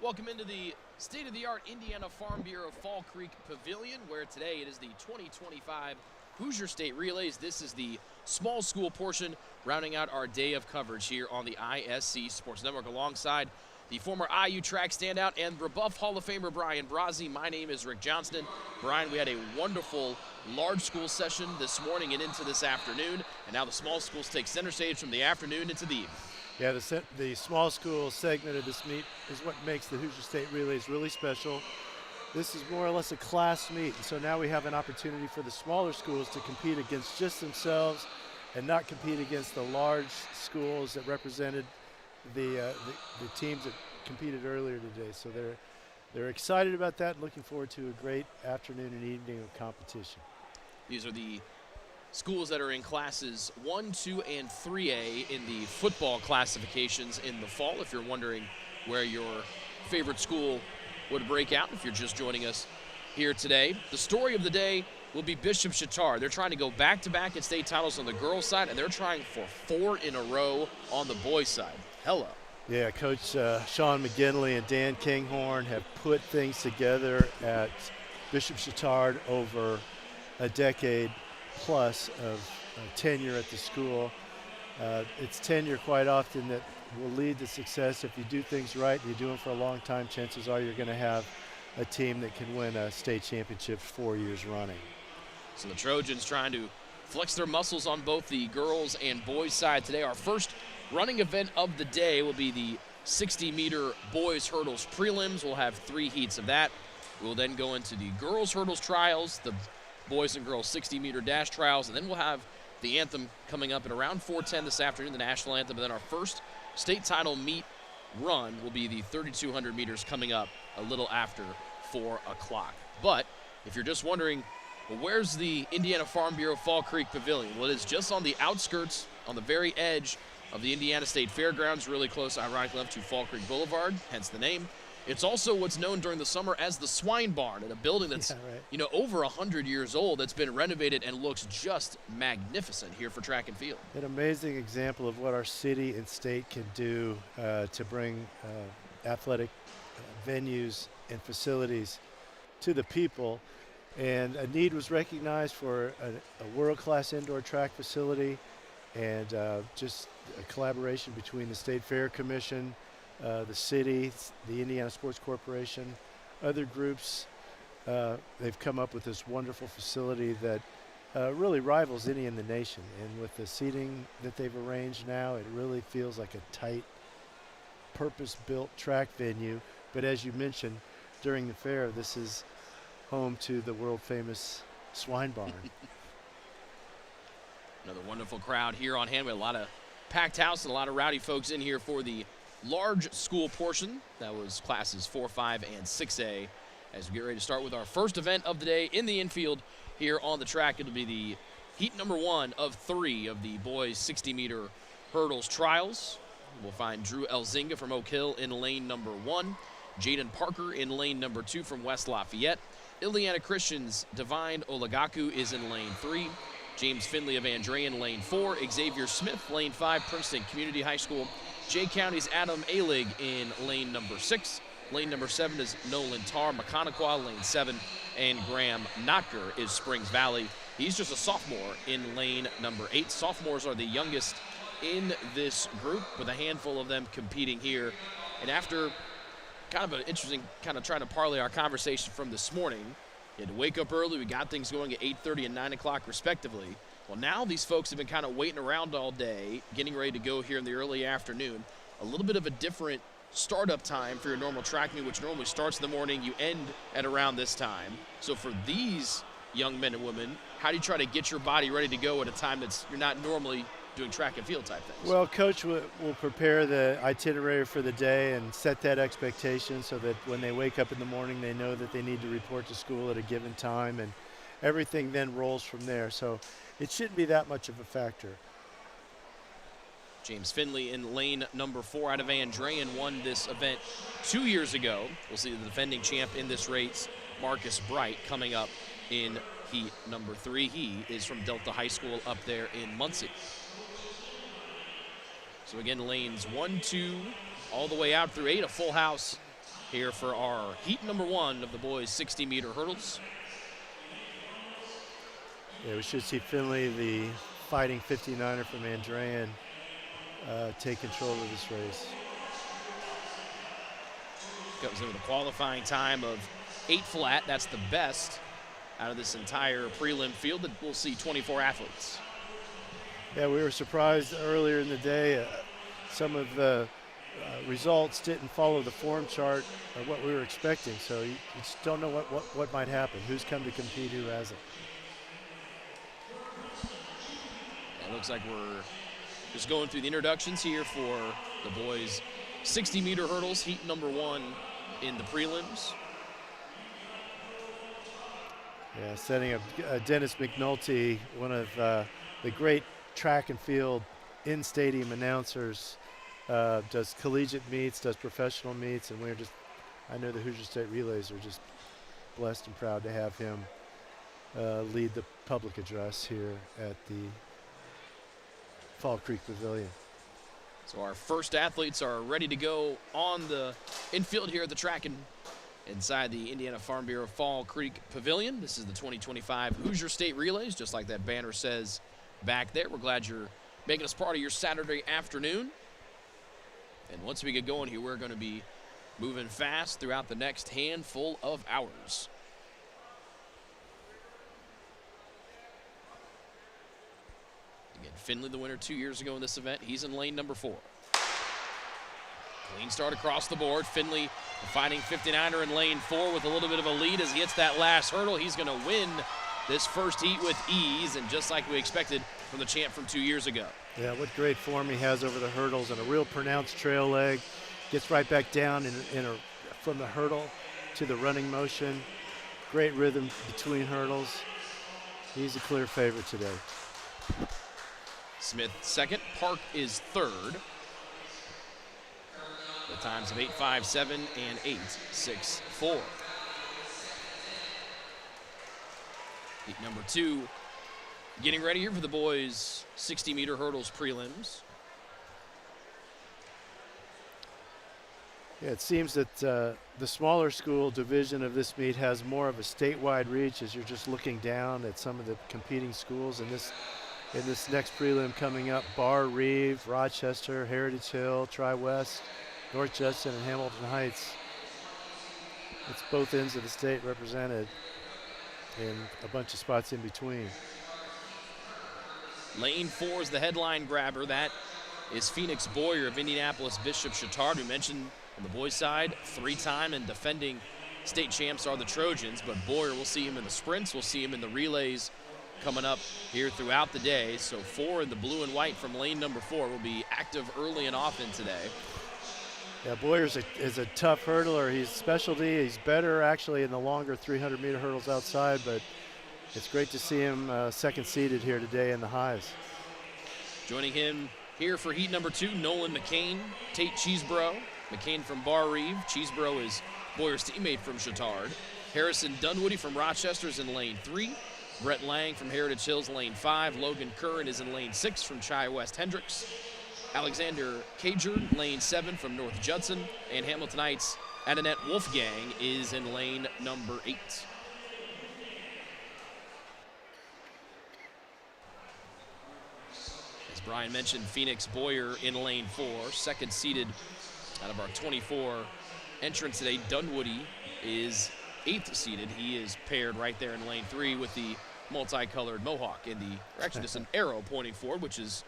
Welcome into the state-of-the-art Indiana Farm Bureau Fall Creek Pavilion, where today it is the 2025 Hoosier State Relays. This is the small school portion, rounding out our day of coverage here on the ISC Sports Network, alongside the former IU track standout and Rebuff Hall of Famer Brian Brazzi. My name is Rick Johnston. Brian, we had a wonderful large school session this morning and into this afternoon, and now the small schools take center stage from the afternoon into the evening. Yeah, the small school segment of this meet is what makes the Hoosier State Relays really special. This is more or less a class meet, and so now we have an opportunity for the smaller schools to compete against just themselves and not compete against the large schools that represented the teams that competed earlier today. So they're excited about that and looking forward to a great afternoon and evening of competition. These are the schools that are in classes 1, 2, and 3A in the football classifications in the fall. If you're wondering where your favorite school would break out, if you're just joining us here today, the story of the day will be Bishop Chatard. They're trying to go back-to-back in state titles on the girls' side, and they're trying for 4 in a row on the boys' side. Hello. Yeah, Coach Sean McGinley and Dan Kinghorn have put things together at Bishop Chatard over a decade plus of tenure at the school. It's tenure quite often that will lead to success. If you do things right, you do them for a long time, chances are you're going to have a team that can win a state championship 4 years running. So the Trojans trying to flex their muscles on both the girls and boys side today. Our first running event of the day will be the 60-meter boys hurdles prelims. We'll have 3 heats of that. We'll then go into the girls hurdles trials, the boys and girls 60-meter dash trials, and then we'll have the anthem coming up at around 4:10 this afternoon, the national anthem. And then our first state title meet run will be the 3,200 meters coming up a little after 4 o'clock. But if you're just wondering, well, where's the Indiana Farm Bureau Fall Creek Pavilion? Well, it is just on the outskirts, on the very edge of the Indiana State Fairgrounds, really close, ironically enough, to Fall Creek Boulevard, hence the name. It's also what's known during the summer as the Swine Barn, in a building that's over 100 years old, that's been renovated and looks just magnificent here for track and field. An amazing example of what our city and state can do to bring athletic venues and facilities to the people. And a need was recognized for a world-class indoor track facility, and just a collaboration between the State Fair Commission, the city, the Indiana Sports Corporation, other groups. They've come up with this wonderful facility that really rivals any in the nation. And with the seating that they've arranged now, it really feels like a tight, purpose-built track venue. But as you mentioned, during the fair, this is home to the world-famous Swine Barn. Another wonderful crowd here on hand. We had a lot of packed house and a lot of rowdy folks in here for the large school portion. That was classes 4, 5, and 6A. As we get ready to start with our first event of the day in the infield here on the track, it'll be the heat number 1 of 3 of the boys 60-meter hurdles trials. We'll find Drew Elzinga from Oak Hill in lane number 1, Jaden Parker in lane number 2 from West Lafayette. Iliana Christian's Divine Olagaku is in lane 3. James Finley of Andrea in lane 4. Xavier Smith, lane 5, Princeton Community High School. Jay County's Adam Alig in lane number 6. Lane number 7 is Nolan Tarr, Mechaniqua, lane 7. And Graham Notker is Springs Valley. He's just a sophomore in lane number 8. Sophomores are the youngest in this group, with a handful of them competing here. And after kind of an interesting kind of trying to parlay our conversation from this morning, you had to wake up early. We got things going at 8:30 and 9 o'clock respectively. Well, now these folks have been kind of waiting around all day, getting ready to go here in the early afternoon. A little bit of a different startup time for your normal track meet, which normally starts in the morning. You end at around this time. So for these young men and women, how do you try to get your body ready to go at a time that's you're not normally doing track and field type things? Well, Coach will prepare the itinerary for the day and set that expectation so that when they wake up in the morning, they know that they need to report to school at a given time, and everything then rolls from there. So it shouldn't be that much of a factor. James Finley in lane number 4 out of Andrea and won this event 2 years ago. We'll see the defending champ in this race, Marcus Bright, coming up in heat number 3. He is from Delta High School up there in Muncie. So again, lanes 1, 2, all the way out through 8, a full house here for our heat number 1 of the boys' 60-meter hurdles. Yeah, we should see Finley, the fighting 59er from Andrean, take control of this race. Comes in with a qualifying time of 8 flat. That's the best out of this entire prelim field that we'll see 24 athletes. Yeah, we were surprised earlier in the day. Some of the results didn't follow the form chart or what we were expecting, so you just don't know what might happen, who's come to compete, who hasn't. It looks like we're just going through the introductions here for the boys' 60-meter hurdles, heat number 1 in the prelims. Yeah, setting up Dennis McNulty, one of the great track and field in-stadium announcers, does collegiate meets, does professional meets, and I know the Hoosier State Relays are just blessed and proud to have him lead the public address here at the Fall Creek Pavilion. So our first athletes are ready to go on the infield here at the track and inside the Indiana Farm Bureau Fall Creek Pavilion. This is the 2025 Hoosier State Relays, just like that banner says back there. We're glad you're making us part of your Saturday afternoon. And once we get going here, we're going to be moving fast throughout the next handful of hours. Again, Finley, the winner 2 years ago in this event. He's in lane number 4. Clean start across the board. Finley, the fighting 59er in lane 4 with a little bit of a lead as he hits that last hurdle. He's going to win this first heat with ease, and just like we expected from the champ from 2 years ago. Yeah, what great form he has over the hurdles and a real pronounced trail leg. Gets right back down from the hurdle to the running motion. Great rhythm between hurdles. He's a clear favorite today. Smith second, Park is third. The times of 8.57 and 8.64. Heat number 2 getting ready here for the boys' 60-meter hurdles prelims. Yeah, it seems that the smaller school division of this meet has more of a statewide reach as you're just looking down at some of the competing schools. In this next prelim coming up, Bar Reeve, Rochester, Heritage Hill, Tri-West, North Judson, and Hamilton Heights. It's both ends of the state represented and a bunch of spots in between. Lane 4 is the headline grabber. That is Phoenix Boyer of Indianapolis Bishop Chatard. We mentioned on the boys' side, 3-time and defending state champs are the Trojans, but Boyer, we'll see him in the sprints, we'll see him in the relays coming up here throughout the day. So 4 in the blue and white from lane number 4 will be active early and often today. Yeah, Boyer is a tough hurdler. He's specialty. He's better actually in the longer 300-meter hurdles outside, but it's great to see him second seeded here today in the highs. Joining him here for heat number 2, Nolan McCain, Tate Cheeseborough. McCain from Bar Reeve. Cheeseborough is Boyer's teammate from Chatard. Harrison Dunwoody from Rochester is in lane 3. Brett Lang from Heritage Hills, lane 5. Logan Curran is in lane 6 from Chi-West Hendricks. Alexander Cager, lane 7 from North Judson. And Hamilton Heights, Adanette Wolfgang is in lane number 8. As Brian mentioned, Phoenix Boyer in lane 4, second seeded out of our 24 entrants today. Dunwoody is 8th seeded. He is paired right there in lane 3 with the multicolored mohawk or actually just an arrow pointing forward, which is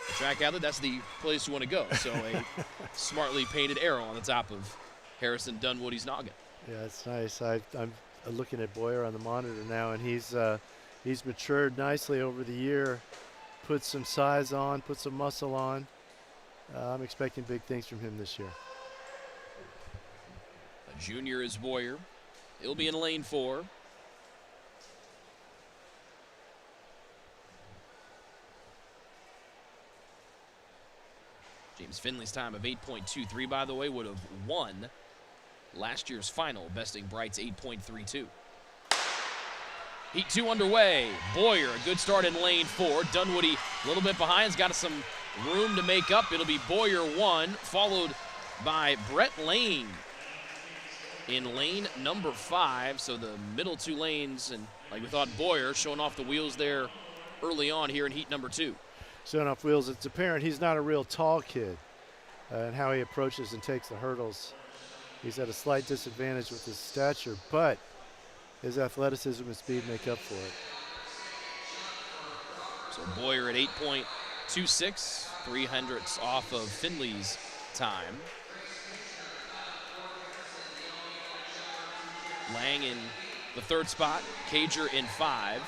a track outlet. That's the place you want to go. So a smartly painted arrow on the top of Harrison Dunwoody's noggin. Yeah, it's nice. I'm looking at Boyer on the monitor now, and he's matured nicely over the year, put some size on, put some muscle on. I'm expecting big things from him this year. A junior is Boyer. He'll be in lane 4. James Finley's time of 8.23, by the way, would have won last year's final, besting Bright's 8.32. Heat 2 underway. Boyer, a good start in lane 4. Dunwoody a little bit behind, has got some room to make up. It'll be Boyer 1, followed by Brett Lane in lane number 5. So the middle 2 lanes, and like we thought, Boyer showing off the wheels there early on here in heat number 2. Showing off wheels. It's apparent he's not a real tall kid, and how he approaches and takes the hurdles. He's at a slight disadvantage with his stature, but his athleticism and speed make up for it. So Boyer at 8.26, 300ths off of Finley's time. Lang in the 3rd spot, Cager in 5,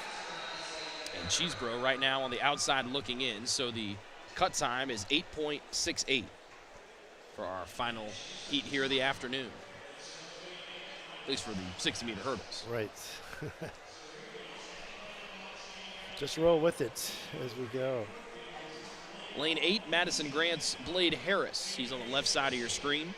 and Cheesebro right now on the outside looking in. So the cut time is 8.68 for our final heat here of the afternoon, at least for the 60-meter hurdles. Right. Just roll with it as we go. Lane 8, Madison Grant's Blade Harris. He's on the left side of your screen.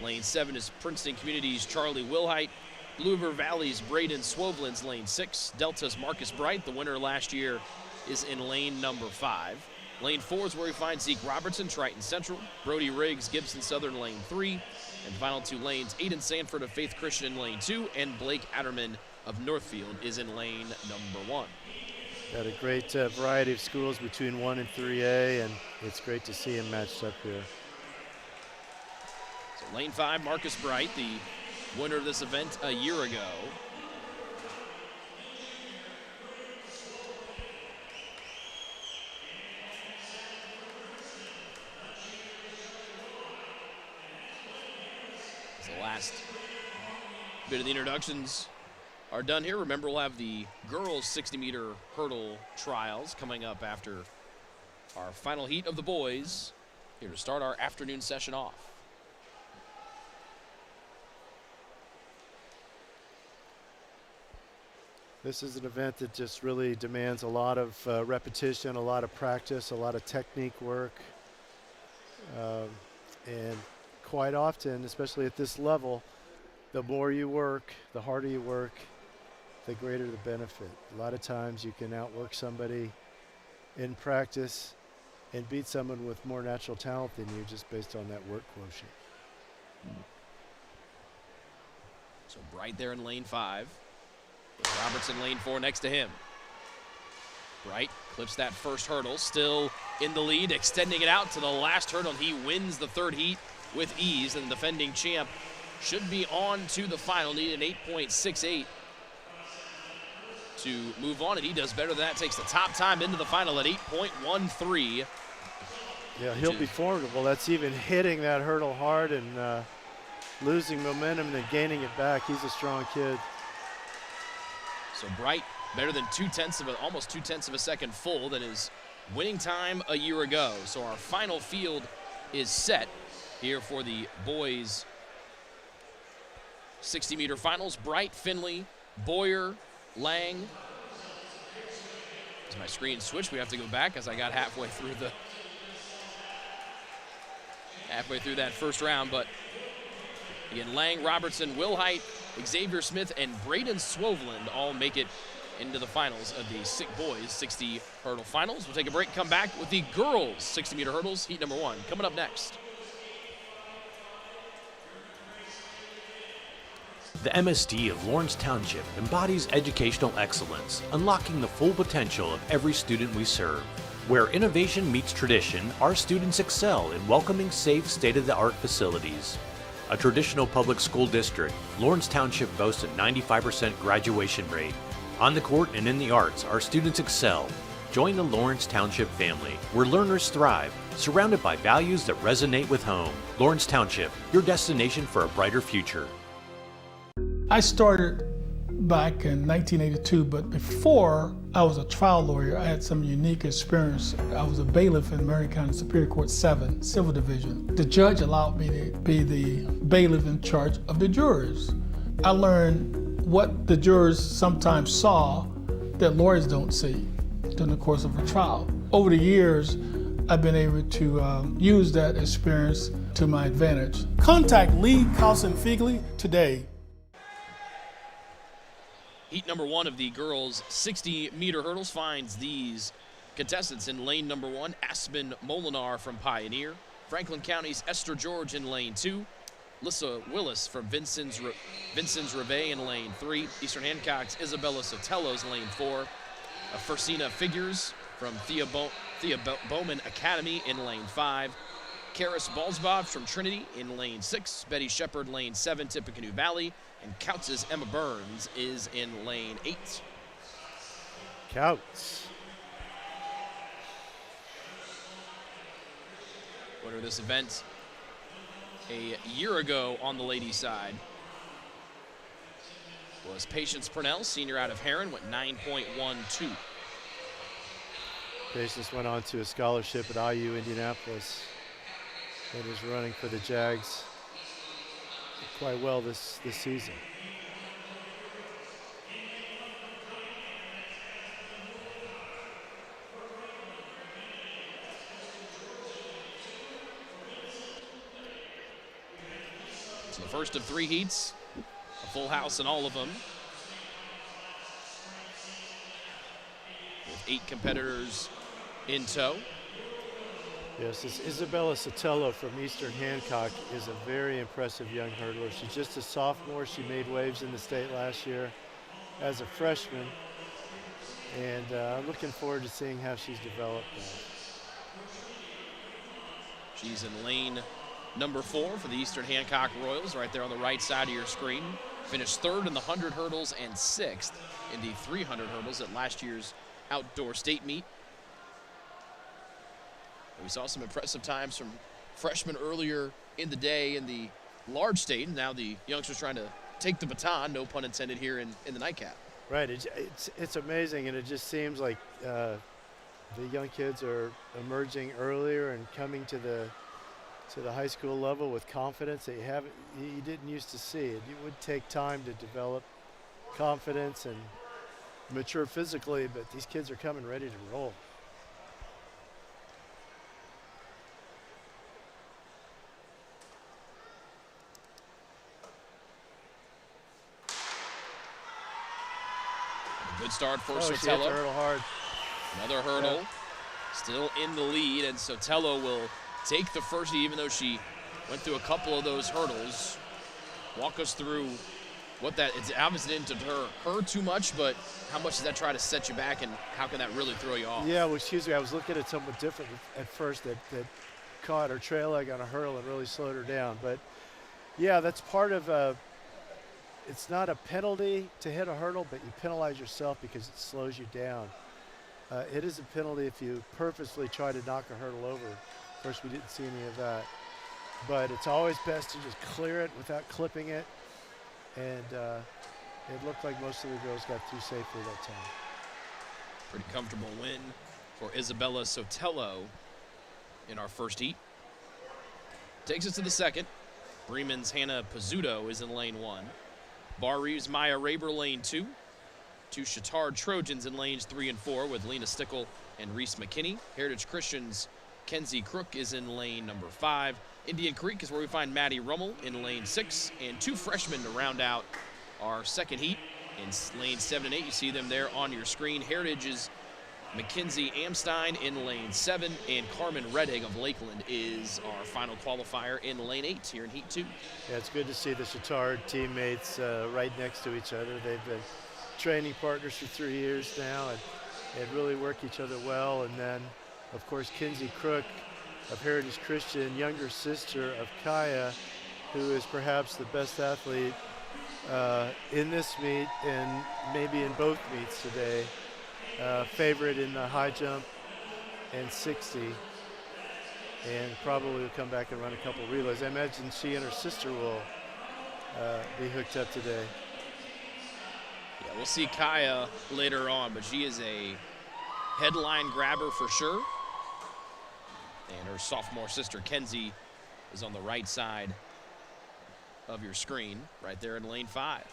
Lane 7 is Princeton Community's Charlie Wilhite. Blue River Valley's Braden Swovelin's lane 6. Delta's Marcus Bright, the winner last year, is in lane number 5. Lane 4 is where we find Zeke Robertson, Triton Central. Brody Riggs, Gibson Southern, lane 3. And final 2 lanes, Aiden Sanford of Faith Christian in lane 2, and Blake Adderman of Northfield is in lane number 1. Got a great variety of schools between 1 and 3A, and it's great to see him matched up here. So lane 5, Marcus Bright, the winner of this event a year ago. As the last bit of the introductions are done here. Remember, we'll have the girls' 60-meter hurdle trials coming up after our final heat of the boys here to start our afternoon session off. This is an event that just really demands a lot of repetition, a lot of practice, a lot of technique work. And quite often, especially at this level, the more you work, the harder you work, the greater the benefit. A lot of times you can outwork somebody in practice and beat someone with more natural talent than you just based on that work quotient. So Bright there in lane 5. Robertson lane 4 next to him. Bright clips that first hurdle, still in the lead, extending it out to the last hurdle. He wins the 3rd heat with ease, and the defending champ should be on to the final. Need an 8.68 to move on, and he does better than that. Takes the top time into the final at 8.13. Yeah, he'll be formidable. That's even hitting that hurdle hard and losing momentum and then gaining it back. He's a strong kid. So Bright better than almost 2/10 of a second full than his winning time a year ago. So our final field is set here for the boys' 60-meter finals. Bright, Finley, Boyer, Lang. As my screen switched, we have to go back as I got halfway through that first round. But again, Lang, Robertson, Wilhite, Xavier Smith, and Braden Swoveland all make it into the finals of the boys 60 hurdle finals. We'll take a break and come back with the girls 60-meter hurdles, heat number 1, coming up next. The MSD of Lawrence Township embodies educational excellence, unlocking the full potential of every student we serve. Where innovation meets tradition, our students excel in welcoming, safe, state-of-the-art facilities. A traditional public school district, Lawrence Township boasts a 95% graduation rate. On the court and in the arts, our students excel. Join the Lawrence Township family, where learners thrive, surrounded by values that resonate with home. Lawrence Township, your destination for a brighter future. I started back in 1982, but before I was a trial lawyer, I had some unique experience. I was a bailiff in Marion County Superior Court 7, Civil Division. The judge allowed me to be the bailiff in charge of the jurors. I learned what the jurors sometimes saw that lawyers don't see during the course of a trial. Over the years, I've been able to use that experience to my advantage. Contact Lee Carlson-Figley today. Heat number 1 of the girls' 60-meter hurdles finds these contestants in lane number 1, Aspen Molinar from Pioneer. Franklin County's Esther George in lane 2. Lissa Willis from Vincent's Reveille in lane 3. Eastern Hancock's Isabella Sotelo's lane 4. Fursina Figures from Thea Bowman Academy in lane 5. Karis Balsbov from Trinity in lane 6. Betty Shepard, lane 7, Tippecanoe Valley. And Couts' Emma Burns is in lane 8. Couts. Winner of this event a year ago on the ladies' side was Patience Purnell, senior out of Heron, went 9.12. Patience went on to a scholarship at IU Indianapolis and is running for the Jags quite well this season. So the first of 3 heats, a full house in all of them, with 8 competitors in tow. Yes, this Isabella Sotelo from Eastern Hancock is a very impressive young hurdler. She's just a sophomore. She made waves in the state last year as a freshman, and I'm looking forward to seeing how she's developed. She's in lane number 4 for the Eastern Hancock Royals, right there on the right side of your screen. Finished 3rd in the 100 hurdles and 6th in the 300 hurdles at last year's outdoor state meet. And we saw some impressive times from freshmen earlier in the day in the large state. Now the youngsters trying to take the baton, no pun intended, here in the nightcap. Right, it's amazing, and it just seems like the young kids are emerging earlier and coming to the high school level with confidence that you didn't used to see. It would take time to develop confidence and mature physically, but these kids are coming ready to roll. A good start for She hit the Sotelo. hurdle hard. Another hurdle, Yeah. still in the lead, and Sotelo will take the first, even though she went through a couple of those hurdles. Walk us through what that, it's obviously didn't deter her too much, but how much does that try to set you back, and how can that really throw you off? Yeah, well, excuse me, I was looking at something different at first that caught her trail leg on a hurdle and really slowed her down. But yeah, that's part of it's not a penalty to hit a hurdle, but you penalize yourself because it slows you down. It is a penalty if you purposely try to knock a hurdle over. Of course, we didn't see any of that. But it's always best to just clear it without clipping it. And it looked like most of the girls got through safely that time. Pretty comfortable win for Isabella Sotelo in our first heat. Takes us to the second. Bremen's Hannah Pizzuto is in lane 1. Bar Reeves' Maya Raber, lane 2. 2 Chittard Trojans in lanes 3 and 4 with Lena Stickle and Reese McKinney. Heritage Christian's Kenzie Crook is in lane number 5. Indian Creek is where we find Maddie Rummel in lane 6. And 2 freshmen to round out our second heat. In lane 7 and 8, you see them there on your screen. Heritage's Mackenzie Amstein in lane 7. And Carmen Reddig of Lakeland is our final qualifier in lane 8 here in heat 2. Yeah, it's good to see the Chittard teammates right next to each other. They've been training partners for 3 years now and really work each other well. And then, of course, Kenzie Crook of Heritage Christian, younger sister of Kaya, who is perhaps the best athlete in this meet and maybe in both meets today. Favorite in the high jump and 60, and probably will come back and run a couple relays. I imagine she and her sister will be hooked up today. Yeah, we'll see Kaya later on, but she is a headline grabber for sure. And her sophomore sister, Kenzie, is on the right side of your screen, right there in lane 5.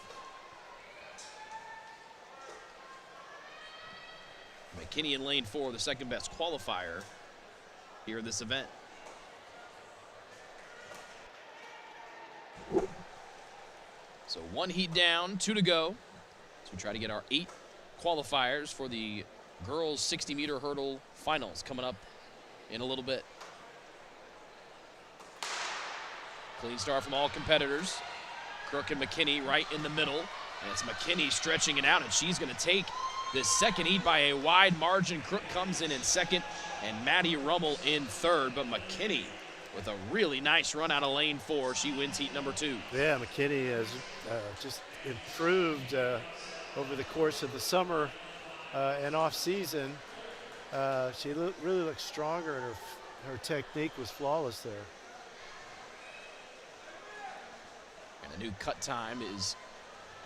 McKinney in lane 4, the second best qualifier here in this event. So 1 heat down, 2 to go. So we try to get our 8 qualifiers for the girls 60-meter hurdle finals coming up in a little bit. Clean start from all competitors. Crook and McKinney right in the middle. And it's McKinney stretching it out, and she's going to take this second heat by a wide margin. Crook comes in second, and Maddie Rummel in third. But McKinney with a really nice run out of lane 4. She wins heat number 2. Yeah, McKinney has just improved over the course of the summer and off season. She really looks stronger, and her technique was flawless there. And the new cut time is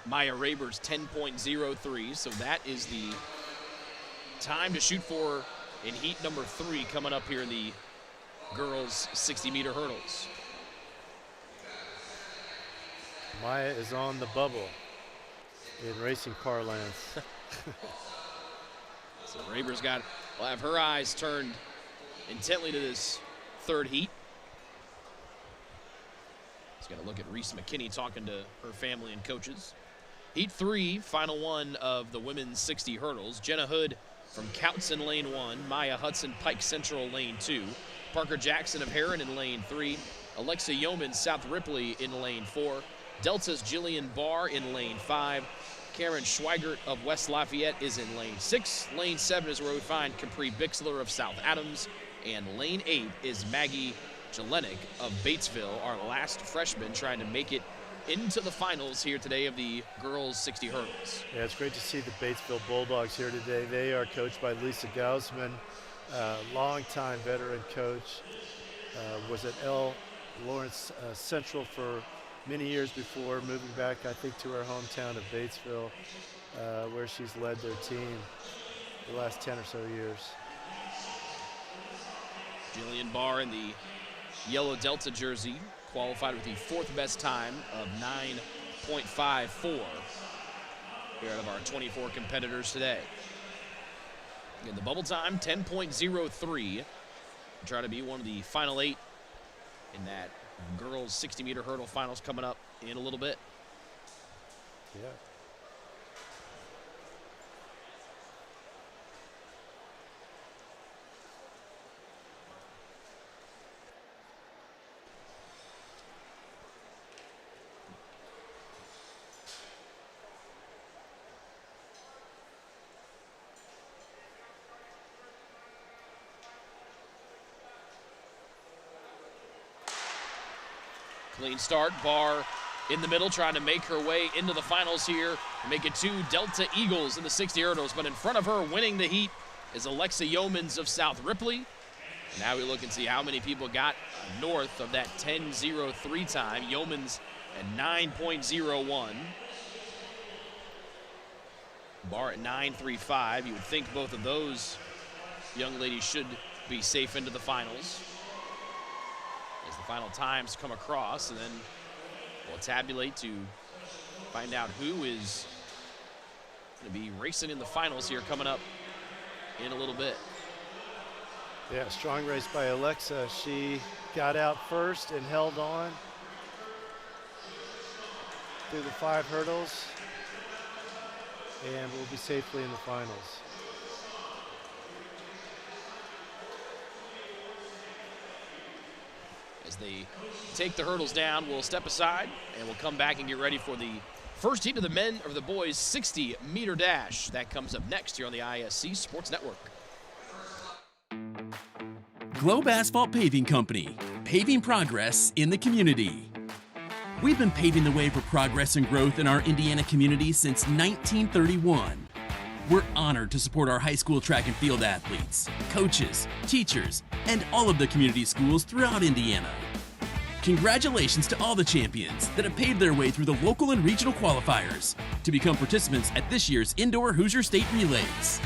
Maya Raber's 10.03, so that is the time to shoot for in heat number 3 coming up here in the girls' 60-meter hurdles. Maya is on the bubble in racing parlance. So Raber's will have her eyes turned intently to this third heat. He's going to look at Reese McKinney talking to her family and coaches. Heat 3, final one of the women's 60 hurdles. Jenna Hood from Couts in lane 1, Maya Hudson Pike Central lane 2, Parker Jackson of Heron in lane 3, Alexa Yeoman South Ripley in lane 4, Delta's Jillian Barr in lane 5, Karen Schweigert of West Lafayette is in lane 6. Lane 7 is where we find Capri Bixler of South Adams, and lane 8 is Maggie Jelenik of Batesville, our last freshman trying to make it into the finals here today of the girls' 60 hurdles. Yeah, it's great to see the Batesville Bulldogs here today. They are coached by Lisa Gausman, longtime veteran coach. Was at L. Lawrence Central for many years before moving back, I think, to her hometown of Batesville, where she's led their team the last 10 or so years. Jillian Barr in the yellow Delta jersey qualified with the 4th best time of 9.54 here out of our 24 competitors today. Again, the bubble time, 10.03. Try to be one of the final 8 in that girls 60-meter hurdle finals coming up in a little bit. Yeah. Clean start, Barr in the middle trying to make her way into the finals here, make it 2 Delta Eagles in the 60 hurdles, but in front of her winning the heat is Alexa Yeomans of South Ripley. Now we look and see how many people got north of that 10.03 time. Yeomans at 9.01. Barr at 9.35. You would think both of those young ladies should be safe into the finals. As the final times come across, and then we'll tabulate to find out who is going to be racing in the finals here coming up in a little bit. Yeah, strong race by Alexa. She got out first and held on through the 5 hurdles and will be safely in the finals. As they take the hurdles down, we'll step aside and we'll come back and get ready for the first heat of the men or the boys 60-meter dash. That comes up next here on the ISC Sports Network. Globe Asphalt Paving Company, paving progress in the community. We've been paving the way for progress and growth in our Indiana community since 1931. We're honored to support our high school track and field athletes, coaches, teachers, and all of the community schools throughout Indiana. Congratulations to all the champions that have paved their way through the local and regional qualifiers to become participants at this year's Indoor Hoosier State Relays.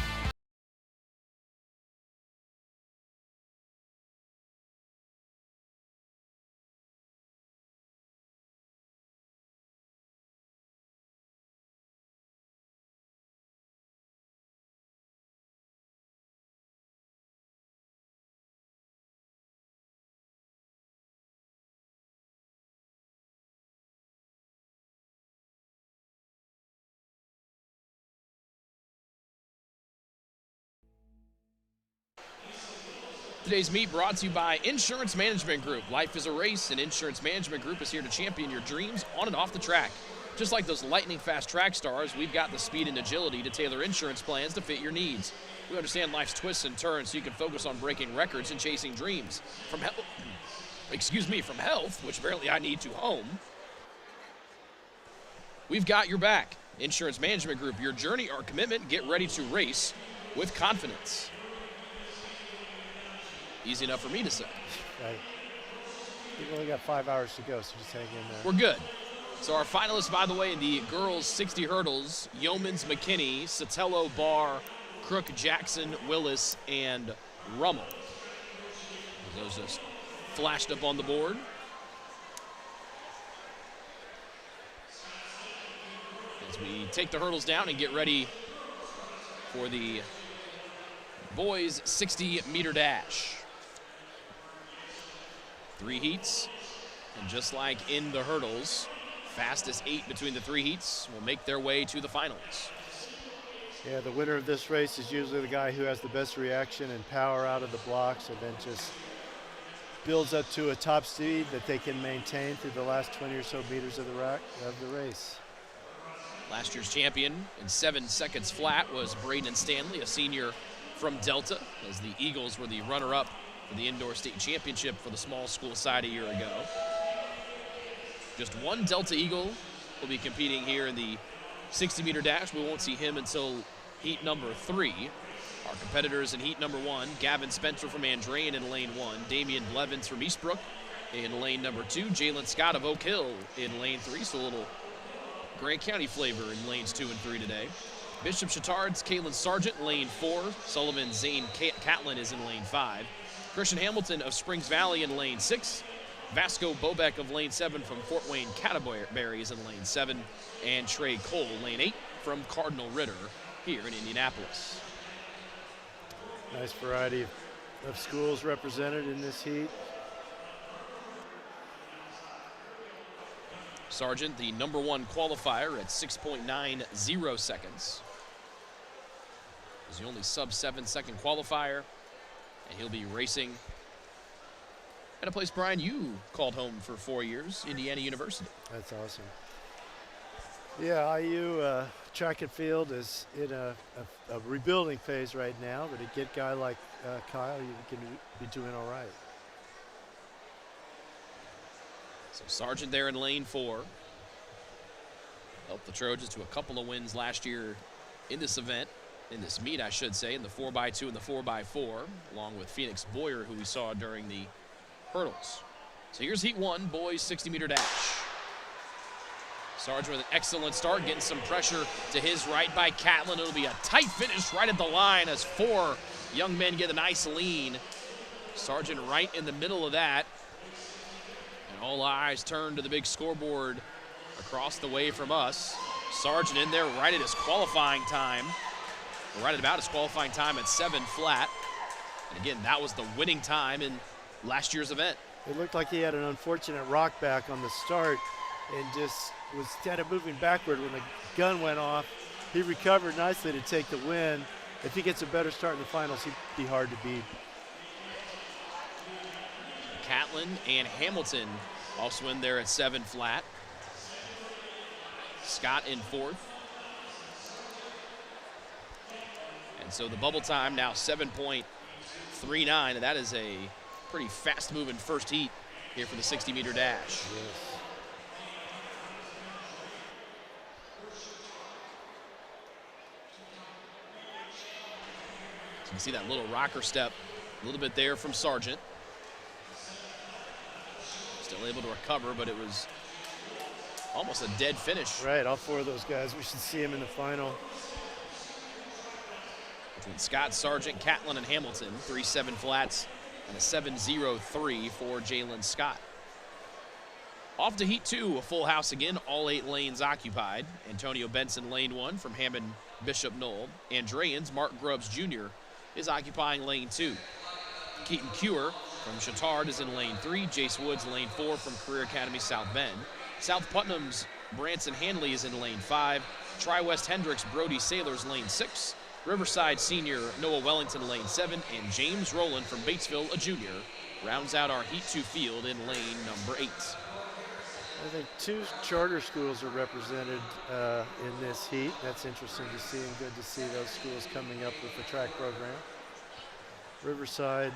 Today's meet brought to you by Insurance Management Group. Life is a race, and Insurance Management Group is here to champion your dreams on and off the track. Just like those lightning-fast track stars, we've got the speed and agility to tailor insurance plans to fit your needs. We understand life's twists and turns so you can focus on breaking records and chasing dreams. From health, which apparently I need to home, we've got your back. Insurance Management Group, your journey, our commitment. Get ready to race with confidence. Easy enough for me to say. Right. We've only got 5 hours to go, so just hang in there. We're good. So our finalists, by the way, in the girls' 60 hurdles, Yeomans, McKinney, Sotelo, Barr, Crook, Jackson, Willis, and Rummel. Those just flashed up on the board. As we take the hurdles down and get ready for the boys' 60-meter dash. 3 heats, and just like in the hurdles, fastest 8 between the 3 heats will make their way to the finals. Yeah, the winner of this race is usually the guy who has the best reaction and power out of the blocks, and then just builds up to a top speed that they can maintain through the last 20 or so meters of the race. Last year's champion in 7 seconds flat was Braden Stanley, a senior from Delta, as the Eagles were the runner-up for the indoor state championship for the small school side a year ago. Just one Delta Eagle will be competing here in the 60-meter dash. We won't see him until heat number 3. Our competitors in heat number 1, Gavin Spencer from Andrean in lane 1, Damian Blevins from Eastbrook in lane number 2, Jalen Scott of Oak Hill in lane 3, so a little Grant County flavor in lanes 2 and 3 today. Bishop Chatard's Kalen Sargent in lane 4, Sullivan Zane Catlin is in lane 5, Christian Hamilton of Springs Valley in lane 6, Vasco Bobek of lane 7 from Fort Wayne Canterbury is in lane 7, and Trey Cole, lane 8 from Cardinal Ritter here in Indianapolis. Nice variety of schools represented in this heat. Sargent, the number 1 qualifier at 6.90 seconds. He's the only sub-7 second qualifier, and he'll be racing at a place, Brian, you called home for 4 years, Indiana University. That's awesome. Yeah, IU track and field is in a rebuilding phase right now, but a good guy like Kyle, you can be doing all right. So Sargent there in lane 4. Helped the Trojans to a couple of wins last year in this event, in this meet, I should say, in the 4x2 and the 4x4, along with Phoenix Boyer, who we saw during the hurdles. So here's heat 1, boys 60-meter dash. Sargent with an excellent start, getting some pressure to his right by Catlin. It'll be a tight finish right at the line as 4 young men get a nice lean. Sargent right in the middle of that. And all eyes turn to the big scoreboard across the way from us. Sargent in there right at his qualifying time. Right at about his qualifying time at 7 flat. And again, that was the winning time in last year's event. It looked like he had an unfortunate rock back on the start and just was kind of moving backward when the gun went off. He recovered nicely to take the win. If he gets a better start in the finals, he'd be hard to beat. Catlin and Hamilton also in there at 7 flat. Scott in 4th. And so the bubble time now 7.39, and that is a pretty fast-moving first heat here for the 60-meter dash. Yes. So you can see that little rocker step a little bit there from Sargent. Still able to recover, but it was almost a dead finish. Right, all 4 of those guys, we should see him in the final. Between Scott, Sargent, Catlin, and Hamilton, 3-7 flats and a 7.03 for Jalen Scott. Off to heat 2, a full house again, all 8 lanes occupied. Antonio Benson, lane 1 from Hammond Bishop Knoll. Andreans, Mark Grubbs Jr. is occupying lane 2. Keaton Cure from Chatard is in lane 3. Jace Woods, lane 4 from Career Academy South Bend. South Putnam's Branson Hanley is in lane 5. Tri-West Hendricks, Brody Sailors, lane 6. Riverside senior Noah Wellington, lane 7, and James Rowland from Batesville, a junior, rounds out our Heat 2 field in lane number 8. I think 2 charter schools are represented in this heat. That's interesting to see, and good to see those schools coming up with the track program. Riverside,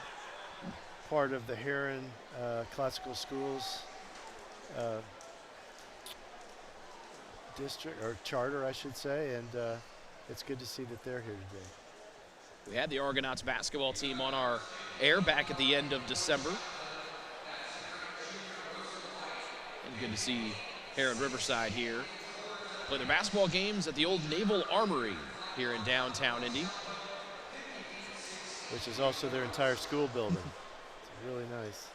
part of the Heron Classical Schools district, or charter, I should say, and it's good to see that they're here today. We had the Argonauts basketball team on our air back at the end of December. And good to see Heron Riverside here play their basketball games at the old Naval Armory here in downtown Indy. Which is also their entire school building. It's really nice.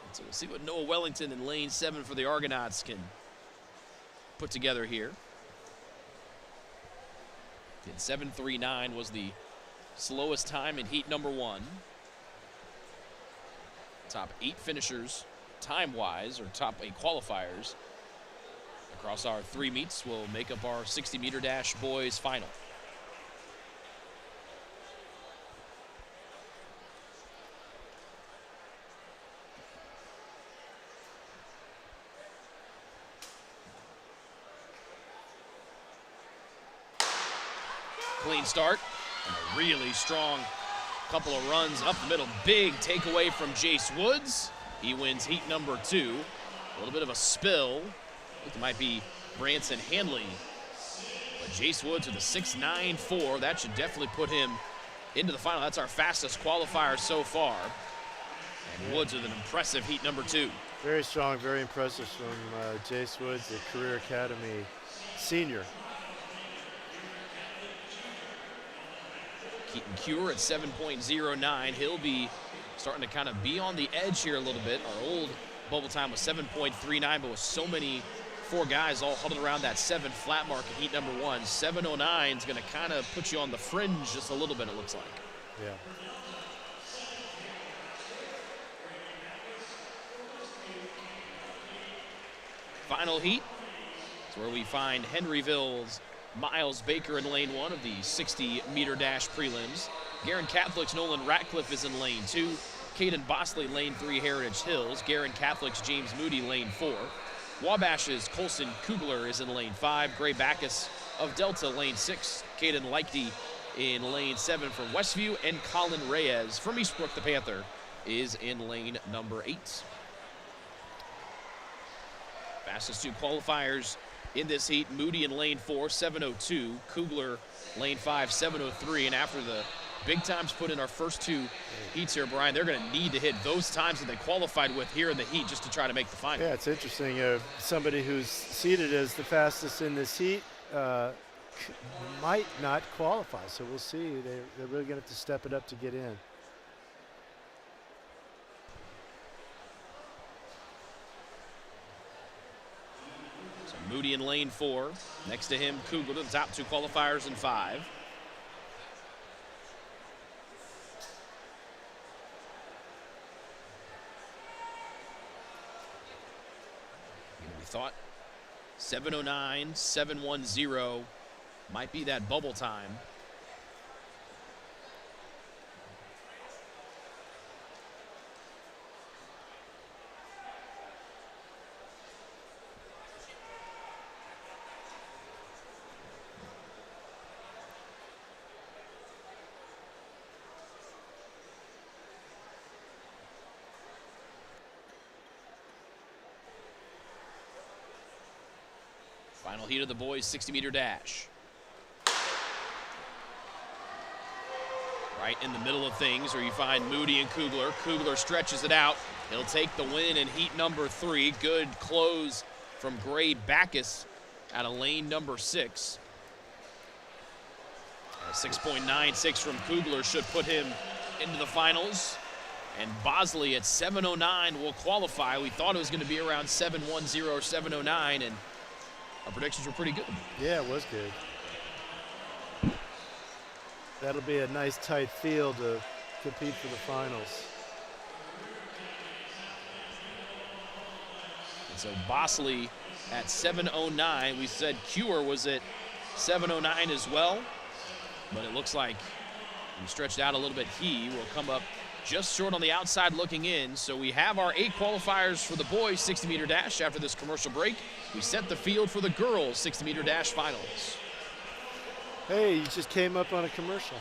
And so we'll see what Noah Wellington in lane 7 for the Argonauts can put together here. 7:39 was the slowest time in heat number 1. Top 8 finishers time-wise, or top 8 qualifiers across our 3 meets will make up our 60-meter dash boys final. Clean start and a really strong couple of runs up the middle. Big takeaway from Jace Woods. He wins heat number 2. A little bit of a spill. I think it might be Branson Hanley. But Jace Woods with a 6.94. That should definitely put him into the final. That's our fastest qualifier so far. And Woods with an impressive heat number 2. Very strong, very impressive from Jace Woods, the Career Academy senior. Keaton Cure at 7.09. He'll be starting to kind of be on the edge here a little bit. Our old bubble time was 7.39, but with so many 4 guys all huddled around that 7 flat mark in heat number 1, 7.09 is going to kind of put you on the fringe just a little bit, it looks like. Yeah. Final heat is where we find Henryville's Miles Baker in lane 1 of the 60-meter dash prelims. Garin Catholic's Nolan Ratcliffe is in lane 2. Caden Bosley, lane 3, Heritage Hills. Garin Catholic's James Moody, lane 4. Wabash's Colson Kugler is in lane 5. Gray Backus of Delta, lane 6. Caden Leichty in lane 7 from Westview. And Colin Reyes from Eastbrook, the Panther, is in lane number 8. Fastest 2 qualifiers in this heat, Moody in lane 4, 7:02. Kugler, lane 5, 7:03. And after the big times put in our first 2 heats here, Brian, they're going to need to hit those times that they qualified with here in the heat just to try to make the final. Yeah, it's interesting. Somebody who's seated as the fastest in this heat might not qualify. So we'll see. They're really going to have to step it up to get in. Moody in lane 4. Next to him, Kugler, the top 2 qualifiers in 5. We thought 7:09, 7:10 might be that bubble time. Final heat of the boys' 60-meter dash. Right in the middle of things where you find Moody and Kugler. Kugler stretches it out. He'll take the win in heat number 3. Good close from Gray Backus out of lane number 6. A 6.96 from Kugler should put him into the finals. And Bosley at 7:09 will qualify. We thought it was going to be around 7:10 or 7:09, and our predictions were pretty good. Yeah, it was good. That'll be a nice tight field to compete for the finals. And so Bosley at 7:09. We said Cure was at 7:09 as well, but it looks like he stretched out a little bit. He will come up just short on the outside looking in. So we have our 8 qualifiers for the boys 60-meter dash. After this commercial break, we set the field for the girls 60-meter dash finals. Hey, you just came up on a commercial.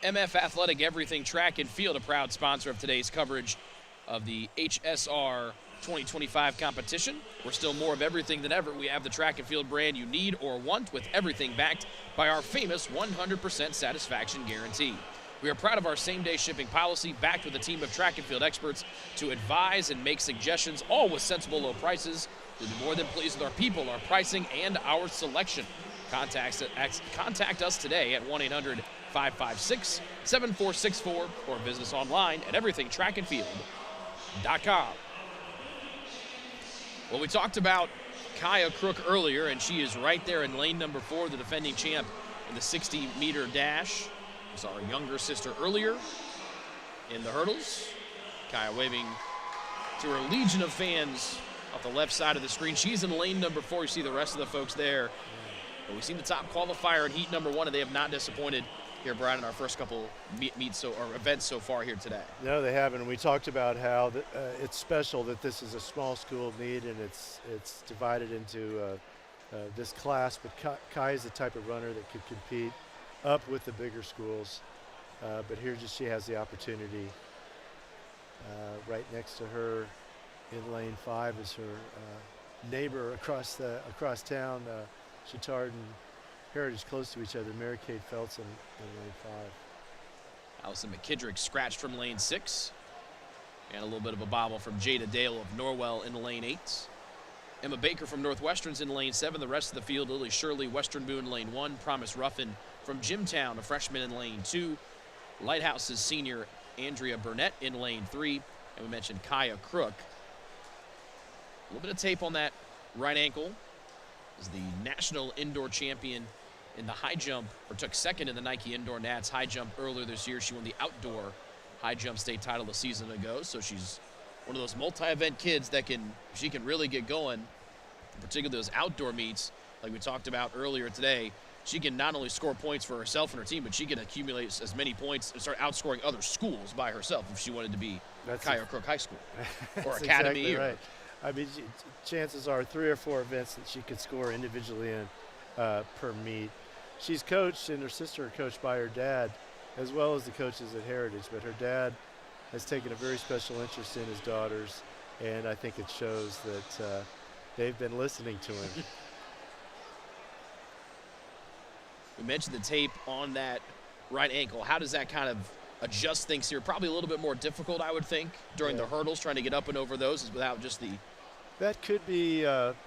MF Athletic Everything Track and Field, a proud sponsor of today's coverage of the HSR 2025 competition. We're still more of everything than ever. We have the track and field brand you need or want, with everything backed by our famous 100% satisfaction guarantee. We are proud of our same-day shipping policy, backed with a team of track and field experts to advise and make suggestions, all with sensible low prices. We'll be more than pleased with our people, our pricing, and our selection. Contact us today at 1-800-556-7464 or visit us online at everythingtrackandfield.com. Well, we talked about Kaya Crook earlier, and she is right there in lane number 4, the defending champ in the 60-meter dash. We saw her younger sister earlier in the hurdles. Kaya waving to her legion of fans off the left side of the screen. She's in lane number 4. You see the rest of the folks there. But we've seen the top qualifier in heat number 1, and they have not disappointed here, Brian, in our first couple events so far here today. No, they haven't. We talked about how it's special that this is a small school meet, and it's divided into this class. But Kai is the type of runner that could compete up with the bigger schools. But here she has the opportunity. Right next to her in lane 5 is her neighbor across town. Chittard and Heritage close to each other. Mary Kate Feltz in lane 5. Allison McKidrick scratched from lane 6. And a little bit of a bobble from Jada Dale of Norwell in lane 8. Emma Baker from Northwestern's in lane 7. The rest of the field, Lily Shirley, Western Boone lane 1. Promise Ruffin from Jimtown, a freshman in lane 2. Lighthouse's senior Andrea Burnett in lane 3. And we mentioned Kaya Crook. A little bit of tape on that right ankle. Is the national indoor champion in the high jump, or took second in the Nike Indoor Nats high jump earlier this year. She won the outdoor high jump state title a season ago. So she's one of those multi-event kids that she can really get going, particularly those outdoor meets like we talked about earlier today. She can not only score points for herself and her team, but she can accumulate as many points and start outscoring other schools by herself if she wanted to be Kaya Crook High School or Academy. Exactly right. I mean, chances are 3 or 4 events that she could score individually in per meet. She's coached, and her sister are coached by her dad, as well as the coaches at Heritage. But her dad has taken a very special interest in his daughters, and I think it shows that they've been listening to him. We mentioned the tape on that right ankle. How does that kind of adjust things here? Probably a little bit more difficult, I would think, during the hurdles, trying to get up and over those without just the... That could be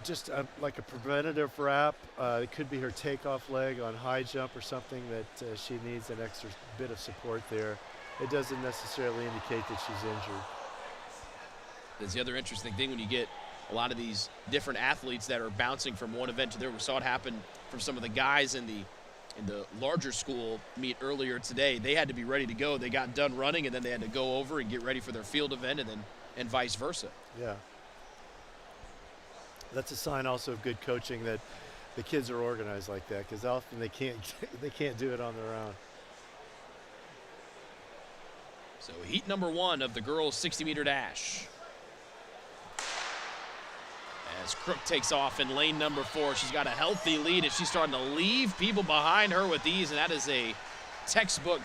just like a preventative wrap. It could be her takeoff leg on high jump or something that she needs an extra bit of support there. It doesn't necessarily indicate that she's injured. That's the other interesting thing when you get a lot of these different athletes that are bouncing from one event to the other. We saw it happen from some of the guys in the larger school meet earlier today. They had to be ready to go. They got done running, and then they had to go over and get ready for their field event, and vice versa. Yeah. That's a sign also of good coaching that the kids are organized like that, because often they can't do it on their own. So heat number 1 of the girls' 60-meter dash. As Crook takes off in lane number 4. She's got a healthy lead, and she's starting to leave people behind her with ease, and that is a textbook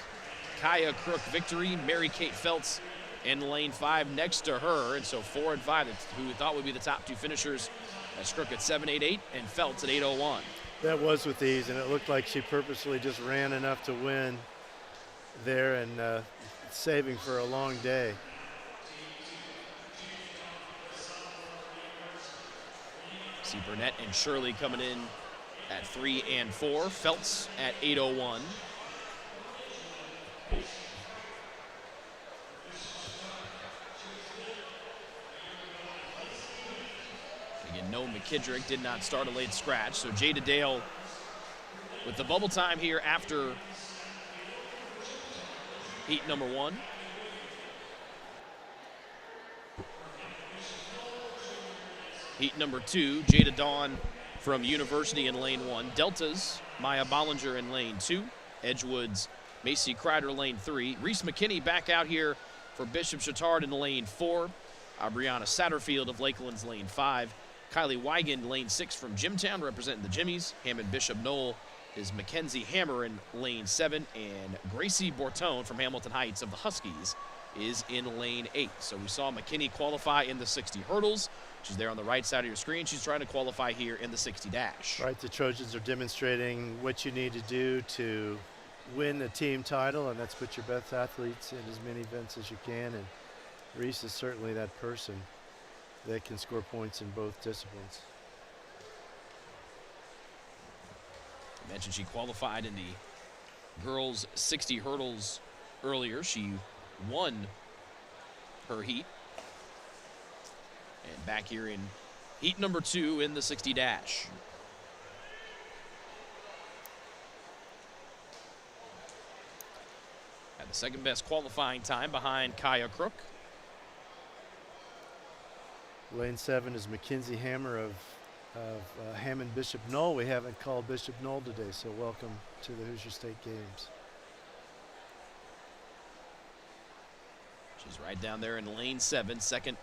Kaya Crook victory. Mary Kate Feltz in lane 5 next to her, and so 4 and 5, who we thought would be the top 2 finishers. That's Crook at 7.88 and Feltz at 8.01. That was with ease, and it looked like she purposely just ran enough to win there and saving for a long day. See Burnett and Shirley coming in at 3 and 4. Feltz at 8.01. Again, no McKidrick, did not start a late scratch. So Jada Dale with the bubble time here after heat number 1. Heat number 2, Jada Dawn from University in lane 1. Delta's Maya Bollinger in lane 2. Edgewood's Macy Kreider lane 3. Reese McKinney back out here for Bishop Chatard in lane 4. Brianna Satterfield of Lakeland's lane 5. Kylie Wigan lane 6 from Jimtown representing the Jimmies. Hammond Bishop Knoll is Mackenzie Hammer in lane 7. And Gracie Bortone from Hamilton Heights of the Huskies is in lane 8. So we saw McKinney qualify in the 60 hurdles. She's there on the right side of your screen. She's trying to qualify here in the 60 dash. Right, the Trojans are demonstrating what you need to do to win a team title, and that's put your best athletes in as many events as you can. And Reese is certainly that person that can score points in both disciplines. I mentioned she qualified in the girls' 60 hurdles earlier. She won her heat. And back here in heat number 2 in the 60 dash. Had the second best qualifying time behind Kaya Crook. Lane 7 is Mackenzie Hammer of Hammond Bishop Knoll. We haven't called Bishop Knoll today, so welcome to the Hoosier State Games. She's right down there in lane 7, second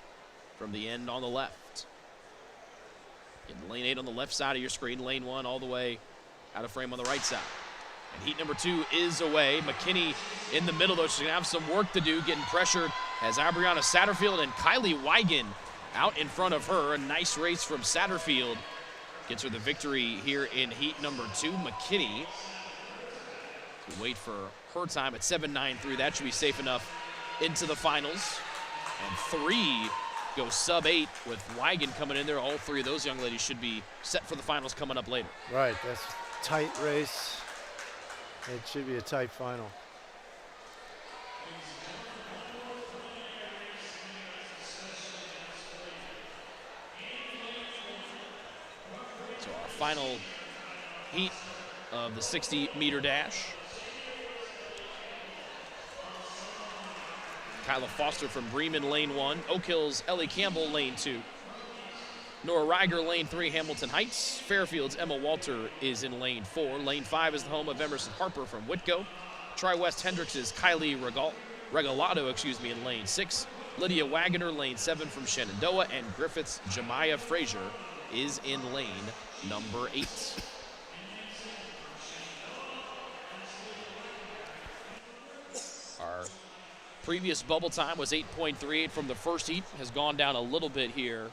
from the end on the left. In lane 8 on the left side of your screen, lane 1 all the way out of frame on the right side. And heat number 2 is away. McKinney in the middle, though. She's going to have some work to do, getting pressured as Brianna Satterfield and Kylie Wigan out in front of her. A nice race from Satterfield gets her the victory here in heat number 2. McKinney to wait for her time at 7.93. That should be safe enough into the finals. And 3 go sub-8 with Wigan coming in there. All 3 of those young ladies should be set for the finals coming up later. Right, that's a tight race. It should be a tight final. So our final heat of the 60-meter dash. Kyla Foster from Bremen, lane 1. Oak Hill's Ellie Campbell, lane 2. Nora Reiger, lane 3, Hamilton Heights. Fairfield's Emma Walter is in lane 4. Lane 5 is the home of Emerson Harper from Whitco. Tri-West Hendricks is Kylie Regalado, in lane 6. Lydia Wagoner, lane 7 from Shenandoah. And Griffith's Jemiah Frazier is in lane number 8. Our previous bubble time was 8.38 from the first heat. Has gone down a little bit here.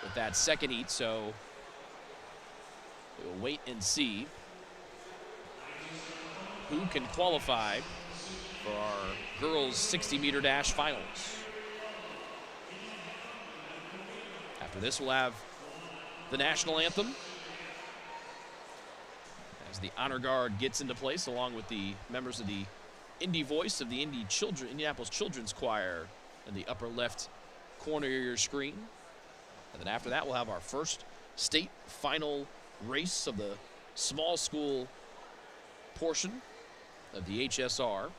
With that second heat, so we'll wait and see who can qualify for our girls 60-meter dash finals. After this, we'll have the national anthem as the honor guard gets into place, along with the members of the Indy Voice of the Indianapolis Children's Choir in the upper left corner of your screen. And then after that, we'll have our first state final race of the small school portion of the HSR. And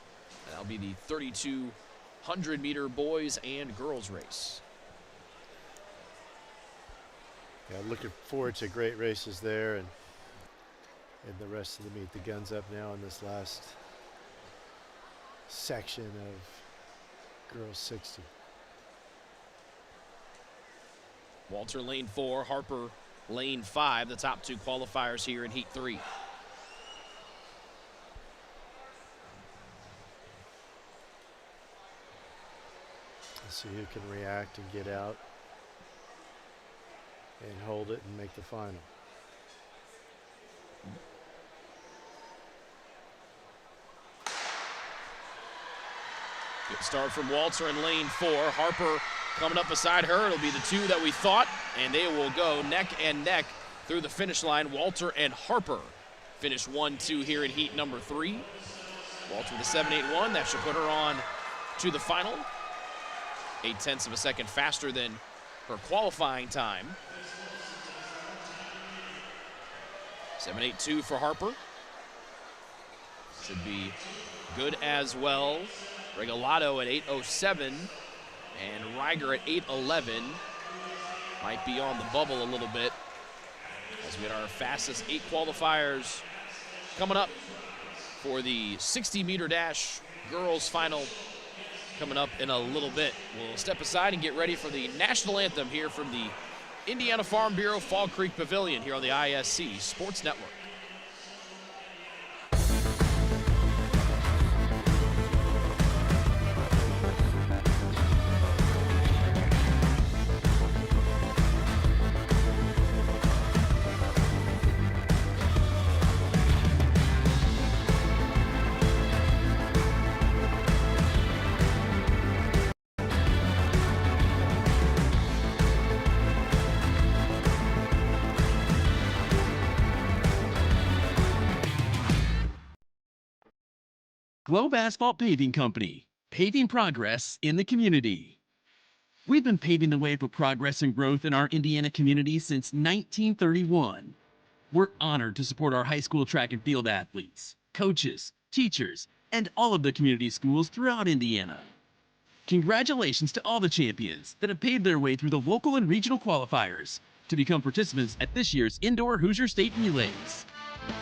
that'll be the 3,200-meter boys and girls race. Yeah, looking forward to great races there, and the rest of the meet. The gun's up now in this last section of girls 60. Walter lane 4, Harper lane 5, the top two qualifiers here in heat 3. Let's see who can react and get out and hold it and make the final. Good start from Walter in lane 4. Harper coming up beside her. It'll be the two that we thought, and they will go neck and neck through the finish line. Walter and Harper finish 1-2 here in heat number 3. Walter with a 7.81. That should put her on to the final. 0.8 of a second faster than her qualifying time. 7.82 for Harper. Should be good as well. Regalado at 8.07 and Reiger at 8.11. Might be on the bubble a little bit as we get our fastest 8 qualifiers coming up for the 60-meter dash girls final coming up in a little bit. We'll step aside and get ready for the national anthem here from the Indiana Farm Bureau Fall Creek Pavilion here on the ISC Sports Network. Globe Asphalt Paving Company, paving progress in the community. We've been paving the way for progress and growth in our Indiana community since 1931. We're honored to support our high school track and field athletes, coaches, teachers, and all of the community schools throughout Indiana. Congratulations to all the champions that have paved their way through the local and regional qualifiers to become participants at this year's Indoor Hoosier State Relays.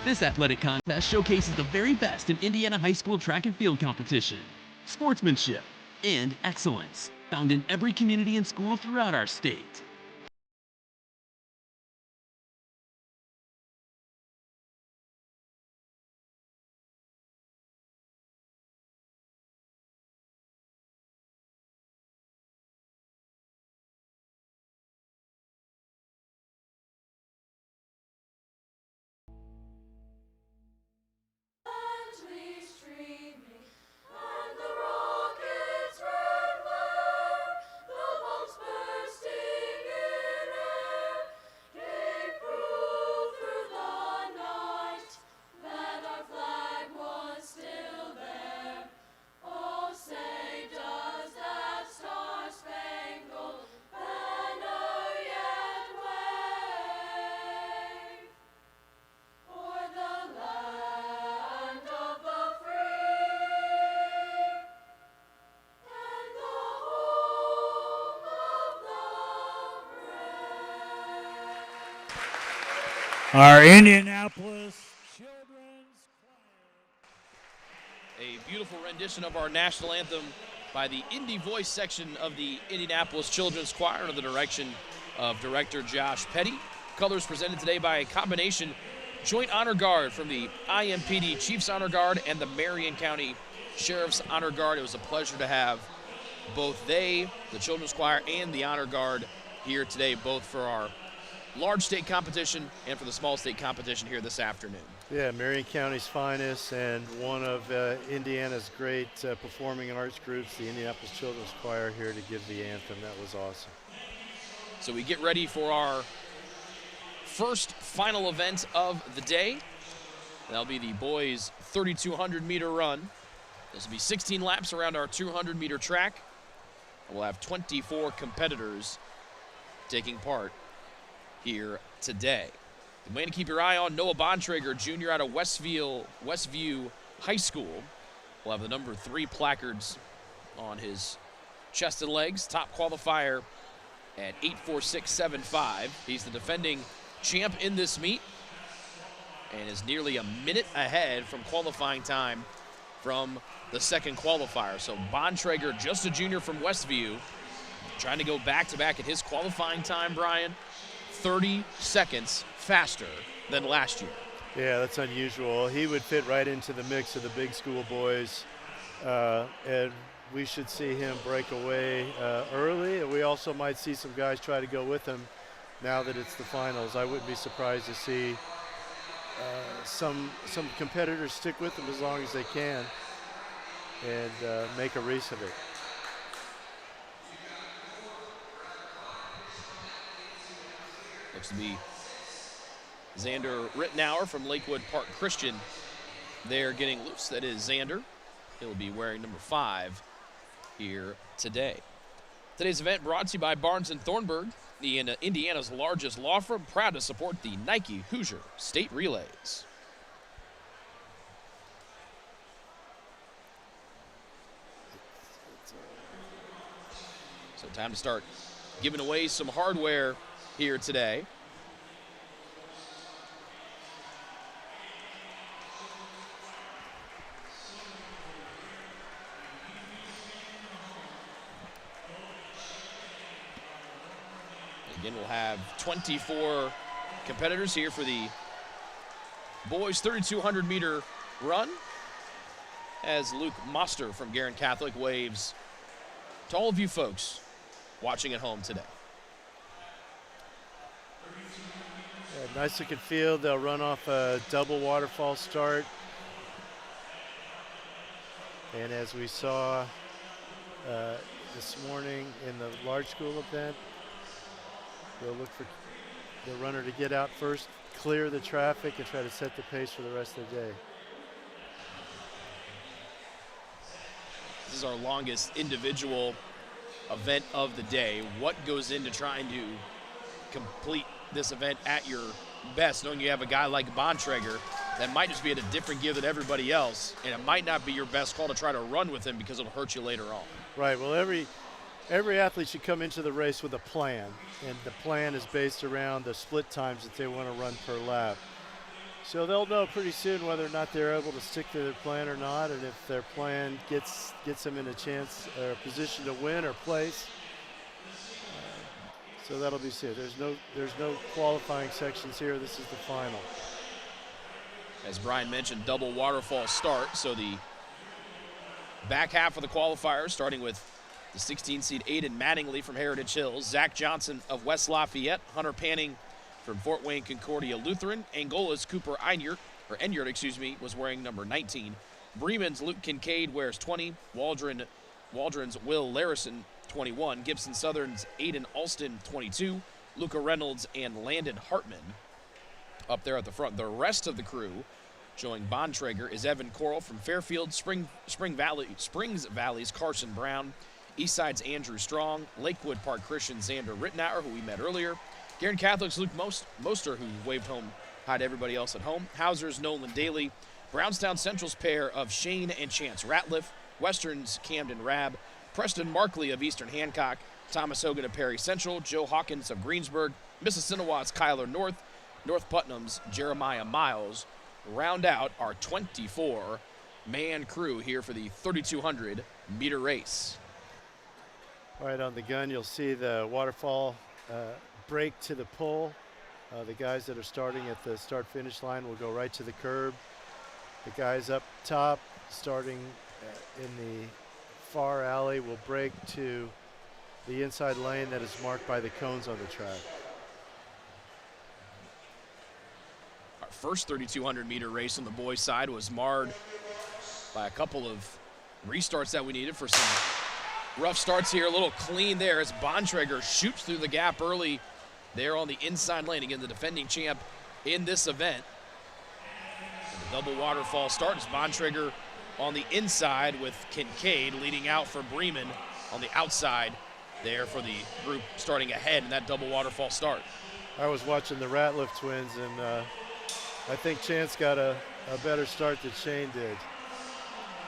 This athletic contest showcases the very best in Indiana high school track and field competition, sportsmanship, and excellence found in every community and school throughout our state. Our Indianapolis Children's Choir. A beautiful rendition of our national anthem by the Indie Voice section of the Indianapolis Children's Choir under the direction of Director Josh Petty. Colors presented today by a combination Joint Honor Guard from the IMPD Chiefs Honor Guard and the Marion County Sheriff's Honor Guard. It was a pleasure to have both they, the Children's Choir, and the Honor Guard here today, both for our large state competition and for the small state competition here this afternoon. Yeah, Marion County's finest and one of Indiana's great performing arts groups, the Indianapolis Children's Choir, here to give the anthem. That was awesome. So we get ready for our first final event of the day. That'll be the boys' 3,200 meter run. This will be 16 laps around our 200 meter track. We'll have 24 competitors taking part here today. The way to keep your eye on Noah Bontrager, junior out of Westview High School. Will have the number 3 placards on his chest and legs. Top qualifier at 8:46.75. He's the defending champ in this meet and is nearly a minute ahead from qualifying time from the second qualifier. So Bontrager, just a junior from Westview, trying to go back-to-back in his qualifying time, Brian, 30 seconds faster than last year. Yeah, that's unusual. He would fit right into the mix of the big school boys, and we should see him break away early. We also might see some guys try to go with him now that it's the finals. I wouldn't be surprised to see some competitors stick with him as long as they can and make a race of it. Looks to be Xander Rittenauer from Lakewood Park Christian there getting loose. That is Xander. He'll be wearing number 5 here today. Today's event brought to you by Barnes & Thornburg, Indiana's largest law firm, proud to support the Nike Hoosier State Relays. So time to start giving away some hardware here today. Again, we'll have 24 competitors here for the boys 3,200 meter run as Luke Moster from Guerin Catholic waves to all of you folks watching at home today. Yeah, nice looking field. They'll run off a double waterfall start. And as we saw this morning in the large school event, they'll look for the runner to get out first, clear the traffic, and try to set the pace for the rest of the day. This is our longest individual event of the day. What goes into trying to complete this event at your best, knowing you have a guy like Bontrager that might just be at a different gear than everybody else, and it might not be your best call to try to run with him because it'll hurt you later on. Right. Well, every athlete should come into the race with a plan, and the plan is based around the split times that they want to run per lap. So they'll know pretty soon whether or not they're able to stick to their plan or not, and if their plan gets them in a chance or a position to win or place. So that'll be soon. There's no qualifying sections here. This is the final. As Brian mentioned, double waterfall start. So the back half of the qualifiers, starting with the 16 seed Aiden Mattingly from Heritage Hills, Zach Johnson of West Lafayette, Hunter Panning from Fort Wayne Concordia Lutheran, Angola's Cooper Enyart, was wearing number 19. Bremen's Luke Kincaid wears 20. Waldron's Will Larison, 21. Gibson Southern's Aiden Alston, 22. Luca Reynolds and Landon Hartman up there at the front. The rest of the crew showing Bontrager is Evan Coral from Fairfield, Springs Valley's Carson Brown, Eastside's Andrew Strong, Lakewood Park Christian's Xander Rittenauer, who we met earlier, Guerin Catholic's Luke Moster, who waved home hi to everybody else at home, Hauser's Nolan Daly, Brownstown Central's pair of Shane and Chance Ratliff, Western's Camden Rabb, Preston Markley of Eastern Hancock, Thomas Hogan of Perry Central, Joe Hawkins of Greensburg, Mississinawa's Kyler North, North Putnam's Jeremiah Miles round out our 24-man crew here for the 3,200 meter race. Right on the gun, you'll see the waterfall break to the pole. The guys that are starting at the start-finish line will go right to the curb. The guys up top starting in the far alley will break to the inside lane that is marked by the cones on the track. Our first 3,200 meter race on the boys' side was marred by a couple of restarts that we needed for some rough starts here. A little clean there as Bontrager shoots through the gap early there on the inside lane. Again, the defending champ in this event. The double waterfall start is Bontrager on the inside with Kincaid leading out for Bremen on the outside there for the group starting ahead in that double waterfall start. I was watching the Ratliff twins, and I think Chance got a better start than Shane did.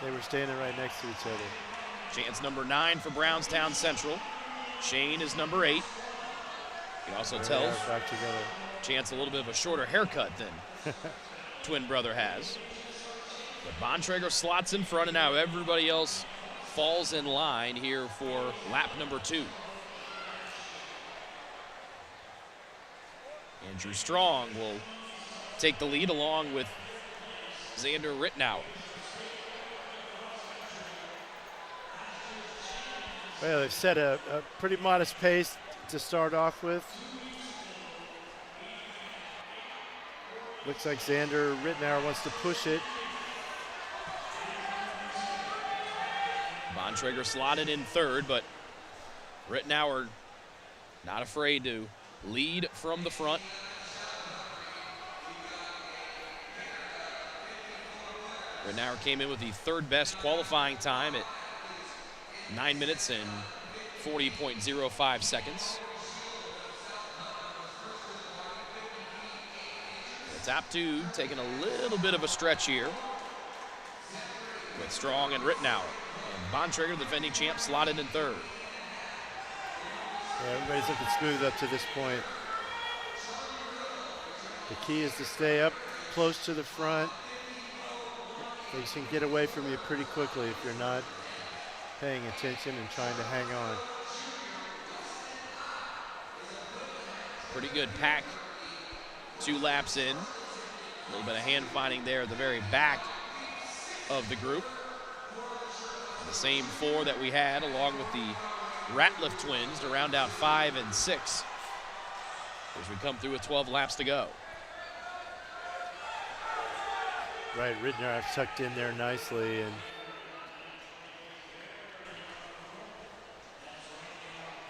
They were standing right next to each other. Chance number 9 for Brownstown Central. Shane is number 8. He also tells back together. Chance a little bit of a shorter haircut than twin brother has. But Bontrager slots in front, and now everybody else falls in line here for lap number 2. Andrew Strong will take the lead along with Xander Rittenauer. Well, they've set a pretty modest pace to start off with. Looks like Xander Rittenauer wants to push it. Bontrager slotted in third, but Rittenauer not afraid to lead from the front. Rittenauer came in with the third best qualifying time at 9 minutes and 40.05 seconds. The top 2 taking a little bit of a stretch here with Strong and Rittenauer. And Bontrager, the defending champ, slotted in third. Yeah, everybody's looking smooth up to this point. The key is to stay up close to the front. They can get away from you pretty quickly if you're not paying attention and trying to hang on. Pretty good pack. 2 laps in. A little bit of hand fighting there at the very back of the group. The same 4 that we had along with the Ratliff twins to round out 5 and 6 as we come through with 12 laps to go. Right, Rittenauer tucked in there nicely and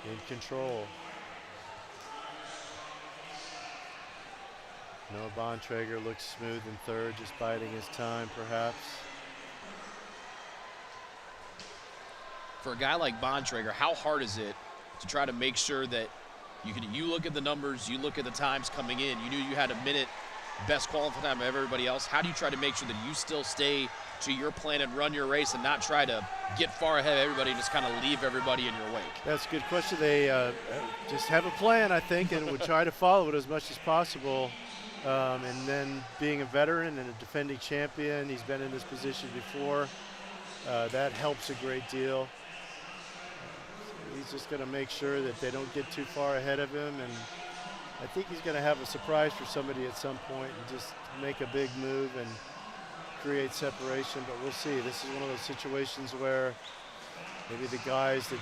in control. Noah Bontrager looks smooth in third, just biding his time perhaps. For a guy like Bontrager, how hard is it to try to make sure that you look at the numbers, you look at the times coming in, you knew you had a minute best qualifying time of everybody else. How do you try to make sure that you still stay to your plan and run your race and not try to get far ahead of everybody and just kind of leave everybody in your wake? That's a good question. They just have a plan, I think, and would try to follow it as much as possible. And then being a veteran and a defending champion, he's been in this position before. That helps a great deal. He's just going to make sure that they don't get too far ahead of him, and I think he's going to have a surprise for somebody at some point and just make a big move and create separation, but we'll see. This is one of those situations where maybe the guys that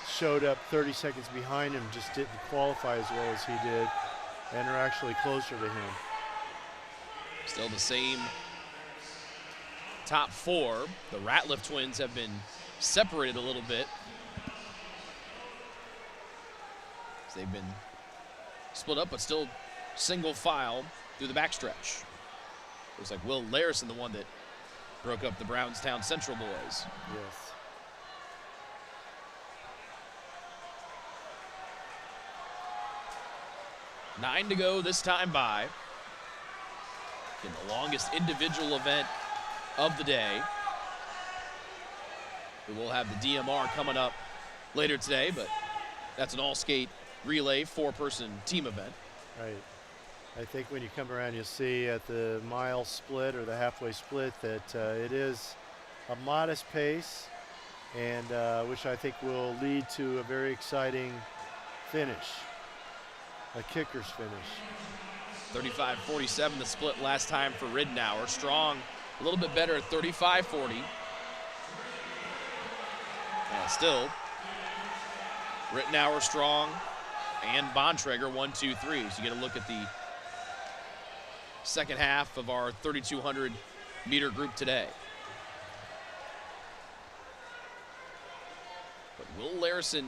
showed up 30 seconds behind him just didn't qualify as well as he did and are actually closer to him. Still the same top 4. The Ratliff twins have been separated a little bit. They've been split up, but still single file through the backstretch. Looks like Will Larison, the one that broke up the Brownstown Central boys. Yes. Nine to go this time by in the longest individual event of the day. We will have the DMR coming up later today, but that's an all-skate relay 4-person team event. Right. I think when you come around, you'll see at the mile split or the halfway split that it is a modest pace, and which I think will lead to a very exciting finish, a kicker's finish. 35-47 the split last time for Rittenauer. Strong a little bit better at 35-40. And still, Rittenauer, Strong, and Bontrager 1, 2, 3. So you get a look at the second half of our 3,200 meter group today. But Will Larison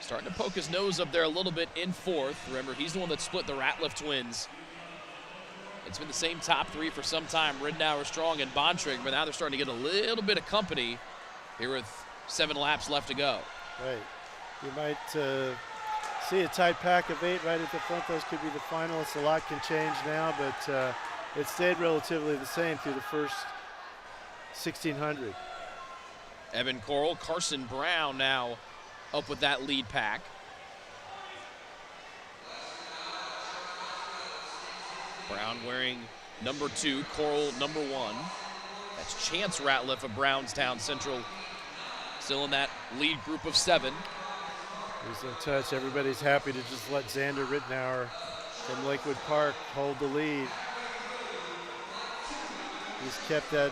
starting to poke his nose up there a little bit in fourth. Remember, he's the one that split the Ratliff twins. It's been the same top 3 for some time, Rittenauer, Strong, and Bontrager, but now they're starting to get a little bit of company here with 7 laps left to go. Right. You might see a tight pack of 8 right at the front. Those could be the finalists. A lot can change now, but it stayed relatively the same through the first 1,600. Evan Coral, Carson Brown now up with that lead pack. Brown wearing number 2, Coral number 1. That's Chance Ratliff of Brownstown Central, still in that lead group of 7. He's in touch. Everybody's happy to just let Xander Rittenauer from Lakewood Park hold the lead. He's kept that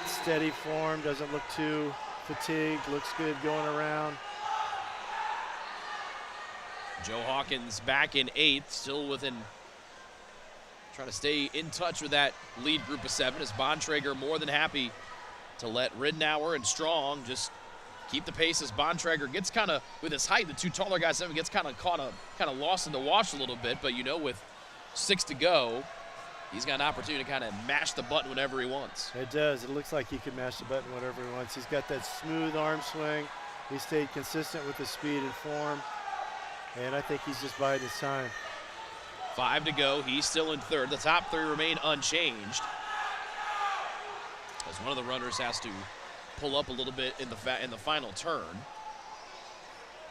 steady form, doesn't look too fatigued, looks good going around. Joe Hawkins back in 8th, still within, trying to stay in touch with that lead group of 7, as Bontrager more than happy to let Ridnour and Strong just keep the pace as Bontrager gets kind of, with his height, the 2 taller guys, gets kind of lost in the wash a little bit, but you know, with 6 to go, he's got an opportunity to kind of mash the button whenever he wants. It does. It looks like he can mash the button whenever he wants. He's got that smooth arm swing. He stayed consistent with his speed and form, and I think he's just biding his time. 5 to go. He's still in 3rd. The top 3 remain unchanged, as one of the runners has to pull up a little bit in the final turn.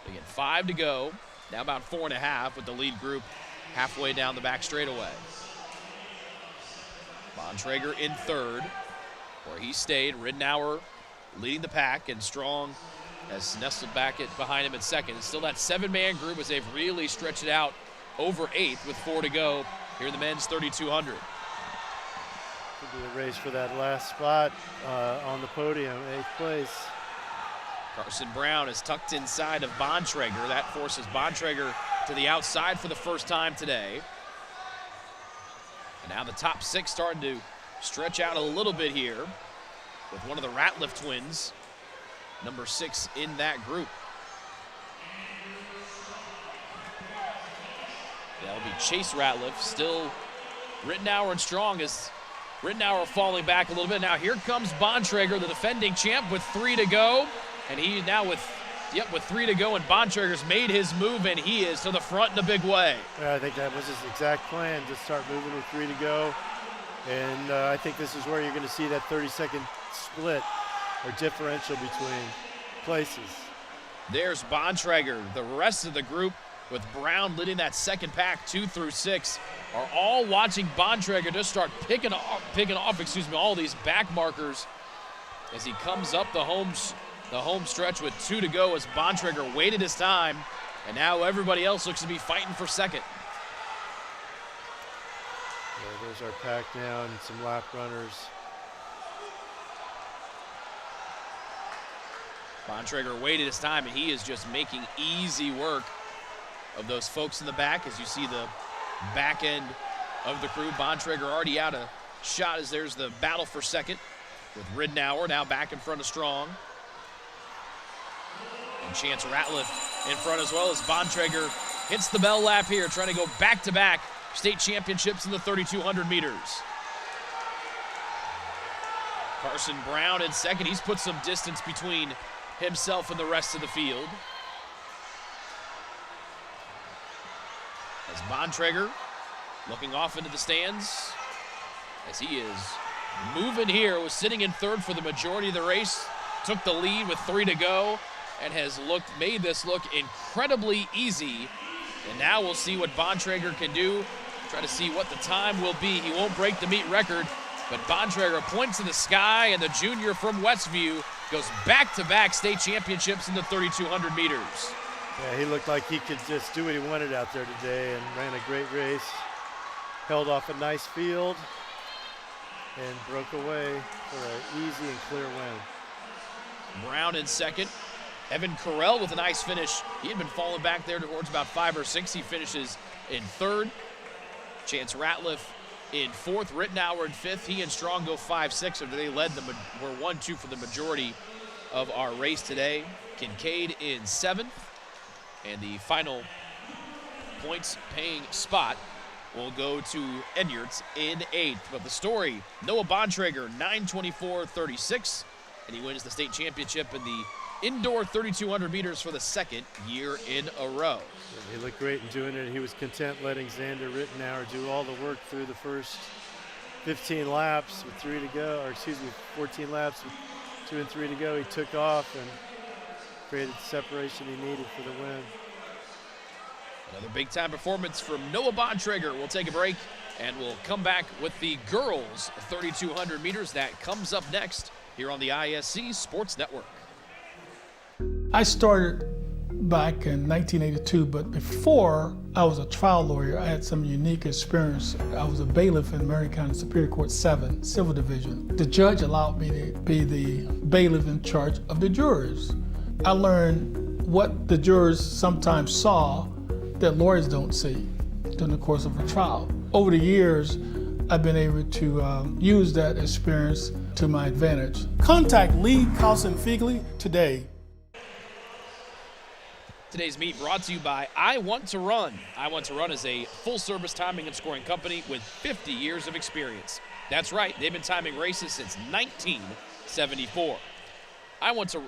Again, 5 to go. Now about 4.5 with the lead group halfway down the back straightaway. Bontrager in 3rd, where he stayed. Ridnour leading the pack, and Strong has nestled back behind him in 2nd. It's still that 7-man group as they've really stretched it out over 8th with 4 to go here in the men's 3,200. Could be a race for that last spot on the podium, 8th place. Carson Brown is tucked inside of Bontrager. That forces Bontrager to the outside for the first time today. And now the top 6 starting to stretch out a little bit here with one of the Ratliff twins, number 6 in that group. That'll be Chase Ratliff, still Rittenauer and Strong, as Rittenauer falling back a little bit. Now here comes Bontrager, the defending champ, with 3 to go. And he now with 3 to go, and Bontrager's made his move, and he is to the front in a big way. Yeah, I think that was his exact plan, just start moving with 3 to go. And I think this is where you're going to see that 30-second split or differential between places. There's Bontrager. The rest of the group, with Brown leading that second pack, 2 through 6, are all watching Bontrager just start picking off all these back markers as he comes up the home stretch with 2 to go, as Bontrager waited his time, and now everybody else looks to be fighting for 2nd. Yeah, there's our pack now and some lap runners. Bontrager waited his time, and he is just making easy work of those folks in the back. As you see the back end of the crew, Bontrager already out a shot, as there's the battle for 2nd with Ridnour now back in front of Strong. And Chance Ratliff in front as well, as Bontrager hits the bell lap here, trying to go back-to-back state championships in the 3,200 meters. Carson Brown in 2nd. He's put some distance between himself and the rest of the field. As Bontrager looking off into the stands, as he is moving here, was sitting in 3rd for the majority of the race, took the lead with 3 to go, and has made this look incredibly easy. And now we'll see what Bontrager can do, try to see what the time will be. He won't break the meet record, but Bontrager points to the sky, and the junior from Westview goes back-to-back state championships in the 3,200 meters. Yeah, he looked like he could just do what he wanted out there today and ran a great race. Held off a nice field and broke away for an easy and clear win. Brown in 2nd. Evan Carell with a nice finish. He had been falling back there towards about 5 or 6. He finishes in 3rd. Chance Ratliff in 4th. Rittenauer in 5th. He and Strong go 5-6 after they were 1-2 for the majority of our race today. Kincaid in 7th. And the final points-paying spot will go to Enyarts in 8th. But the story, Noah Bontrager, 9:24.36, and he wins the state championship in the indoor 3,200 meters for the 2nd year in a row. He looked great in doing it. He was content letting Xander Rittenauer do all the work through the first 15 laps with 3 to go, 14 laps with 2 and 3 to go. He took off and created the separation he needed for the win. Another big-time performance from Noah Bontrager. We'll take a break And we'll come back with the girls 3,200 meters. That comes up next here on the ISC Sports Network. I started back in 1982, but before I was a trial lawyer, I had some unique experience. I was a bailiff in Marion County Superior Court 7, Civil Division. The judge allowed me to be the bailiff in charge of the jurors. I learned what the jurors sometimes saw that lawyers don't see during the course of a trial. Over the years, I've been able to use that experience to my advantage. Contact Lee Carlson Figley today. Today's meet brought to you by I Want to Run. I Want to Run is a full-service timing and scoring company with 50 years of experience. That's right, they've been timing races since 1974.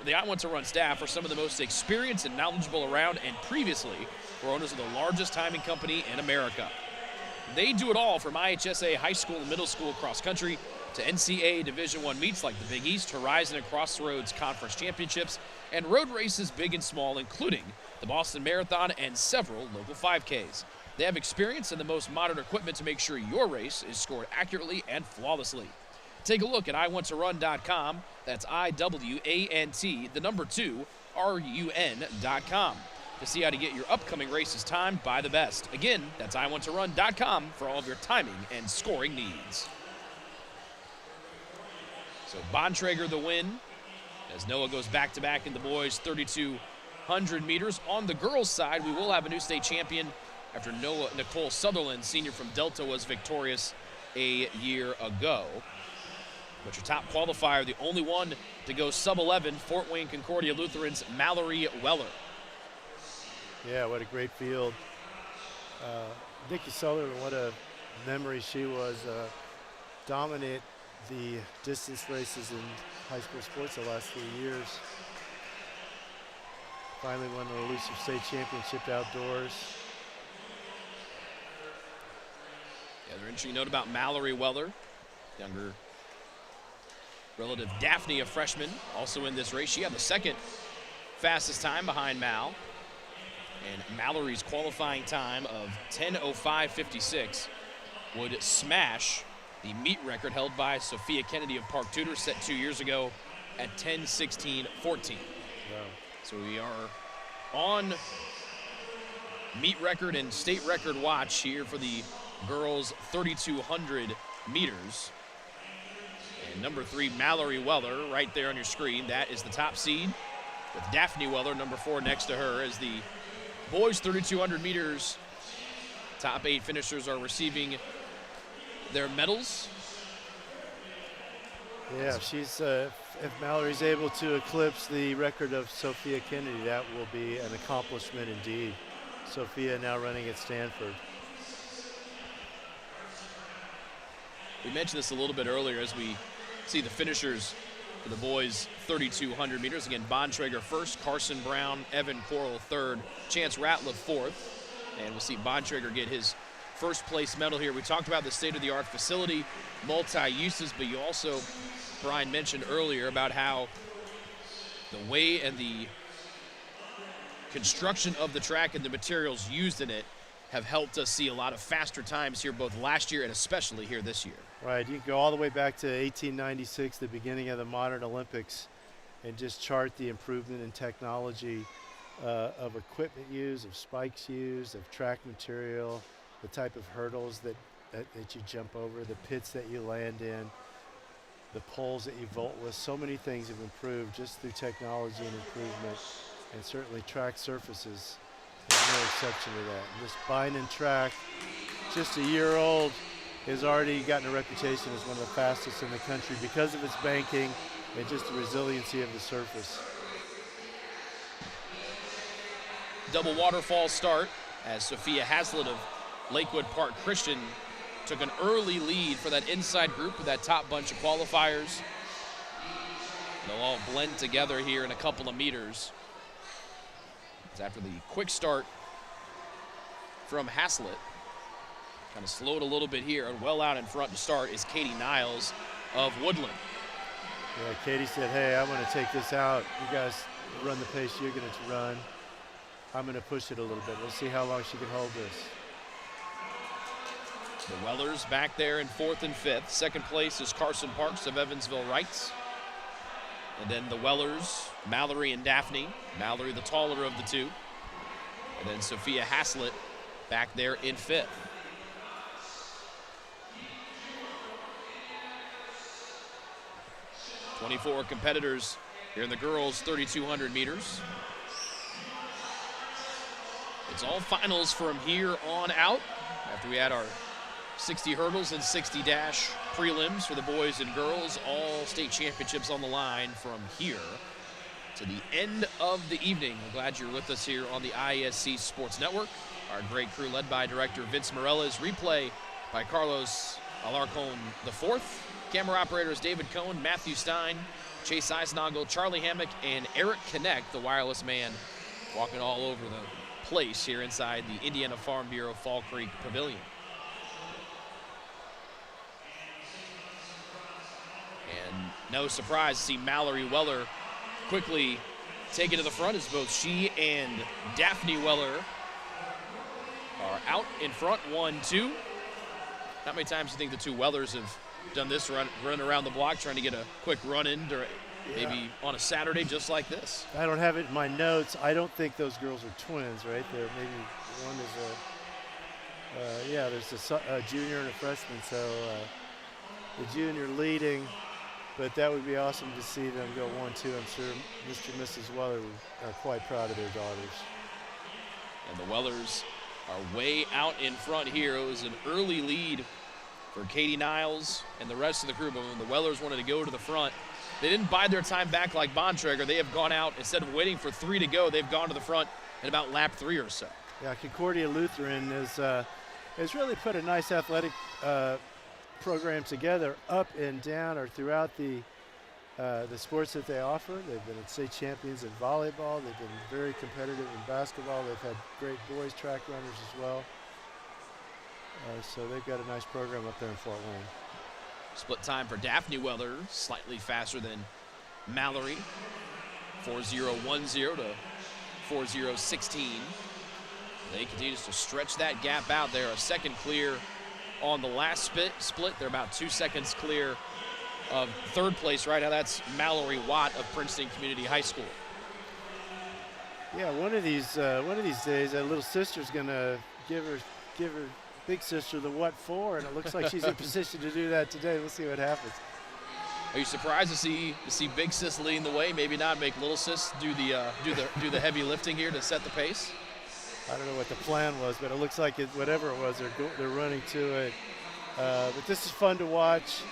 The I Want to Run staff are some of the most experienced and knowledgeable around, and previously were owners of the largest timing company in America. They do it all from IHSA high school and middle school cross country to NCAA Division I meets like the Big East, Horizon, and Crossroads Conference Championships, and road races big and small, including the Boston Marathon and several local 5Ks. They have experience and the most modern equipment to make sure your race is scored accurately and flawlessly. Take a look at iwantorun.com. That's IWANT, the number 2, RUN.com, to see how to get your upcoming races timed by the best. Again, that's iwantorun.com for all of your timing and scoring needs. So Bontrager the win as Noah goes back-to-back in the boys 3,200 meters. On the girls' side, we will have a new state champion after Nicole Sutherland, senior from Delta, was victorious a year ago. But your top qualifier, the only one to go sub-11, Fort Wayne Concordia Lutheran's Mallory Weller. Yeah, what a great field. Nikki Sutherland, what a memory she was. Dominate the distance races in high school sports the last 3 years. Finally won the elusive state championship outdoors. The other interesting note about Mallory Weller, younger relative Daphne, a freshman, also in this race. She had the second fastest time behind Mal. And Mallory's qualifying time of 10:05:56 would smash the meet record held by Sophia Kennedy of Park Tudor, set 2 years ago at 10:16:14. Wow. So we are on meet record and state record watch here for the girls 3,200 meters. And number 3, Mallory Weller, right there on your screen. That is the top seed, with Daphne Weller, number 4, next to her. As the boys 3,200 meters, top 8 finishers are receiving their medals. Yeah, she's if Mallory's able to eclipse the record of Sophia Kennedy, that will be an accomplishment indeed. Sophia now running at Stanford. We mentioned this a little bit earlier as we see the finishers for the boys 3,200 meters. Again, Bontrager first, Carson Brown, Evan Coral third, Chance Ratliff fourth. And we'll see Bontrager get his first place medal here. We talked about the state-of-the-art facility, multi-uses, but you also, Brian mentioned earlier about how the way and the construction of the track and the materials used in it have helped us see a lot of faster times here, both last year and especially here this year. Right, you can go all the way back to 1896, the beginning of the modern Olympics, and just chart the improvement in technology of equipment used, of spikes used, of track material, the type of hurdles that you jump over, the pits that you land in, the poles that you vault with. So many things have improved just through technology and improvement, and certainly track surfaces is no exception to that. And this Bynum track, just a year old, has already gotten a reputation as one of the fastest in the country because of its banking and just the resiliency of the surface. Double waterfall start as Sophia Haslett of Lakewood Park Christian took an early lead for that inside group with that top bunch of qualifiers. They'll all blend together here in a couple of meters. It's after the quick start from Haslett. Kind of slowed a little bit here, and well out in front to start is Katie Niles of Woodland. Yeah, Katie said, hey, I'm going to take this out. You guys run the pace you're going to run. I'm going to push it a little bit. We'll see how long she can hold this. The Wellers back there in 4th and 5th. Second place is Carson Parks of Evansville Rights. And then the Wellers, Mallory and Daphne. Mallory the taller of the two. And then Sophia Haslett back there in 5th. "24 competitors here in the girls' 3,200 meters. It's all finals from here on out after we had our 60 hurdles and 60 dash prelims for the boys and girls. All state championships on the line from here to the end of the evening. We're glad you're with us here on the ISC Sports Network. Our great crew led by director Vince Morellas. Replay by Carlos Alarcon IV. Camera operators David Cohn, Matthew Stein, Chase Eisnagel, Charlie Hammock, and Eric Connect, the wireless man, walking all over the place here inside the Indiana Farm Bureau Fall Creek Pavilion. And no surprise to see Mallory Weller quickly take it to the front, as both she and Daphne Weller are out in front, 1-2. How many times do you think the two Wellers have done this run around the block trying to get a quick run in maybe on a Saturday just like this? I don't have it in my notes. I don't think those girls are twins, right? There, maybe one is there's a junior and a freshman, so the junior leading, but that would be awesome to see them go 1-2. I'm sure Mr. and Mrs. Weller are quite proud of their daughters. And the Wellers are way out in front here. It was an early lead for Katie Niles and the rest of the crew, but when the Wellers wanted to go to the front, they didn't bide their time back like Bontrager. They have gone out, instead of waiting for 3 to go, they've gone to the front at about lap 3 or so. Yeah, Concordia Lutheran has really put a nice athletic program together up and down or throughout the sports that they offer. They've been state champions in volleyball. They've been very competitive in basketball. They've had great boys track runners as well. So they've got a nice program up there in Fort Wayne. Split time for Daphne Weller, slightly faster than Mallory. 4:010 to 4:016. They continue to stretch that gap out. They're a second clear on the last split. They're about 2 seconds clear of third place right now. That's Mallory Watt of Princeton Community High School. Yeah, one of these days, that little sister's gonna give her big sister the what for, and it looks like she's in position to do that today. We'll see what happens. Are you surprised to see big sis leading the way? Maybe not make little sis do the heavy lifting here to set the pace. I don't know what the plan was, but it looks like whatever it was, they're running to it. But this is fun to watch,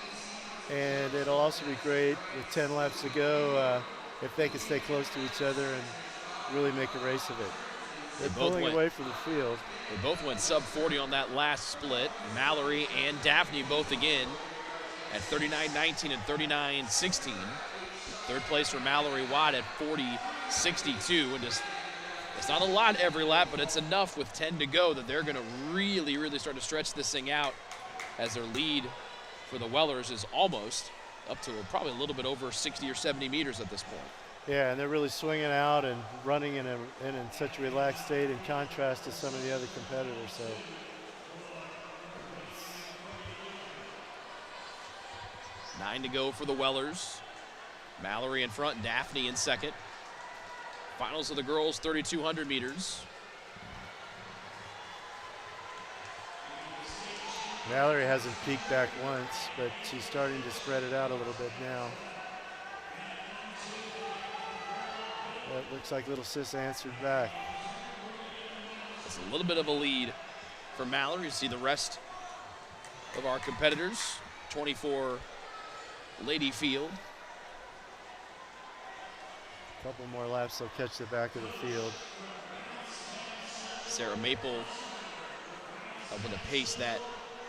and it'll also be great with 10 laps to go if they can stay close to each other and really make a race of it. They're pulling away from the field. They both went sub 40 on that last split. Mallory and Daphne both again at 39.19 and 39.16. Third place for Mallory Watt at 40.62. And it's not a lot every lap, but it's enough with 10 to go that they're going to really, really start to stretch this thing out, as their lead for the Wellers is almost up to probably a little bit over 60 or 70 meters at this point. Yeah, and they're really swinging out and running in such a relaxed state, in contrast to some of the other competitors. So 9 to go for the Wellers. Mallory in front, Daphne in second. Finals of the girls, 3,200 meters. Mallory hasn't peaked back once, but she's starting to spread it out a little bit now. It looks like little sis answered back. It's a little bit of a lead for Mallory. You see the rest of our competitors. 24 lady field. A couple more laps, they'll catch the back of the field. Sarah Maple helping to pace that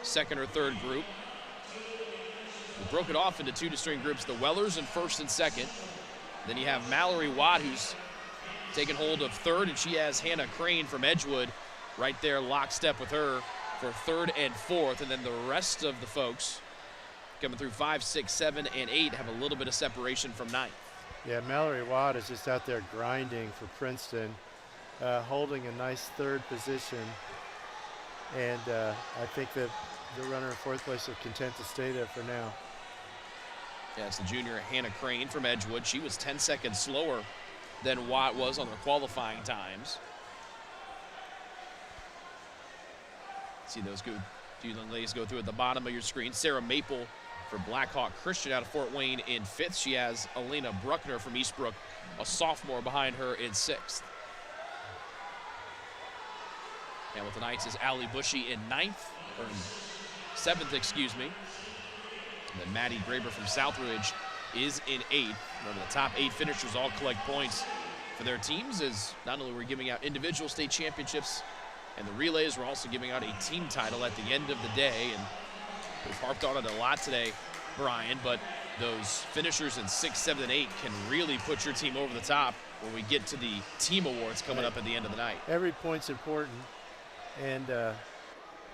second or third group. We broke it off into two distinct groups, the Wellers in first and second. Then you have Mallory Watt, who's taken hold of third, and she has Hannah Crane from Edgewood right there lockstep with her for third and fourth. And then the rest of the folks coming through 5, 6, 7, and 8 have a little bit of separation from ninth. Yeah, Mallory Watt is just out there grinding for Princeton, holding a nice third position. And I think that the runner in fourth place are content to stay there for now. Yeah, it's the junior Hannah Crane from Edgewood. She was 10 seconds slower than Watt was on their qualifying times. See those two young ladies go through at the bottom of your screen. Sarah Maple for Blackhawk Christian out of Fort Wayne in 5th. She has Elena Bruckner from Eastbrook, a sophomore, behind her in 6th. Hamilton Heights is Allie Bushy in 9th, or in 7th, excuse me. And then Maddie Graber from Southridge is in 8th. Remember, the top 8 finishers all collect points for their teams, as not only we're giving out individual state championships and the relays, we're also giving out a team title at the end of the day. And we've harped on it a lot today, Brian, but those finishers in 6, 7, and 8 can really put your team over the top when we get to the team awards coming up at the end of the night. Every point's important, and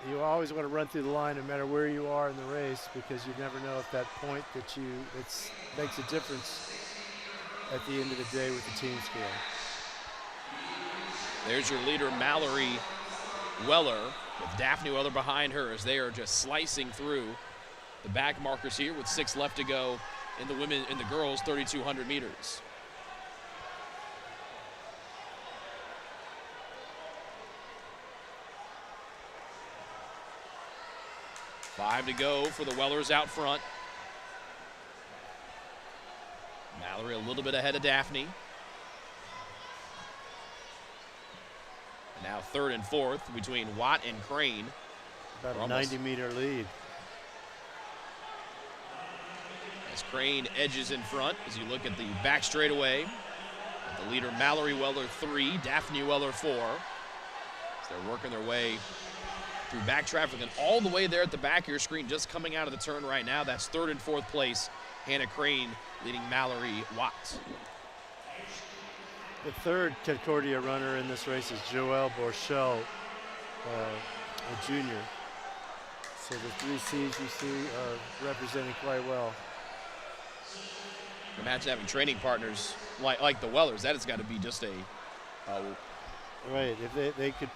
you always want to run through the line no matter where you are in the race, because you never know if that point that makes a difference at the end of the day with the team score. There's your leader, Mallory Weller, with Daphne Weller behind her as they are just slicing through the back markers here with 6 left to go in the girls 3,200 meters. Five to go for the Wellers out front. Mallory a little bit ahead of Daphne. And now 3rd and 4th between Watt and Crane. About a 90-meter lead. As Crane edges in front, as you look at the back straightaway, the leader Mallory Weller 3, Daphne Weller 4. As they're working their way through back traffic, and all the way there at the back of your screen, just coming out of the turn right now, that's 3rd and 4th place. Hannah Crane leading Mallory Watt. The 3rd Concordia runner in this race is Joelle Borchell, a junior. So the 3 C's you see are representing quite well. Imagine having training partners like the Wellers. That has got to be just a right. If they could.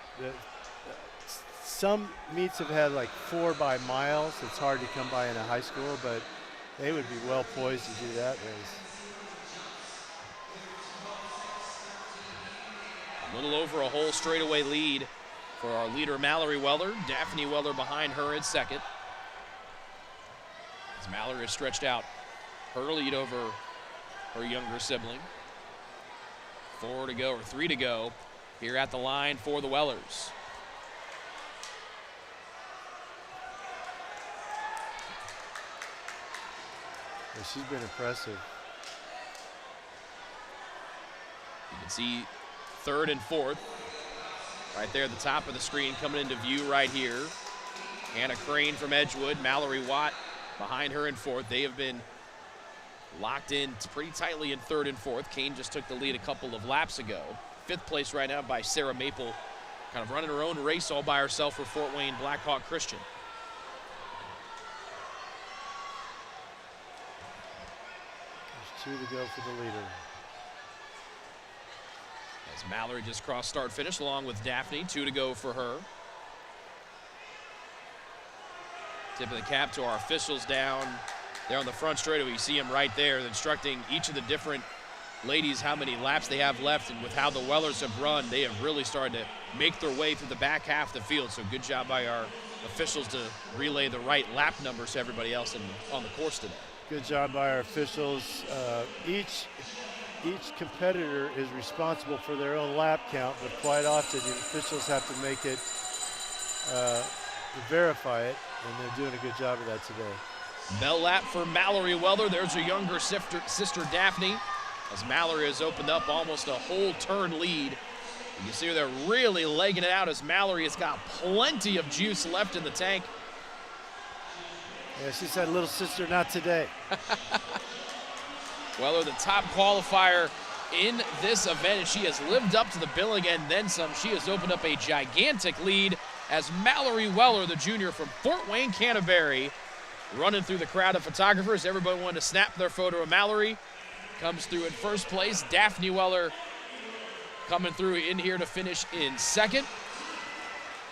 Some meets have had like 4 by miles. It's hard to come by in a high school, but they would be well poised to do that race. A little over a whole straightaway lead for our leader Mallory Weller. Daphne Weller behind her in 2nd. As Mallory has stretched out her lead over her younger sibling. 4 to go, or 3 to go here at the line for the Wellers. Yeah, she's been impressive. You can see 3rd and 4th right there at the top of the screen coming into view right here. Hannah Crane from Edgewood, Mallory Watt behind her in 4th. They have been locked in pretty tightly in 3rd and 4th. Kane just took the lead a couple of laps ago. 5th place right now by Sarah Maple, kind of running her own race all by herself for Fort Wayne Blackhawk Christian. There's 2 to go for the leader. As Mallory just crossed start finish along with Daphne, 2 to go for her. Tip of the cap to our officials down there on the front straightaway. You see them right there instructing each of the different ladies how many laps they have left, and with how the Wellers have run, they have really started to make their way through the back half of the field. So good job by our officials to relay the right lap numbers to everybody else on the course today. Good job by our officials. Each competitor is responsible for their own lap count, but quite often the officials have to make it, verify it, and they're doing a good job of that today. Bell lap for Mallory Weller. There's her younger sister Daphne, as Mallory has opened up almost a whole turn lead. You can see her they're really legging it out as Mallory has got plenty of juice left in the tank. Yeah, she said, little sister, not today. Weller, the top qualifier in this event, and she has lived up to the billing and then some. She has opened up a gigantic lead as Mallory Weller, the junior from Fort Wayne, Canterbury, running through the crowd of photographers. Everybody wanted to snap their photo of Mallory. Comes through in first place. Daphne Weller coming through in here to finish in 2nd.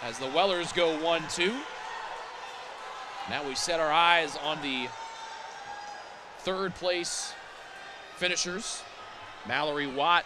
As the Wellers go 1-2. Now we set our eyes on the third place finishers. Mallory Watt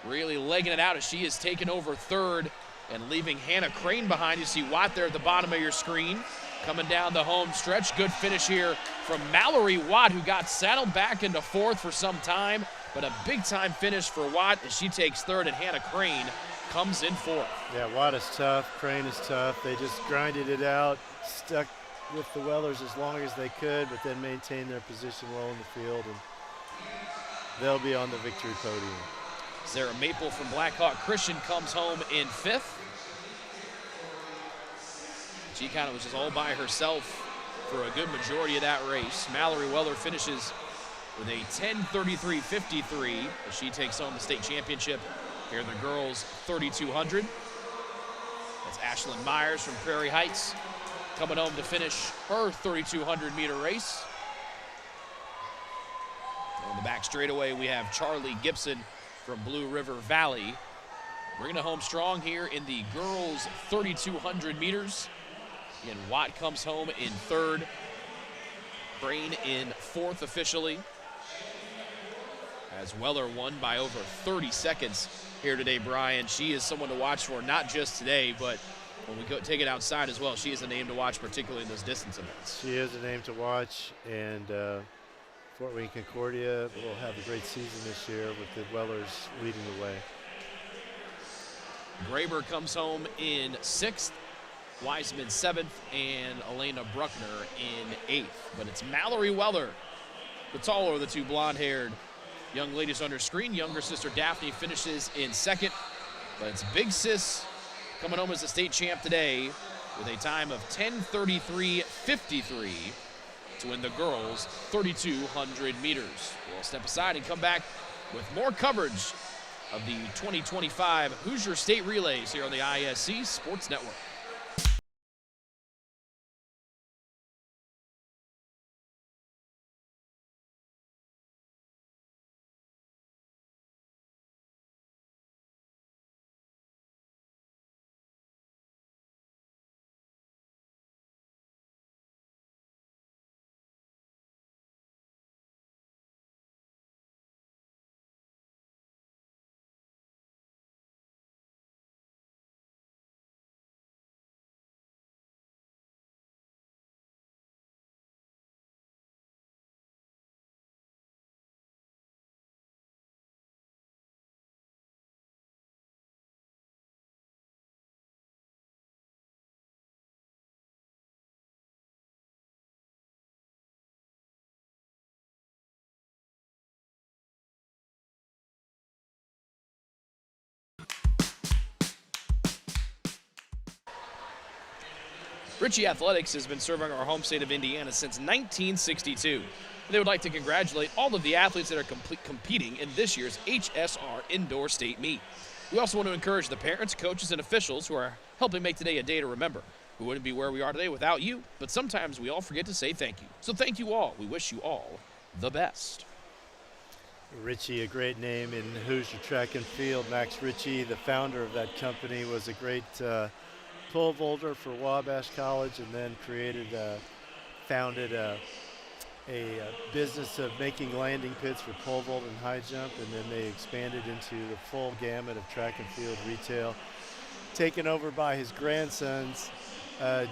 really legging it out as she has taken over third and leaving Hannah Crane behind. You see Watt there at the bottom of your screen. Coming down the home stretch. Good finish here from Mallory Watt, who got saddled back into fourth for some time, but a big-time finish for Watt as she takes third, and Hannah Crane comes in fourth. Yeah, Watt is tough. Crane is tough. They just grinded it out, stuck with the Wellers as long as they could, but then maintained their position well in the field, and they'll be on the victory podium. Sarah Maple from Blackhawk Christian comes home in fifth. She kind of was just all by herself for a good majority of that race. Mallory Weller finishes with a 10:33.53 as she takes home the state championship here in the girls 3200. That's Ashlyn Myers from Prairie Heights coming home to finish her 3200 meter race. On the back straightaway, we have Charlie Gibson from Blue River Valley bringing it home strong here in the girls 3200 meters. Again, Watt comes home in third. Crane in fourth officially, as Weller won by over 30 seconds here today, Brian. She is someone to watch for, not just today, but when we go take it outside as well. She is a name to watch, particularly in those distance events. She is a name to watch, and Fort Wayne Concordia will have a great season this year with the Wellers leading the way. Graber comes home in sixth. Wiseman seventh, and Elena Bruckner in eighth. But it's Mallory Weller, the taller of the two blonde-haired young ladies on her screen. Younger sister Daphne finishes in second. But it's Big Sis coming home as the state champ today with a time of 10:33.53 to win the girls 3200 meters. We'll step aside and come back with more coverage of the 2025 Hoosier State Relays here on the ISC Sports Network. Ritchie Athletics has been serving our home state of Indiana since 1962. They would like to congratulate all of the athletes that are competing in this year's HSR Indoor State Meet. We also want to encourage the parents, coaches, and officials who are helping make today a day to remember. We wouldn't be where we are today without you, but sometimes we all forget to say thank you. So thank you all. We wish you all the best. Ritchie, a great name in Hoosier track and field. Max Ritchie, the founder of that company, was a great pole vaulter for Wabash College, and then founded a business of making landing pits for pole vault and high jump, and then they expanded into the full gamut of track and field retail, taken over by his grandsons,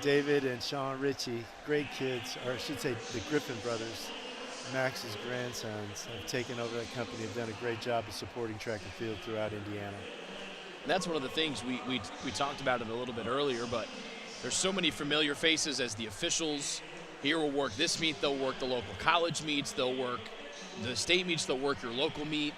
David and Sean Ritchie, great kids, or I should say the Griffin brothers, Max's grandsons, have taken over that company, have done a great job of supporting track and field throughout Indiana. And that's one of the things we talked about it a little bit earlier, but there's so many familiar faces as the officials here will work this meet, they'll work the local college meets, they'll work the state meets, they'll work your local meet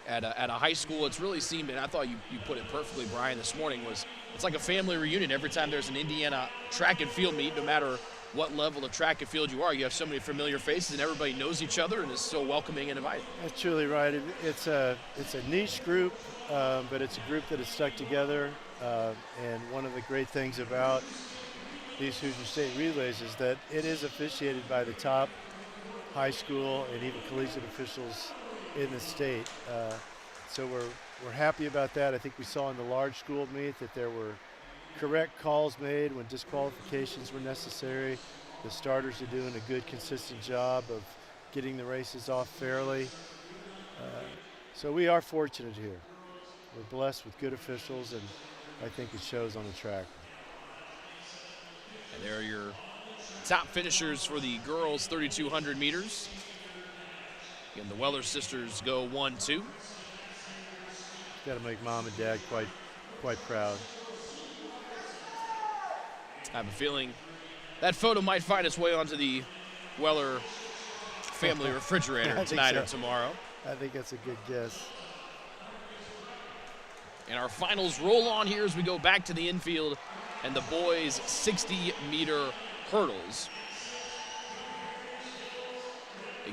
at a high school. It's really seemed, and I thought you put it perfectly, Brian, this morning, it's like a family reunion every time there's an Indiana track and field meet, no matter what level of track and field you are. You have so many familiar faces, and everybody knows each other and is so welcoming and inviting. That's truly right. It's a niche group, but it's a group that is stuck together. And one of the great things about these Hoosier State Relays is that it is officiated by the top high school and even collegiate officials in the state. So we're happy about that. I think we saw in the large school meet that there were correct calls made when disqualifications were necessary. The starters are doing a good, consistent job of getting the races off fairly. So we are fortunate here. We're blessed with good officials, and I think it shows on the track. And there are your top finishers for the girls 3,200 meters. Again, the Weller sisters go 1-2. Got to make mom and dad quite proud. I have a feeling that photo might find its way onto the Weller family refrigerator tonight or tomorrow. I think that's a good guess. And our finals roll on here as we go back to the infield and the boys' 60-meter hurdles.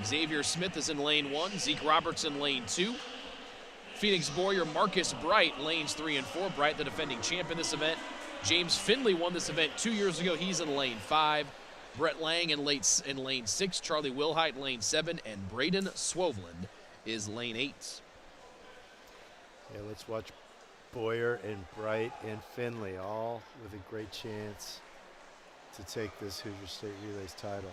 Xavier Smith is in lane 1, Zeke Robertson lane 2. Phoenix Boyer, Marcus Bright, lanes 3 and 4. Bright, the defending champ in this event. James Finley won this event 2 years ago. He's in lane 5. Brett Lang in lane 6. Charlie Wilhite, lane 7. And Braden Swovland is lane 8. Yeah, let's watch Boyer and Bright and Finley, all with a great chance to take this Hoosier State Relays title.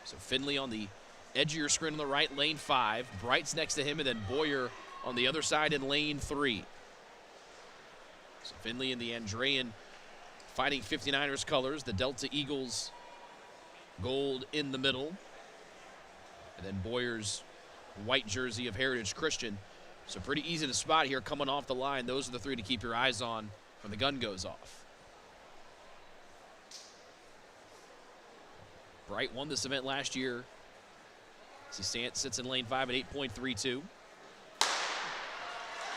So Finley on the edge of your screen on the right, lane 5. Bright's next to him, and then Boyer on the other side in lane 3. So Finley and the Andrean fighting 59ers colors, the Delta Eagles gold in the middle. And then Boyer's white jersey of Heritage Christian. So pretty easy to spot here coming off the line. Those are the 3 to keep your eyes on when the gun goes off. Bright won this event last year. He sits in lane 5 at 8.32.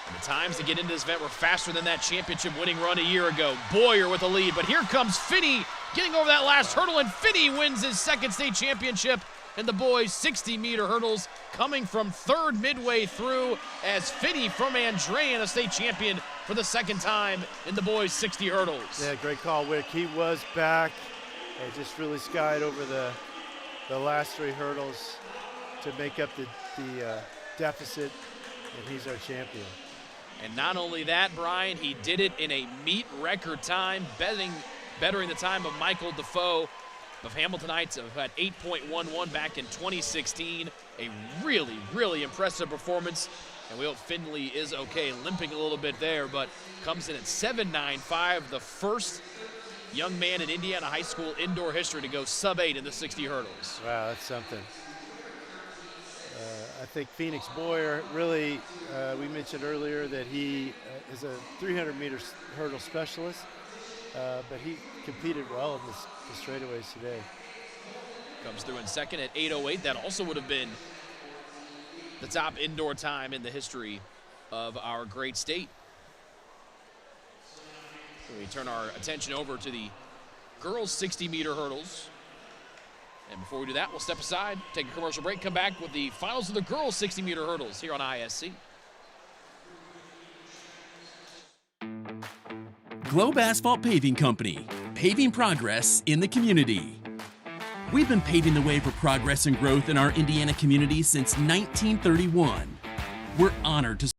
And the times to get into this event were faster than that championship winning run a year ago. Boyer with the lead, but here comes Finney getting over that last hurdle, and Finney wins his second state championship in the boys' 60-meter hurdles, coming from third midway through as Finney from Andrean, a state champion for the second time in the boys' 60 hurdles. Yeah, great call, Wick. He was back and just really skied over the last 3 hurdles to make up the deficit, and he's our champion. And not only that, Brian, he did it in a meet record time, bettering the time of Michael Defoe of Hamiltonites of had 8.11 back in 2016. A really, really impressive performance. And we hope Finley is okay, limping a little bit there, but comes in at 7.95, the first young man in Indiana high school indoor history to go sub-8 in the 60 hurdles. Wow, that's something. I think Phoenix Boyer really, we mentioned earlier that he is a 300-meter hurdle specialist, but he competed well in the straightaways today. Comes through in second at 8.08. That also would have been the top indoor time in the history of our great state. We turn our attention over to the girls' 60-meter hurdles. And before we do that, we'll step aside, take a commercial break, come back with the finals of the girls' 60-meter hurdles here on ISC. Globe Asphalt Paving Company, paving progress in the community. We've been paving the way for progress and growth in our Indiana community since 1931. We're honored to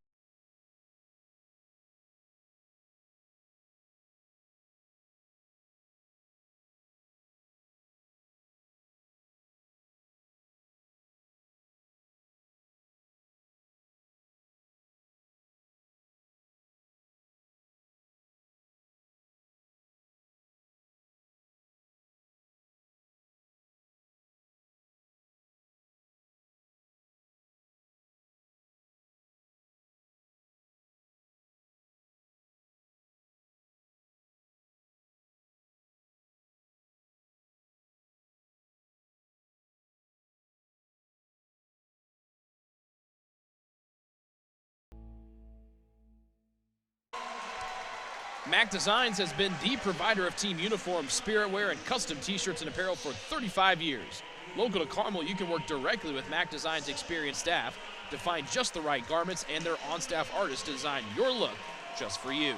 Mac Designs has been the provider of team uniforms, spirit wear, and custom t-shirts and apparel for 35 years. Local to Carmel, you can work directly with Mac Designs' experienced staff to find just the right garments and their on-staff artists to design your look just for you.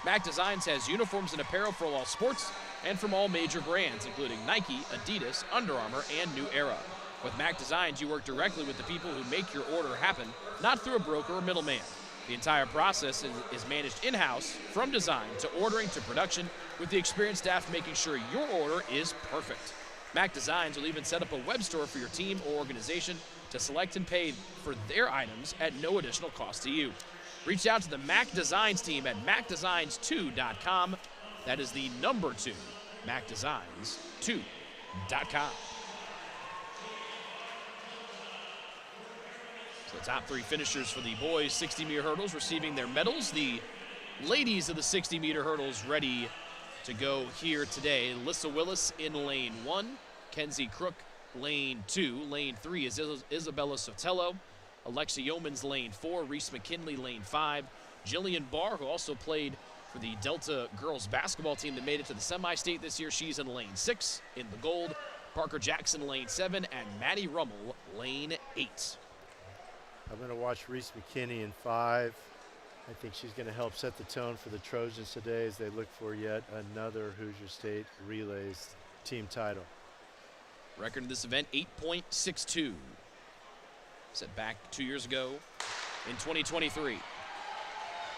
Mac Designs has uniforms and apparel for all sports and from all major brands, including Nike, Adidas, Under Armour, and New Era. With Mac Designs, you work directly with the people who make your order happen, not through a broker or middleman. The entire process is managed in-house, from design to ordering to production, with the experienced staff making sure your order is perfect. Mac Designs will even set up a web store for your team or organization to select and pay for their items at no additional cost to you. Reach out to the Mac Designs team at macdesigns2.com. That is the number 2, macdesigns2.com. So the top 3 finishers for the boys 60-meter hurdles receiving their medals. The ladies of the 60-meter hurdles ready to go here today. Alyssa Willis in lane 1, Kenzie Crook lane 2. Lane 3 is Isabella Sotelo. Alexa Yeomans lane 4, Reese McKinley lane 5. Jillian Barr, who also played for the Delta girls basketball team that made it to the semi-state this year, she's in lane 6 in the gold. Parker Jackson lane 7 and Maddie Rummel lane 8. I'm going to watch Reese McKinney in 5. I think she's going to help set the tone for the Trojans today as they look for yet another Hoosier State Relays team title. Record in this event, 8.62. Set back 2 years ago in 2023.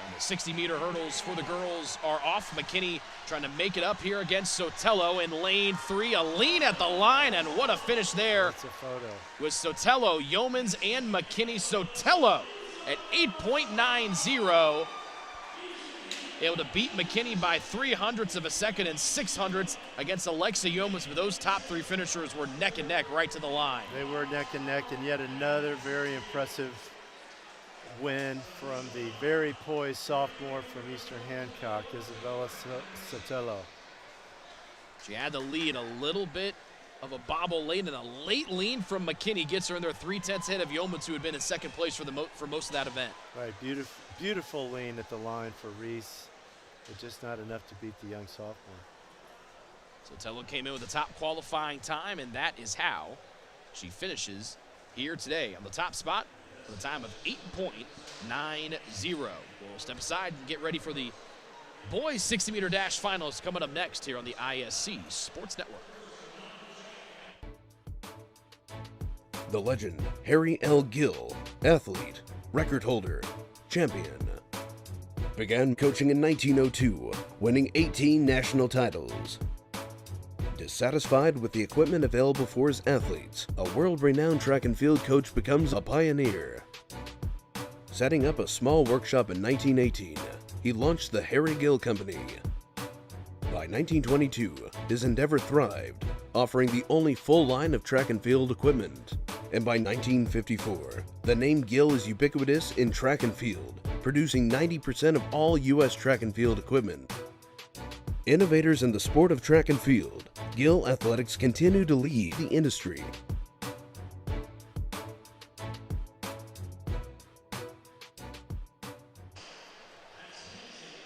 And the 60-meter hurdles for the girls are off. McKinney trying to make it up here against Sotelo in lane 3. A lean at the line, and what a finish there. That's a photo. With Sotelo, Yeomans, and McKinney. Sotelo at 8.90. Able to beat McKinney by 0.03 of a second and 0.06 against Alexa Yeomans, but those top 3 finishers were neck and neck right to the line. They were neck and neck, and yet another very impressive win from the very poised sophomore from Eastern Hancock, Isabella Sotelo. She had the lead, a little bit of a bobble late, and a late lean from McKinney gets her in there 0.3 ahead of Yeomans, who had been in second place for most of that event. Right, beautiful lean at the line for Reese, but just not enough to beat the young sophomore. Sotelo came in with the top qualifying time, and that is how she finishes here today on the top spot with a time of 8.90. We'll step aside and get ready for the boys 60-meter dash finals coming up next here on the ISC Sports Network. The legend, Harry L. Gill, athlete, record holder, champion. Began coaching in 1902, winning 18 national titles. Dissatisfied with the equipment available for his athletes, a world-renowned track and field coach becomes a pioneer. Setting up a small workshop in 1918, he launched the Harry Gill Company. By 1922, his endeavor thrived, offering the only full line of track and field equipment. And by 1954, the name Gill is ubiquitous in track and field, producing 90% of all U.S. track and field equipment. Innovators in the sport of track and field, Gill Athletics continue to lead the industry.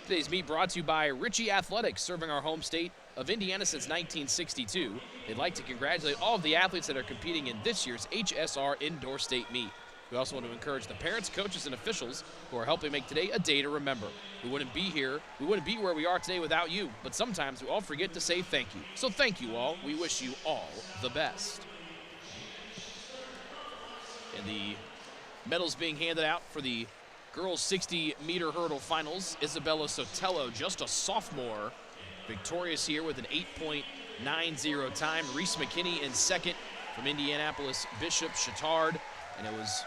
Today's meet brought to you by Ritchie Athletics, serving our home state of Indiana since 1962. They'd like to congratulate all of the athletes that are competing in this year's HSR Indoor State Meet. We also want to encourage the parents, coaches, and officials who are helping make today a day to remember. We wouldn't be where we are today without you, but sometimes we all forget to say thank you. So thank you all. We wish you all the best. And the medals being handed out for the girls 60-meter hurdle finals. Isabella Sotelo, just a sophomore, victorious here with an 8.90 time. Reese McKinney in second from Indianapolis Bishop Chatard. And it was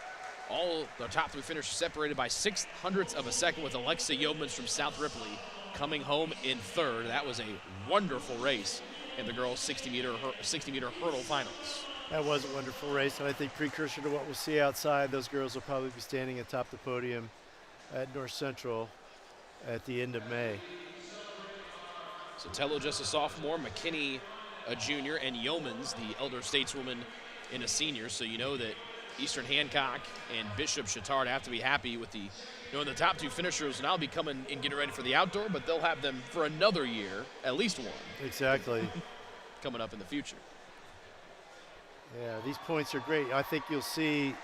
all the top 3 finishers separated by 0.06 of a second, with Alexa Yeomans from South Ripley coming home in third. That was a wonderful race in the girls 60-meter hurdle finals. That was a wonderful race, and I think precursor to what we'll see outside, those girls will probably be standing atop the podium at North Central at the end of May. Sotelo just a sophomore, McKinney a junior, and Yeomans, the elder stateswoman, in a senior. So you know that Eastern Hancock and Bishop Chatard have to be happy with the top 2 finishers now be coming and getting ready for the outdoor, but they'll have them for another year, at least one. Exactly. Coming up in the future. Yeah, these points are great. I think you'll see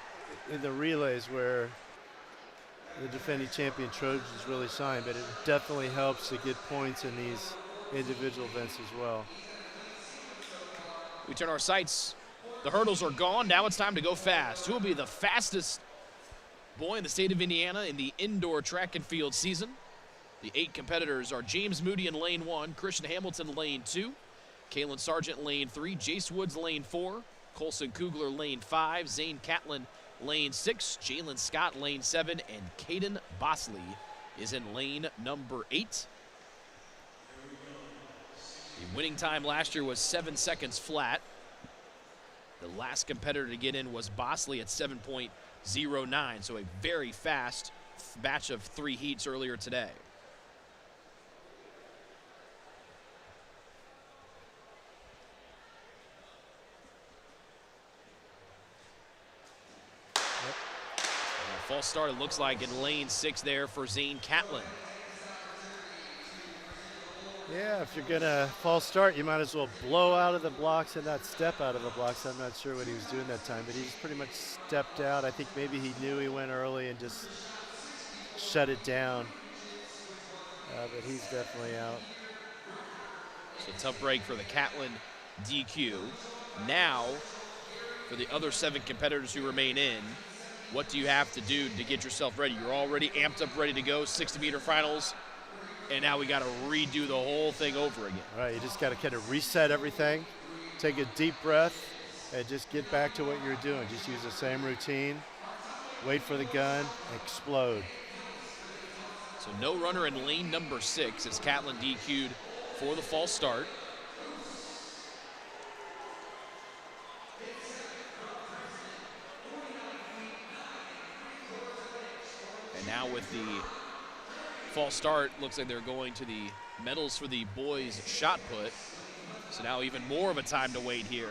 in the relays where the defending champion Trojans really shine, but it definitely helps to get points in these individual events as well. We turn our sights. The hurdles are gone. Now it's time to go fast. Who will be the fastest boy in the state of Indiana in the indoor track and field season. The 8 competitors are James Moody in lane 1, Christian Hamilton lane 2, Kalen Sargent lane 3, Jace Woods lane 4, Colson Kugler lane 5, Zane Catlin lane 6, Jalen Scott lane 7, and Caden Bosley is in lane number 8. The winning time last year was 7 seconds flat. The last competitor to get in was Bosley at 7.09, so a very fast batch of 3 heats earlier today. False start, it looks like, in lane 6 there for Zane Catlin. Yeah, if you're going to false start, you might as well blow out of the blocks and not step out of the blocks. I'm not sure what he was doing that time, but he just pretty much stepped out. I think maybe he knew he went early and just shut it down. But he's definitely out. So tough break for the Catlin DQ. Now, for the other 7 competitors who remain in, what do you have to do to get yourself ready? You're already amped up, ready to go, 60-meter finals, and now we got to redo the whole thing over again. All right, you just got to kind of reset everything, take a deep breath, and just get back to what you're doing. Just use the same routine, wait for the gun, explode. So no runner in lane number 6 as Catlin DQ'd for the false start. And now with the false start, looks like they're going to the medals for the boys shot put. So now even more of a time to wait here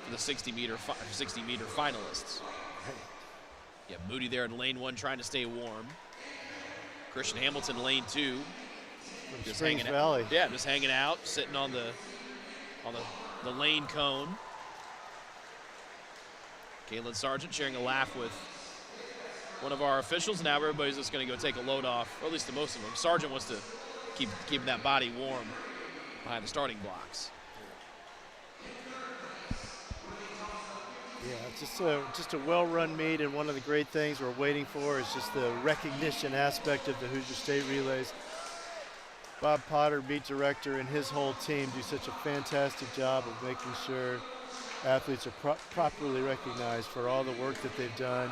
for the 60-meter finalists. Yeah, Moody there in lane 1 trying to stay warm. Christian Hamilton lane 2. Just hanging out. Yeah, just hanging out, sitting on the lane cone. Kalen Sargent sharing a laugh with one of our officials. Now everybody's just going to go take a load off, or at least the most of them. Sargent wants to keep that body warm behind the starting blocks. Yeah, it's just a well-run meet, and one of the great things we're waiting for is just the recognition aspect of the Hoosier State Relays. Bob Potter, meet director, and his whole team do such a fantastic job of making sure athletes are properly recognized for all the work that they've done.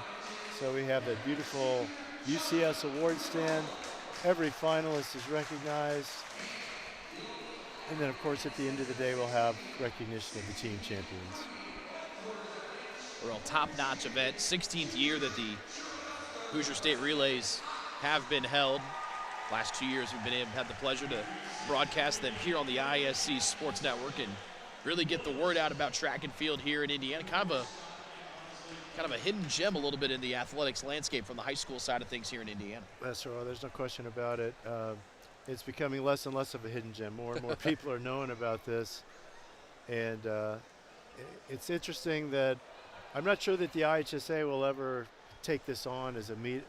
So we have that beautiful UCS award stand. Every finalist is recognized. And then, of course, at the end of the day, we'll have recognition of the team champions. A real top-notch event. 16th year that the Hoosier State Relays have been held. Last 2 years we've been able to have the pleasure to broadcast them here on the ISC Sports Network and really get the word out about track and field here in Indiana. Kind of a hidden gem a little bit in the athletics landscape from the high school side of things here in Indiana. That's right. There's no question about it. It's becoming less and less of a hidden gem. More and more people are knowing about this. And it's interesting that I'm not sure that the IHSA will ever take this on as a meet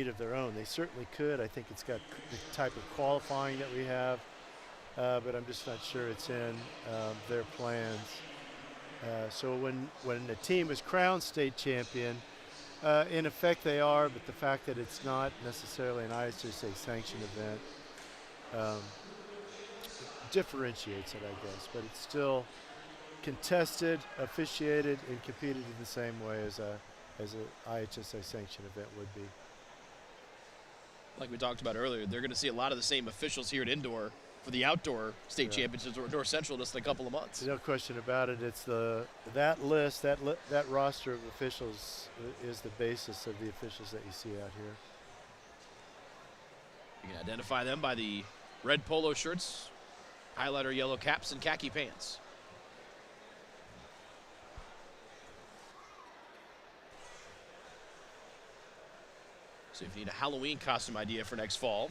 of their own. They certainly could. I think it's got the type of qualifying that we have, but I'm just not sure it's in their plans. So when a team is crowned state champion, in effect they are, but the fact that it's not necessarily an IHSA sanctioned event differentiates it, I guess, but it's still contested, officiated, and competed in the same way as an IHSA sanctioned event would be. Like we talked about earlier, they're going to see a lot of the same officials here at indoor for the outdoor state championships or North Central just in a couple of months. No question about it. It's that list, that roster of officials is the basis of the officials that you see out here. You can identify them by the red polo shirts, highlighter yellow caps, and khaki pants. So if you need a Halloween costume idea for next fall,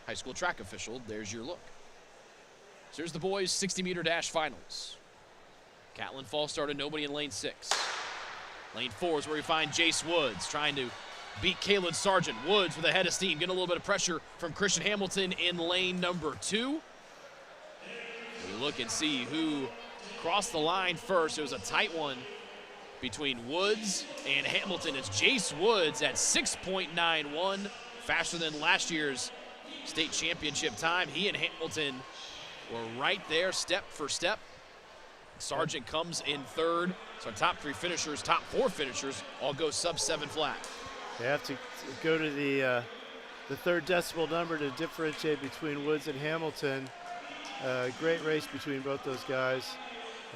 high school track official, there's your look. So here's the boys' 60-meter dash finals. Catlin false started, nobody in lane 6. Lane 4 is where we find Jace Woods trying to beat Kalen Sargent. Woods with a head of steam, getting a little bit of pressure from Christian Hamilton in lane number 2. We look and see who crossed the line first. It was a tight one between Woods and Hamilton. It's Jace Woods at 6.91, faster than last year's state championship time. He and Hamilton were right there, step for step. Sargent comes in third. So our top four finishers all go sub-7 flat. They have to go to the third decimal number to differentiate between Woods and Hamilton. Great race between both those guys,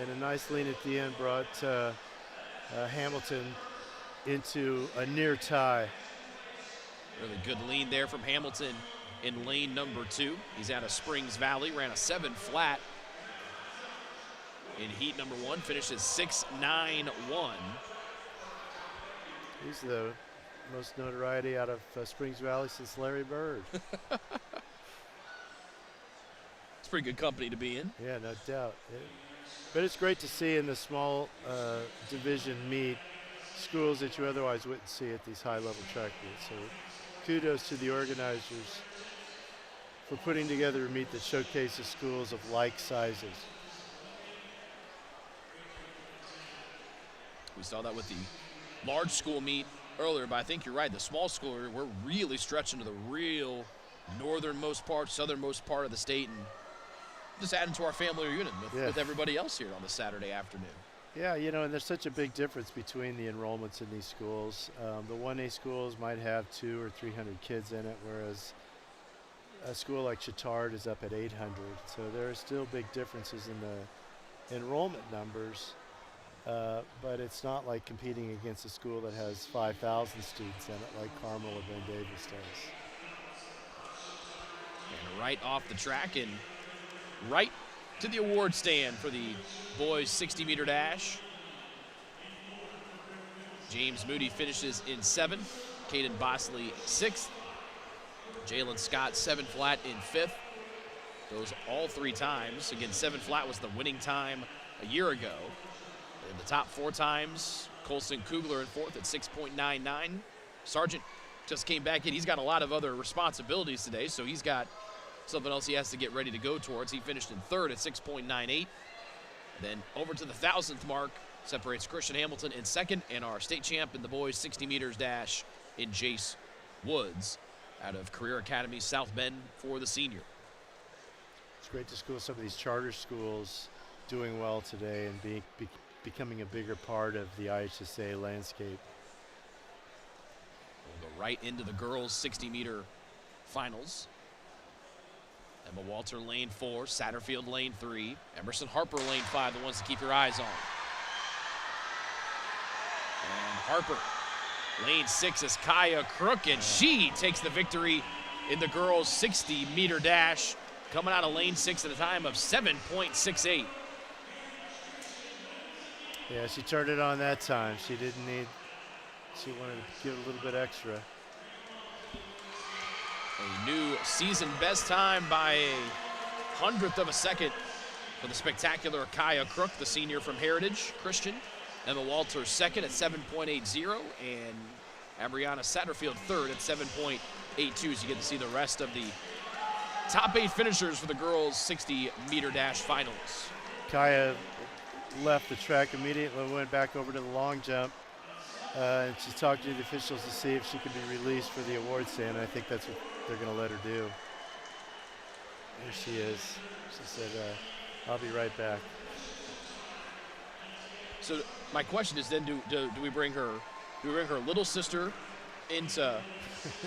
and a nice lean at the end brought Hamilton into a near tie. Really good lean there from Hamilton in lane number 2. He's out of Springs Valley, ran a 7 flat in heat number 1, finishes 6.91. He's the most notoriety out of Springs Valley since Larry Bird. It's pretty good company to be in. Yeah, no doubt. But it's great to see in the small division meet schools that you otherwise wouldn't see at these high-level track meets. So kudos to the organizers for putting together a meet that showcases schools of like sizes. We saw that with the large school meet earlier, but I think you're right. The small school, we're really stretching to the real northernmost part, southernmost part of the state, and just adding to our family reunion with everybody else here on the Saturday afternoon. Yeah, you know, and there's such a big difference between the enrollments in these schools. The 1A schools might have 200 or 300 kids in it, whereas a school like Chittard is up at 800. So there are still big differences in the enrollment numbers. But it's not like competing against a school that has 5,000 students in it like Carmel or Ben Davis does. And right off the track and right to the award stand for the boys 60-meter dash. James Moody finishes in 7th. Caden Bosley 6th. Jalen Scott 7 flat in 5th. Goes all 3 times. Again, 7 flat was the winning time a year ago. In the top 4 times, Colson Kugler in 4th at 6.99. Sargent just came back in. He's got a lot of other responsibilities today, so he's got something else he has to get ready to go towards. He finished in 3rd at 6.98. Then over to the 1,000th mark, separates Christian Hamilton in 2nd, and our state champ in the boys 60 meters dash in Jace Woods out of Career Academy South Bend for the senior. It's great to school some of these charter schools doing well today and becoming a bigger part of the IHSA landscape. We'll go right into the girls 60-meter finals. Emma Walter, lane 4. Satterfield, lane 3. Emerson Harper, lane 5, the ones to keep your eyes on. And Harper, lane 6 is Kaya Crook, and she takes the victory in the girls 60-meter dash, coming out of lane 6 at a time of 7.68. Yeah, she turned it on that time. She wanted to give a little bit extra. A new season best time by a 100th of a second for the spectacular Kaya Crook, the senior from Heritage Christian. Emma Walters 2nd at 7.80, and Abriana Satterfield 3rd at 7.82. So you get to see the rest of the top 8 finishers for the girls 60-meter dash finals. Kaya left the track immediately, went back over to the long jump, and she talked to the officials to see if she could be released for the award stand. I think that's what they're going to let her do. There she is. She said, I'll be right back. So my question is then, do we bring her little sister in to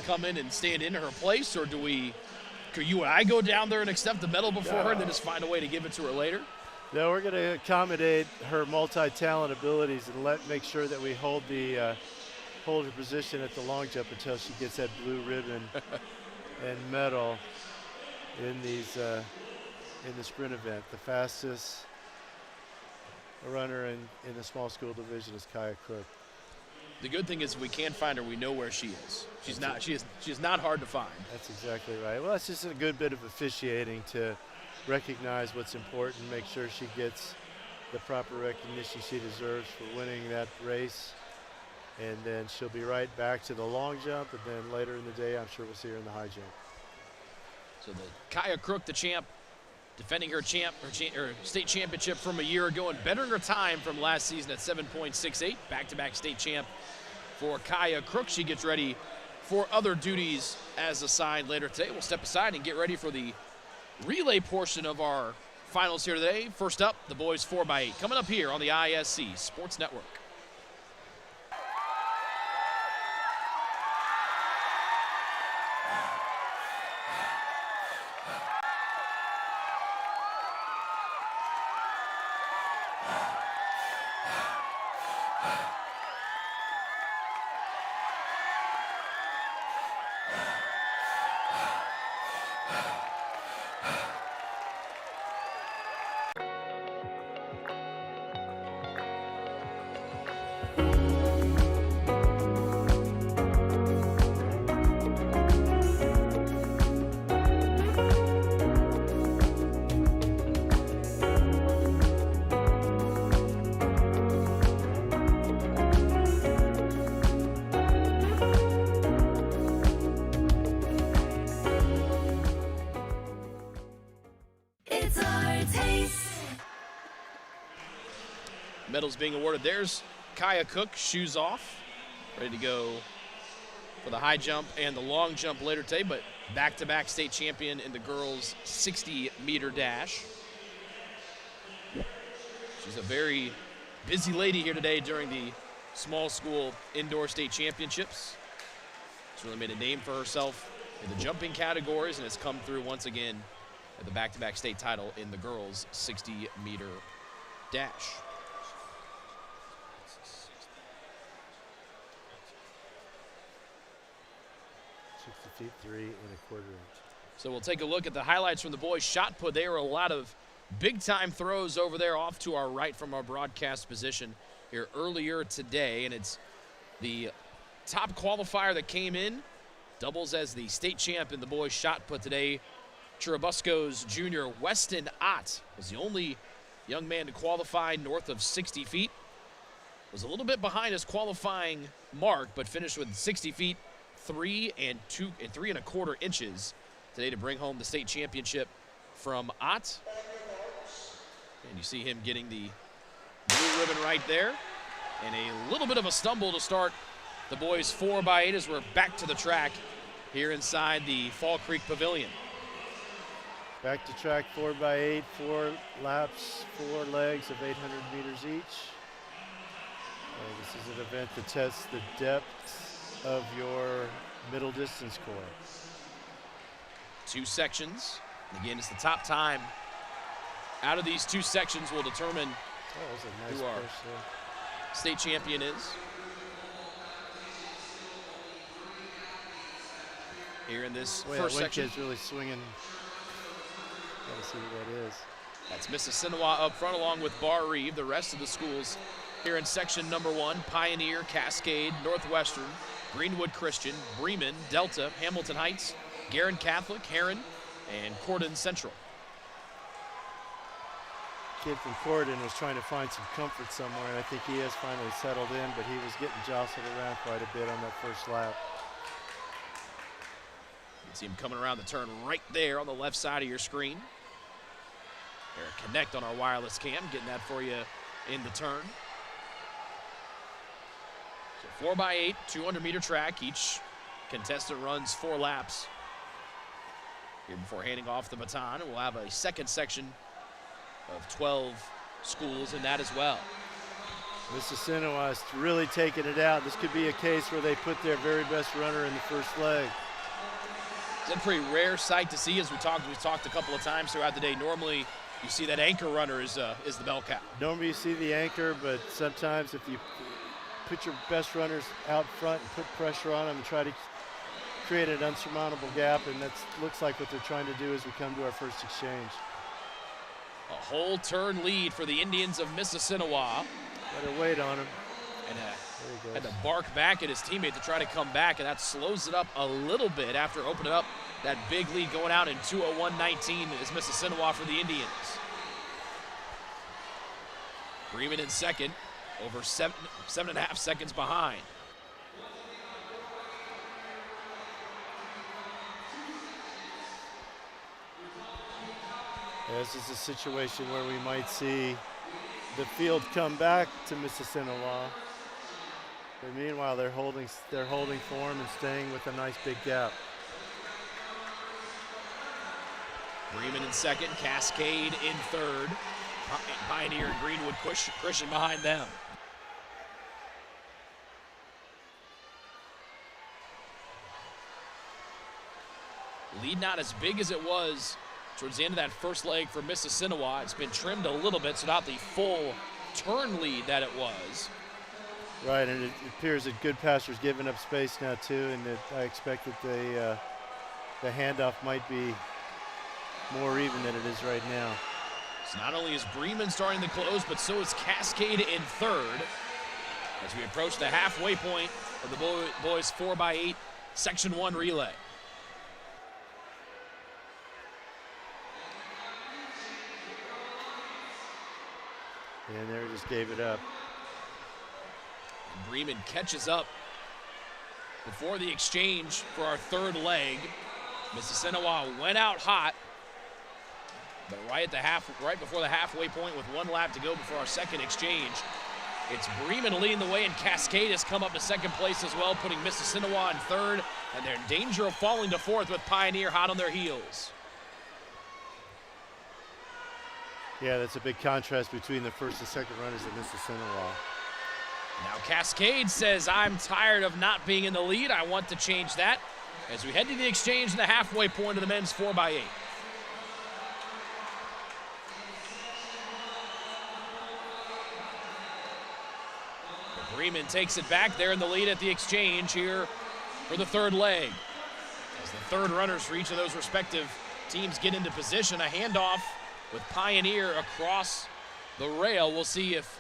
come in and stand in her place, or could you and I go down there and accept the medal before her and then just find a way to give it to her later? No, we're going to accommodate her multi-talent abilities and make sure that we hold her position at the long jump until she gets that blue ribbon and medal in the sprint event. The fastest runner in the small school division is Kaya Crook. The good thing is if we can't find her, we know where she is. She is not hard to find. That's exactly right. Well, it's just a good bit of officiating to recognize what's important, make sure she gets the proper recognition she deserves for winning that race. And then she'll be right back to the long jump, and then later in the day, I'm sure we'll see her in the high jump. So the Kaya Crook, the champ defending her state championship from a year ago and bettering her time from last season at 7.68. Back-to-back state champ for Kaya Crook. She gets ready for other duties as assigned later today. We'll step aside and get ready for the relay portion of our finals here today. First up, the boys 4x8 coming up here on the ISC Sports Network. Medals being awarded. There's Kaya Cook, shoes off, ready to go for the high jump and the long jump later today, but back-to-back state champion in the girls' 60-meter dash. She's a very busy lady here today during the small school indoor state championships. She's really made a name for herself in the jumping categories and has come through once again at the back-to-back state title in the girls' 60-meter dash. 60 feet, 3 1/4 inch. So we'll take a look at the highlights from the boys' shot put. There were a lot of big-time throws over there off to our right from our broadcast position here earlier today, and it's the top qualifier that came in, doubles as the state champ in the boys' shot put today. Churubusco's junior Weston Ott was the only young man to qualify north of 60 feet. Was a little bit behind his qualifying mark, but finished with 60 feet, 3 1/4 inches today to bring home the state championship from Ott. And you see him getting the blue ribbon right there. And a little bit of a stumble to start the boys 4x8 as we're back to the track here inside the Fall Creek Pavilion. Back to track 4x8, 4 laps, 4 legs of 800 meters each. This is an event that tests the depth of your middle distance core. 2 sections. Again, it's the top time out of these 2 sections will determine Nice who our state champion is. Here in this first section. Kid's really swinging. Gotta see who that is. That's Mississinewa up front along with Bar Reeve. The rest of the schools here in section number 1, Pioneer, Cascade, Northwestern, Greenwood Christian, Bremen, Delta, Hamilton Heights, Guerin Catholic, Heron, and Cordon Central. Kid from Cordon was trying to find some comfort somewhere, and I think he has finally settled in, but he was getting jostled around quite a bit on that first lap. You can see him coming around the turn right there on the left side of your screen. There, Connect on our wireless cam, getting that for you in the turn. So 4x8, 200-meter track. Each contestant runs 4 laps here before handing off the baton. And we'll have a second section of 12 schools in that as well. Mississinewa is really taking it out. This could be a case where they put their very best runner in the first leg. It's a pretty rare sight to see, as we've talked a couple of times throughout the day. Normally, you see that anchor runner is the bell cow. Normally you see the anchor, but sometimes if you put your best runners out front and put pressure on them and try to create an unsurmountable gap, and that looks like what they're trying to do as we come to our first exchange. A whole turn lead for the Indians of Mississinewa. Better weight on him. And had to bark back at his teammate to try to come back, and that slows it up a little bit after opening up that big lead going out in 2:01.19 is Mississinewa for the Indians. Bremen in second, over 7.5 seconds behind. This is a situation where we might see the field come back to Mississinawa. But meanwhile, they're holding form and staying with a nice big gap. Bremen in second, Cascade in third. Pioneer and Greenwood Christian behind them. Lead not as big as it was towards the end of that first leg for Mississinawa. It's been trimmed a little bit, so not the full turn lead that it was. Right, and it appears that Goodpasture's giving up space now too, and that I expect that the handoff might be more even than it is right now. So not only is Bremen starting to close, but so is Cascade in third as we approach the halfway point of the boys 4x8 Section 1 relay. And there, just gave it up. Bremen catches up before the exchange for our third leg. Mississinawa went out hot, but right before the halfway point with 1 lap to go before our second exchange, it's Bremen leading the way, and Cascade has come up to second place as well, putting Mississinawa in third, and they're in danger of falling to fourth with Pioneer hot on their heels. Yeah, that's a big contrast between the first and second runners at Mississinawa. Now Cascade says, I'm tired of not being in the lead. I want to change that as we head to the exchange in the halfway point of the men's 4x8. Bremen takes it back. They're in the lead at the exchange here for the third leg. As the third runners for each of those respective teams get into position, a handoff with Pioneer across the rail. We'll see if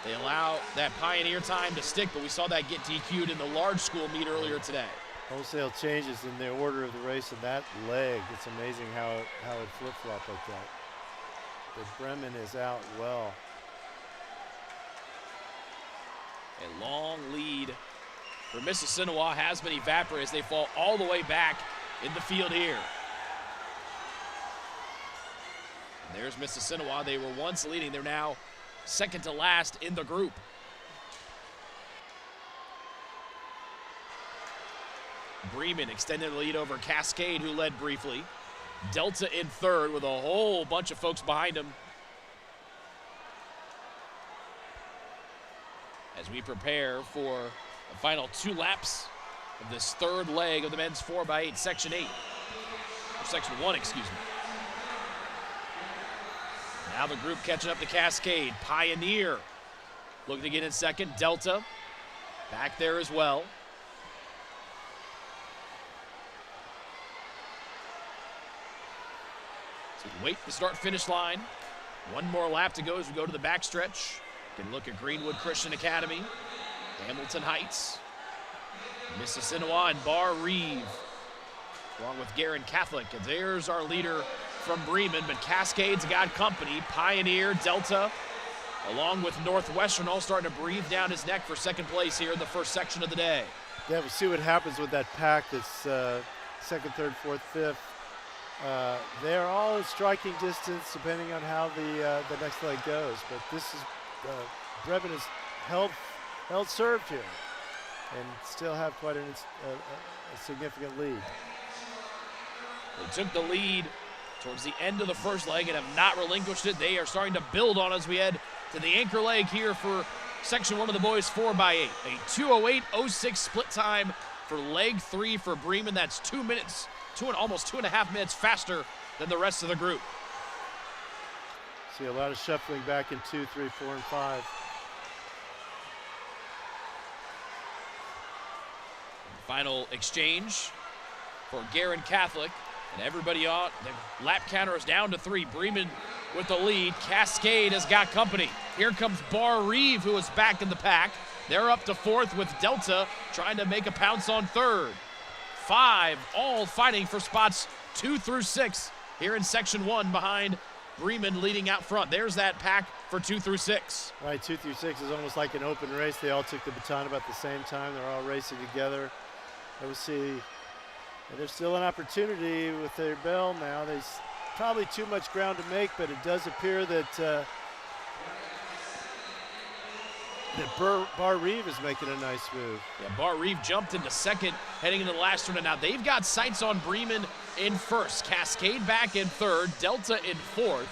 they allow that Pioneer time to stick, but we saw that get DQ'd in the large school meet earlier today. Wholesale changes in the order of the race in that leg. It's amazing how it flip-flopped like that. But Bremen is out well. A long lead for Mississinawa has been evaporated as they fall all the way back in the field here. And there's Mississinawa. They were once leading. They're now second to last in the group. Bremen extended the lead over Cascade, who led briefly. Delta in third with a whole bunch of folks behind him. As we prepare for the final 2 laps of this third leg of the men's 4x8 Section 8. Or Section 1, excuse me. Now the group catching up to Cascade. Pioneer looking to get in second. Delta back there as well. So wait the start-finish line. 1 more lap to go as we go to the backstretch. Can look at Greenwood Christian Academy, Hamilton Heights, Mississinawa, and Bar Reeve, along with Guerin Catholic. And there's our leader from Bremen, but Cascade's got company. Pioneer, Delta, along with Northwestern, all starting to breathe down his neck for second place here in the first section of the day. Yeah, we'll see what happens with that pack that's second, third, fourth, fifth. They're all in striking distance depending on how the next leg goes, but this is Bremen has held serve here and still have quite a significant lead. They took the lead towards the end of the first leg and have not relinquished it. They are starting to build on as we head to the anchor leg here for Section 1 of the boys 4x8. A 2:08:06 split time for leg 3 for Bremen. That's 2 minutes, almost 2.5 minutes faster than the rest of the group. See a lot of shuffling back in 2, 3, 4, and 5. Final exchange for Guerin Catholic, and everybody on. The lap counter is down to 3. Bremen with the lead. Cascade has got company. Here comes Bar Reeve, who is back in the pack. They're up to 4th with Delta trying to make a pounce on 3rd. 5 all fighting for spots 2 through 6 here in Section 1 behind Bremen leading out front. There's that pack for 2 through 6. Right, 2 through 6 is almost like an open race. They all took the baton about the same time. They're all racing together. We'll see. And there's still an opportunity with their bell now. They probably too much ground to make, but it does appear that Bar Reeve is making a nice move. Yeah, Bar Reeve jumped into second, heading into the last turn. Now they've got sights on Bremen in first, Cascade back in third, Delta in fourth.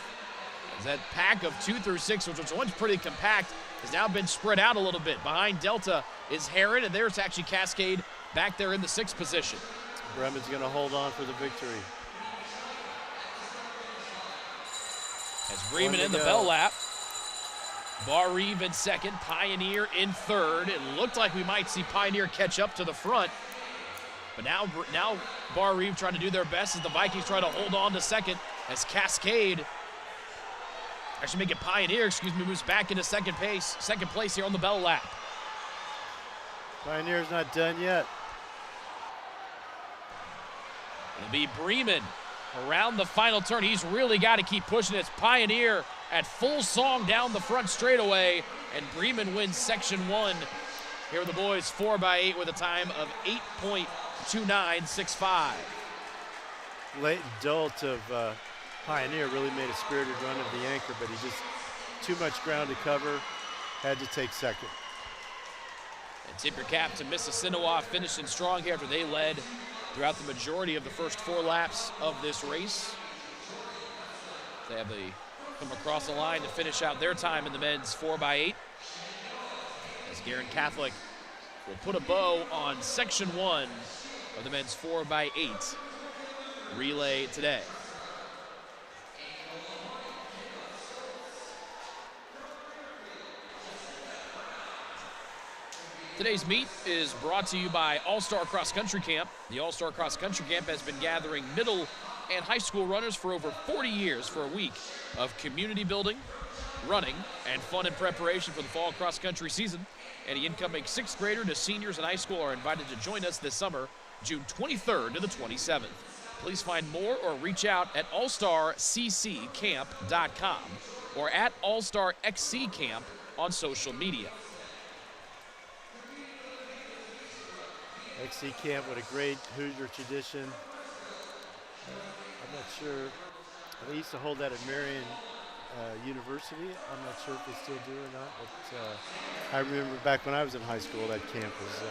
As that pack of 2 through 6, which was once pretty compact, has now been spread out a little bit. Behind Delta is Heron, and there's actually Cascade back there in the 6th position. Bremen's going to hold on for the victory. As Bremen in the bell lap. Bar Reeve in second, Pioneer in third. It looked like we might see Pioneer catch up to the front. But now Bar Reeve trying to do their best as the Vikings try to hold on to second. As Cascade, actually make it Pioneer, moves back into second place here on the bell lap. Pioneer's not done yet. It'll be Bremen around the final turn. He's really got to keep pushing. It's Pioneer at full song down the front straightaway, and Bremen wins section 1. Here are the boys 4x8 with a time of 8.2965. Leighton Dolt of Pioneer really made a spirited run of the anchor, but he just too much ground to cover, had to take second. And tip your cap to Mississinawa, finishing strong here after they led throughout the majority of the first 4 laps of this race. They have come across the line to finish out their time in the men's 4x8. As Guerin Catholic will put a bow on section 1 of the men's 4x8 relay today. Today's meet is brought to you by All-Star Cross Country Camp. The All-Star Cross Country Camp has been gathering middle and high school runners for over 40 years for a week of community building, running, and fun in preparation for the fall cross-country season. Any incoming 6th grader to seniors in high school are invited to join us this summer, June 23rd to the 27th. Please find more or reach out at allstarccamp.com or at allstarxccamp on social media. XC Camp with a great Hoosier tradition. I'm not sure. They used to hold that at Marion University. I'm not sure if they still do or not, but I remember back when I was in high school, that camp was.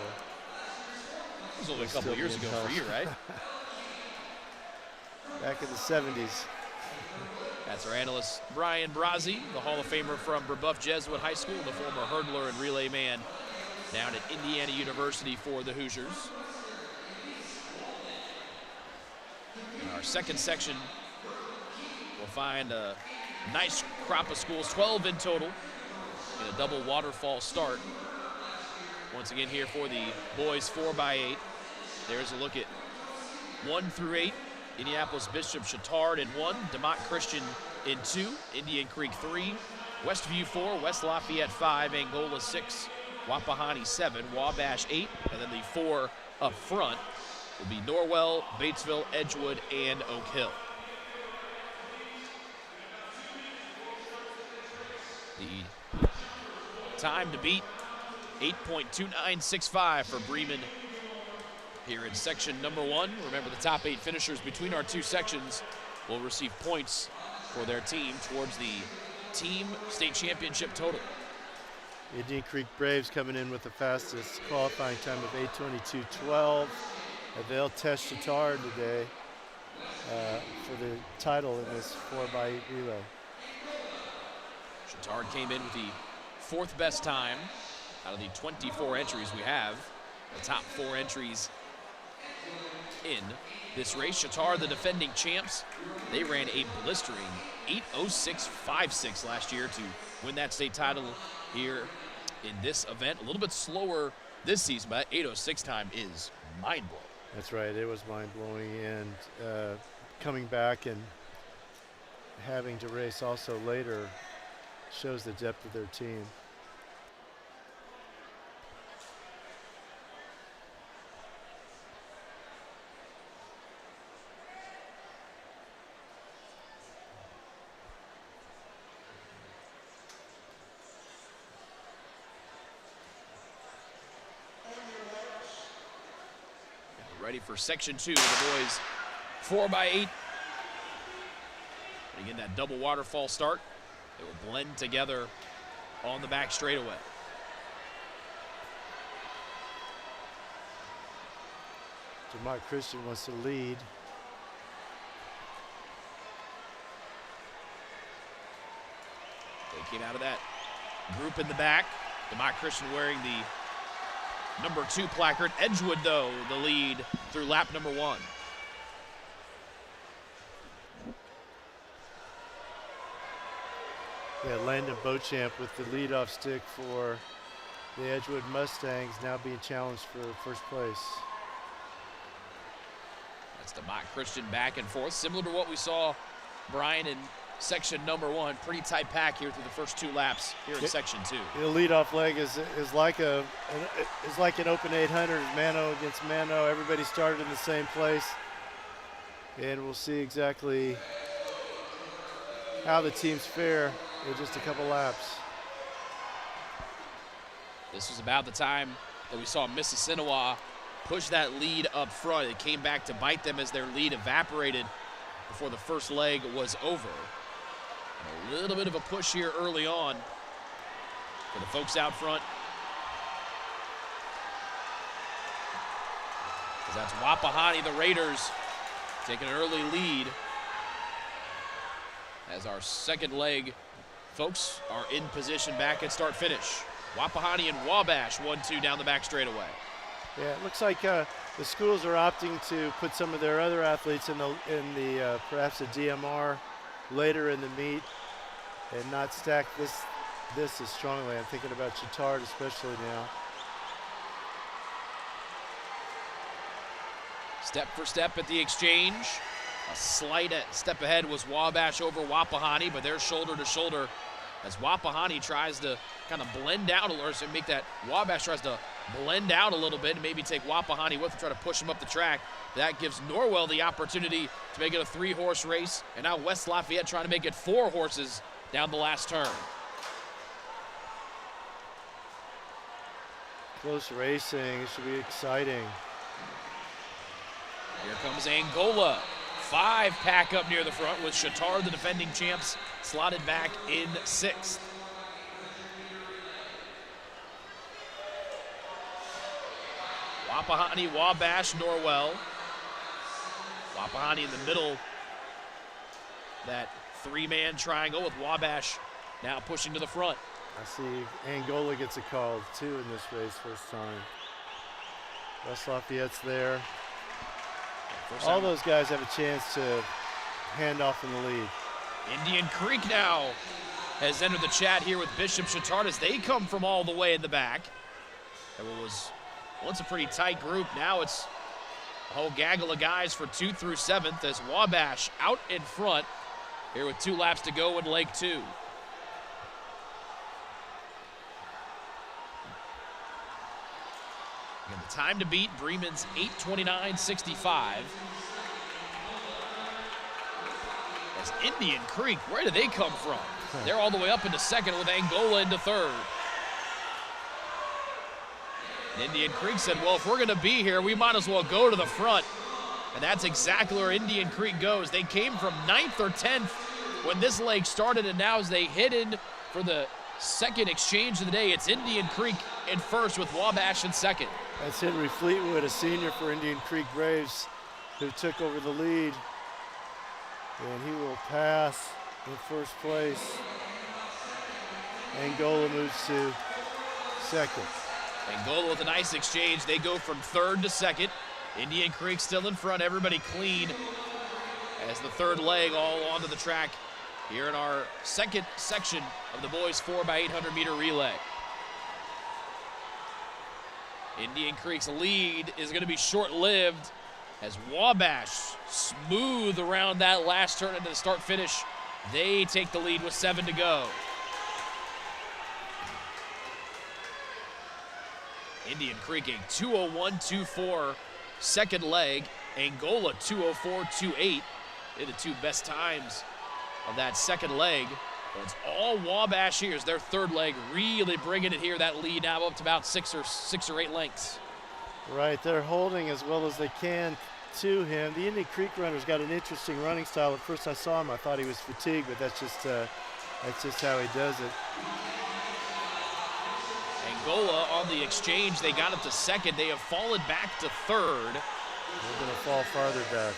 It was only a couple years ago for you, right? Back in the 70s. That's our analyst, Brian Brazzi, the Hall of Famer from Brebeuf Jesuit High School, the former hurdler and relay man down at Indiana University for the Hoosiers. In our second section, we'll find a nice crop of schools, 12 in total, in a double waterfall start. Once again here for the boys 4x8. There's a look at 1 through 8. Indianapolis Bishop Chatard in 1, DeMont Christian in 2, Indian Creek 3, Westview 4, West Lafayette 5, Angola 6, Wapahani 7, Wabash 8, and then the 4 up front will be Norwell, Batesville, Edgewood, and Oak Hill. The time to beat, 8.2965 for Bremen here in section number 1. Remember, the top 8 finishers between our 2 sections will receive points for their team towards the team state championship total. Indian Creek Braves coming in with the fastest qualifying time of 8:22.12. They'll test Chatard today for the title in this 4x8 relay. Chatard came in with the 4th best time out of the 24 entries we have. The top 4 entries in this race. Chatard, the defending champs, they ran a blistering 8:06.56 last year to win that state title here in this event. A little bit slower this season, but 8:06 time is mind-blowing. That's right, it was mind-blowing, and coming back and having to race also later shows the depth of their team. Ready for section 2, the boys 4x8 Again, that double waterfall start. They will blend together on the back straightaway. DeMont Christian wants to lead. They came out of that group in the back. DeMont Christian wearing the number 2 placard. Edgewood, though, the lead through lap number 1. Yeah, Landon Beauchamp with the leadoff stick for the Edgewood Mustangs, now being challenged for first place. That's DeMont Christian back and forth, similar to what we saw, Brian, in section number 1. Pretty tight pack here through the first 2 laps here in section 2. The leadoff leg is like an open 800, mano against mano. Everybody started in the same place, and we'll see exactly how the teams fare in just a couple laps. This was about the time that we saw Mississinawa push that lead up front. It came back to bite them as their lead evaporated before the first leg was over. And a little bit of a push here early on for the folks out front. Because that's Wapahani, the Raiders, taking an early lead as our second leg folks are in position back at start finish. Wapahani and Wabash 1-2 down the back straightaway. Yeah, it looks like the schools are opting to put some of their other athletes in the perhaps a DMR later in the meet and not stack this as strongly. I'm thinking about Chittard especially now. Step for step at the exchange. A slight step ahead was Wabash over Wapahani, but they're shoulder to shoulder as Wapahani tries to kind of blend out a little, so make that Wabash tries to blend out a little bit and maybe take Wapahani with and try to push him up the track. That gives Norwell the opportunity to make it a 3-horse race, and now West Lafayette trying to make it 4 horses down the last turn. Close racing, it should be exciting. Here comes Angola. 5 pack up near the front with Chittard, the defending champs, slotted back in 6th. Wapahani, Wabash, Norwell. Wapahani in the middle. That 3-man triangle with Wabash now pushing to the front. I see Angola gets a call too in this race first time. West Lafayette's there. All those guys have a chance to hand off in the lead. Indian Creek now has entered the chat here with Bishop Chittard as they come from all the way in the back. And what was once a pretty tight group, now it's a whole gaggle of guys for 2 through 7th as Wabash out in front here with 2 laps to go in Lake 2. And the time to beat, Bremen's 8:29.65. As Indian Creek, where did they come from? They're all the way up into 2nd with Angola into 3rd. And Indian Creek said, well, if we're going to be here, we might as well go to the front. And that's exactly where Indian Creek goes. They came from 9th or 10th when this leg started, and now as they hit in for the second exchange of the day, it's Indian Creek in 1st with Wabash in 2nd. That's Henry Fleetwood, a senior for Indian Creek Braves, who took over the lead. And he will pass in first place. Angola moves to 2nd. Angola with a nice exchange. They go from 3rd to 2nd. Indian Creek still in front, everybody clean as the 3rd leg all onto the track here in our 2nd section of the boys 4x800 meter relay. Indian Creek's lead is going to be short-lived as Wabash smooth around that last turn into the start-finish. They take the lead with 7 to go. Indian Creek a 2:01.24 second leg. Angola 2:04.28. They're the 2 best times of that second leg. But it's all Wabash here as their 3rd leg, really bringing it here. That lead now up to about 6 or 8 lengths. Right, they're holding as well as they can to him. The Indian Creek runner's got an interesting running style. At first I saw him, I thought he was fatigued, but that's just how he does it. Angola on the exchange, they got up to second. They have fallen back to third. They're going to fall farther back.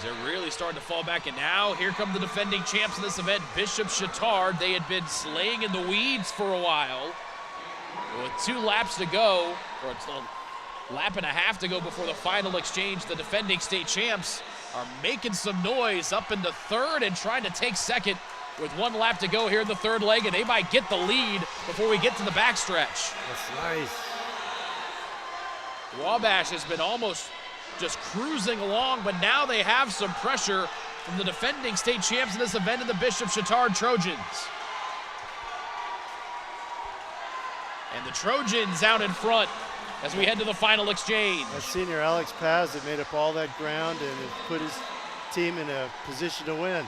They're really starting to fall back, and now here come the defending champs in this event, Bishop Chatard. They had been slaying in the weeds for a while. With 2 laps to go, or a lap and a half to go before the final exchange, the defending state champs are making some noise up into third and trying to take second with 1 lap to go here in the third leg, and they might get the lead before we get to the backstretch. That's nice. Wabash has been almost just cruising along, but now they have some pressure from the defending state champs in this event in the Bishop Chatard Trojans. And the Trojans out in front as we head to the final exchange. That senior Alex Paz had made up all that ground and had put his team in a position to win.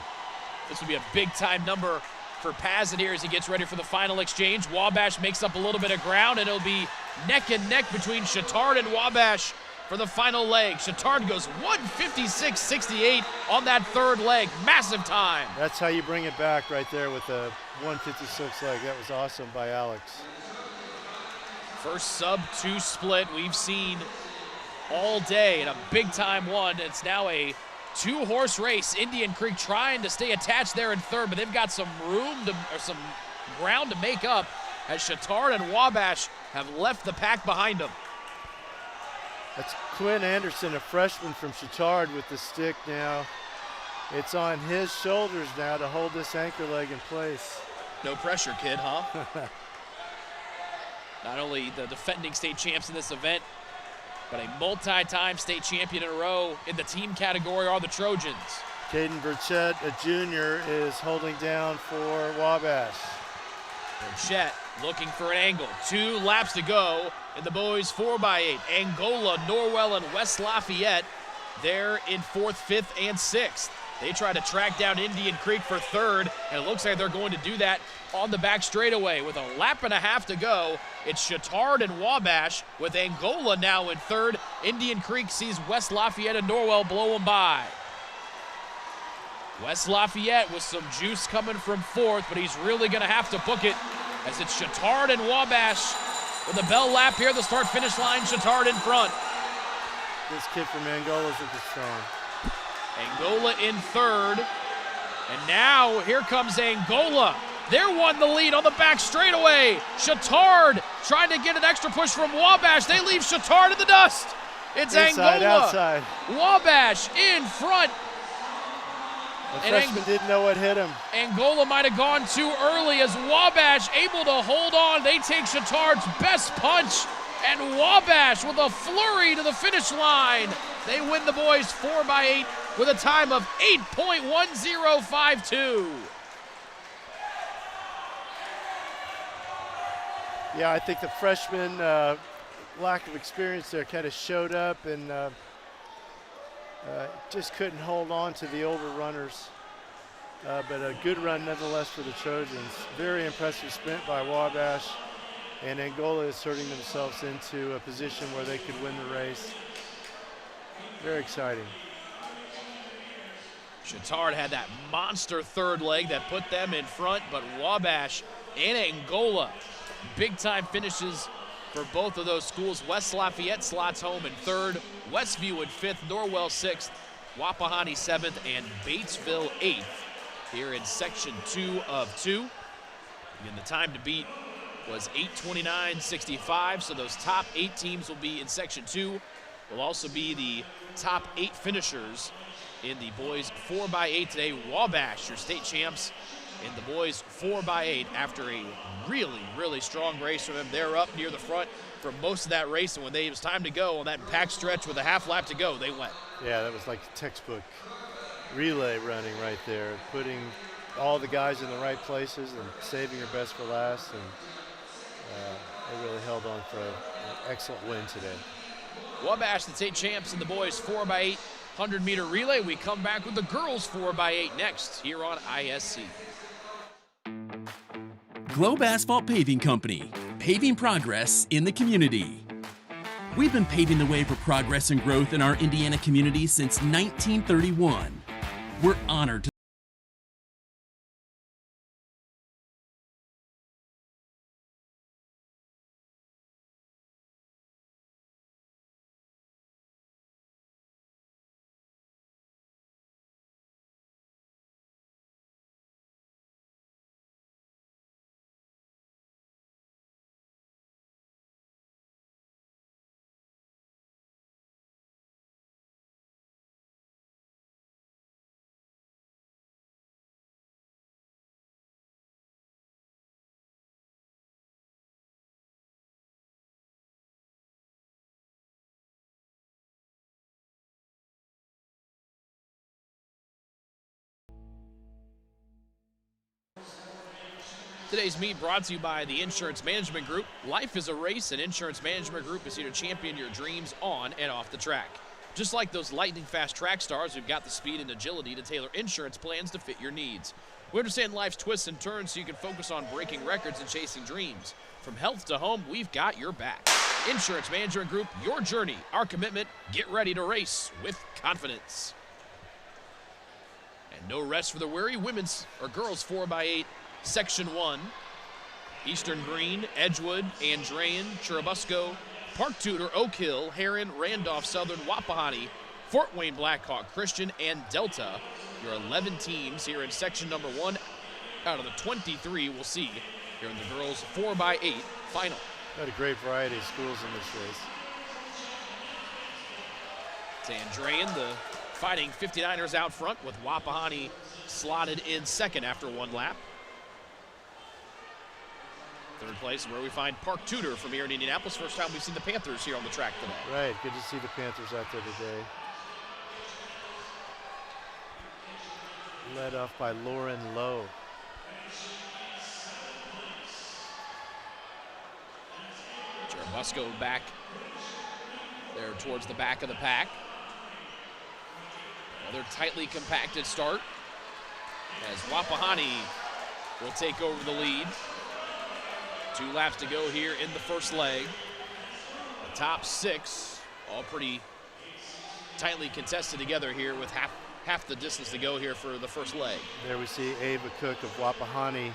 This will be a big-time number for Paz here as he gets ready for the final exchange. Wabash makes up a little bit of ground, and it'll be neck and neck between Chatard and Wabash for the final leg. Chatard goes 1:56.68 on that third leg. Massive time. That's how you bring it back right there with a 1:56 leg. That was awesome by Alex. First sub-2 split we've seen all day, and a big-time one. It's now a 2-horse race. Indian Creek trying to stay attached there in third, but they've got some some ground to make up as Chatard and Wabash have left the pack behind them. That's Quinn Anderson, a freshman from Chatard, with the stick now. It's on his shoulders now to hold this anchor leg in place. No pressure, kid, huh? Not only the defending state champs in this event, but a multi-time state champion in a row in the team category are the Trojans. Caden Burchett, a junior, is holding down for Wabash. Burchett looking for an angle. 2 laps to go in the boys 4x8. Angola, Norwell, and West Lafayette there in 4th, 5th, and 6th. They try to track down Indian Creek for third, and it looks like they're going to do that on the back straightaway. With a lap and a half to go, it's Chatard and Wabash, with Angola now in third. Indian Creek sees West Lafayette and Norwell blow them by. West Lafayette with some juice coming from 4th, but he's really going to have to book it as it's Chatard and Wabash with a bell lap here at the start-finish line. Chatard in front. This kid from Angola is looking strong. Angola in third, and now here comes Angola. They're won the lead on the back straightaway. Chatard trying to get an extra push from Wabash. They leave Chatard in the dust. It's Inside, Angola. outside. Wabash in front. The freshman didn't know what hit him. Angola might have gone too early as Wabash able to hold on. They take Chatard's best punch, and Wabash with a flurry to the finish line. They win the boys 4x8 with a time of 8.1052. Yeah, I think the freshman lack of experience there kind of showed up and just couldn't hold on to the older runners. But a good run nonetheless for the Trojans. Very impressive sprint by Wabash, and Angola is inserting themselves into a position where they could win the race. Very exciting. Chatard had that monster third leg that put them in front, but Wabash and Angola, big-time finishes for both of those schools. West Lafayette slots home in third, Westview in 5th, Norwell 6th, Wapahani 7th, and Batesville 8th here in Section 2 of 2. Again, the time to beat was 8:29.65, so those top 8 teams will be in Section 2. Will also be the top 8 finishers in the boys 4x8 today. Wabash, your state champs, in the boys 4x8 after a really, really strong race from them. They're up near the front for most of that race, and when it was time to go on that pack stretch with a half lap to go, they went. Yeah, that was like textbook relay running right there, putting all the guys in the right places and saving your best for last, and they really held on for an excellent win today. Wabash, the state champs in the boys 4x8 100-meter relay. We come back with the girls 4x8 next here on ISC. Globe Asphalt Paving Company, paving progress in the community. We've been paving the way for progress and growth in our Indiana community since 1931. We're honored to Today's meet brought to you by the Insurance Management Group. Life is a race, and Insurance Management Group is here to champion your dreams on and off the track. Just like those lightning-fast track stars, we've got the speed and agility to tailor insurance plans to fit your needs. We understand life's twists and turns so you can focus on breaking records and chasing dreams. From health to home, we've got your back. Insurance Management Group, your journey, our commitment. Get ready to race with confidence. And no rest for the weary. Women's or girls 4x8. Section 1, Eastern Green, Edgewood, Andrean, Churubusco, Park Tudor, Oak Hill, Heron, Randolph Southern, Wapahani, Fort Wayne Blackhawk Christian, and Delta. Your 11 teams here in section number 1 out of the 23 we'll see here in the girls 4x8 final. Got a great variety of schools in this race. It's Andrean, the Fighting 59ers out front, with Wapahani slotted in second after one lap. Third place is where we find Park Tudor from here in Indianapolis. First time we've seen the Panthers here on the track today. Right, good to see the Panthers out there today. Led off by Lauren Lowe. Churubusco back there towards the back of the pack. Another tightly compacted start as Wapahani will take over the lead. 2 laps to go here in the first leg. The top 6 all pretty tightly contested together here with half the distance to go here for the first leg. There we see Ava Cook of Wapahani,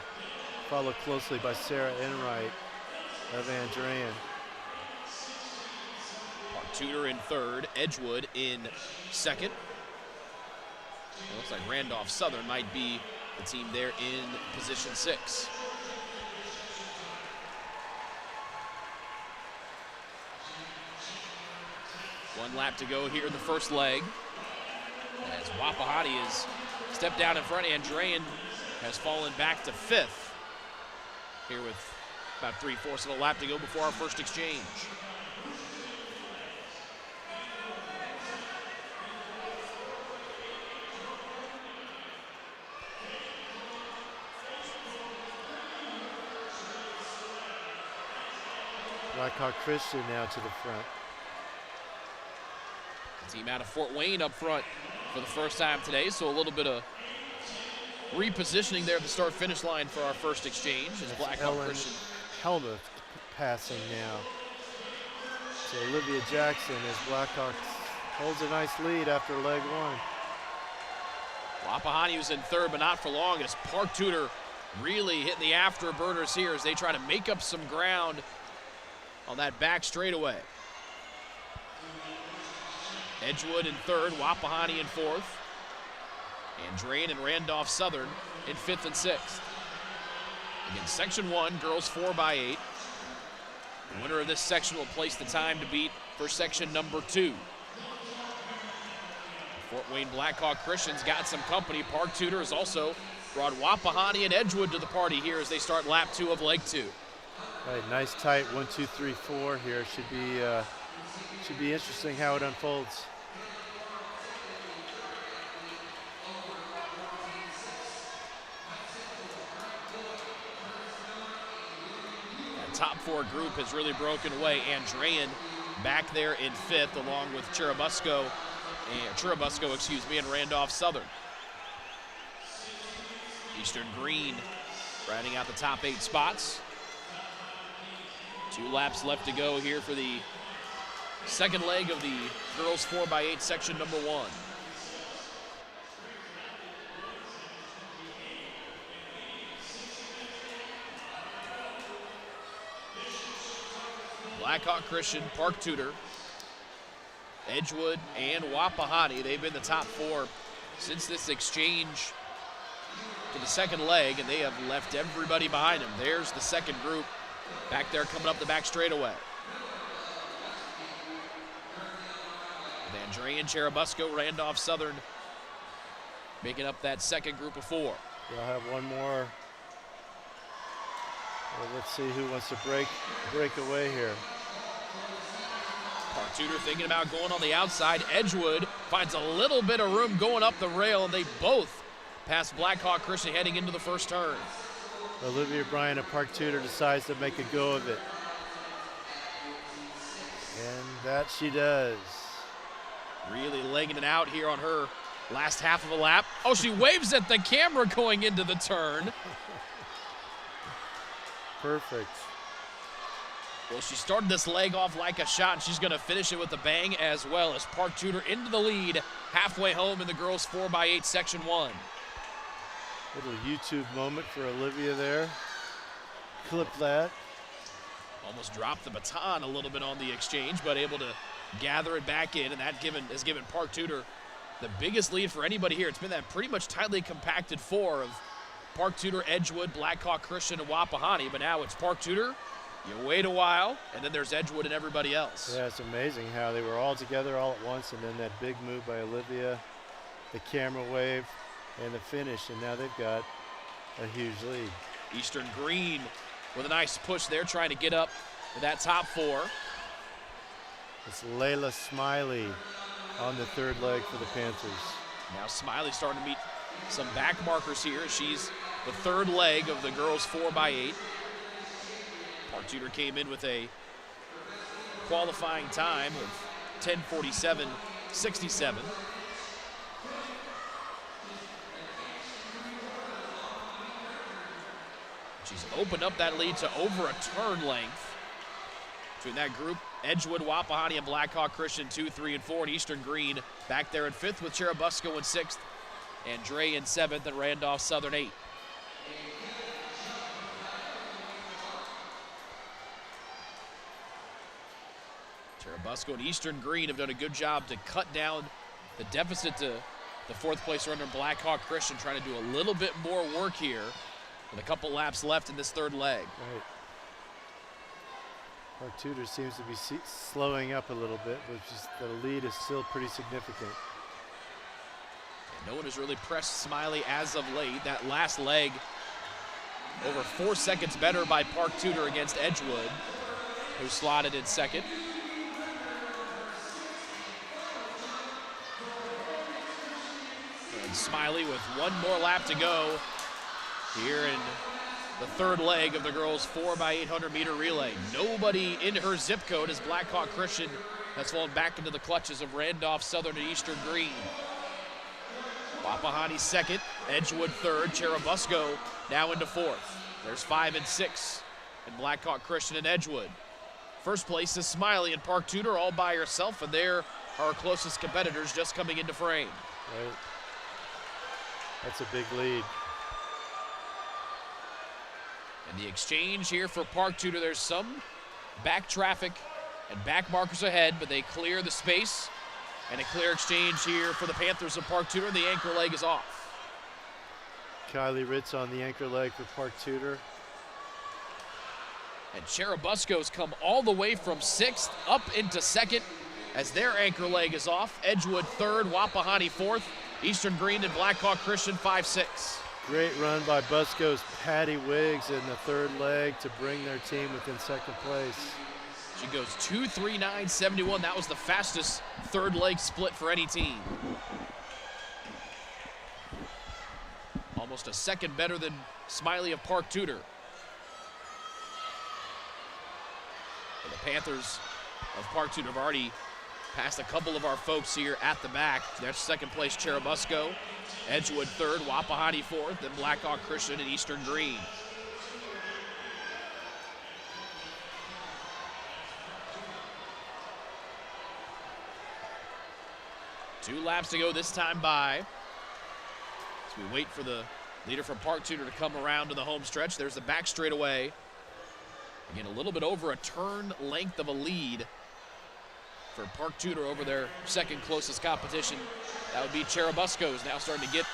followed closely by Sarah Enright of Andrean. Park Tudor in third, Edgewood in second. It looks like Randolph Southern might be the team there in position 6. One lap to go here in the first leg. As Wapahani has stepped down in front, Andrean has fallen back to 5th. Here with about 3/4 of a lap to go before our first exchange. Blackhawk Christian now to the front. Team out of Fort Wayne up front for the first time today, so a little bit of repositioning there at the start-finish line for our first exchange. As Blackhawk Christian Helmuth passing now. So Olivia Jackson as Blackhawk holds a nice lead after leg 1. Wapahani was in third, but not for long, as Park Tudor really hitting the afterburners here as they try to make up some ground on that back straightaway. Edgewood in third, Wapahani in fourth. Andrean and Randolph Southern in 5th and 6th. Again, section 1, girls 4x8. The winner of this section will place the time to beat for section number 2. Fort Wayne Blackhawk Christian's got some company. Park Tudor has also brought Wapahani and Edgewood to the party here as they start lap 2 of leg 2. Right, nice tight 1, 2, 3, 4 here. Should be interesting how it unfolds. That top 4 group has really broken away. Andrean back there in 5th, along with Churubusco, and Randolph Southern. Eastern Green riding out the top 8 spots. 2 laps left to go here for the Second leg of the girls 4x8 section number 1. Blackhawk Christian, Park Tudor, Edgewood, and Wapahani. They've been the top 4 since this exchange to the second leg, and they have left everybody behind them. There's the second group back there coming up the back straightaway. Van Dreen, Cherubusco, Randolph Southern making up that second group of 4. We'll have one more. Well, let's see who wants to break away here. Park Tudor thinking about going on the outside. Edgewood finds a little bit of room going up the rail, and they both pass Blackhawk Christian heading into the first turn. Olivia Bryan of Park Tudor decides to make a go of it. And that she does. Really legging it out here on her last half of a lap. Oh, she waves at the camera going into the turn. Perfect. Well, she started this leg off like a shot, and she's going to finish it with a bang as well as Park Tudor into the lead halfway home in the girls 4x8 section 1. Little YouTube moment for Olivia there. Clip that. Almost dropped the baton a little bit on the exchange, but able to gather it back in, and that has given Park Tudor the biggest lead for anybody here. It's been that pretty much tightly compacted 4 of Park Tudor, Edgewood, Blackhawk Christian, and Wapahani, but now it's Park Tudor. You wait a while, and then there's Edgewood and everybody else. Yeah, it's amazing how they were all together all at once, and then that big move by Olivia, the camera wave, and the finish, and now they've got a huge lead. Eastern Green with a nice push there, trying to get up to that top 4. It's Layla Smiley on the third leg for the Panthers. Now Smiley starting to meet some back markers here. She's the third leg of the girls 4x8. Park Tudor came in with a qualifying time of 10:47.67. She's opened up that lead to over a turn length. Between that group, Edgewood, Wapahani, and Blackhawk Christian 2, 3, and 4, and Eastern Green back there in 5th with Cherubusco in 6th, and Dre in 7th, and Randolph Southern 8th. Cherubusco and Eastern Green have done a good job to cut down the deficit to the 4th place runner Blackhawk Christian, trying to do a little bit more work here with a couple laps left in this third leg. Right. Park Tudor seems to be slowing up a little bit, but just the lead is still pretty significant. And no one has really pressed Smiley as of late. That last leg, over 4 seconds better by Park Tudor against Edgewood, who slotted in 2nd. And Smiley with one more lap to go here in the third leg of the girls 4x800 meter relay. Nobody in her zip code as Blackhawk Christian has fallen back into the clutches of Randolph Southern and Eastern Green. Wapahani 2nd, Edgewood 3rd, Cherubusco now into 4th. There's 5 and 6 in Blackhawk Christian and Edgewood. First place is Smiley and Park Tudor all by herself, and they're our closest competitors just coming into frame. Right. That's a big lead. And the exchange here for Park Tudor, there's some back traffic and back markers ahead, but they clear the space. And a clear exchange here for the Panthers of Park Tudor, and the anchor leg is off. Kylie Ritz on the anchor leg for Park Tudor. And Cherubusco's come all the way from 6th up into 2nd as their anchor leg is off. Edgewood 3rd, Wapahani 4th, Eastern Green and Blackhawk Christian 5-6. Great run by Busco's Patty Wiggs in the third leg to bring their team within 2nd place. She goes 2:39.71. That was the fastest third leg split for any team. Almost a second better than Smiley of Park Tudor. But the Panthers of Park Tudor have already passed a couple of our folks here at the back. There's 2nd place Cherubusco, Edgewood 3rd, Wapahani 4th, then Blackhawk Christian and Eastern Green. 2 laps to go this time by. As we wait for the leader from Park Tudor to come around to the home stretch. There's the back straightaway. Again, a little bit over a turn length of a lead for Park Tudor over their second closest competition. That would be Cherubusco's now starting to get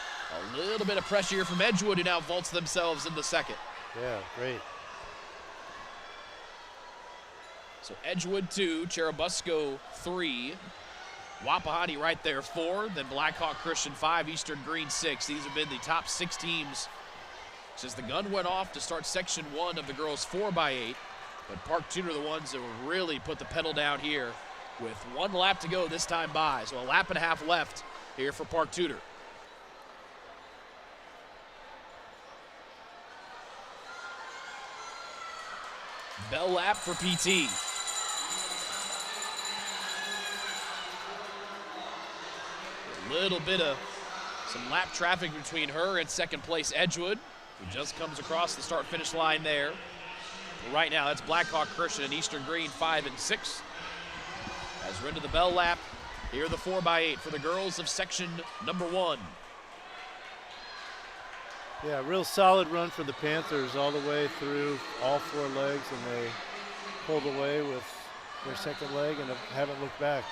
a little bit of pressure here from Edgewood, who now vaults themselves into second. Yeah, great. So Edgewood 2, Cherubusco 3, Wapahani right there 4, then Blackhawk Christian 5, Eastern Green 6. These have been the top 6 teams since the gun went off to start section 1 of the girls 4x8. But Park Tudor are the ones that really put the pedal down here with 1 lap to go this time by. So a lap and a half left here for Park Tudor. Bell lap for PT. A little bit of some lap traffic between her and second place Edgewood, who just comes across the start-finish line there. But right now, that's Blackhawk Christian and Eastern Green 5 and 6. As we're into the bell lap, here are the 4x8 for the girls of section number 1. Yeah, real solid run for the Panthers all the way through all 4 legs, and they pulled away with their second leg and haven't looked back.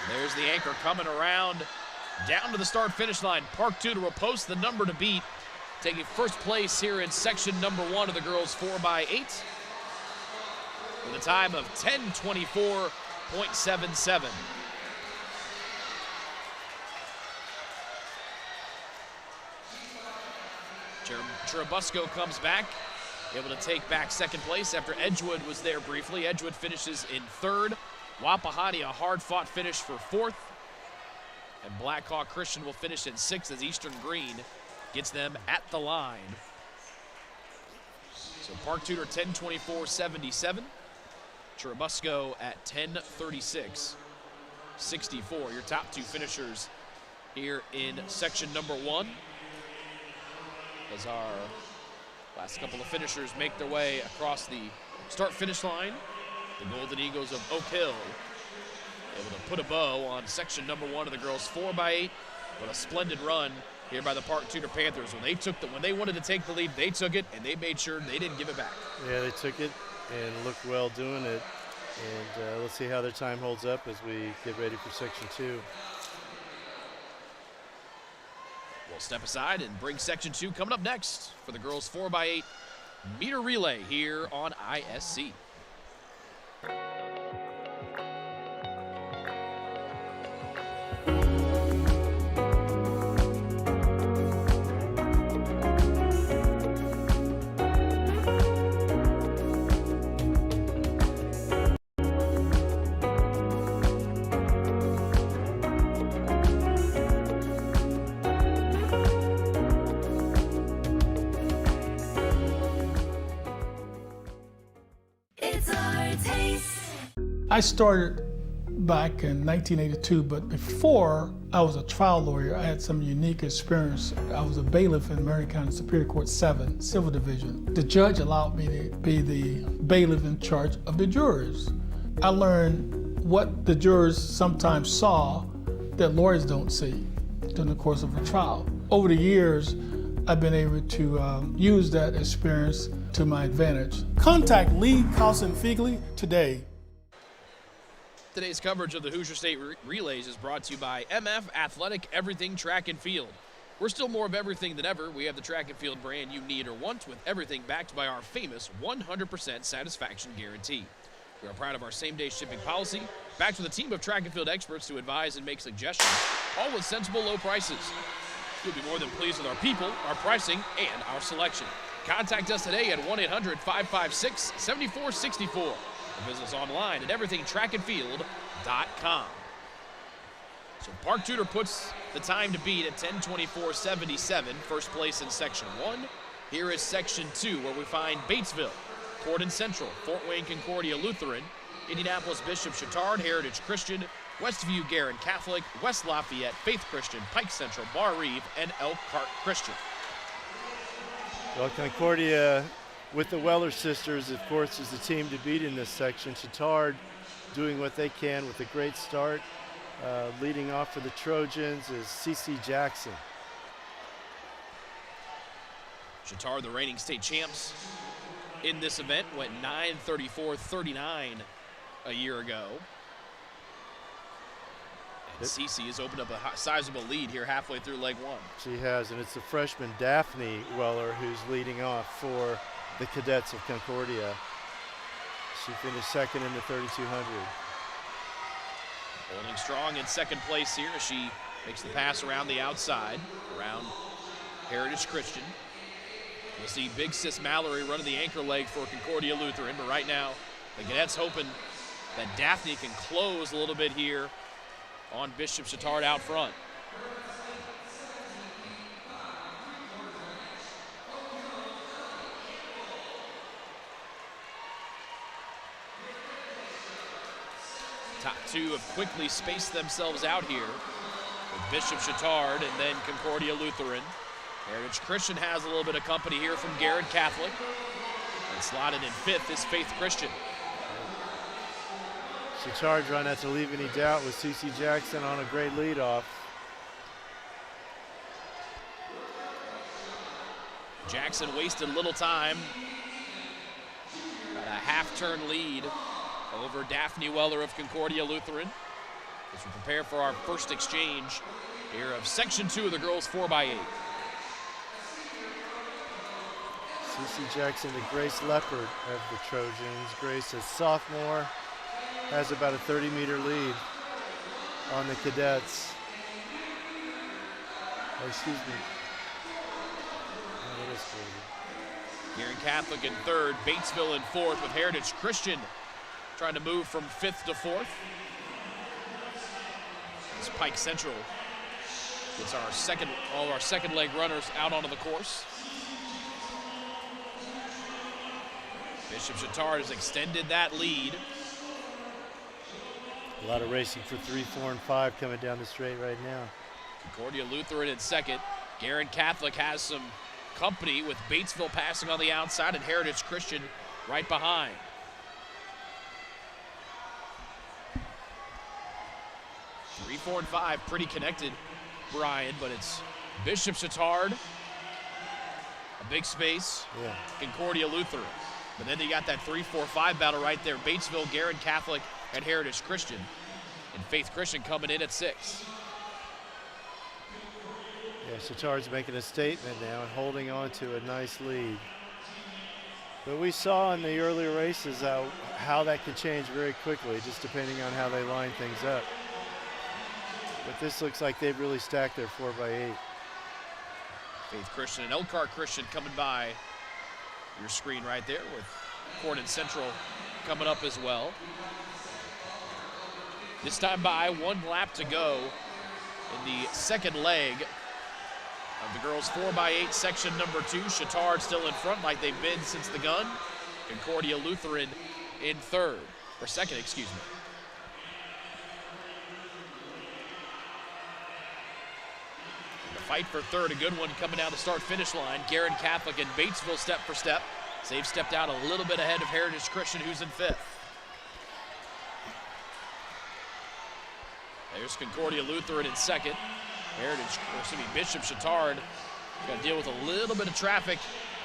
There's the anchor coming around down to the start-finish line. Park Tudor will post the number to beat, taking first place here in section number 1 of the girls 4x8 with a time of 10:24.77. Cherubusco comes back, able to take back second place after Edgewood was there briefly. Edgewood finishes in 3rd. Wapahani, a hard-fought finish for 4th. And Blackhawk Christian will finish in 6th as Eastern Green gets them at the line. So Park Tudor 10:24.77. Cherubusco at 10:36.64. Your top 2 finishers here in section number 1. As our last couple of finishers make their way across the start-finish line. The Golden Eagles of Oak Hill able to put a bow on section number 1 of the girls 4x8. But a splendid run here by the Park Tudor Panthers. When they wanted to take the lead, they took it, and they made sure they didn't give it back. Yeah, they took it and looked well doing it. And let's see how their time holds up as we get ready for section 2. We'll step aside and bring section 2 coming up next for the girls 4x8 meter relay here on ISC. I started back in 1982, but before I was a trial lawyer, I had some unique experience. I was a bailiff in Marion County Superior Court 7, Civil Division. The judge allowed me to be the bailiff in charge of the jurors. I learned what the jurors sometimes saw that lawyers don't see during the course of a trial. Over the years, I've been able to use that experience to my advantage. Contact Lee Carlson Figley today. Today's coverage of the Hoosier State Relays is brought to you by MF Athletic Everything Track and Field. We're still more of everything than ever. We have the track and field brand you need or want, with everything backed by our famous 100% satisfaction guarantee. We are proud of our same-day shipping policy, backed with a team of track and field experts to advise and make suggestions, all with sensible low prices. You'll be more than pleased with our people, our pricing, and our selection. Contact us today at 1-800-556-7464. Or visit us online at everythingtrackandfield.com. So Park Tudor puts the time to beat at 10:24.77, first place in Section 1. Here is Section 2, where we find Batesville, Corden Central, Fort Wayne Concordia Lutheran, Indianapolis Bishop Chatard Heritage Christian, Westview Garin Catholic, West Lafayette Faith Christian, Pike Central, Bar Reeve, and Elkhart Christian. Well, Concordia, with the Weller sisters, of course, is the team to beat in this section. Chatard doing what they can with a great start. Leading off for the Trojans is C.C. Jackson. Chittard, the reigning state champs in this event, went 9:34.39 a year ago. And CC has opened up a sizable lead here halfway through leg one. She has, and it's the freshman Daphne Weller who's leading off for the cadets of Concordia. She finished second in the 3200. Holding strong in second place here. She makes the pass around the outside, around Heritage Christian. We'll see Big Sis Mallory running the anchor leg for Concordia Lutheran, but right now the cadets hoping that Daphne can close a little bit here on Bishop Chittard out front. Top two have quickly spaced themselves out here with Bishop Chittard and then Concordia Lutheran. Heritage Christian has a little bit of company here from Garrett Catholic. And slotted in fifth is Faith Christian. Chittard trying not to leave any doubt with C.C. Jackson on a great leadoff. Jackson wasted little time. Got a half-turn lead over Daphne Weller of Concordia Lutheran as we prepare for our first exchange here of Section 2 of the girls 4x8. C.C. Jackson to Grace Leopard of the Trojans. Grace, a sophomore, has about a 30-meter lead on the cadets. Oh, excuse me. Oh, that is crazy. Gearing Catholic in third, Batesville in fourth, with Heritage Christian trying to move from fifth to fourth. As Pike Central gets all of our second leg runners out onto the course. Bishop Chittard has extended that lead. A lot of racing for 3, 4, and 5 coming down the straight right now. Concordia Lutheran in second. Guerin Catholic has some company with Batesville passing on the outside and Heritage Christian right behind. Three, 4, and 5 pretty connected, Brian, but it's Bishop Chittard, a big space, Yeah. Concordia Lutheran. But then you got that 3, 4, 5 battle right there. Batesville, Guerin Catholic, and Heritage Christian. And Faith Christian coming in at 6. Yeah, Chittard's making a statement now and holding on to a nice lead. But we saw in the earlier races how that can change very quickly, just depending on how they line things up. But this looks like they've really stacked their 4x8. Faith Christian and Elkhart Christian coming by your screen right there, with Corydon Central coming up as well. This time by 1 lap to go in the second leg of the girls 4x8 section number 2. Chittard still in front like they've been since the gun. Concordia Lutheran in second, excuse me. The fight for third, a good one coming down the start-finish line. Guerin Catholic and Batesville step for step. They've stepped out a little bit ahead of Heritage Christian, who's in fifth. There's Concordia Lutheran in second. Bishop Chittard got to deal with a little bit of traffic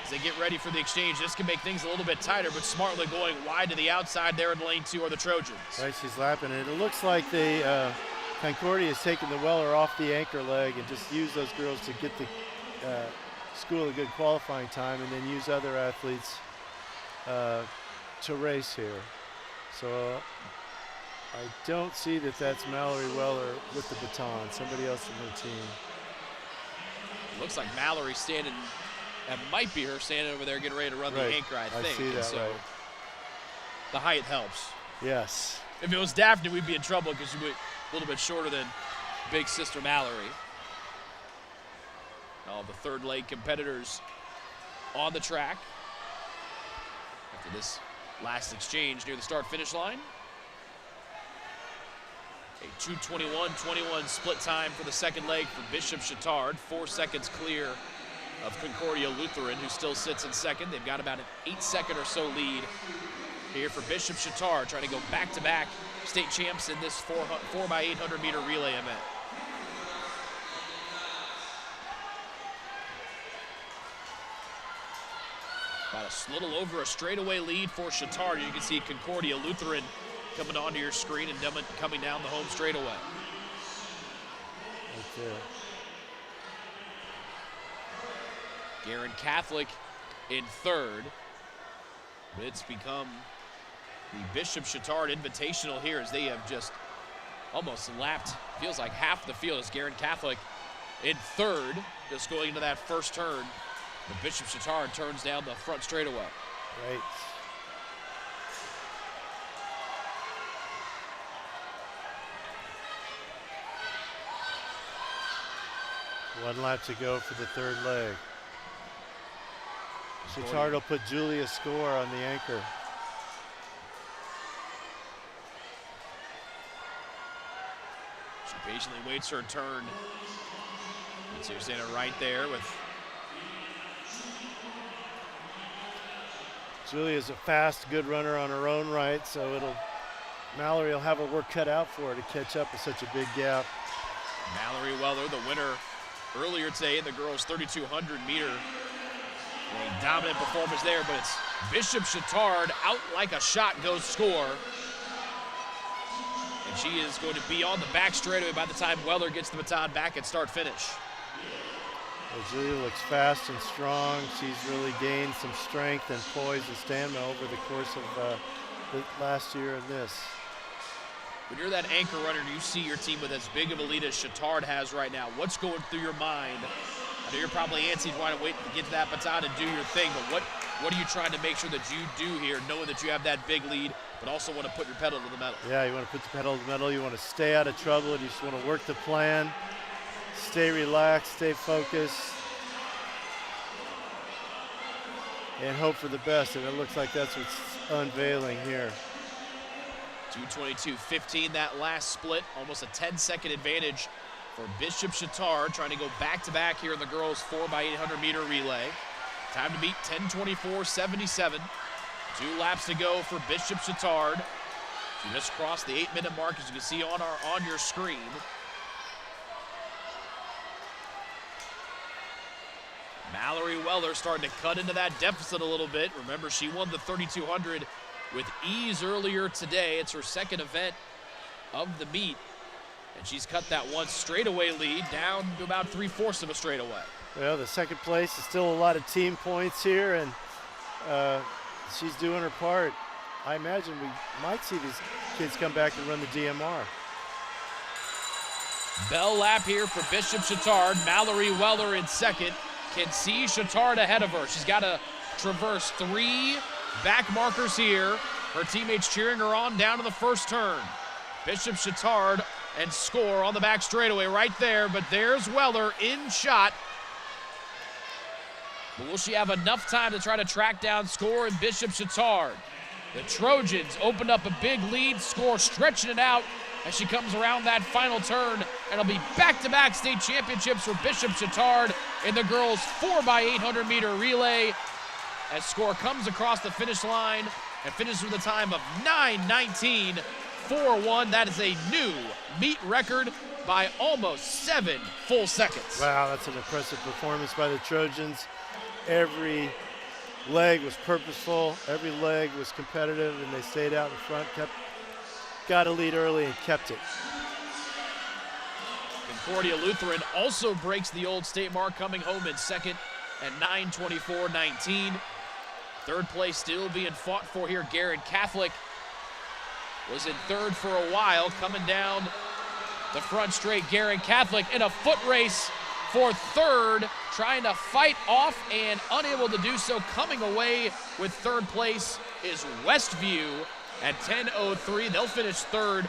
as they get ready for the exchange. This can make things a little bit tighter, but smartly going wide to the outside there in lane 2 are the Trojans. Right, she's lapping it. It looks like Concordia is taking the Weller off the anchor leg and just use those girls to get the school a good qualifying time, and then use other athletes to race here. So I don't see that that's Mallory Weller with the baton, somebody else in her team. Looks like Mallory standing, that might be her standing over there getting ready to run the anchor, I think. I see that, so right. The height helps. Yes. If it was Daphne, we'd be in trouble because she'd be a little bit shorter than big sister Mallory. All the third leg competitors on the track after this last exchange near the start-finish line. A 2:21-21 split time for the second leg for Bishop Chittard. 4 seconds clear of Concordia Lutheran, who still sits in second. They've got about an 8-second or so lead here for Bishop Chatard, trying to go back-to-back state champs in this 4x800 meter relay event. About a little over a straightaway lead for Chatard. You can see Concordia Lutheran coming onto your screen and coming down the home straightaway. Right there. Guerin Catholic in third. It's become the Bishop Chatard Invitational here as they have just almost lapped, feels like half the field as Guerin Catholic in third, just going into that first turn. The Bishop Chatard turns down the front straightaway. Right. One lap to go for the third leg. Chatard will put Julia Score on the anchor. She patiently waits her turn. So you're standing right there with Julia's a fast, good runner on her own right, so Mallory will have her work cut out for her to catch up with such a big gap. Mallory Weller, the winner earlier today in the girls' 3,200 meter. A dominant performance there, but it's Bishop Chatard out like a shot goes Score. And she is going to be on the back straightaway by the time Weller gets the baton back at start-finish. Well, Julia looks fast and strong. She's really gained some strength and poise and stamina over the course of the last year of this. When you're that anchor runner and you see your team with as big of a lead as Chatard has right now, what's going through your mind? I know you're probably antsy trying to wait to get to that baton and do your thing, but what are you trying to make sure that you do here, knowing that you have that big lead, but also want to put your pedal to the metal? Yeah, you want to put the pedal to the metal. You want to stay out of trouble. You just want to work the plan. Stay relaxed, stay focused, and hope for the best. And it looks like that's what's unveiling here. 2:22.15 that last split, almost a 10-second advantage for Bishop Chatard, trying to go back-to-back here in the girls' 4x800 meter relay. Time to beat 10:24.77. 2 laps to go for Bishop Chatard. She just crossed the 8-minute mark, as you can see on your screen. Mallory Weller starting to cut into that deficit a little bit. Remember, she won the 3,200 with ease earlier today. It's her second event of the meet, and she's cut that one straightaway lead down to about 3/4 of a straightaway. Well, the second place is still a lot of team points here, and she's doing her part. I imagine we might see these kids come back and run the DMR. Bell lap here for Bishop Chatard. Mallory Weller in second. Can see Chatard ahead of her. She's got to traverse 3 back markers here. Her teammates cheering her on down to the first turn. Bishop Chatard and Score on the back straightaway right there, but there's Weller in shot. But will she have enough time to try to track down Score and Bishop Chatard? The Trojans opened up a big lead. Score stretching it out as she comes around that final turn, and it'll be back-to-back state championships for Bishop Chatard in the girls' 4x800 meter relay as Score comes across the finish line and finishes with a time of 9:19.41. That is a new meet record by almost 7 full seconds. Wow, that's an impressive performance by the Trojans. Every leg was purposeful, every leg was competitive, and they stayed out in front, got a lead early and kept it. Concordia Lutheran also breaks the old state mark, coming home in second at 9:24.19. Third place still being fought for here. Guerin Catholic was in third for a while, coming down the front straight. Guerin Catholic in a foot race for third, trying to fight off and unable to do so. Coming away with third place is Westview at 10:03. They'll finish third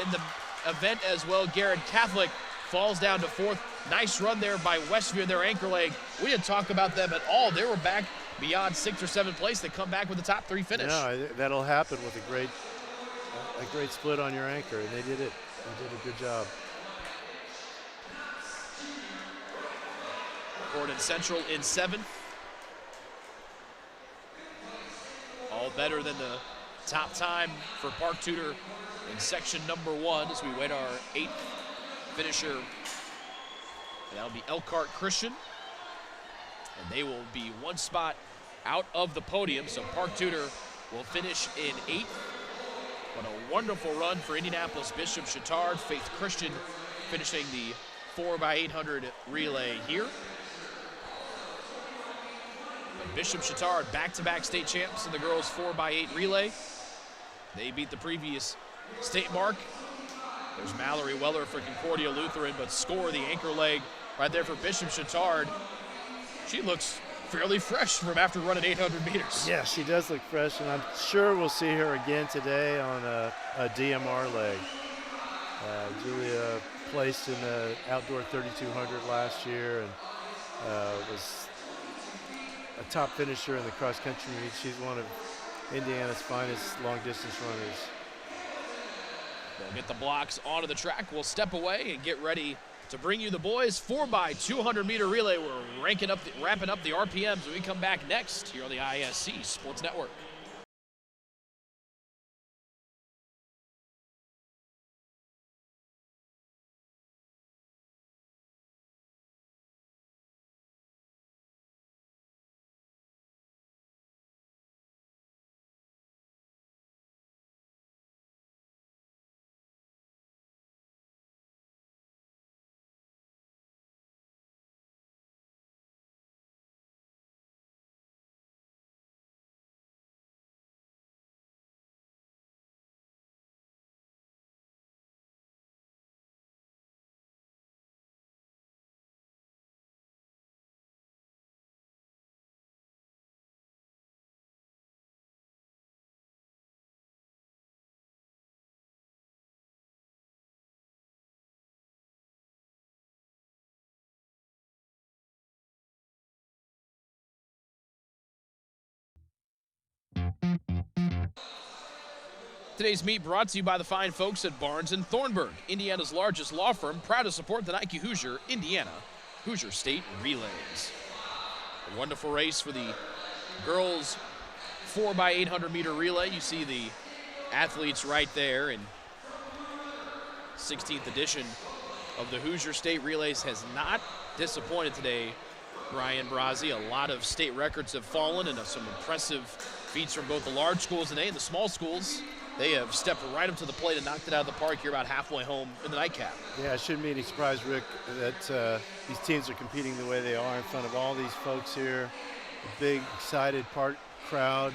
in the event as well. Guerin Catholic falls down to fourth. Nice run there by Westview in their anchor leg. We didn't talk about them at all. They were back beyond 6th or 7th place. They come back with a top 3 finish. No, that'll happen with a great split on your anchor, and they did it. They did a good job. Gordon Central in 7th. All better than the top time for Park Tudor in section number 1 as we wait our 8th finisher. And that'll be Elkhart Christian. And they will be 1 spot out of the podium. So Park Tudor will finish in 8th. What a wonderful run for Indianapolis Bishop Chatard. Faith Christian finishing the 4x800 relay here. But Bishop Chatard, back-to-back state champs in the girls 4x8 relay. They beat the previous state mark. There's Mallory Weller for Concordia Lutheran, but score the anchor leg right there for Bishop Chatard. She looks fairly fresh from after running 800 meters. Yeah, she does look fresh, and I'm sure we'll see her again today on a DMR leg. Julia placed in the outdoor 3200 last year and was a top finisher in the cross country meet. She's one of Indiana's finest long distance runners. They'll get the blocks onto the track. We'll step away and get ready to bring you the boys 4x200 meter relay. We're wrapping up the RPMs when we come back next here on the ISC Sports Network. Today's meet brought to you by the fine folks at Barnes & Thornburg, Indiana's largest law firm, proud to support the Nike Hoosier Indiana Hoosier State Relays. A wonderful race for the girls 4x800 meter relay. You see the athletes right there, and 16th edition of the Hoosier State Relays has not disappointed today, Brian Brazzi. A lot of state records have fallen, and some impressive feats from both the large schools today and the small schools. They have stepped right up to the plate and knocked it out of the park here about halfway home in the nightcap. Yeah, it shouldn't be any surprise, Rick, that these teams are competing the way they are in front of all these folks here. A big, excited park crowd,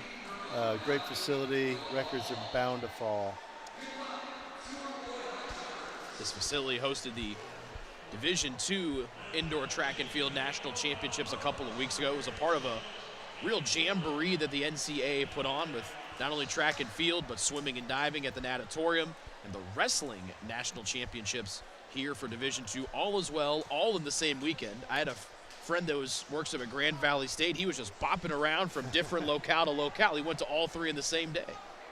great facility. Records are bound to fall. This facility hosted the Division II Indoor Track and Field National Championships a couple of weeks ago. It was a part of a real jamboree that the NCAA put on with not only track and field, but swimming and diving at the natatorium, and the wrestling national championships here for Division II, all as well, all in the same weekend. I had a friend that works up at Grand Valley State. He was just bopping around from different locale to locale. He went to all three in the same day.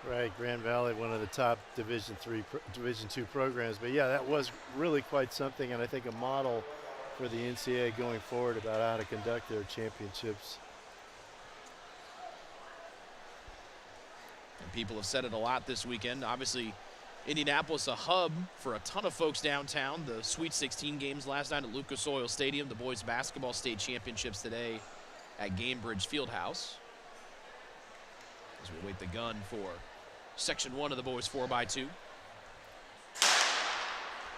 Right, Grand Valley, one of the top Division II programs. But yeah, that was really quite something, and I think a model for the NCAA going forward about how to conduct their championships. And people have said it a lot this weekend. Obviously, Indianapolis, a hub for a ton of folks downtown. The Sweet 16 games last night at Lucas Oil Stadium. The boys basketball state championships today at Gamebridge Fieldhouse. As we wait the gun for Section 1 of the boys 4x2.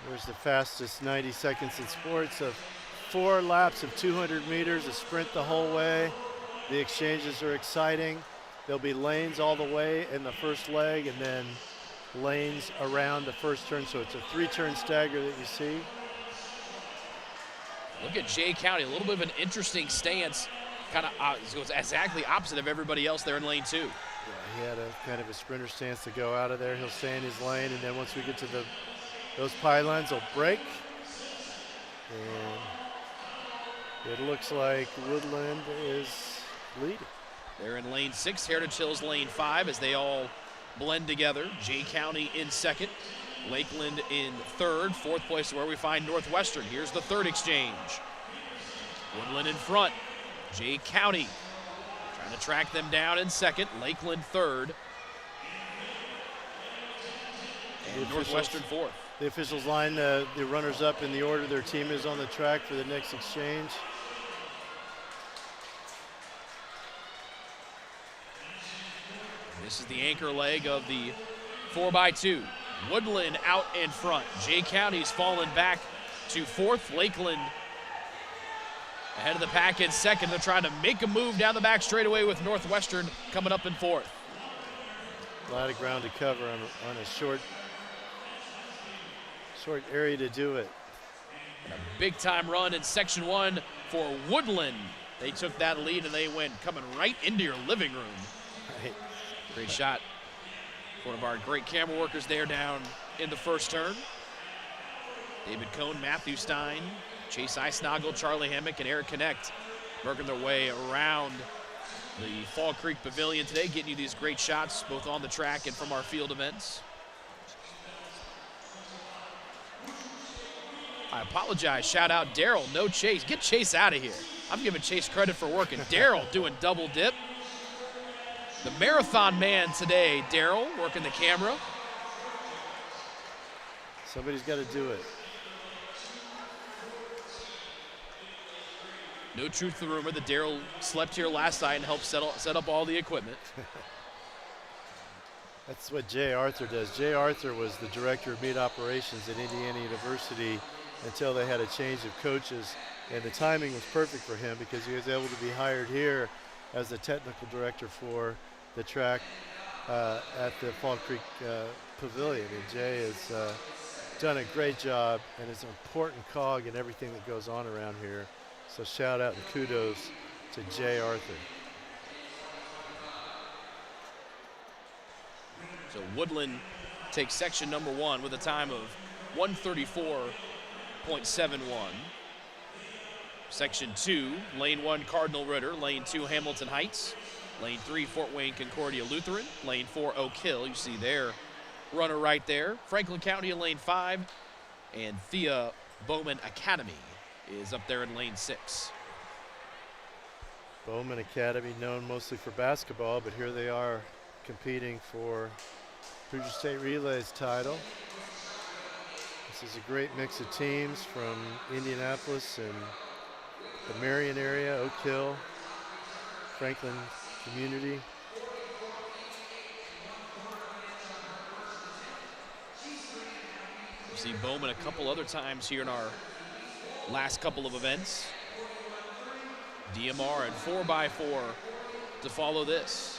There's the fastest 90 seconds in sports of 4 laps of 200 meters, a sprint the whole way. The exchanges are exciting. There'll be lanes all the way in the first leg and then lanes around the first turn. So it's a 3-turn stagger that you see. Look at Jay County, a little bit of an interesting stance. Kind of goes exactly opposite of everybody else there in lane 2. Yeah, he had a kind of a sprinter stance to go out of there. He'll stay in his lane, and then once we get to those pylons, he'll break. And it looks like Woodland is leading. They're in lane 6, Heritage Hills lane 5 as they all blend together. Jay County in second, Lakeland in third. Fourth place is where we find Northwestern. Here's the third exchange. Woodland in front, Jay County trying to track them down in second, Lakeland third. And Northwestern fourth. The officials line the runners up in the order their team is on the track for the next exchange. This is the anchor leg of the 4x2. Woodland out in front. Jay County's fallen back to fourth. Lakeland ahead of the pack in second. They're trying to make a move down the back straightaway with Northwestern coming up in fourth. A lot of ground to cover on a short area to do it. And a big time run in section one for Woodland. They took that lead and they went coming right into your living room. Right. Great shot. One of our great camera workers there down in the first turn. David Cohn, Matthew Stein, Chase Eisnagel, Charlie Hammock, and Eric Connect working their way around the Fall Creek Pavilion today, getting you these great shots both on the track and from our field events. I apologize. Shout out Daryl. No Chase. Get Chase out of here. I'm giving Chase credit for working. Daryl doing double dip. The marathon man today, Daryl, working the camera. Somebody's got to do it. No truth to the rumor that Daryl slept here last night and helped set up all the equipment. That's what Jay Arthur does. Jay Arthur was the director of meet operations at Indiana University until they had a change of coaches, and the timing was perfect for him because he was able to be hired here as the technical director for the track at the Fall Creek Pavilion. And Jay has done a great job and is an important cog in everything that goes on around here. So shout out and kudos to Jay Arthur. So Woodland takes section number one with a time of 1:34.71. Section two, lane one, Cardinal Ritter. Lane two, Hamilton Heights. Lane three, Fort Wayne Concordia Lutheran. Lane four, Oak Hill. You see their runner right there. Franklin County in lane five. And Thea Bowman Academy is up there in lane six. Bowman Academy, known mostly for basketball, but here they are competing for Hoosier State Relay's title. This is a great mix of teams from Indianapolis and the Marion area, Oak Hill, Franklin community. You see Bowman a couple other times here in our last couple of events. DMR and 4x4 to follow this.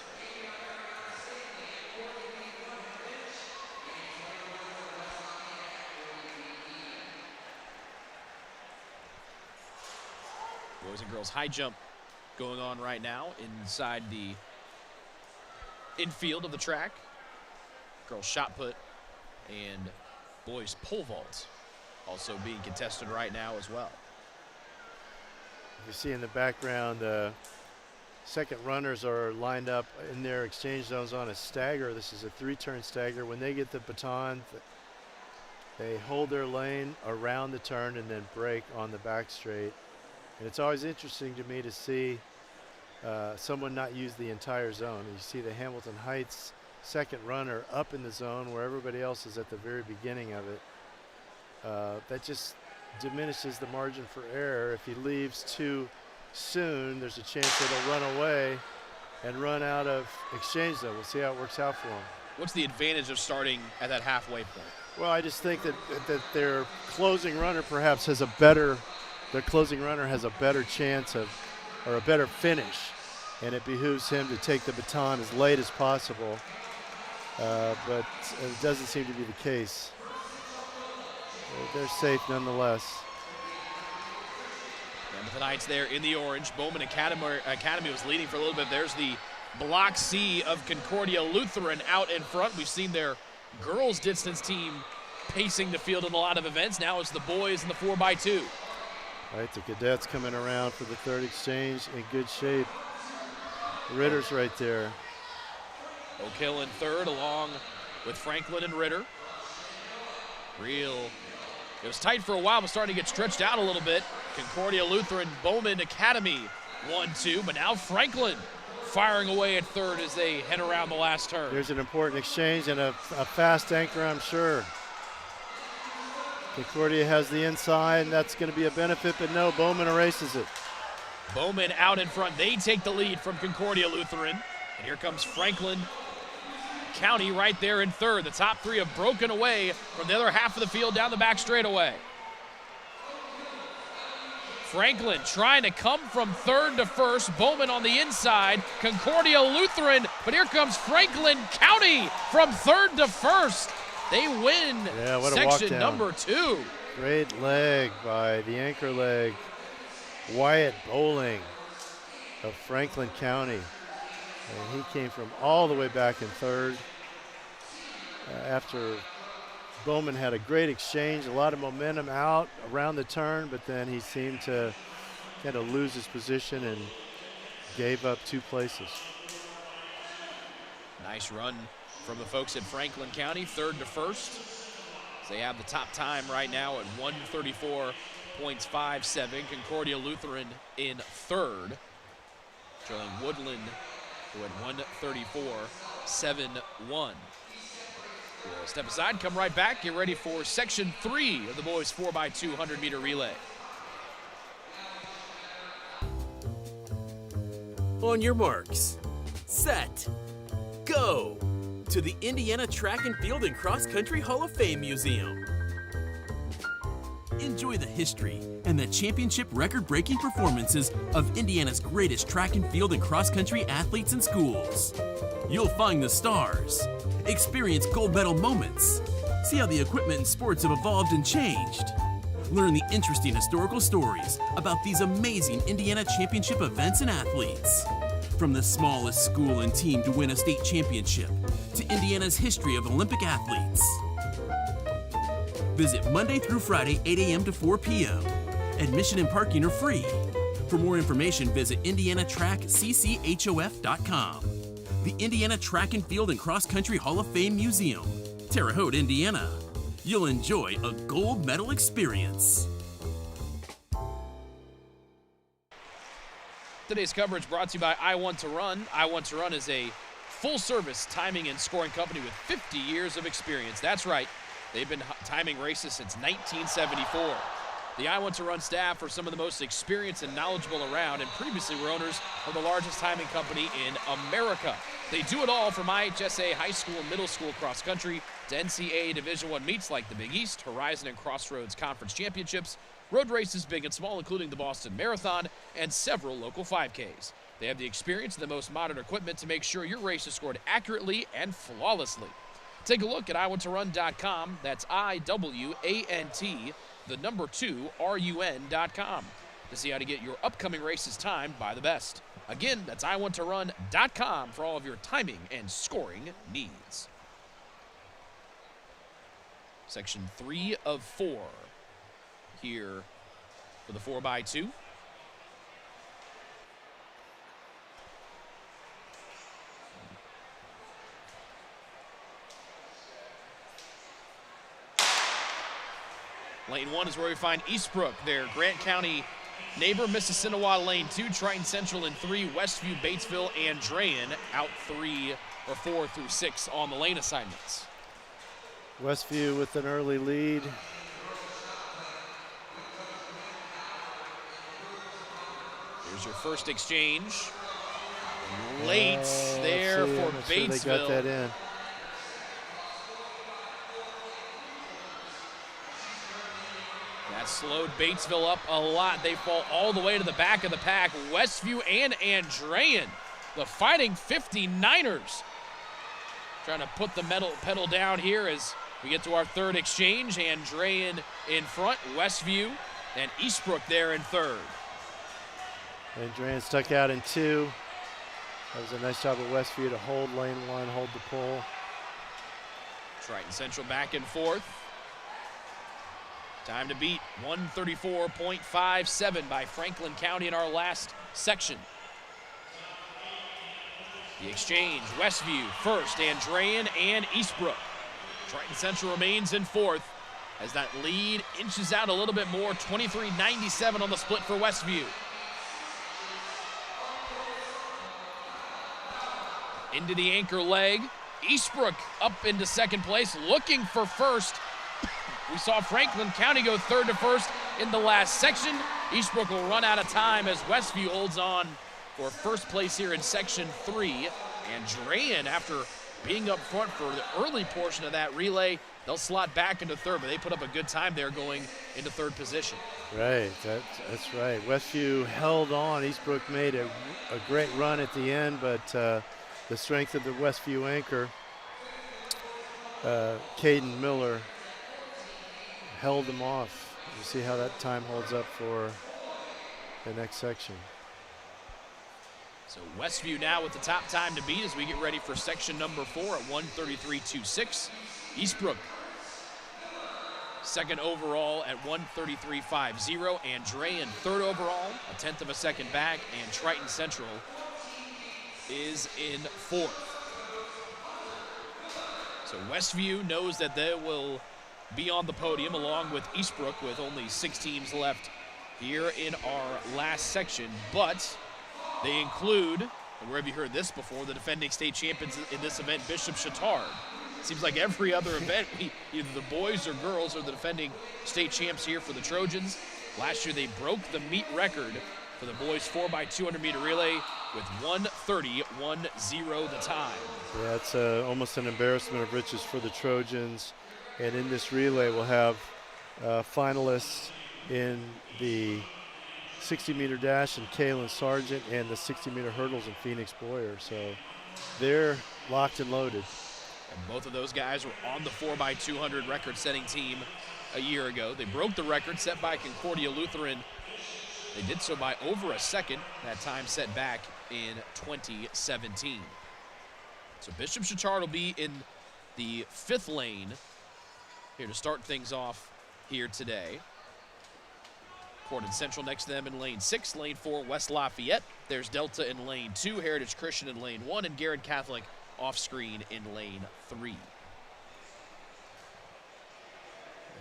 Boys and girls high jump going on right now inside the infield of the track. Girls shot put and boys pole vault also being contested right now as well. You see in the background, second runners are lined up in their exchange zones on a stagger. This is a three-turn stagger. When they get the baton, they hold their lane around the turn and then break on the back straight. And it's always interesting to me to see someone not use the entire zone. You see the Hamilton Heights second runner up in the zone where everybody else is at the very beginning of it. That just diminishes the margin for error. If he leaves too soon, there's a chance that he'll run away and run out of exchange zone. We'll see how it works out for him. What's the advantage of starting at that halfway point? Well, I just think that their closing runner perhaps has a better chance of, or a better finish, and it behooves him to take the baton as late as possible, but it doesn't seem to be the case. They're safe nonetheless. Hamilton Heights there in the orange. Bowman Academy was leading for a little bit. There's the Block C of Concordia Lutheran out in front. We've seen their girls distance team pacing the field in a lot of events. Now it's the boys in the 4x2. All right, the cadets coming around for the third exchange in good shape. Ritter's right there. Oak Hill in third along with Franklin and Ritter. It was tight for a while, but starting to get stretched out a little bit. Concordia Lutheran, Bowman Academy 1-2, but now Franklin firing away at third as they head around the last turn. There's an important exchange and a fast anchor, I'm sure. Concordia has the inside, and that's going to be a benefit, but no, Bowman erases it. Bowman out in front. They take the lead from Concordia Lutheran. And here comes Franklin County right there in third. The top three have broken away from the other half of the field down the back straightaway. Franklin trying to come from third to first. Bowman on the inside. Concordia Lutheran. But here comes Franklin County from third to first. They win section number 2. Great leg by the anchor leg, Wyatt Bowling of Franklin County. And he came from all the way back in third after Bowman had a great exchange, a lot of momentum out around the turn, but then he seemed to kind of lose his position and gave up 2 places. Nice run from the folks at Franklin County, third to first. They have the top time right now at 134.57. Concordia Lutheran in third, trailing Woodland, who at 134.71. We'll step aside, come right back, get ready for section 3 of the boys 4x2 100-meter relay. On your marks, set, go to the Indiana Track and Field and Cross Country Hall of Fame Museum. Enjoy the history and the championship record-breaking performances of Indiana's greatest track and field and cross-country athletes and schools. You'll find the stars, experience gold medal moments, see how the equipment and sports have evolved and changed, learn the interesting historical stories about these amazing Indiana championship events and athletes. From the smallest school and team to win a state championship, to Indiana's history of Olympic athletes. Visit Monday through Friday, 8 a.m. to 4 p.m. Admission and parking are free. For more information, visit IndianaTrackCCHOF.com. The Indiana Track and Field and Cross Country Hall of Fame Museum, Terre Haute, Indiana. You'll enjoy a gold medal experience. Today's coverage brought to you by I Want to Run. I Want to Run is a full-service timing and scoring company with 50 years of experience. That's right. They've been timing races since 1974. The I Want to Run staff are some of the most experienced and knowledgeable around, and previously were owners of the largest timing company in America. They do it all from IHSA high school and middle school cross country to NCAA Division I meets like the Big East, Horizon, and Crossroads Conference Championships, road races big and small, including the Boston Marathon, and several local 5Ks. They have the experience and the most modern equipment to make sure your race is scored accurately and flawlessly. Take a look at iwantorun.com. That's IWANT, the number 2, RUN.com, to see how to get your upcoming races timed by the best. Again, that's iwantorun.com for all of your timing and scoring needs. Section 3 of 4 here for the 4x2. Lane 1 is where we find Eastbrook, their Grant County neighbor. Mississinawa Lane 2, Triton Central in 3, Westview, Batesville, and Drayen out 3 or 4 through 6 on the lane assignments. Westview with an early lead. Here's your first exchange. Late there for Batesville. Sure they got that in. That slowed Batesville up a lot. They fall all the way to the back of the pack. Westview and Andrean, the Fighting 59ers, trying to put the pedal down here as we get to our third exchange. Andrean in front, Westview, and Eastbrook there in third. Andrean stuck out in 2. That was a nice job of Westview to hold lane 1, hold the pole. Triton Central back in fourth. Time to beat 134.57 by Franklin County in our last section. The exchange, Westview first, Andrean and Eastbrook. Triton Central remains in fourth as that lead inches out a little bit more, 23.97 on the split for Westview. Into the anchor leg. Eastbrook up into second place, looking for first. We saw Franklin County go third to first in the last section. Eastbrook will run out of time as Westview holds on for first place here in section 3. And Drayen, after being up front for the early portion of that relay, they'll slot back into third, but they put up a good time there going into third position. Right, that's right. Westview held on. Eastbrook made a great run at the end, but the strength of the Westview anchor, Caden Miller, held them off. You see how that time holds up for the next section. So Westview now with the top time to beat as we get ready for section number 4 at 1:33.26. Eastbrook second overall at 1:33.50. And Drayen third overall, a tenth of a second back. And Triton Central is in fourth. So Westview knows that they will be on the podium along with Eastbrook with only 6 teams left here in our last section. But they include, and where have you heard this before, the defending state champions in this event, Bishop Chatard. It seems like every other event, either the boys or girls are the defending state champs here for the Trojans. Last year they broke the meet record for the boys 4x200 meter relay with 1:30.10 the time. Yeah, it's almost an embarrassment of riches for the Trojans. And in this relay we'll have finalists in the 60-meter dash and Kaylin Sargent, and the 60-meter hurdles in Phoenix Boyer. So they're locked and loaded. And both of those guys were on the 4x200 record-setting team a year ago. They broke the record set by Concordia Lutheran. They did so by over a second, that time set back in 2017. So Bishop Chatard will be in the 5th lane here to start things off here today. Gordon Central next to them in lane 6, lane 4, West Lafayette. There's Delta in lane 2, Heritage Christian in lane 1, and Garrett Catholic off screen in lane 3.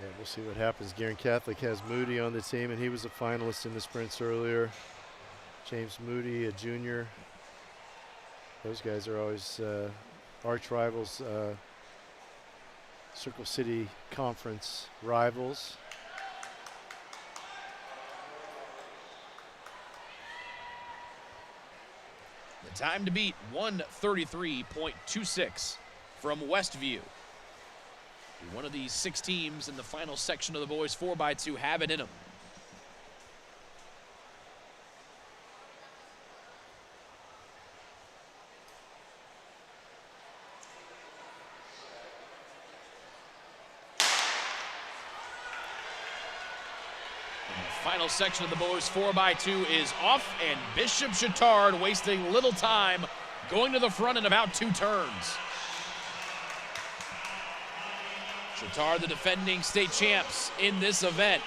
Yeah, we'll see what happens. Garrett Catholic has Moody on the team, and he was a finalist in the sprints earlier. James Moody, a junior. Those guys are always arch rivals, Circle City Conference rivals. The time to beat, 1:33.26 from Westview. One of these 6 teams in the final section of the boys 4x2 have it in them. Final section of the boys 4x2 is off, and Bishop Chatard wasting little time, going to the front in about 2 turns. Chatard, the defending state champs in this event,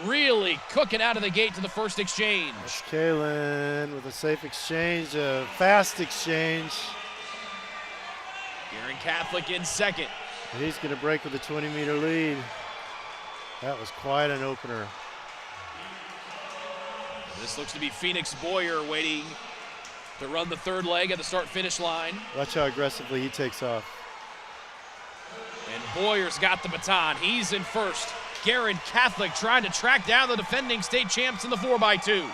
really cooking out of the gate to the first exchange. That's Kaylin with a safe exchange, a fast exchange. Garrett Catholic in second. And he's going to break with a 20-meter lead. That was quite an opener. This looks to be Phoenix Boyer waiting to run the 3rd leg at the start-finish line. Watch how aggressively he takes off. And Boyer's got the baton. He's in first. Garrett Catholic trying to track down the defending state champs in the 4x2.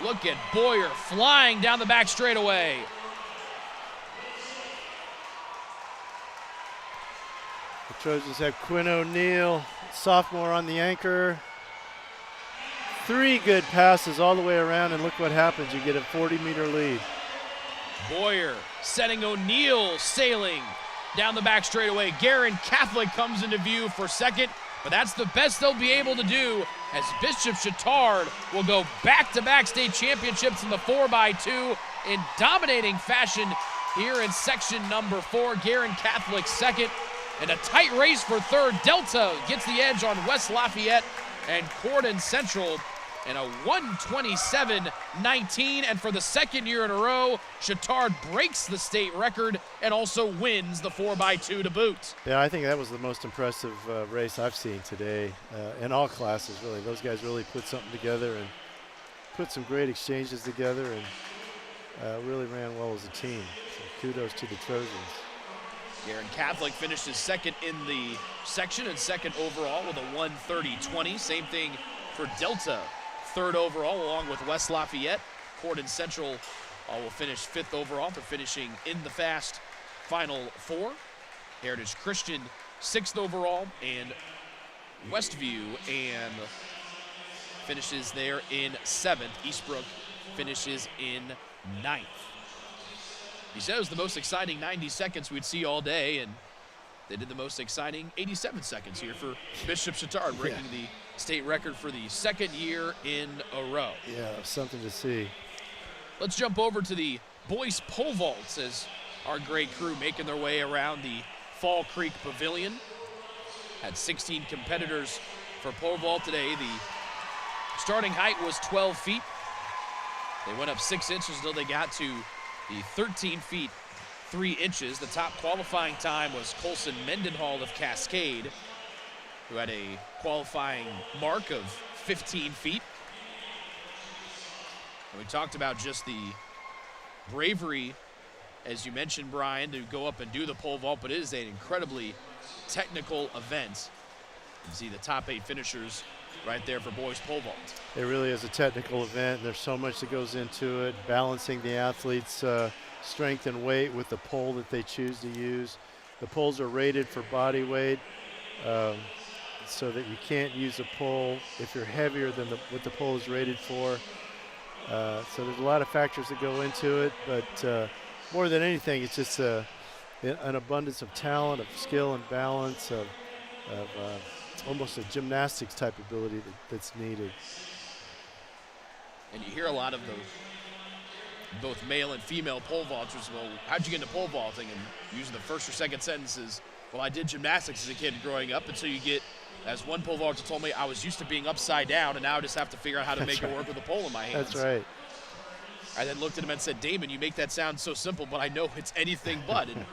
Look at Boyer flying down the back straightaway. The Trojans have Quinn O'Neill, sophomore, on the anchor. 3 good passes all the way around, and look what happens. You get a 40-meter lead. Boyer setting O'Neill sailing down the back straightaway. Garrett Catholic comes into view for second, but that's the best they'll be able to do as Bishop Chatard will go back-to-back state championships in the 4x2 in dominating fashion here in section number 4. Garrett Catholic second, and a tight race for third. Delta gets the edge on West Lafayette and Gordon Central. And a 1:27.19, and for the second year in a row, Chatard breaks the state record and also wins the 4x2 to boot. Yeah, I think that was the most impressive race I've seen today in all classes, really. Those guys really put something together and put some great exchanges together, and really ran well as a team. So kudos to the Trojans. Garin Catholic finished his second in the section and second overall with a 1:30.20. Same thing for Delta, third overall, along with West Lafayette. Corden Central all will finish fifth overall for finishing in the fast Final Four. Heritage Christian, sixth overall, and Westview and finishes there in seventh. Eastbrook finishes in ninth. He said it was the most exciting 90 seconds we'd see all day, and they did the most exciting 87 seconds here for Bishop Chatard, breaking the state record for the second year in a row. Yeah, something to see. Let's jump over to the boys pole vaults as our great crew making their way around the Fall Creek Pavilion. Had 16 competitors for pole vault today. The starting height was 12 feet. They went up 6 inches until they got to the 13 feet 3 inches. The top qualifying time was Colson Mendenhall of Cascade, who had a qualifying mark of 15 feet. And we talked about just the bravery, as you mentioned, Brian, to go up and do the pole vault, but it is an incredibly technical event. You can see the top 8 finishers right there for boys pole vault. It really is a technical event. There's so much that goes into it, balancing the athletes' strength and weight with the pole that they choose to use. The poles are rated for body weight, so that you can't use a pole if you're heavier than what the pole is rated for. So there's a lot of factors that go into it, but more than anything, it's just an abundance of talent, of skill and balance, of almost a gymnastics type ability that's needed. And you hear a lot of both male and female pole vaulters. Well, how'd you get into pole vaulting? And usually the first or second sentence is, well, I did gymnastics as a kid growing up. And so you get, as one pole vaulter told me, I was used to being upside down, and now I just have to figure out how to make it work with a pole in my hands. That's right. I then looked at him and said, Damon, you make that sound so simple, but I know it's anything but. And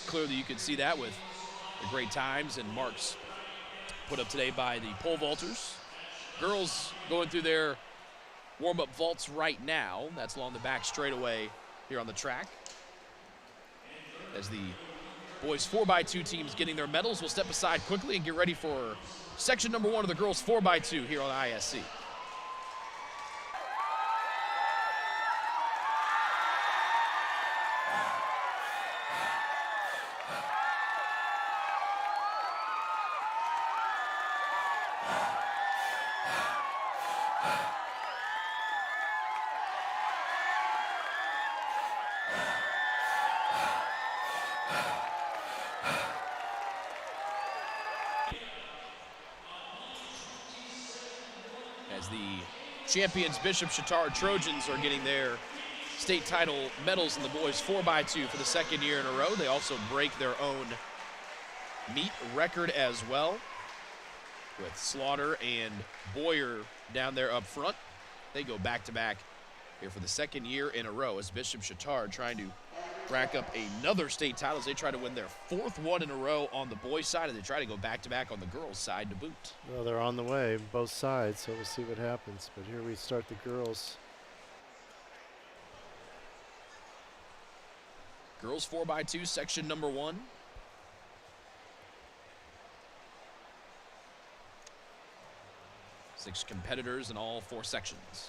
clearly you can see that with the great times and marks put up today by the pole vaulters. Girls going through their warm-up vaults right now. That's along the back straightaway here on the track. As the boys 4x2 teams getting their medals, we'll step aside quickly and get ready for section number 1 of the girls 4x2 here on ISC. As the champions Bishop Chatard Trojans are getting their state title medals in the boys 4x2 for the second year in a row. They also break their own meet record as well, with Slaughter and Boyer down there up front. They go back-to-back here for the second year in a row as Bishop Chatard trying to rack up another state title as they try to win their 4th one in a row on the boys' side, and they try to go back-to-back on the girls' side to boot. Well, they're on the way, both sides, so we'll see what happens. But here we start the girls. Girls 4x2, section number 1. Six competitors in all 4 sections.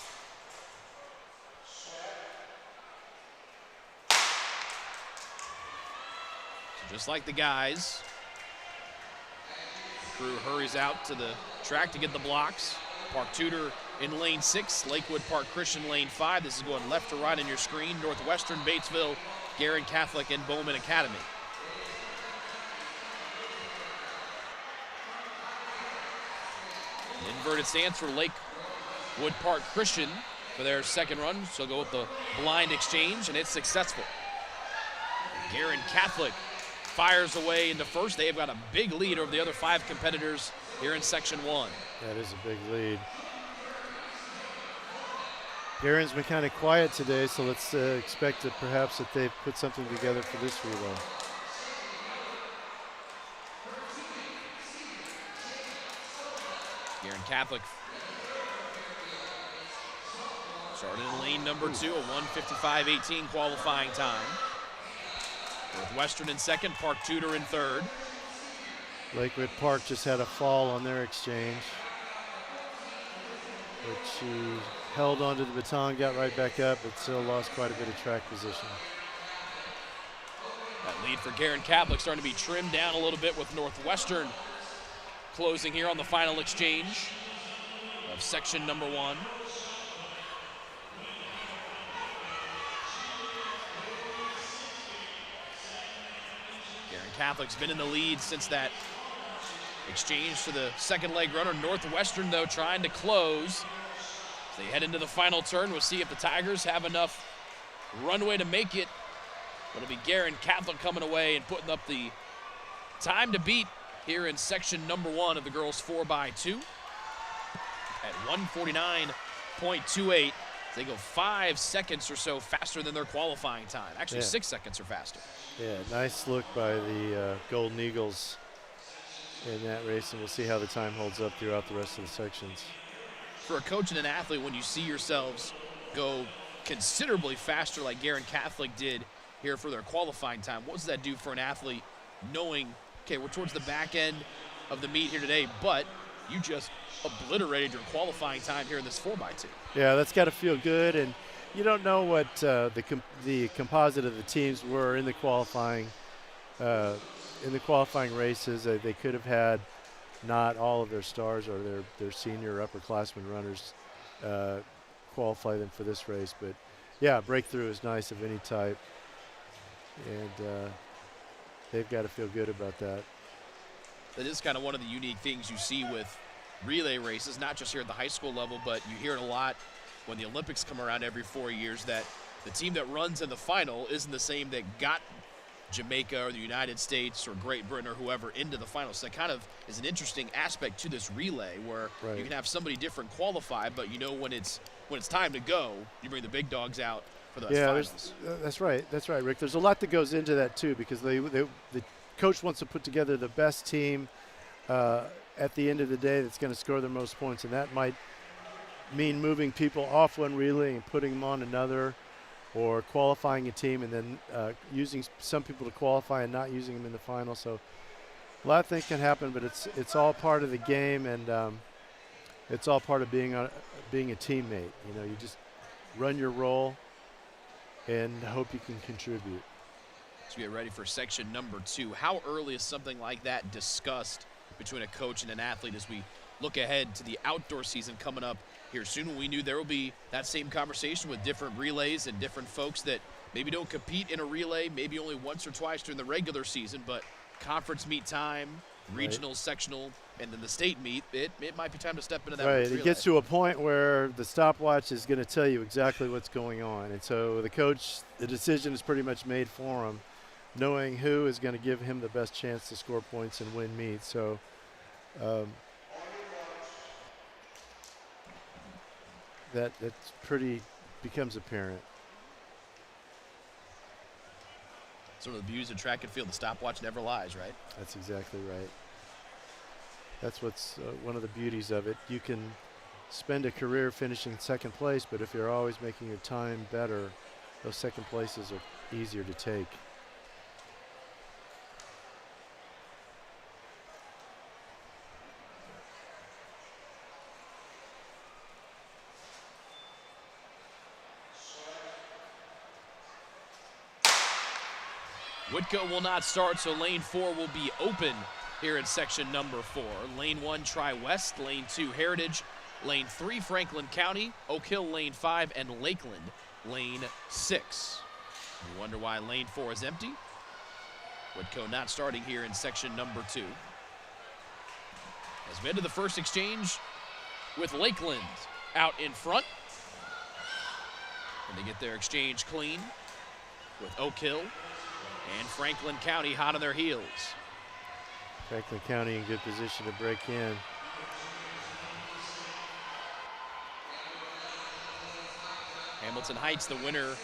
Just like the guys, the crew hurries out to the track to get the blocks. Park Tudor in lane 6, Lakewood Park Christian lane 5. This is going left to right on your screen. Northwestern, Batesville, Garin Catholic, and Bowman Academy. An inverted stance for Lakewood Park Christian for their second run. So go with the blind exchange, and it's successful. Garin Catholic fires away into first. They have got a big lead over the other 5 competitors here in section 1. That is a big lead. Garin's been kind of quiet today, so let's expect that perhaps that they've put something together for this relay. Garin Catholic Starting in lane number 2, a 1:55.18 qualifying time. Northwestern in second, Park Tudor in third. Lakewood Park just had a fall on their exchange, which she held onto the baton, got right back up, but still lost quite a bit of track position. That lead for Guerin Catholic starting to be trimmed down a little bit with Northwestern closing here on the final exchange of section number 1. Guerin Catholic's been in the lead since that exchange to the second leg runner. Northwestern, though, trying to close. As they head into the final turn, we'll see if the Tigers have enough runway to make it. It'll be Guerin Catholic coming away and putting up the time to beat here in section number 1 of the girls 4x2 at 1:49.28. They go 5 seconds or so faster than their qualifying time. Actually, 6 seconds or faster. Yeah, nice look by the Golden Eagles in that race, and we'll see how the time holds up throughout the rest of the sections. For a coach and an athlete, when you see yourselves go considerably faster like Guerin Catholic did here for their qualifying time, what does that do for an athlete knowing, okay, we're towards the back end of the meet here today, but you just obliterated your qualifying time here in this 4x2? Yeah, that's got to feel good, and you don't know what the composite of the teams were in the qualifying races. They could have had not all of their stars or their senior upperclassmen runners qualify them for this race, but yeah, breakthrough is nice of any type, and they've got to feel good about that. That is kind of one of the unique things you see with relay races, not just here at the high school level, but you hear it a lot when the Olympics come around every 4 years, that the team that runs in the final isn't the same that got Jamaica or the United States or Great Britain or whoever into the final. So that kind of is an interesting aspect to this relay where you can have somebody different qualify, but you know when it's time to go, you bring the big dogs out for those finals. That's right, Rick. There's a lot that goes into that too, because the coach wants to put together the best team at the end of the day that's going to score the most points, and that might mean moving people off one relay and putting them on another, or qualifying a team and then using some people to qualify and not using them in the final. So a lot of things can happen, but it's all part of the game, and it's all part of being a teammate. You know, you just run your role and hope you can contribute. So we get ready for section number 2. How early is something like that discussed between a coach and an athlete as we look ahead to the outdoor season coming up here soon? We knew there will be that same conversation with different relays and different folks that maybe don't compete in a relay, maybe only once or twice during the regular season, but conference meet time, regional, sectional, and then the state meet, it might be time to step into that. Right, it gets to a point where the stopwatch is going to tell you exactly what's going on, and so the coach, the decision is pretty much made for him, knowing who is going to give him the best chance to score points and win meets. So that's pretty becomes apparent. It's one of the beauties of track and field. The stopwatch never lies, right? That's exactly right. That's what's one of the beauties of it. You can spend a career finishing second place, but if you're always making your time better, those second places are easier to take. Whitco will not start, so lane 4 will be open here in section number 4. Lane 1, Tri-West. Lane 2, Heritage. Lane 3, Franklin County. Oak Hill, lane 5, and Lakeland, lane 6. You wonder why lane 4 is empty. Whitco not starting here in section number 2. As we head to the first exchange with Lakeland out in front. And they get their exchange clean with Oak Hill and Franklin County hot on their heels. Franklin County in good position to break in. Hamilton Heights, the winner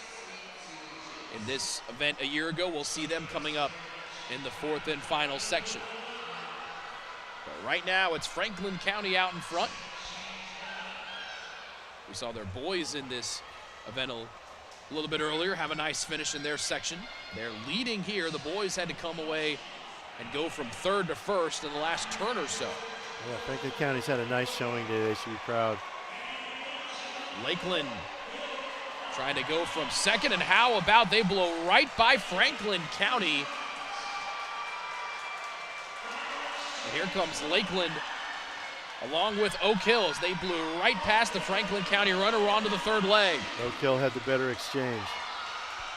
in this event a year ago. We'll see them coming up in the 4th and final section. But right now, it's Franklin County out in front. We saw their boys in this event a little bit earlier have a nice finish in their section. They're leading here. The boys had to come away and go from third to first in the last turn or so. Yeah, Franklin County's had a nice showing today. They should be proud. Lakeland trying to go from second, and how about they blow right by Franklin County. And here comes Lakeland along with Oak Hill as they blew right past the Franklin County runner onto the third leg. Oak Hill had the better exchange.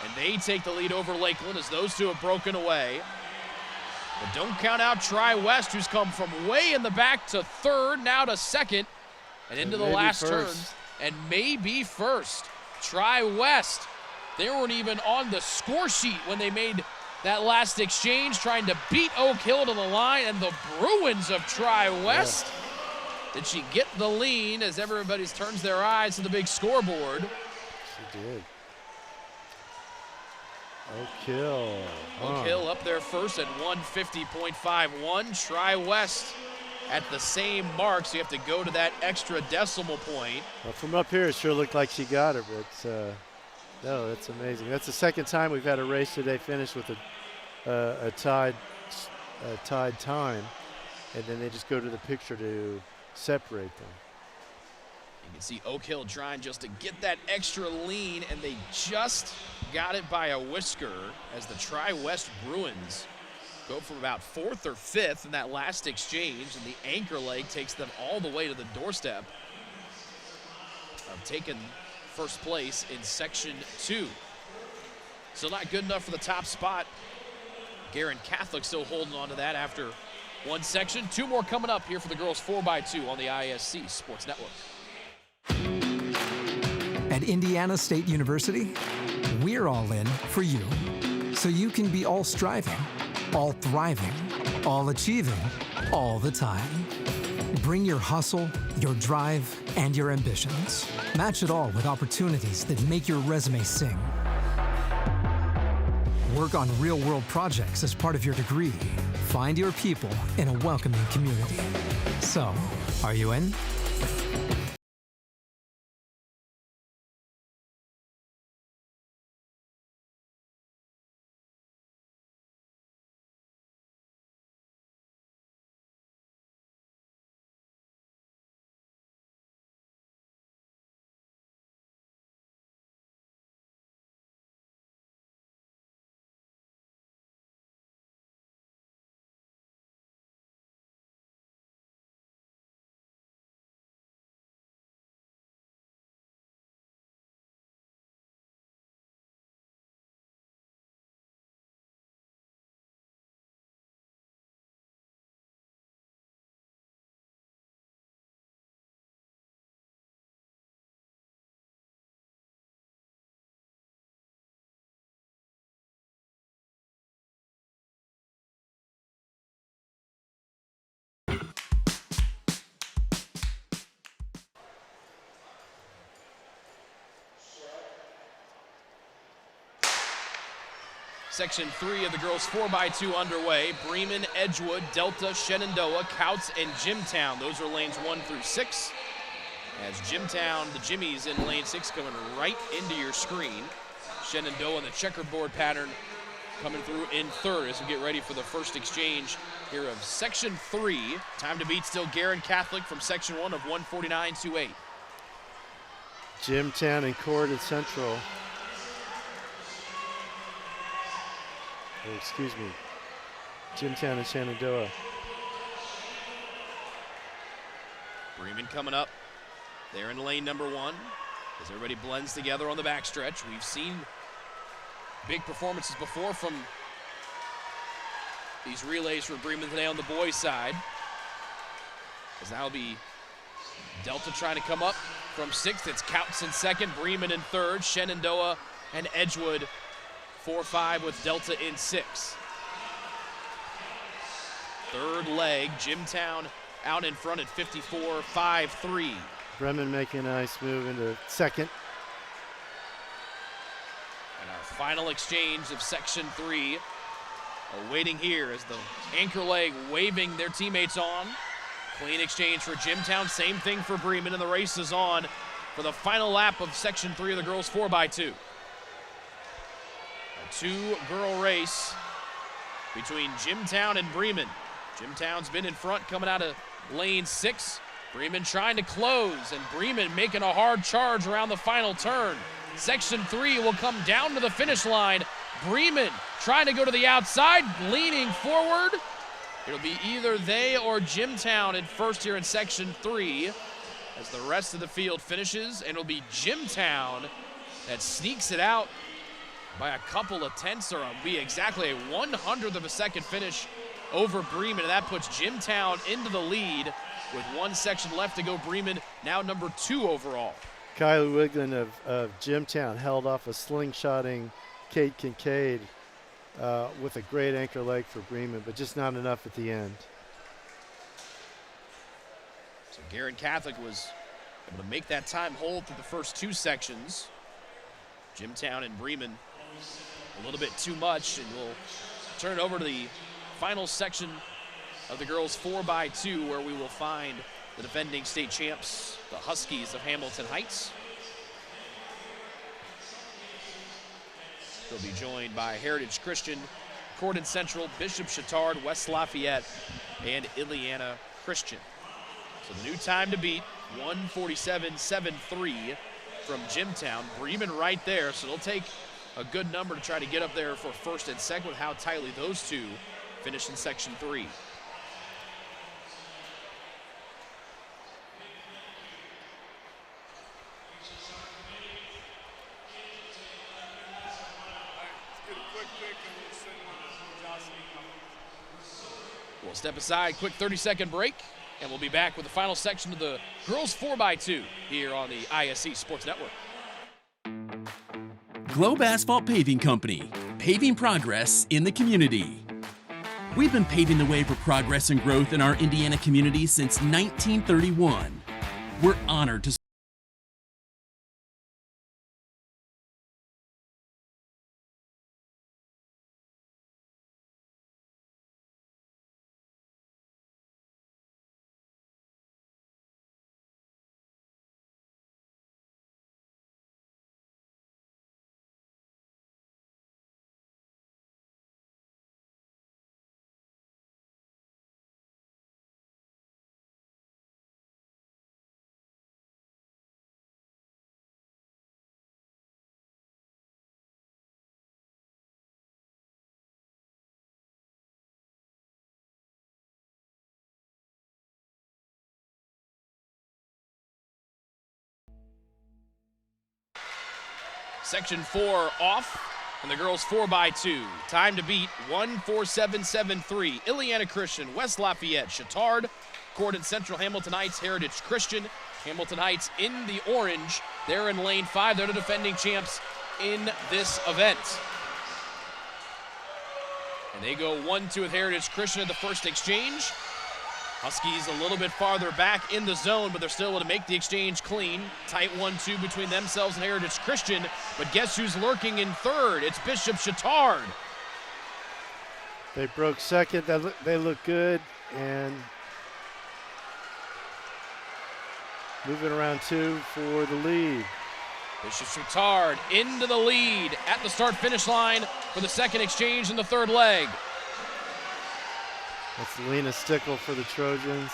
And they take the lead over Lakeland as those two have broken away. But don't count out Tri-West, who's come from way in the back to third, now to second, and into the last turn, and maybe first. Tri-West, they weren't even on the score sheet when they made that last exchange, trying to beat Oak Hill to the line, and the Bruins of Tri-West. Yeah. Did she get the lean as everybody turns their eyes to the big scoreboard? She did. Oak Hill. Oak Hill up there first at 150.51. Tri-West at the same mark, so you have to go to that extra decimal point. Well, from up here, it sure looked like she got it, but no, that's amazing. That's the second time we've had a race today finish with a tied time, and then they just go to the picture to separate them. You can see Oak Hill trying just to get that extra lean, and they just got it by a whisker as the Tri-West Bruins go from about fourth or fifth in that last exchange, and the anchor leg takes them all the way to the doorstep of taking first place in Section 2. Still not good enough for the top spot. Garin Catholic still holding on to that after one section. Two more coming up here for the girls 4x2 on the ISC Sports Network. At Indiana State University, we're all in for you, so you can be all striving, all thriving, all achieving, all the time. Bring your hustle, your drive, and your ambitions. Match it all with opportunities that make your resume sing. Work on real-world projects as part of your degree. Find your people in a welcoming community. So, are you in? Section 3 of the girls 4x2 underway. Bremen, Edgewood, Delta, Shenandoah, Couts, and Jimtown. Those are lanes 1 through 6. As Jimtown, the Jimmies in lane 6 coming right into your screen. Shenandoah in the checkerboard pattern coming through in third as we get ready for the first exchange here of Section 3. Time to beat still Garin Catholic from Section 1 of 149.28. Jimtown and Corridor Central. Oh, excuse me. Jimtown and Shenandoah. Bremen coming up. They're in lane number 1 as everybody blends together on the backstretch. We've seen big performances before from these relays for Bremen today on the boys' side. As now will be Delta trying to come up from 6th. It's Couts in 2nd, Bremen in 3rd, Shenandoah and Edgewood 4-5 with Delta in 6th. Third leg, Jimtown out in front at 54.53. Bremen making a nice move into 2nd. And our final exchange of Section 3 awaiting here as the anchor leg waving their teammates on. Clean exchange for Jimtown, same thing for Bremen, and the race is on for the final lap of Section 3 of the girls 4x2. A two-girl race between Jimtown and Bremen. Jimtown's been in front coming out of lane 6. Bremen trying to close, and Bremen making a hard charge around the final turn. Section 3 will come down to the finish line. Bremen trying to go to the outside, leaning forward. It'll be either they or Jimtown in first here in Section 3 as the rest of the field finishes, and it'll be Jimtown that sneaks it out by a couple of tenths, or it'll be exactly a 1/100th of a second finish over Bremen, and that puts Jimtown into the lead with one section left to go. Bremen now number 2 overall. Kylie Wiglin of Jimtown held off a slingshotting Kate Kincaid with a great anchor leg for Bremen, but just not enough at the end. So Garin Catholic was able to make that time hold through the first 2 sections. Jimtown and Bremen a little bit too much, and we'll turn it over to the final section of the girls 4x2, where we will find the defending state champs, the Huskies of Hamilton Heights. They'll be joined by Heritage Christian, Cordon Central, Bishop Chatard, West Lafayette, and Ileana Christian. So the new time to beat, 1:47.73 from Jimtown. Bremen right there, so it'll take a good number to try to get up there for first and second with how tightly those two finish in Section 3. We'll step aside, quick 30-second break, and we'll be back with the final section of the girls 4x2 here on the ISC Sports Network. Globe Asphalt Paving Company, paving progress in the community. We've been paving the way for progress and growth in our Indiana community since 1931. We're honored to Section 4 off, and the girls 4x2. Time to beat, 1:47.73. Ileana Christian, West Lafayette, Chatard, Cordon Central, Hamilton Heights, Heritage Christian. Hamilton Heights in the orange. They're in lane 5. They're the defending champs in this event. And they go 1-2 with Heritage Christian at the first exchange. Huskies a little bit farther back in the zone, but they're still able to make the exchange clean. Tight 1-2 between themselves and Heritage Christian, but guess who's lurking in third? It's Bishop Chatard. They broke second. They look good, and moving around 2 for the lead. Bishop Chatard into the lead at the start-finish line for the second exchange in the third leg. That's Lena Stickle for the Trojans.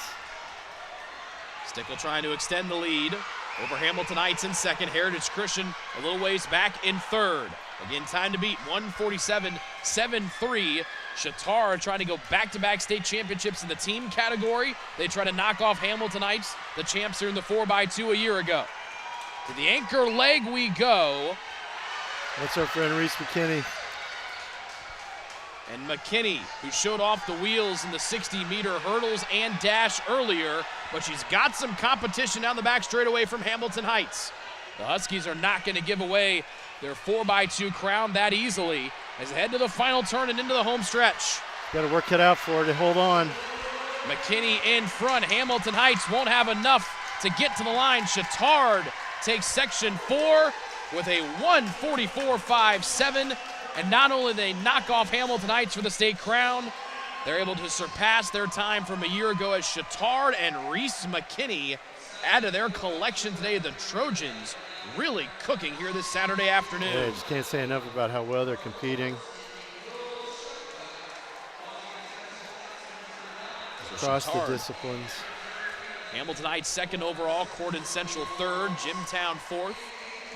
Stickle trying to extend the lead over Hamilton Heights in second. Heritage Christian a little ways back in third. Again, time to beat, 1:47.73. Chatard trying to go back-to-back state championships in the team category. They try to knock off Hamilton Heights, the champs here in the 4x2 a year ago. To the anchor leg we go. That's our friend Reese McKinney. And McKinney, who showed off the wheels in the 60-meter hurdles and dash earlier, but she's got some competition down the back straightaway from Hamilton Heights. The Huskies are not going to give away their 4x2 crown that easily as they head to the final turn and into the home stretch. Got to work it out for her to hold on. McKinney in front. Hamilton Heights won't have enough to get to the line. Chatard takes Section 4 with a 1:44.57. And not only they knock off Hamilton Heights for the state crown, they're able to surpass their time from a year ago as Chatard and Reese McKinney add to their collection today. The Trojans really cooking here this Saturday afternoon. Yeah, just can't say enough about how well they're competing. Across the disciplines. Hamiltonite second overall, Corden Central third, Jimtown fourth,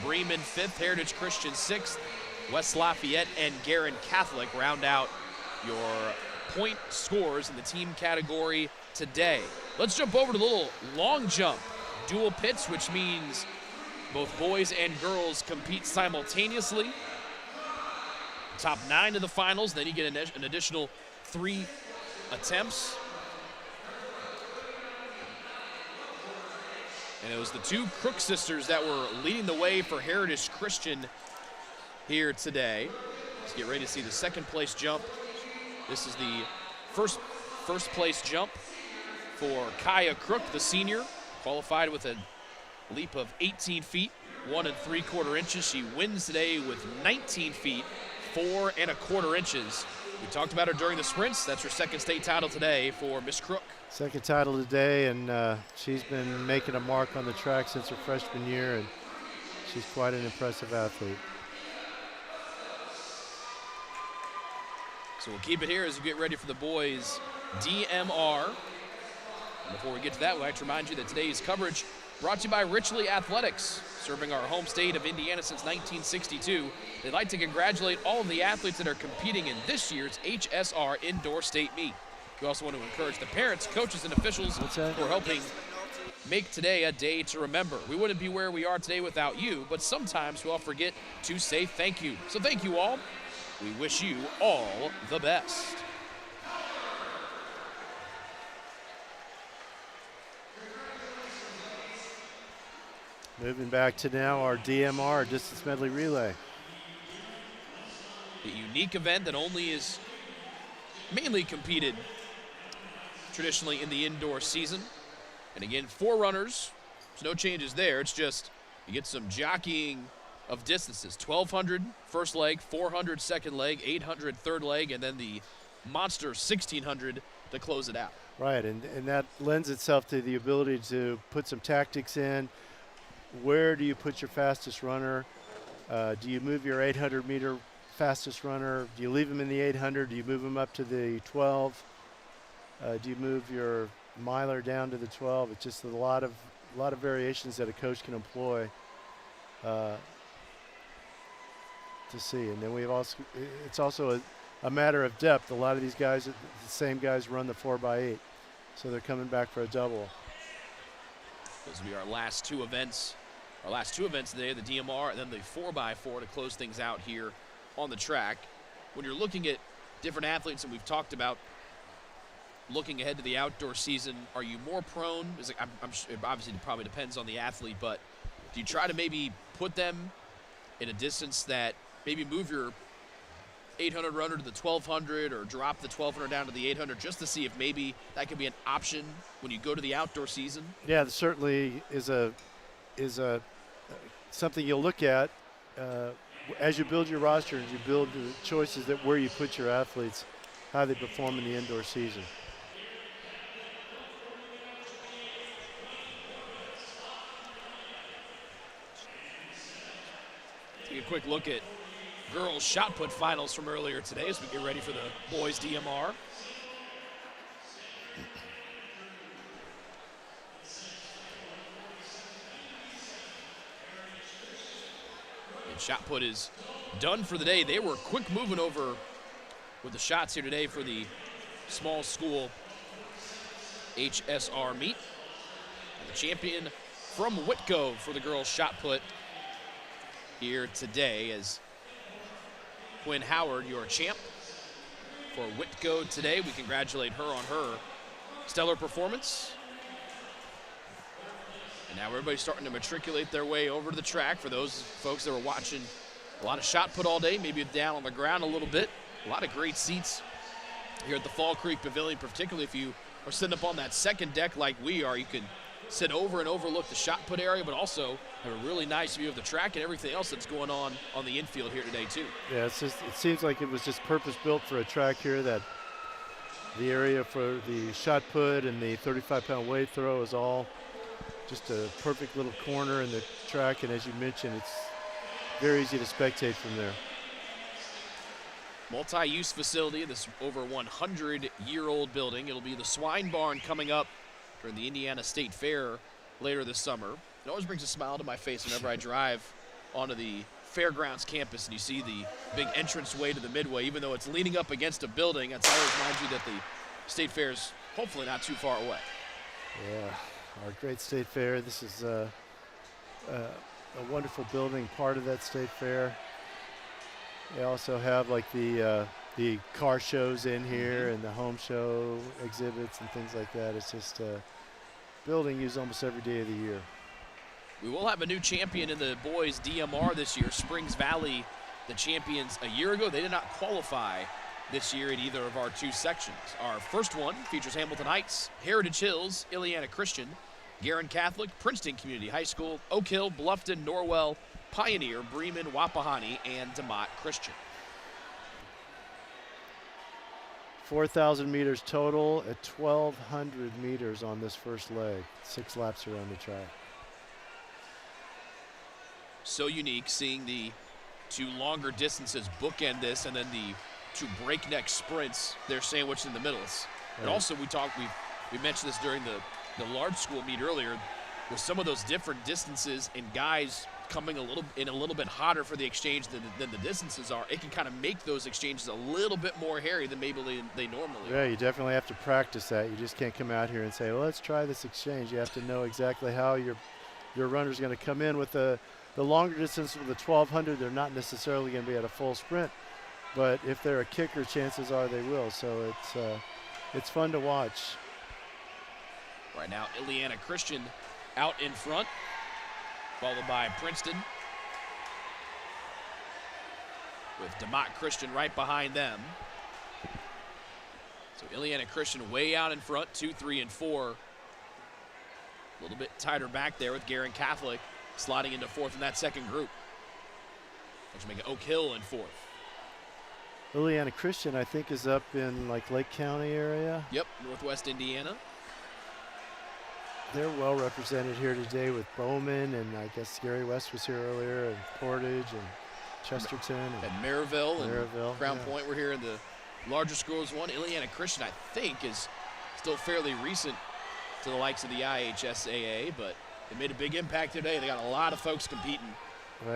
Bremen fifth, Heritage Christian sixth, West Lafayette and Guerin Catholic round out your point scores in the team category today. Let's jump over to the little long jump dual pits, which means both boys and girls compete simultaneously. Top 9 to the finals, then you get an additional 3 attempts. And it was the two Crook sisters that were leading the way for Heritage Christian here today. Let's get ready to see the second place jump. This is the first place jump for Kaya Crook, the senior, qualified with a leap of 18 feet, 1 3/4 inches. She wins today with 19 feet, 4 1/4 inches. We talked about her during the sprints. That's her second state title today for Miss Crook. Second title today, and she's been making a mark on the track since her freshman year, and she's quite an impressive athlete. So we'll keep it here as we get ready for the boys' DMR. And before we get to that, we'd like to remind you that today's coverage brought to you by Richley Athletics, serving our home state of Indiana since 1962. They'd like to congratulate all of the athletes that are competing in this year's HSR Indoor State Meet. We also want to encourage the parents, coaches, and officials who are helping make today a day to remember. We wouldn't be where we are today without you, but sometimes we all forget to say thank you. So thank you all. We wish you all the best. Moving back to now our DMR, distance medley relay. A unique event that only is mainly competed traditionally in the indoor season. And again, 4 runners. There's no changes there. It's just you get some jockeying of distances. 1,200 first leg, 400 second leg, 800 third leg, and then the monster 1,600 to close it out. Right, and that lends itself to the ability to put some tactics in. Where do you put your fastest runner? Do you move your 800-meter fastest runner? Do you leave him in the 800? Do you move him up to the 12? Do you move your miler down to the 12? It's just a lot of variations that a coach can employ to see. And then it's also a matter of depth. A lot of these guys, the same guys, run the 4x8, so they're coming back for a double. Those will be our last two events. Our last two events today, the DMR and then the 4x4 to close things out here on the track. When you're looking at different athletes, and we've talked about looking ahead to the outdoor season, are you more prone? It obviously probably depends on the athlete, but do you try to maybe put them in a distance that maybe move your 800 runner to the 1,200 or drop the 1,200 down to the 800 just to see if maybe that could be an option when you go to the outdoor season? Yeah, that certainly is something you'll look at as you build your roster, as you build the choices that where you put your athletes, how they perform in the indoor season. Take a quick look at girls shot put finals from earlier today as we get ready for the boys DMR. And shot put is done for the day. They were quick moving over with the shots here today for the small school HSR meet. And the champion from Whitco for the girls shot put here today as Quinn Howard, your champ for Whitco today. We congratulate her on her stellar performance. And now everybody's starting to matriculate their way over to the track. For those folks that were watching a lot of shot put all day, maybe down on the ground a little bit. A lot of great seats here at the Fall Creek Pavilion, particularly if you are sitting up on that second deck like we are. You can sit over and overlook the shot put area, but also have a really nice view of the track and everything else that's going on the infield here today too. Yeah, it seems like it was just purpose-built for a track here, that the area for the shot put and the 35-pound weight throw is all just a perfect little corner in the track, and as you mentioned, it's very easy to spectate from there. Multi-use facility, this over 100-year-old building. It'll be the swine barn coming up during the Indiana State Fair later this summer. It always brings a smile to my face whenever I drive onto the Fairgrounds campus and you see the big entranceway to the Midway. Even though it's leaning up against a building, that's always reminds you that the State Fair is hopefully not too far away. Yeah, our great State Fair. This is a wonderful building, part of that State Fair. They also have like the car shows in here and the home show exhibits and things like that. It's just a building used almost every day of the year. We will have a new champion in the boys DMR this year. Springs Valley, the champions a year ago. They did not qualify this year in either of our two sections. Our first one features Hamilton Heights, Heritage Hills, Ileana Christian, Garin Catholic, Princeton Community High School, Oak Hill, Bluffton, Norwell, Pioneer, Bremen, Wapahani, and DeMott Christian. 4,000 meters total at 1,200 meters on this first leg. 6 laps around the track. So unique seeing the two longer distances bookend this, and then the two breakneck sprints they're sandwiched in the middle. And also we mentioned this during the large school meet earlier, with some of those different distances and guys coming a little bit hotter for the exchange than the distances are, it can kind of make those exchanges a little bit more hairy than maybe they normally are. Yeah, you definitely have to practice that. You just can't come out here and say, well, let's try this exchange. You have to know exactly how your runner's going to come in. With the longer distance with the 1,200, they're not necessarily going to be at a full sprint, but if they're a kicker, chances are they will. So it's fun to watch. Right now, Ileana Christian out in front, followed by Princeton, with DeMott Christian right behind them. So Ileana Christian way out in front, 2, 3, and 4. A little bit tighter back there with Garin Catholic sliding into 4th in that second group. Which make it Oak Hill in 4th. Ileana Christian, I think, is up in like Lake County area. Yep, Northwest Indiana. They're well represented here today with Bowman, and I guess Gary West was here earlier, and Portage, and Chesterton. And Maryville and Crown yeah. Point were here in the larger schools one. Ileana Christian, I think, is still fairly recent to the likes of the IHSAA, but they made a big impact today. They got a lot of folks competing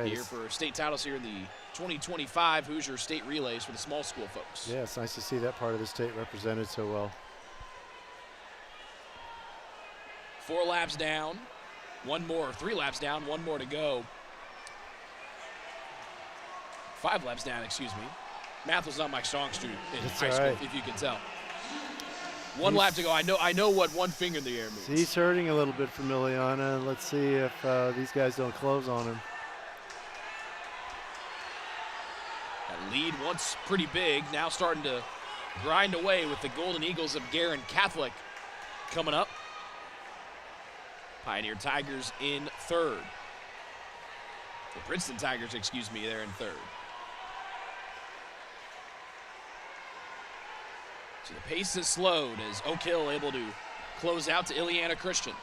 here for state titles here in the 2025 Hoosier State Relays for the small school folks. Yeah, it's nice to see that part of the state represented so well. 4 laps down, 3 laps down, 1 more to go. 5 laps down, excuse me. Math was not my strong suit in high school, if you can tell. 1 lap to go. I know what one finger in the air means. He's hurting a little bit from Ileana. Let's see if these guys don't close on him. That lead once pretty big, now starting to grind away with the Golden Eagles of Garin Catholic coming up. Pioneer Tigers in 3rd. The Princeton Tigers, excuse me, they're in 3rd. So the pace is slowed as Oak Hill able to close out to Ileana Christian.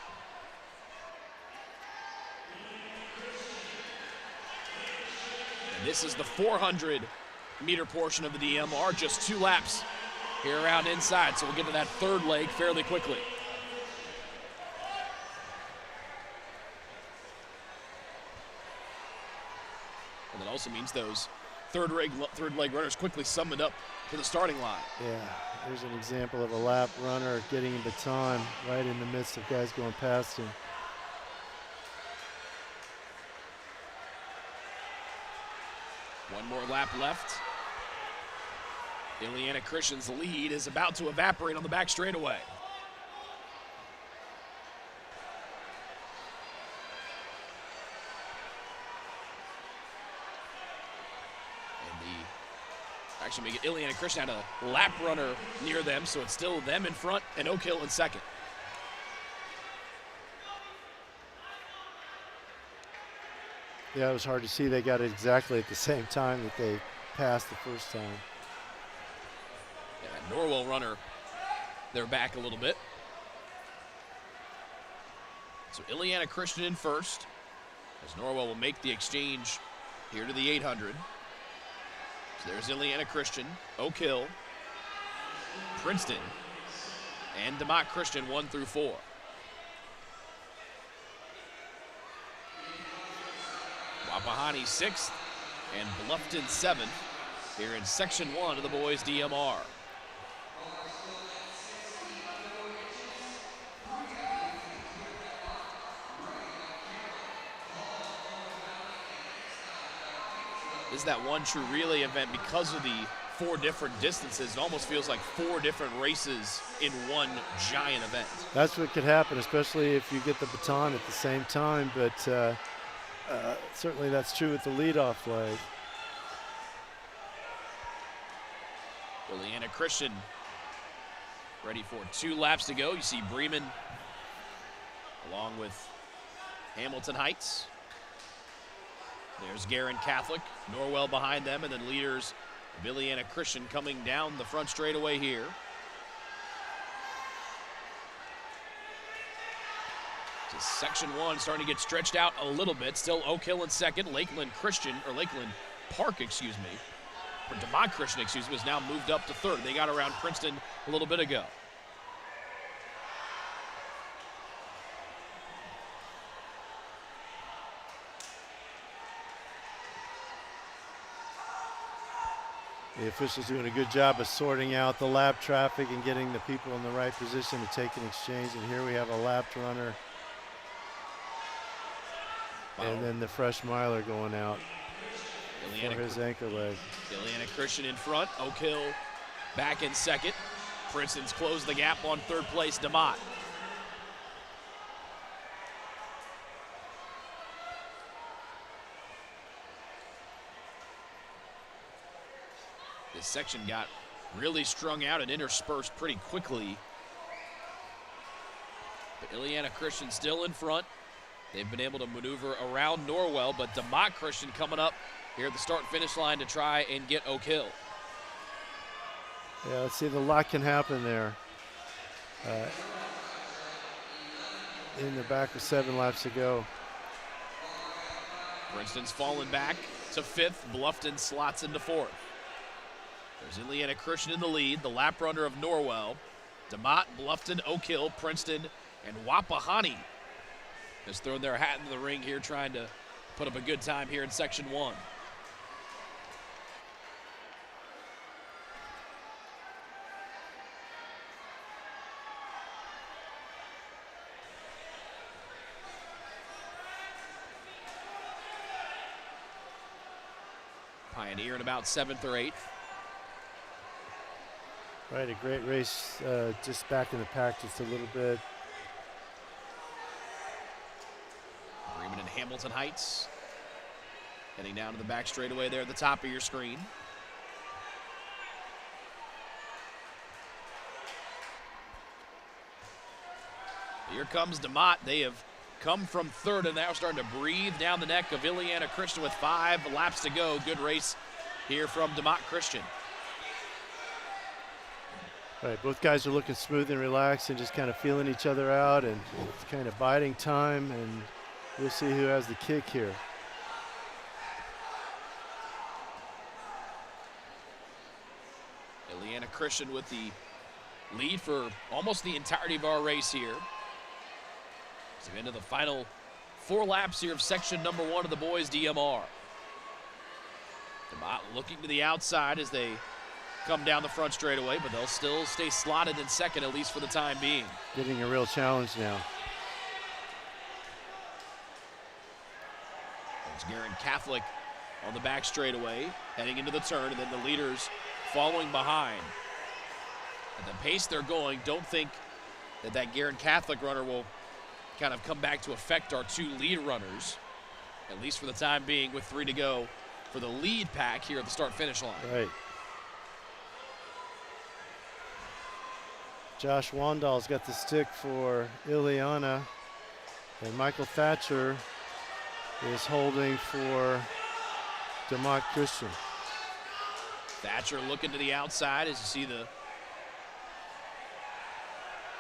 And this is the 400-meter portion of the DMR, just 2 laps here around inside. So we'll get to that 3rd leg fairly quickly. And that also means those third leg runners quickly summoned up to the starting line. Yeah, there's an example of a lap runner getting a baton right in the midst of guys going past him. One more lap left. Ileana Christian's lead is about to evaporate on the back straightaway. Actually, make it Ileana Christian had a lap runner near them, so it's still them in front and Oak Hill in 2nd. Yeah, it was hard to see. They got it exactly at the same time that they passed the first time. Yeah, that Norwell runner, they're back a little bit. So Ileana Christian in first, as Norwell will make the exchange here to the 800. So there's Ileana Christian, Oak Hill, Princeton, and DeMott Christian 1 through 4. Wapahani 6th and Bluffton 7th here in Section 1 of the boys DMR. This is that one true relay event because of the 4 different distances. It almost feels like 4 different races in one giant event. That's what could happen, especially if you get the baton at the same time, but certainly that's true with the leadoff flag. Ileana Christian ready for 2 laps to go. You see Bremen along with Hamilton Heights. There's Garin Catholic, Norwell behind them, and then leaders of Ileana Christian coming down the front straightaway here. Just Section 1 starting to get stretched out a little bit. Still Oak Hill in second. Lakeland Park, excuse me. Or DeMont Christian, excuse me, has now moved up to third. They got around Princeton a little bit ago. The officials doing a good job of sorting out the lap traffic and getting the people in the right position to take an exchange. And here we have a lapped runner. Wow. And then the fresh miler going out for his anchor leg. Ileana Christian in front. Oak Hill back in second. Princeton's closed the gap on third place, DeMott. This section got really strung out and interspersed pretty quickly. But Ileana Christian still in front. They've been able to maneuver around Norwell, but DeMott Christian coming up here at the start-finish line to try and get Oak Hill. Yeah, let's see, a lot can happen there. In the back with 7 laps to go. Princeton's fallen back to 5th. Bluffton slots into 4th. There's Ileana Christian in the lead, the lap runner of Norwell. DeMott, Bluffton, Oak Hill, Princeton, and Wapahani has thrown their hat into the ring here, trying to put up a good time here in Section 1. Pioneer in about 7th or 8th. Right, a great race, just back in the pack just a little bit. Bremen and Hamilton Heights heading down to the back straightaway there at the top of your screen. Here comes DeMott. They have come from 3rd and now starting to breathe down the neck of Ileana Christian with 5 laps to go. Good race here from DeMott Christian. Right, both guys are looking smooth and relaxed and just kind of feeling each other out and kind of biding time, and we'll see who has the kick here. Ileana Christian with the lead for almost the entirety of our race here. So into the final 4 laps here of section number 1 of the boys DMR. DeMott looking to the outside as they come down the front straightaway, but they'll still stay slotted in second, at least for the time being. Getting a real challenge now. There's Garin Catholic on the back straightaway, heading into the turn, and then the leaders following behind. At the pace they're going, don't think that Garin Catholic runner will kind of come back to affect our 2 lead runners, at least for the time being, with 3 to go for the lead pack here at the start-finish line. Right. Josh Wandal's got the stick for Ileana, and Michael Thatcher is holding for DeMott Christian. Thatcher looking to the outside as you see the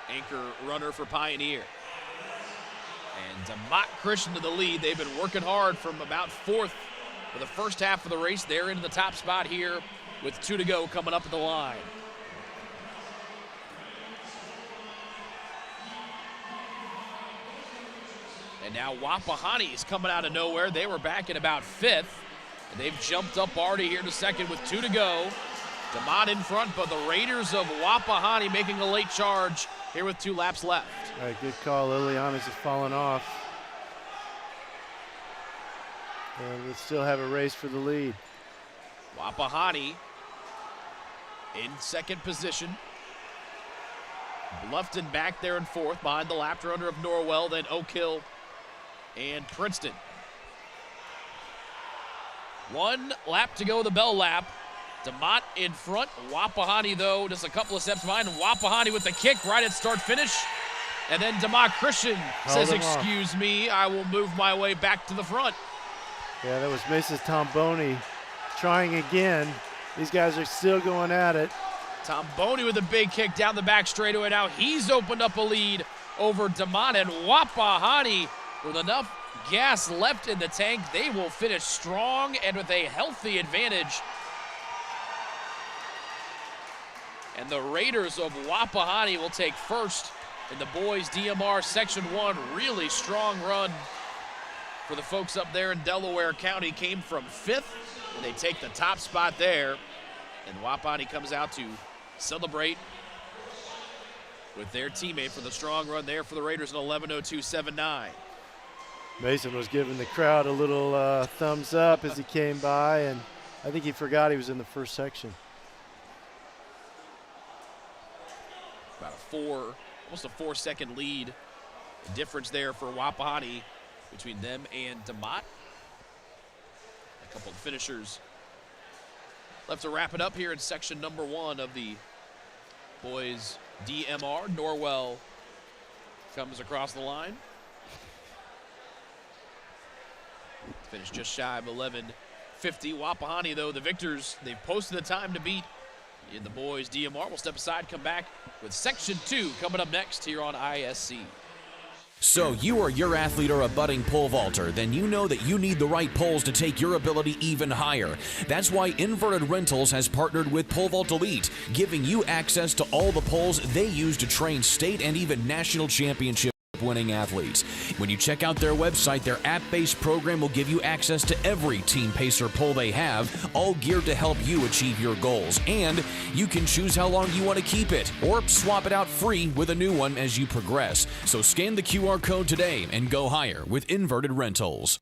anchor runner for Pioneer. And DeMott Christian to the lead. They've been working hard from about fourth for the first half of the race. They're into the top spot here with 2 to go coming up at the line. And now Wapahani is coming out of nowhere. They were back in about 5th. And they've jumped up already here to second with 2 to go. DeMott in front, but the Raiders of Wapahani making a late charge here with 2 laps left. All right, good call. Liliana's has fallen off. And we'll still have a race for the lead. Wapahani in second position. Bluffton back there in 4th behind the lap runner of Norwell, then Oak Hill and Princeton. 1 lap to go, the bell lap. DeMott in front. Wapahani, though, just a couple of steps behind. Wapahani with the kick right at start finish. And then DeMott Christian says, excuse me, I will move my way back to the front. Yeah, that was Mrs. Tomboni trying again. These guys are still going at it. Tomboni with a big kick down the back straightaway. Now he's opened up a lead over DeMott, and Wapahani with enough gas left in the tank. They will finish strong and with a healthy advantage. And the Raiders of Wapahani will take first in the boys DMR Section 1. Really strong run for the folks up there in Delaware County. Came from 5th, and they take the top spot there. And Wapahani comes out to celebrate with their teammate for the strong run there for the Raiders in 11:02.79. Mason was giving the crowd a little thumbs up as he came by, and I think he forgot he was in the first section. About almost a 4-second lead difference there for Wapahani between them and DeMott. A couple of finishers left to wrap it up here in section number 1 of the boys DMR. Norwell comes across the line. Finished just shy of 11:50. Wapahani, though, the victors, they've posted the time to beat in the boys DMR. We'll step aside, come back with section 2 coming up next here on ISC. So you or your athlete are a budding pole vaulter, then you know that you need the right poles to take your ability even higher. That's why Inverted Rentals has partnered with Pole Vault Elite, giving you access to all the poles they use to train state and even national championship winning athletes. When you check out their website, their app-based program will give you access to every Team Pacer pole they have, all geared to help you achieve your goals. And you can choose how long you want to keep it or swap it out free with a new one as you progress. So scan the QR code today and go higher with Inverted Rentals.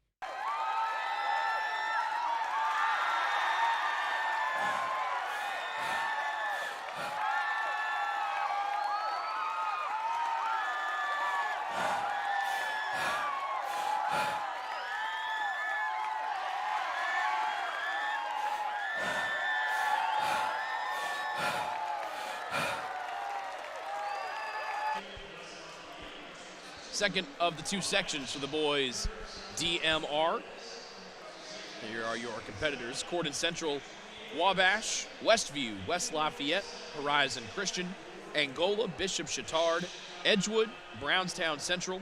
Second of the 2 sections for the boys DMR. Here are your competitors: Corden Central, Wabash, Westview, West Lafayette, Horizon Christian, Angola, Bishop Chatard, Edgewood, Brownstown Central,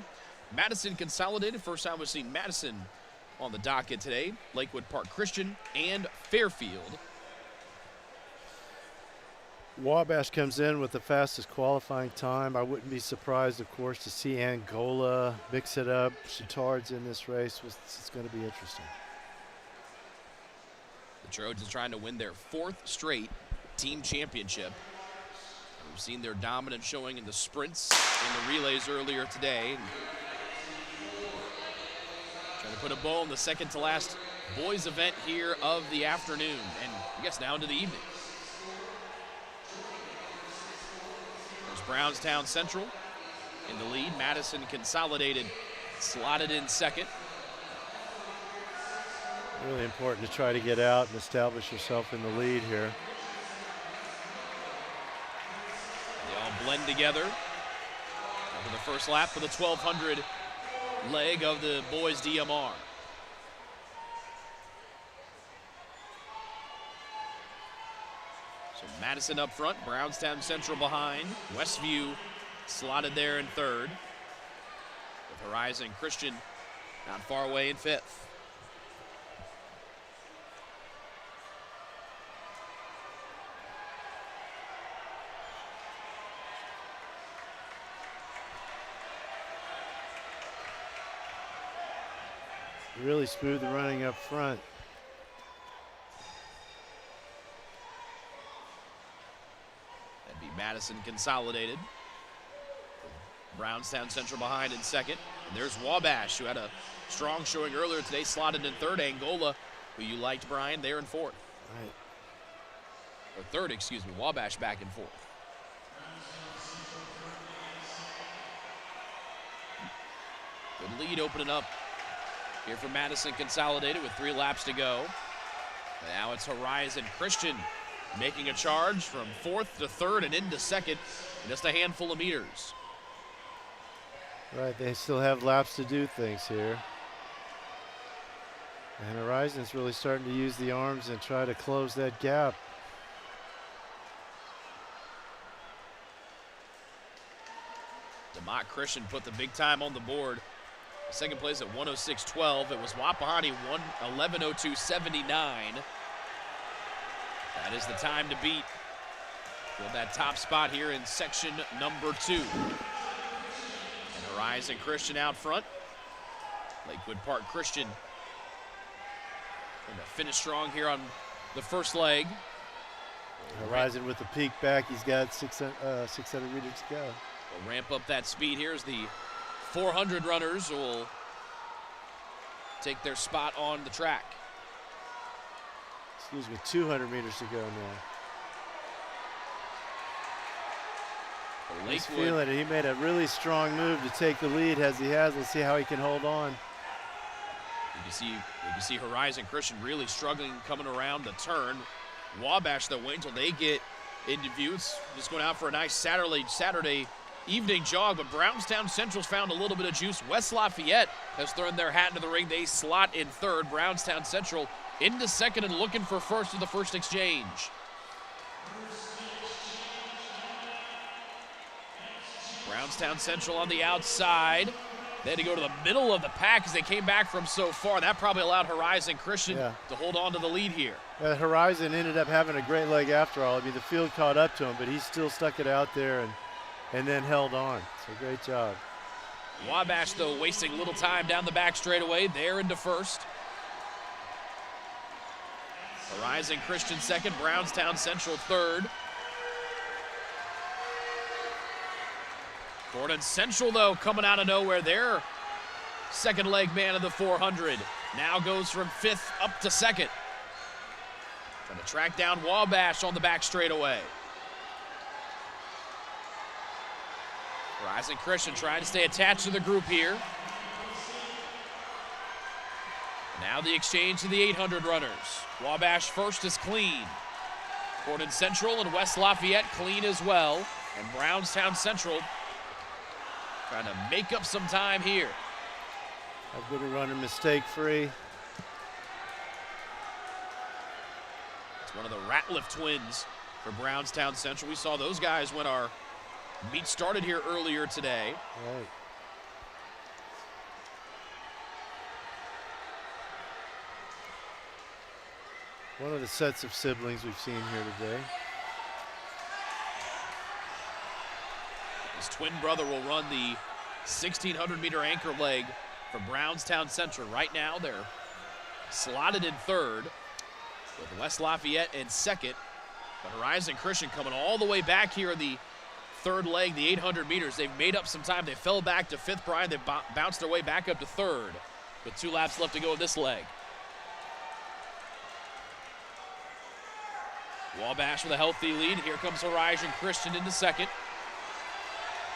Madison Consolidated. First time we've seen Madison on the docket today. Lakewood Park Christian and Fairfield. Wabash comes in with the fastest qualifying time. I wouldn't be surprised, of course, to see Angola mix it up. Chatard's in this race. It's going to be interesting. The Trojans trying to win their 4th straight team championship. We've seen their dominant showing in the sprints and the relays earlier today. Trying to put a bow on the second to last boys event here of the afternoon, and I guess now into the evening. Brownstown Central in the lead. Madison Consolidated slotted in second. Really important to try to get out and establish yourself in the lead here. They all blend together for the first lap for the 1200 leg of the boys DMR. Madison up front, Brownstown Central behind, Westview slotted there in third. with Horizon Christian not far away in 5th. Really smooth running up front. That'd be Madison Consolidated. Brownstown Central behind in 2nd. And there's Wabash, who had a strong showing earlier today, slotted in 3rd. Angola, who you liked, Brian, there in 4th. Right. Or 3rd, excuse me. Wabash back in 4th. Good lead opening up here for Madison Consolidated with 3 laps to go. And now it's Horizon Christian making a charge from 4th to 3rd and into 2nd in just a handful of meters. Right, they still have laps to do things here. And Horizon's really starting to use the arms and try to close that gap. DeMott Christian put the big time on the board. Second place at 106.12. It was Wapahani 111.02.79. That is the time to beat for that top spot here in section number 2. And Horizon Christian out front. Lakewood Park Christian going to finish strong here on the first leg. Horizon with the peak back. He's got 600 meters to go. We'll ramp up that speed here as the 400 runners will take their spot on the track. Excuse me, 200 meters to go now. He's feeling it. He made a really strong move to take the lead as he has. Let's see how he can hold on. You can see Horizon Christian really struggling coming around the turn. Wabash, though, wait until they get into view. It's just going out for a nice Saturday evening jog, but Brownstown Central's found a little bit of juice. West Lafayette has thrown their hat into the ring. They slot in 3rd. Brownstown Central into 2nd and looking for 1st of the first exchange. Brownstown Central on the outside. They had to go to the middle of the pack as they came back from so far. That probably allowed Horizon Christian to hold on to the lead here. Horizon ended up having a great leg after all. I mean, the field caught up to him, but he still stuck it out there and then held on. So great job. Wabash, though, wasting little time down the back straightaway. They're into 1st. Horizon Christian 2nd, Brownstown Central 3rd. Gordon Central, though, coming out of nowhere. Their second leg man of the 400 now goes from 5th up to 2nd. Trying to track down Wabash on the back straightaway. Horizon Christian trying to stay attached to the group here. Now the exchange to the 800 runners. Wabash first is clean. Gordon Central and West Lafayette clean as well. And Brownstown Central trying to make up some time here. A good runner, mistake-free. It's one of the Ratliff twins for Brownstown Central. We saw those guys when our meet started here earlier today. Right. One of the sets of siblings we've seen here today. His twin brother will run the 1,600-meter anchor leg for Brownstown Central. Right now, they're slotted in 3rd with West Lafayette in 2nd. But Horizon Christian coming all the way back here in the 3rd leg, the 800 meters. They've made up some time. They fell back to 5th, Brian. They bounced their way back up to 3rd with 2 laps left to go in this leg. Wabash with a healthy lead. Here comes Horizon Christian into 2nd.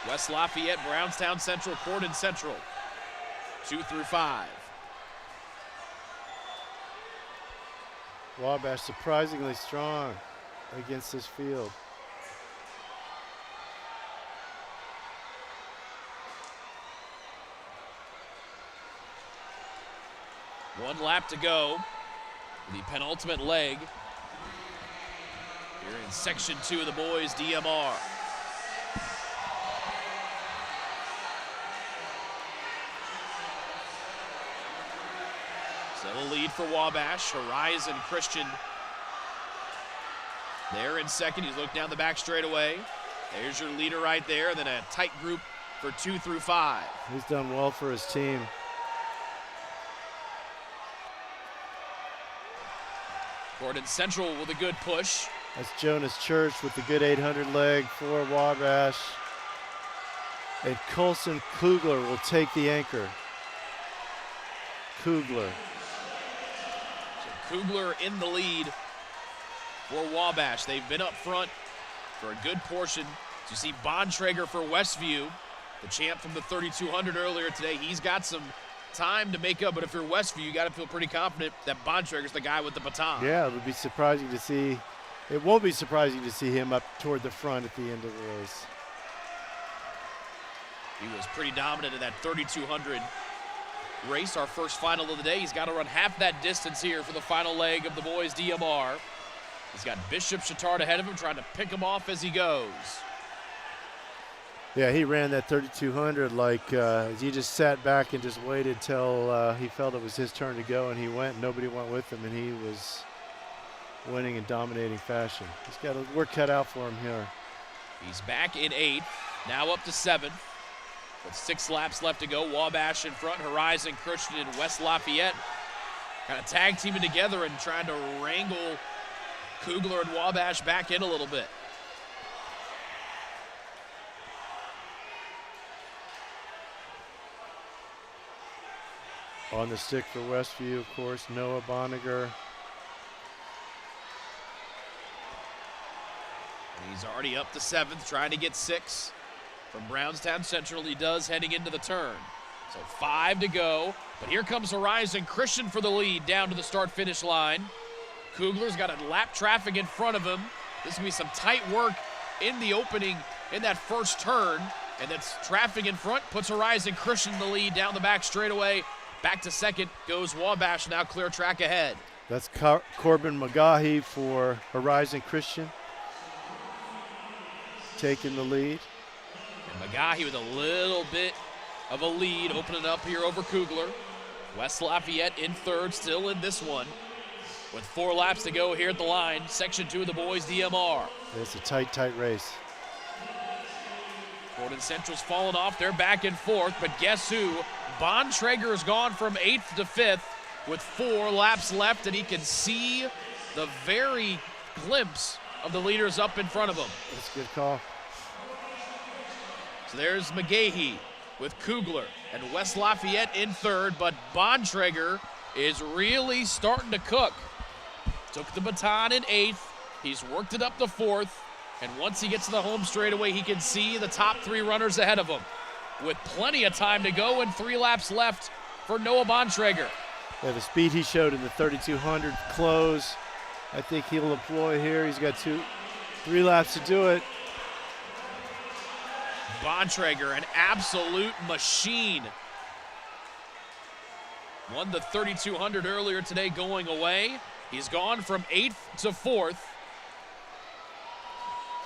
West Lafayette, Brownstown Central, Gordon Central, 2 through 5. Wabash surprisingly strong against this field. One lap to go. The penultimate leg here in section 2 of the boys DMR. Still a lead for Wabash. Horizon Christian there in second. He's looked down the back straightaway. There's your leader right there. Then a tight group for 2 through 5. He's done well for his team. Gordon Central with a good push. That's Jonas Church with the good 800 leg for Wabash. And Colson Kugler will take the anchor. Kugler. So Kugler in the lead for Wabash. They've been up front for a good portion. You see Bontrager for Westview, the champ from the 3200 earlier today. He's got some time to make up, but if you're Westview, you got to feel pretty confident that Bontrager's the guy with the baton. Yeah, it would be surprising to see. It won't be surprising to see him up toward the front at the end of the race. He was pretty dominant in that 3200 race, our first final of the day. He's got to run half that distance here for the final leg of the boys' DMR. He's got Bishop Chittard ahead of him, trying to pick him off as he goes. Yeah, he ran that 3200 like he just sat back and just waited till he felt it was his turn to go, and he went, and nobody went with him, and he was winning in dominating fashion. He's got a work cut out for him here. He's back in 8th, now up to 7th. With 6 laps left to go, Wabash in front, Horizon Christian and West Lafayette kind of tag teaming together and trying to wrangle Kugler and Wabash back in a little bit. On the stick for Westview, of course, Noah Boniger. He's already up to 7th, trying to get 6 from Brownstown Central. He does heading into the turn. So 5 to go, but here comes Horizon Christian for the lead down to the start-finish line. Kugler's got a lap traffic in front of him. This will be some tight work in the opening in that first turn, and that's traffic in front, puts Horizon Christian in the lead down the back straightaway. Back to second goes Wabash, now clear track ahead. That's Corbin McGahee for Horizon Christian, taking the lead. And McGahee with a little bit of a lead, opening up here over Kugler. West Lafayette in third, still in this one. With 4 laps to go here at the line, Section 2 of the boys' DMR. It's a tight, tight race. Gordon Central's fallen off. They're back in 4th, but guess who? Bontrager has gone from 8th to 5th with 4 laps left, and he can see the very glimpse of the leaders up in front of him. That's a good call. So there's McGahee with Kugler and West Lafayette in 3rd, but Bontrager is really starting to cook. Took the baton in 8th. He's worked it up to 4th. And once he gets to the home straightaway, he can see the top 3 runners ahead of him. With plenty of time to go and 3 laps left for Noah Bontrager. Yeah, the speed he showed in the 3200 close, I think he'll employ here. He's got 3 laps to do it. Bontrager, an absolute machine. Won the 3200 earlier today going away. He's gone from 8th to 4th.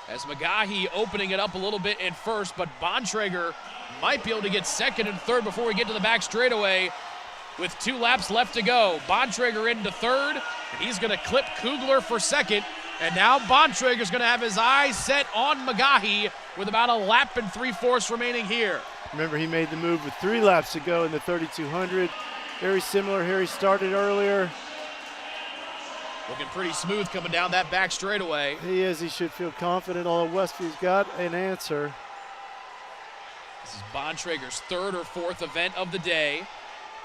As McGahee opening it up a little bit in 1st, but Bontrager might be able to get 2nd and 3rd before we get to the back straightaway with 2 laps left to go. Bontrager into 3rd, and he's going to clip Kugler for 2nd. And now Bontrager's going to have his eyes set on McGahee with about a lap and 3/4 remaining here. Remember, he made the move with 3 laps to go in the 3200. Very similar here. He started earlier. Looking pretty smooth coming down that back straightaway. He is. He should feel confident. Although Westview's got an answer. This is Bontrager's 3rd or 4th event of the day.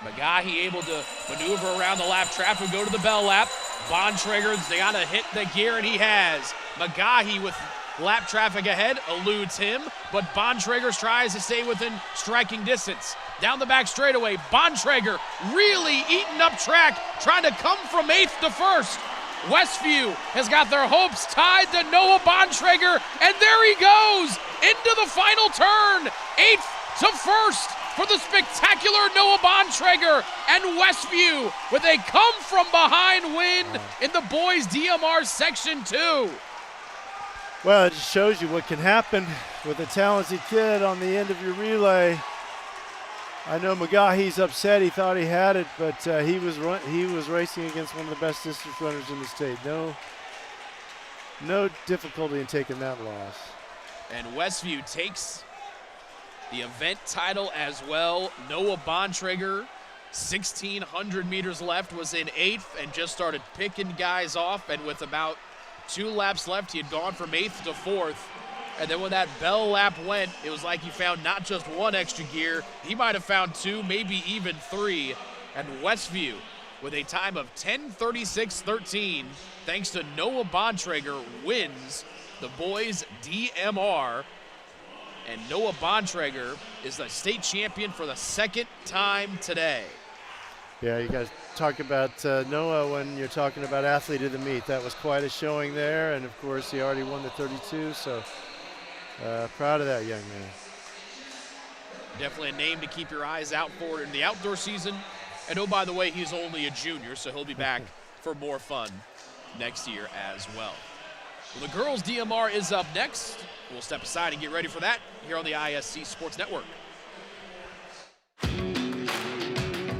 McGahee able to maneuver around the lap traffic, go to the bell lap. Bontrager's got to hit the gear, and he has. McGahee with lap traffic ahead eludes him, but Bontrager tries to stay within striking distance. Down the back straightaway, Bontrager really eating up track, trying to come from 8th to 1st. Westview has got their hopes tied to Noah Bontrager, and there he goes into the final turn, 8th to 1st for the spectacular Noah Bontrager, and Westview with a come-from-behind win in the boys' DMR Section 2. Well, it just shows you what can happen with a talented kid on the end of your relay. I know McGahee's upset. He thought he had it, but he was racing against one of the best distance runners in the state. No difficulty in taking that loss. And Westview takes the event title as well. Noah Bontrager, 1,600 meters left, was in 8th and just started picking guys off. And with about 2 laps left, he had gone from 8th to 4th. And then when that bell lap went, it was like he found not just 1 extra gear, he might have found 2, maybe even 3. And Westview, with a time of 10:36.13, thanks to Noah Bontrager, wins the boys DMR. And Noah Bontrager is the state champion for the 2nd time today. Yeah, you guys talk about Noah when you're talking about athlete of the meet. That was quite a showing there, and of course he already won the 32, so proud of that young man. Definitely a name to keep your eyes out for in the outdoor season. And oh, by the way, he's only a junior, so he'll be back for more fun next year as well. Well, the girls' DMR is up next. We'll step aside and get ready for that here on the ISC Sports Network.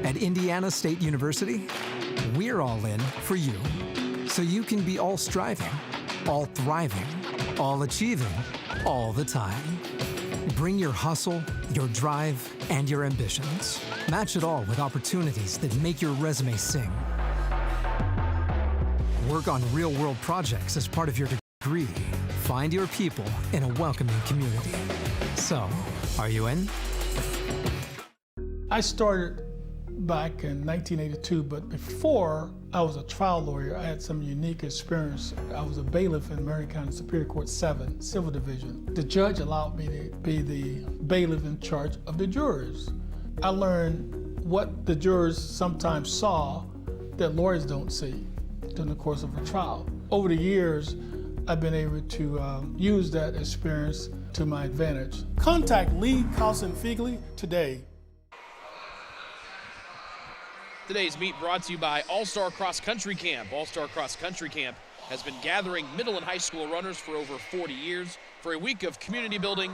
At Indiana State University, we're all in for you. So you can be all striving, all thriving, all achieving, all the time. Bring your hustle, your drive, and your ambitions. Match it all with opportunities that make your resume sing. Work on real-world projects as part of your degree. Find your people in a welcoming community. So, are you in? I started back in 1982, but before I was a trial lawyer, I had some unique experience. I was a bailiff in Marion County Superior Court 7, Civil Division. The judge allowed me to be the bailiff in charge of the jurors. I learned what the jurors sometimes saw that lawyers don't see during the course of a trial. Over the years, I've been able to use that experience to my advantage. Contact Lee Carlson-Feigley today. Today's meet brought to you by All-Star Cross Country Camp. All-Star Cross Country Camp has been gathering middle and high school runners for over 40 years for a week of community building,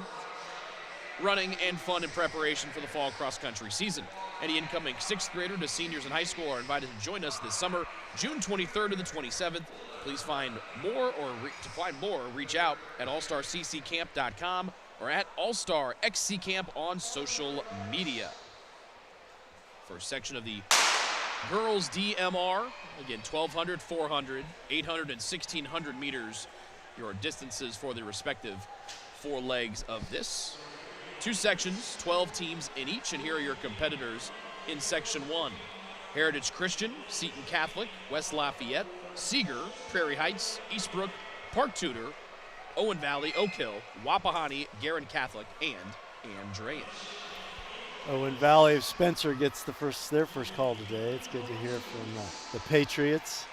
running, and fun in preparation for the fall cross-country season. Any incoming 6th grader to seniors in high school are invited to join us this summer, June 23rd to the 27th. Please find more reach out at allstarccamp.com or at All-Star XC Camp on social media. First section of the girls DMR, again, 1,200, 400, 800, and 1,600 meters, your distances for the respective 4 legs of this. 2 sections, 12 teams in each, and here are your competitors in Section 1. Heritage Christian, Seton Catholic, West Lafayette, Seeger, Prairie Heights, Eastbrook, Park Tudor, Owen Valley, Oak Hill, Wapahani, Garin Catholic, and Andrean. Owen Valley of Spencer gets their first call today. It's good to hear from the Patriots.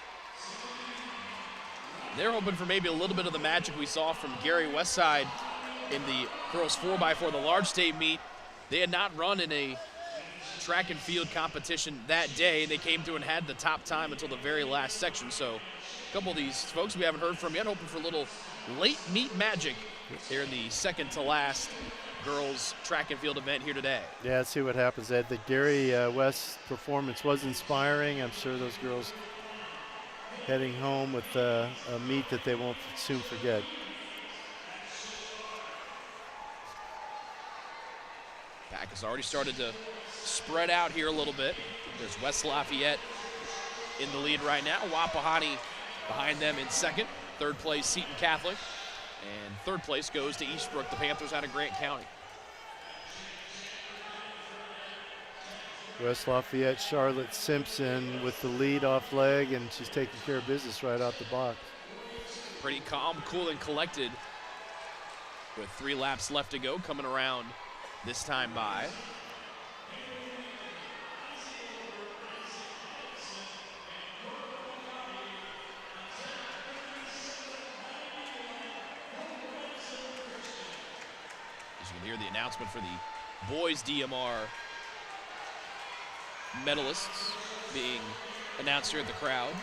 They're hoping for maybe a little bit of the magic we saw from Gary Westside in the girls 4x4, the large state meet. They had not run in a track and field competition that day. They came through and had the top time until the very last section. So a couple of these folks we haven't heard from yet, hoping for a little late meet magic here in the second to last girls track and field event here today. Yeah, let's see what happens, Ed. The Gary West performance was inspiring. I'm sure those girls heading home with a meet that they won't soon forget. Pack has already started to spread out here a little bit. There's West Lafayette in the lead right now. Wapahani behind them in second. Third place, Seton Catholic. And third place goes to Eastbrook, the Panthers out of Grant County. West Lafayette, Charlotte Simpson with the lead off leg, and she's taking care of business right out the box. Pretty calm, cool, and collected with 3 laps left to go, coming around this time by. As you can hear the announcement for the boys DMR medalists being announced here at the crowd.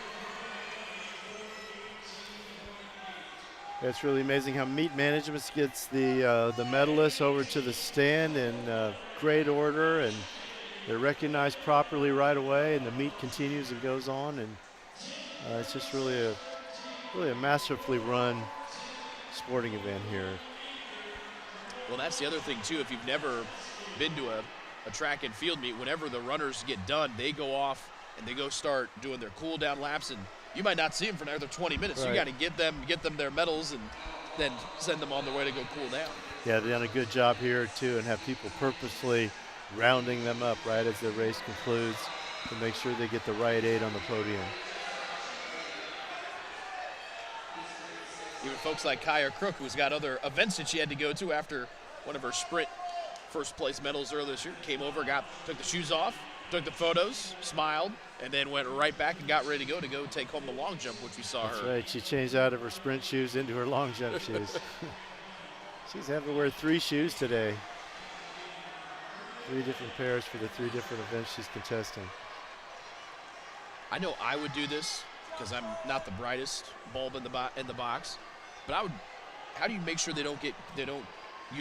It's really amazing how meet management gets the medalists over to the stand in great order, and they're recognized properly right away, and the meet continues and goes on, and it's just really a masterfully run sporting event here. Well, that's the other thing, too. If you've never been to a track and field meet, whenever the runners get done, they go off and they go start doing their cool-down laps, and you might not see them for another 20 minutes. Right. You got to get them their medals and then send them on their way to go cool down. Yeah, they've done a good job here, too, and have people purposely rounding them up right as the race concludes to make sure they get the right aid on the podium. Even folks like Kaya Crook, who's got other events that she had to go to after one of her sprint first-place medals earlier this year, came over, took the shoes off, took the photos, smiled, and then went right back and got ready to go take home the long jump, which we saw That's her. right. She changed out of her sprint shoes into her long jump shoes. She's having to wear 3 shoes today. 3 different pairs for the 3 different events she's contesting. I know I would do this because I'm not the brightest bulb in the box, but how do you make sure you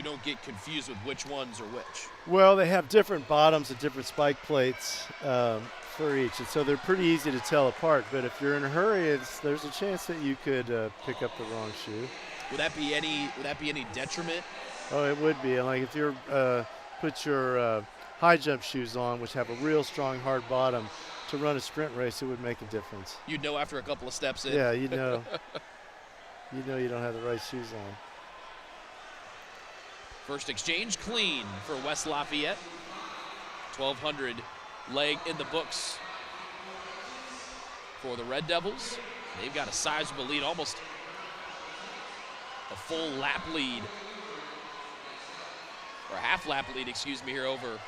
don't get confused with which ones are which? Well, they have different bottoms and different spike plates for each, and so they're pretty easy to tell apart. But if you're in a hurry, there's a chance that you could pick up the wrong shoe. Would that be any detriment? Oh, it would be. And like if you're put your high jump shoes on, which have a real strong hard bottom, to run a sprint race, it would make a difference. You'd know after a couple of steps in. Yeah, you know. You know you don't have the right shoes on. First exchange clean for West Lafayette. 1,200 leg in the books for the Red Devils. They've got a sizable lead, almost a full lap lead, or a half lap lead, excuse me, here over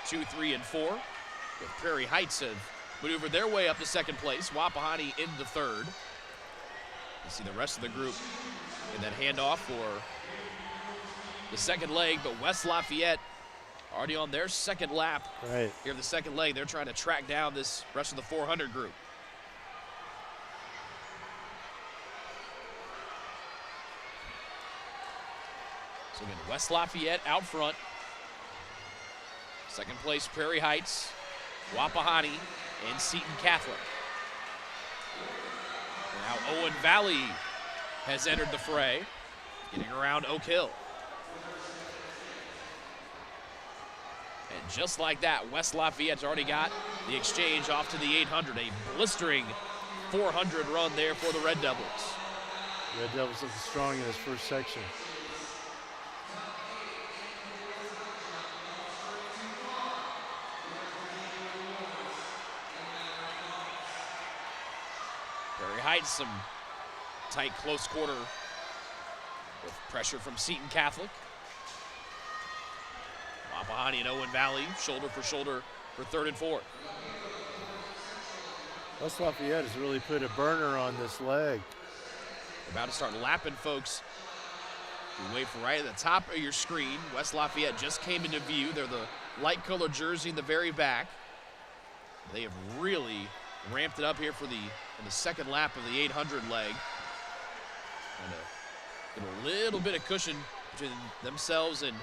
2, 3, and 4. The Prairie Heights have maneuvered their way up to second place. Wapahani into third. You see the rest of the group in that handoff for the second leg, but West Lafayette already on their second lap. Right. Here in the second leg, they're trying to track down this rest of the 400 group. So again, West Lafayette out front. Second place, Prairie Heights, Wapahani, and Seton Catholic. Now Owen Valley has entered the fray, getting around Oak Hill. And just like that, West Lafayette's already got the exchange off to the 800. A blistering 400 run there for the Red Devils. Red Devils looking strong in this first section. Prairie Heights, some tight, close quarter with pressure from Seton Catholic. Wapahani and Owen Valley, shoulder for shoulder for third and fourth. West Lafayette has really put a burner on this leg. We're about to start lapping, folks. You wait for right at the top of your screen. West Lafayette just came into view. They're the light colored jersey in the very back. They have really ramped it up here for in the second lap of the 800 leg. And a little bit of cushion between themselves and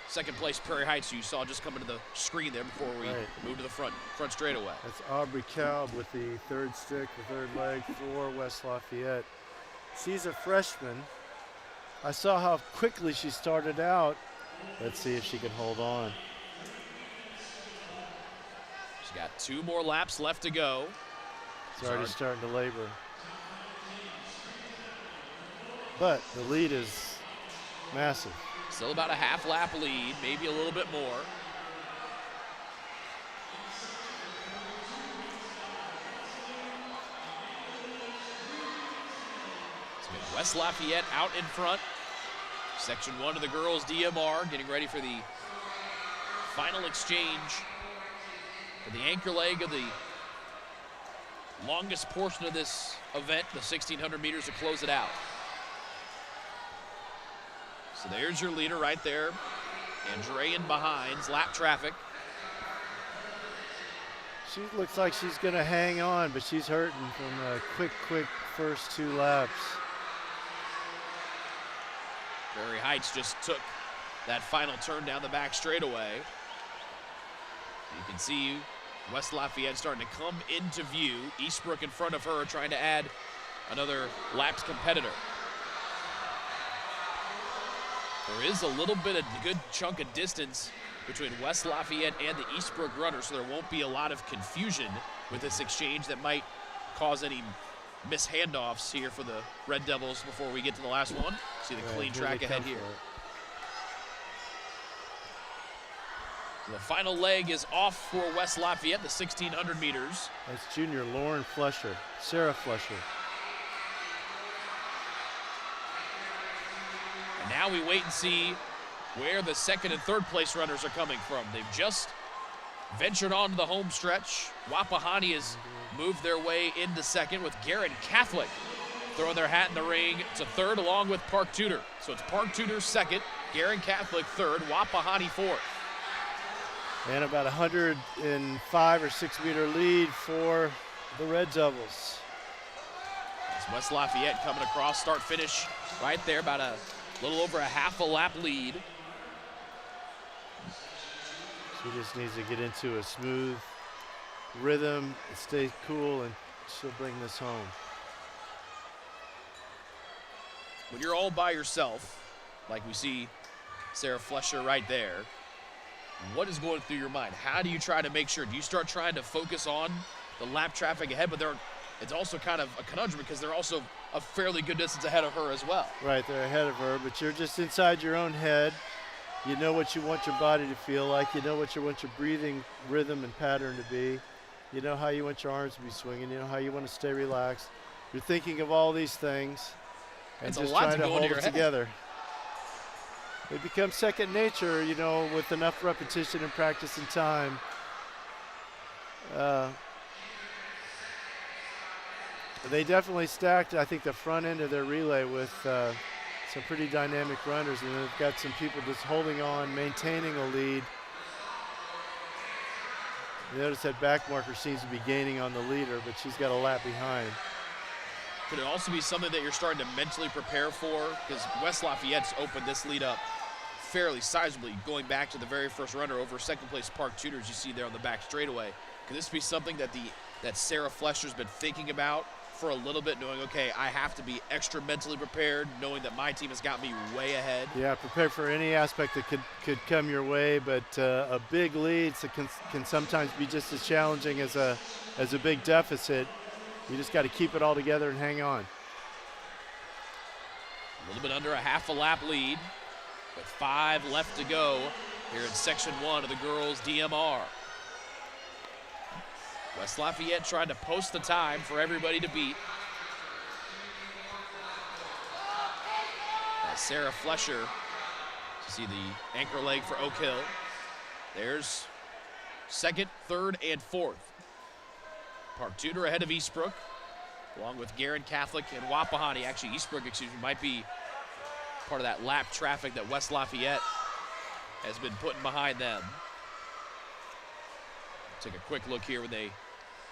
second place Prairie Heights, you saw just come into the screen there before we move to the front straightaway. That's Aubrey Kalb with the third stick, the third leg for West Lafayette. She's a freshman. I saw how quickly she started out. Let's see if she can hold on. She's got 2 more laps left to go. It's already starting to labor. But the lead is massive. Still about a half lap lead, maybe a little bit more. So West Lafayette out in front. Section 1 of the girls' DMR getting ready for the final exchange for the anchor leg of the longest portion of this event, the 1,600 meters to close it out. So there's your leader right there. Andre in behind's lap traffic. She looks like she's going to hang on, but she's hurting from a quick first 2 laps. Prairie Heights just took that final turn down the back straightaway. You can see West Lafayette starting to come into view. Eastbrook in front of her, trying to add another lapped competitor. There is a little bit of good chunk of distance between West Lafayette and the Eastbrook runners, so there won't be a lot of confusion with this exchange that might cause any miss handoffs here for the Red Devils before we get to the last one. See the clean track ahead here. So the final leg is off for West Lafayette, the 1,600 meters. That's junior Lauren Flesher, Sarah Flesher. And now we wait and see where the second and third place runners are coming from. They've just ventured onto the home stretch. Wapahani has moved their way into second with Garrett Catholic throwing their hat in the ring to third along with Park Tudor. So it's Park Tudor second, Garrett Catholic third, Wapahani fourth. And about 105 or 6 meter lead for the Red Devils. It's West Lafayette coming across, start finish right there, about a little over a half a lap lead. She just needs to get into a smooth rhythm and stay cool, and she'll bring this home. When you're all by yourself, like we see Sarah Flesher right there, what is going through your mind? How do you try to make sure? Do you start trying to focus on the lap traffic ahead? But it's also kind of a conundrum because they're also a fairly good distance ahead of her as well. Right, they're ahead of her, but you're just inside your own head. You know what you want your body to feel like. You know what you want your breathing rhythm and pattern to be. You know how you want your arms to be swinging. You know how you want to stay relaxed. You're thinking of all these things and just trying to hold it together. It becomes second nature, you know, with enough repetition and practice and time. They definitely stacked, I think, the front end of their relay with some pretty dynamic runners, and they've got some people just holding on, maintaining a lead. You notice that back marker seems to be gaining on the leader, but she's got a lap behind. Could it also be something that you're starting to mentally prepare for? Because West Lafayette's opened this lead up fairly sizably, going back to the very first runner over second place Park Tudor, as you see there on the back straightaway. Could this be something that Sarah Flesher's been thinking about for a little bit, knowing, okay, I have to be extra mentally prepared, knowing that my team has got me way ahead? Yeah, prepare for any aspect that could come your way, but a big lead can sometimes be just as challenging as a big deficit. You just got to keep it all together and hang on. A little bit under a half a lap lead with 5 left to go here in section 1 of the girls' DMR. West Lafayette trying to post the time for everybody to beat. As Sarah Flesher, you see the anchor leg for Oak Hill. There's second, third, and fourth. Park Tudor ahead of Eastbrook, along with Garrett Catholic and Wapahani. Actually, Eastbrook, might be part of that lap traffic that West Lafayette has been putting behind them. Take a quick look here when they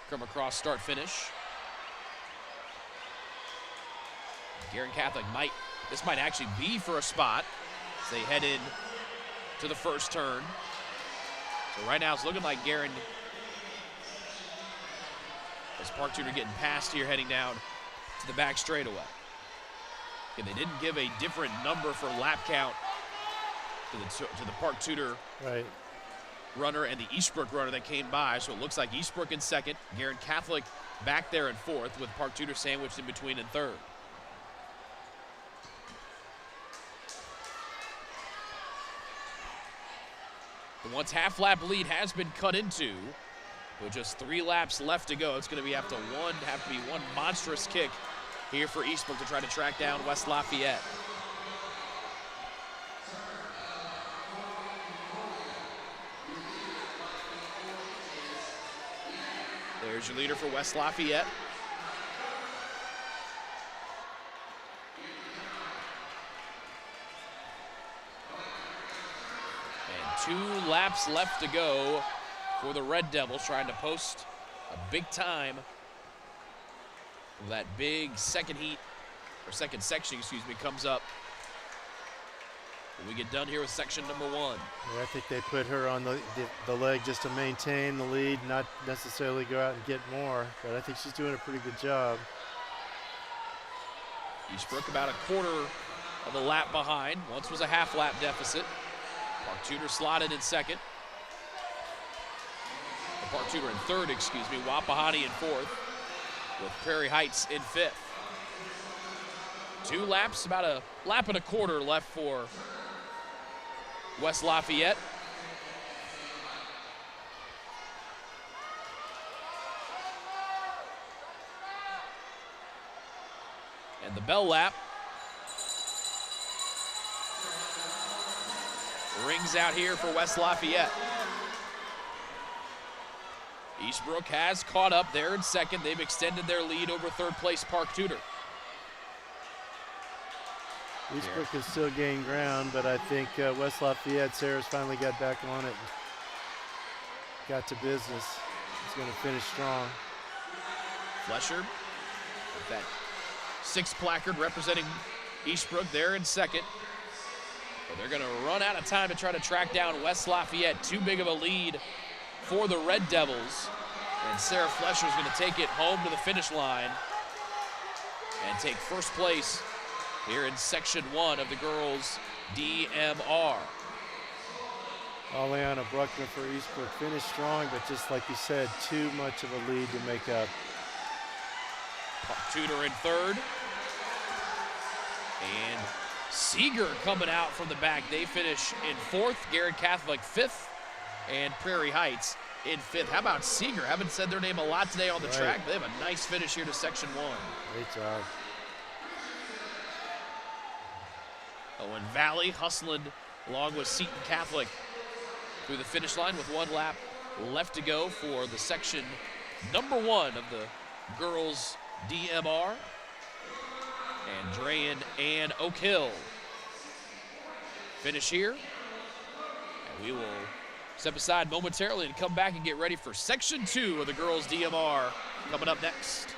come across start finish. Garrett Catholic this might actually be for a spot as they head in to the first turn. So right now it's looking like Garrett, as Park Tudor getting past here, heading down to the back straightaway. And they didn't give a different number for lap count to the Park Tudor runner and the Eastbrook runner that came by. So it looks like Eastbrook in second, Garrett Catholic back there in fourth, with Park Tudor sandwiched in between in third. The once half lap lead has been cut into, with just 3 laps left to go. It's going to have to be one monstrous kick here for Eastbrook to try to track down West Lafayette. There's your leader for West Lafayette. And 2 laps left to go for the Red Devils, trying to post a big time of that big second heat, or second section, comes up We get done here with section number 1. Yeah, I think they put her on the leg just to maintain the lead, not necessarily go out and get more, but I think she's doing a pretty good job. Eastbrook about a quarter of a lap behind. Once was a half lap deficit. Park Tudor slotted in second. Park Tudor in third, excuse me. Wapahani in fourth, with Prairie Heights in fifth. 2 laps, about a lap and a quarter left for West Lafayette. And the bell lap rings out here for West Lafayette. Eastbrook has caught up there in second. They've extended their lead over third place Park Tudor. Eastbrook has still gained ground, but I think West Lafayette, Sarah's finally got back on it and got to business. He's going to finish strong. Flesher with that 6 placard representing Eastbrook there in second. But they're going to run out of time to try to track down West Lafayette. Too big of a lead for the Red Devils. And Sarah Flesher is going to take it home to the finish line and take first place here in section 1 of the girls' DMR. Aliana Bruckner for Eastbrook finished strong, but just like you said, too much of a lead to make up. Park Tudor in third. And Seeger coming out from the back. They finish in fourth. Garrett Catholic fifth. And Prairie Heights in fifth. How about Seeger? Haven't said their name a lot today on the track, but they have a nice finish here to section 1. Great job. Owen Valley hustling along with Seton Catholic through the finish line with 1 lap left to go for the section number 1 of the girls' DMR. And Drayen and Oak Hill finish here. And we will step aside momentarily and come back and get ready for section 2 of the girls' DMR coming up next.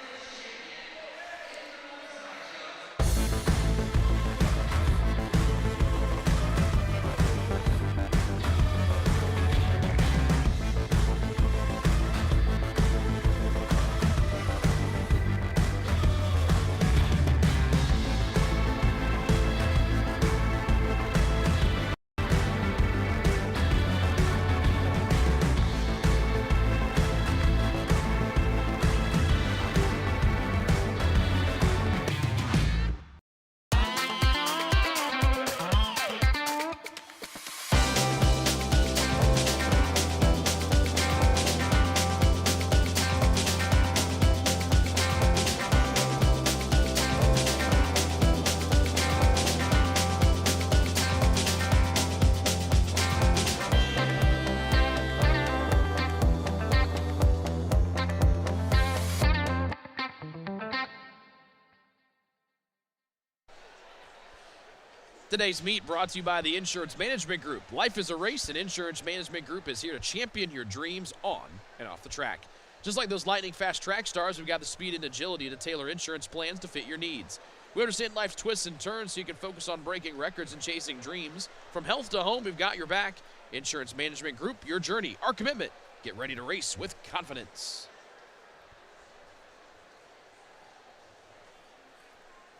Today's meet brought to you by the Insurance Management Group. Life is a race, and Insurance Management Group is here to champion your dreams on and off the track. Just like those lightning-fast track stars, we've got the speed and agility to tailor insurance plans to fit your needs. We understand life's twists and turns so you can focus on breaking records and chasing dreams. From health to home, we've got your back. Insurance Management Group, your journey, our commitment. Get ready to race with confidence.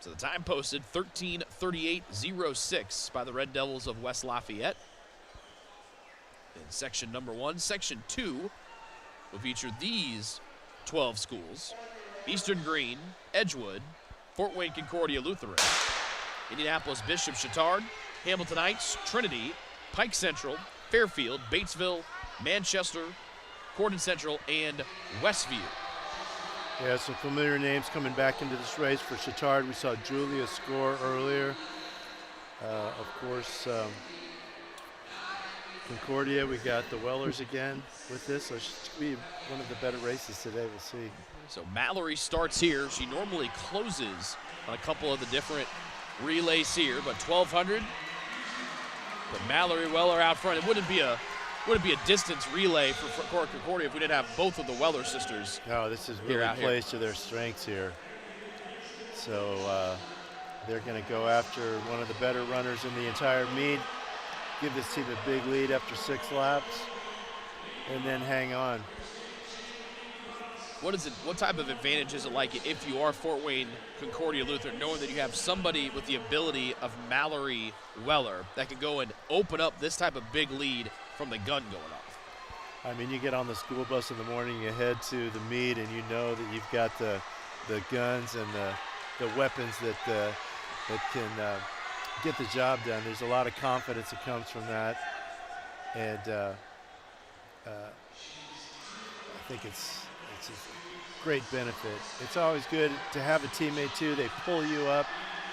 So the time posted 13:38:06 by the Red Devils of West Lafayette. In section number 1, section 2 will feature these 12 schools: Eastern Green, Edgewood, Fort Wayne Concordia Lutheran, Indianapolis Bishop Chatard, Hamilton Heights, Trinity, Pike Central, Fairfield, Batesville, Manchester, Corden Central, and Westview. Yeah, some familiar names coming back into this race for Chatard. We saw Julia score earlier. Of course, Concordia, we got the Wellers again with this. So it should be one of the better races today. We'll see. So Mallory starts here. She normally closes on a couple of the different relays here, but 1,200. But Mallory Weller out front. It wouldn't be a distance relay for Concordia if we didn't have both of the Weller sisters. No, this is really plays to their strengths here. So They're going to go after one of the better runners in the entire meet, give this team a big lead after 6 laps, and then hang on. What type of advantage is it like if you are Fort Wayne Concordia Lutheran, knowing that you have somebody with the ability of Mallory Weller that can go and open up this type of big lead from the gun going off? I mean, you get on the school bus in the morning, you head to the meet, and you know that you've got the guns and the weapons that can get the job done. There's a lot of confidence that comes from that, and I think it's a great benefit. It's always good to have a teammate too. They pull you up.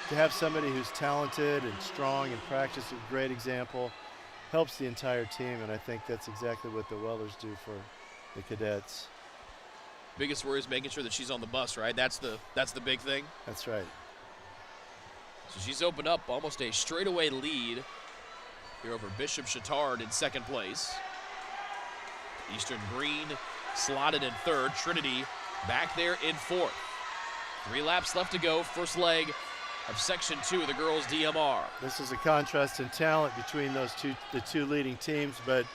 To have somebody who's talented and strong and practice, a great example, helps the entire team, and I think that's exactly what the Wellers do for the cadets. Biggest worry is making sure that she's on the bus, right? That's the big thing. That's right. So she's opened up almost a straightaway lead here over Bishop Chittard in second place. Eastern Green slotted in third. Trinity back there in fourth. 3 laps left to go. First leg of Section 2 of the girls' DMR. This is a contrast in talent between the two leading teams, but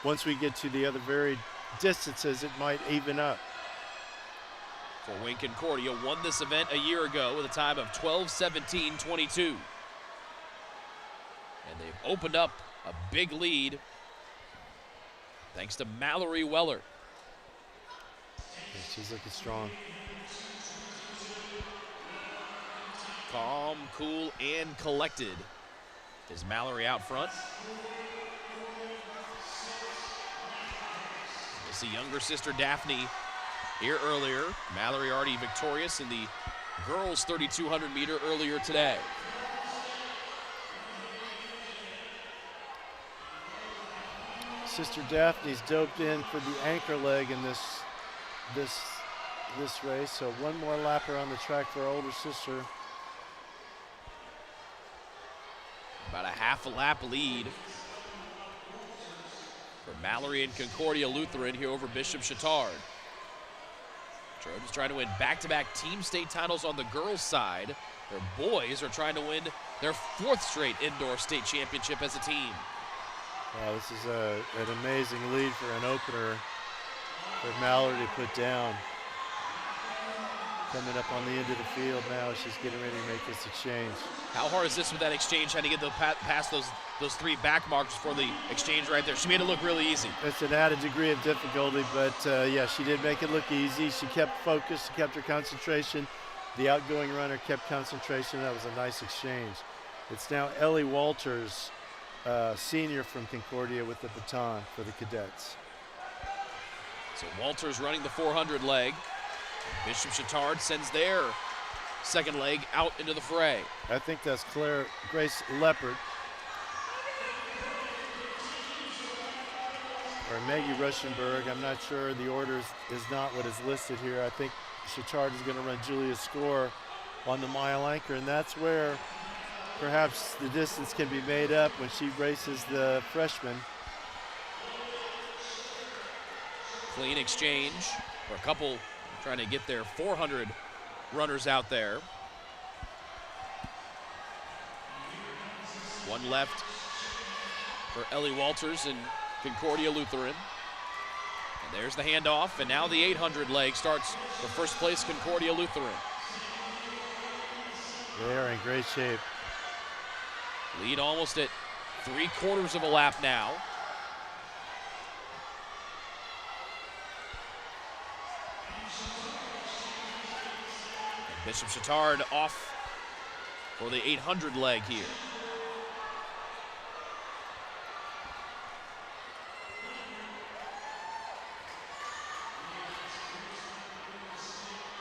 once we get to the other varied distances, it might even up. Fort Wayne Concordia won this event a year ago with a time of 12:17:22. And they've opened up a big lead thanks to Mallory Weller. Yeah, she's looking strong. Calm, cool, and collected is Mallory out front. We'll see younger sister Daphne here earlier. Mallory already victorious in the girls 3,200 meter earlier today. Sister Daphne's doped in for the anchor leg in this race, so one more lapper on the track for her older sister. About a half a lap lead for Mallory and Concordia Lutheran here over Bishop Chittard. Trojans trying to win back-to-back team state titles on the girls' side. Their boys are trying to win their 4th straight indoor state championship as a team. Wow, this is an amazing lead for an opener for Mallory to put down. Coming up on the end of the field now, she's getting ready to make this exchange. How hard is this with that exchange, trying to get past those 3 back markers for the exchange right there? She made it look really easy. It's an added degree of difficulty, but yeah, she did make it look easy. She kept focused, she kept her concentration. The outgoing runner kept concentration. That was a nice exchange. It's now Ellie Walters, senior from Concordia, with the baton for the cadets. So Walters running the 400 leg. Bishop Chittard sends their second leg out into the fray. I think that's Grace Leopard. Or Maggie Ruschenberg. I'm not sure. The order is not what is listed here. I think Chittard is going to run Julia Score on the mile anchor, and that's where perhaps the distance can be made up when she races the freshman. Clean exchange for a couple trying to get their 400 runners out there. One left for Ellie Walters and Concordia Lutheran. And there's the handoff, and now the 800 leg starts for first place Concordia Lutheran. They are in great shape. Lead almost at 3/4 of a lap now. Bishop Chittard off for the 800 leg here.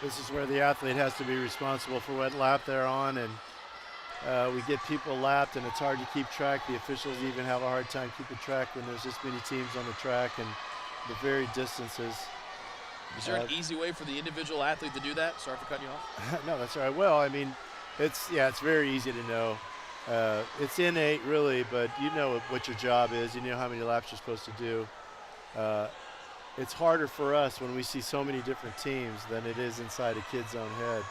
This is where the athlete has to be responsible for what lap they're on, and we get people lapped, and it's hard to keep track. The officials even have a hard time keeping track when there's this many teams on the track and the varied distances. Is there an easy way for the individual athlete to do that? Sorry for cutting you off. No, that's all right. Well, I mean, it's very easy to know. It's innate, really, but you know what your job is. You know how many laps you're supposed to do. It's harder for us when we see so many different teams than it is inside a kid's own head.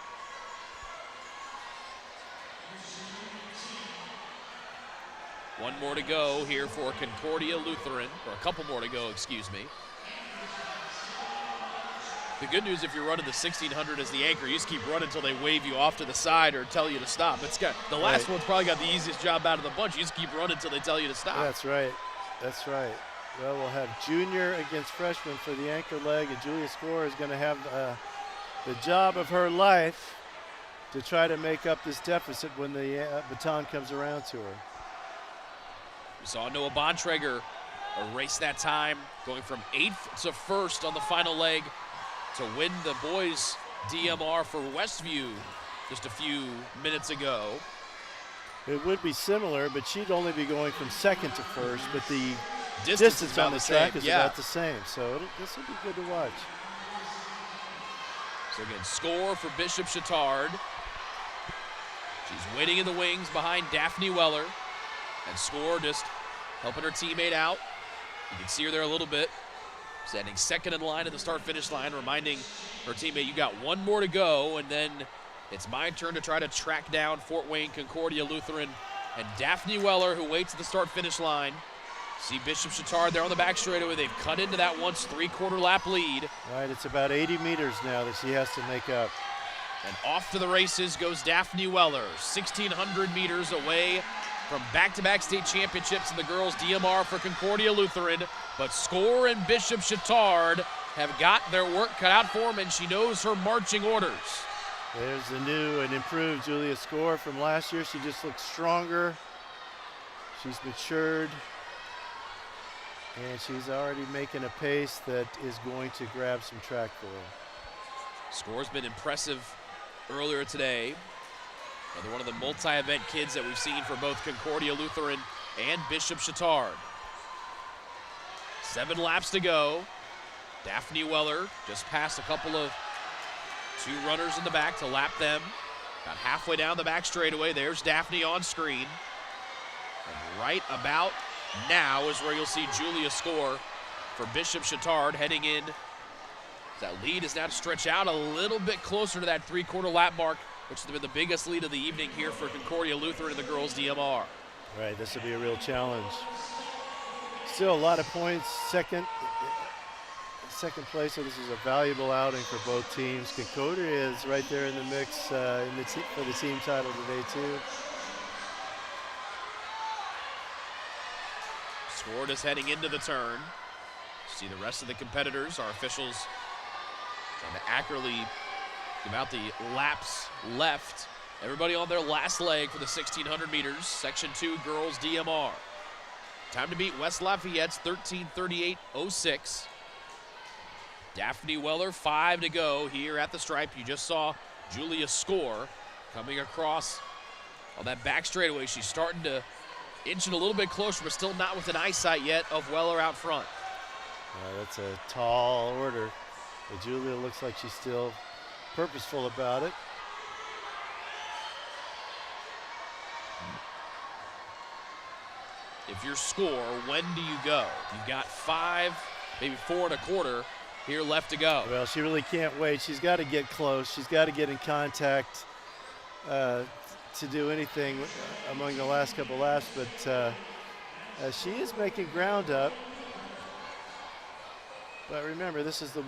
One more to go here for Concordia Lutheran, or a couple more to go, excuse me. The good news, if you're running the 1600 as the anchor, you just keep running until they wave you off to the side or tell you to stop. It's got the last one's probably got the easiest job out of the bunch. You just keep running until they tell you to stop. That's right. That's right. Well, we'll have junior against freshman for the anchor leg, and Julia Score is going to have the job of her life to try to make up this deficit when the baton comes around to her. We saw Noah Bontrager erase that time, going from 8th to 1st on the final leg to win the boys DMR for Westview just a few minutes ago. It would be similar, but she'd only be going from 2nd to 1st, but the distance on the track same. is about the same, so this will be good to watch. So again, Score for Bishop Chittard. She's waiting in the wings behind Daphne Weller, and Score just helping her teammate out. You can see her there a little bit. Standing 2nd in line at the start-finish line, reminding her teammate, you got one more to go, and then it's my turn to try to track down Fort Wayne Concordia Lutheran and Daphne Weller, who waits at the start-finish line. See Bishop Chittard there on the back straightaway. They've cut into that once three-quarter lap lead. Right, it's about 80 meters now that she has to make up. And off to the races goes Daphne Weller, 1,600 meters away from back-to-back state championships in the girls DMR for Concordia Lutheran. But Score and Bishop Chittard have got their work cut out for them, and she knows her marching orders. There's the new and improved Julia Score from last year. She just looks stronger. She's matured. And she's already making a pace that is going to grab some track for her. Score's been impressive earlier today. Another one of the multi-event kids that we've seen for both Concordia Lutheran and Bishop Chittard. 7 laps to go. Daphne Weller just passed a couple of 2 runners in the back to lap them. About halfway down the back straightaway, there's Daphne on screen. And right about now is where you'll see Julia Score for Bishop Chittard heading in. That lead is now to stretch out a little bit closer to that three-quarter lap mark, which has been the biggest lead of the evening here for Concordia Lutheran and the girls DMR. Right, this will be a real challenge. Still a lot of points, second place, so this is a valuable outing for both teams. Concordia is right there in the mix for the team title today too. Score is heading into the turn. See the rest of the competitors, our officials trying to accurately give out the laps left. Everybody on their last leg for the 1,600 meters, Section 2 girls DMR. Time to beat West Lafayette's 13:38.06. Daphne Weller, 5 to go here at the stripe. You just saw Julia Score coming across on that back straightaway. She's starting to inch it a little bit closer, but still not within eyesight yet of Weller out front. That's a tall order. But Julia looks like she's still purposeful about it. If you're Score, when do you go? You've got 5, maybe 4 1/4 here left to go. Well, she really can't wait. She's got to get close. She's got to get in contact to do anything among the last couple laps, but she is making ground up. But remember, this is the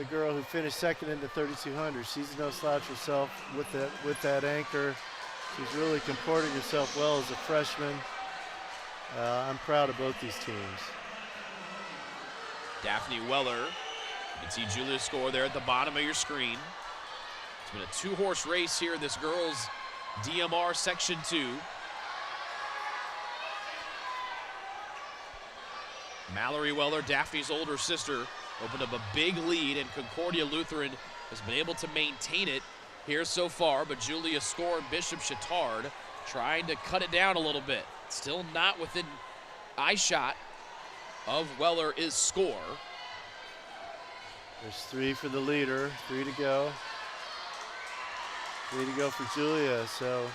girl who finished second in the 3,200. She's no slouch herself with that anchor. She's really comporting herself well as a freshman. I'm proud of both these teams. Daphne Weller, you can see Julia Score there at the bottom of your screen. It's been a 2-horse race here in this girls' DMR Section 2. Mallory Weller, Daphne's older sister, opened up a big lead, and Concordia Lutheran has been able to maintain it here so far, but Julia Score and Bishop Chittard trying to cut it down a little bit. Still not within eye shot of Weller is Score. There's 3 for the leader, 3 to go. 3 to go for Julia, so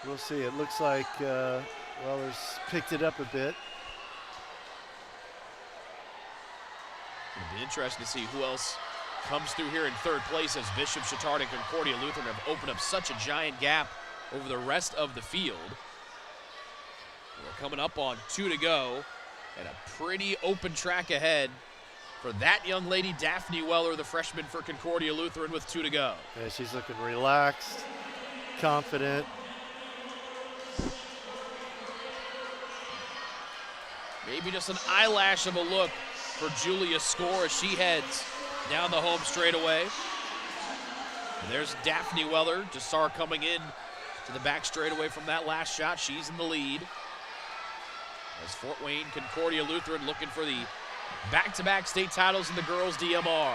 we'll see. It looks like Weller's picked it up a bit. It'll be interesting to see who else comes through here in 3rd place, as Bishop Chittard and Concordia Lutheran have opened up such a giant gap over the rest of the field. We're coming up on 2 to go, and a pretty open track ahead for that young lady, Daphne Weller, the freshman for Concordia Lutheran, with 2 to go. Yeah, she's looking relaxed, confident. Maybe just an eyelash of a look for Julia Score as she heads down the home straightaway. And there's Daphne Weller. Just saw her coming in to the back straightaway from that last shot. She's in the lead. As Fort Wayne Concordia Lutheran looking for the back-to-back state titles in the girls' DMR.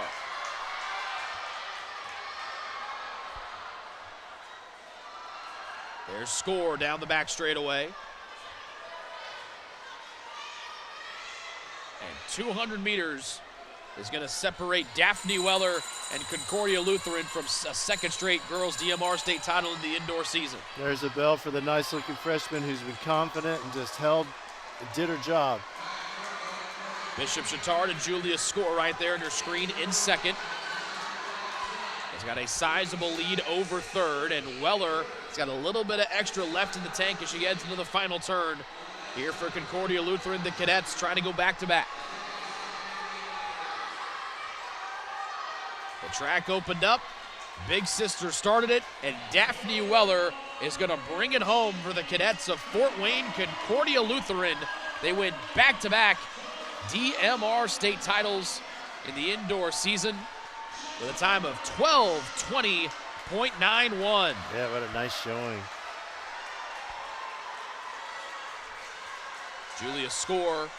There's Score down the back straightaway. And 200 meters is going to separate Daphne Weller and Concordia Lutheran from a second straight girls DMR state title in the indoor season. There's a bell for the nice-looking freshman who's been confident and just did her job. Bishop Chittard and Julia Score right there in her screen in second. Has got a sizable lead over third, and Weller has got a little bit of extra left in the tank as she heads into the final turn. Here for Concordia Lutheran, the cadets trying to go back-to-back. The track opened up, Big Sister started it, and Daphne Weller is going to bring it home for the cadets of Fort Wayne Concordia Lutheran. They win back-to-back DMR state titles in the indoor season with a time of 12:20.91. Yeah, what a nice showing. Julia Score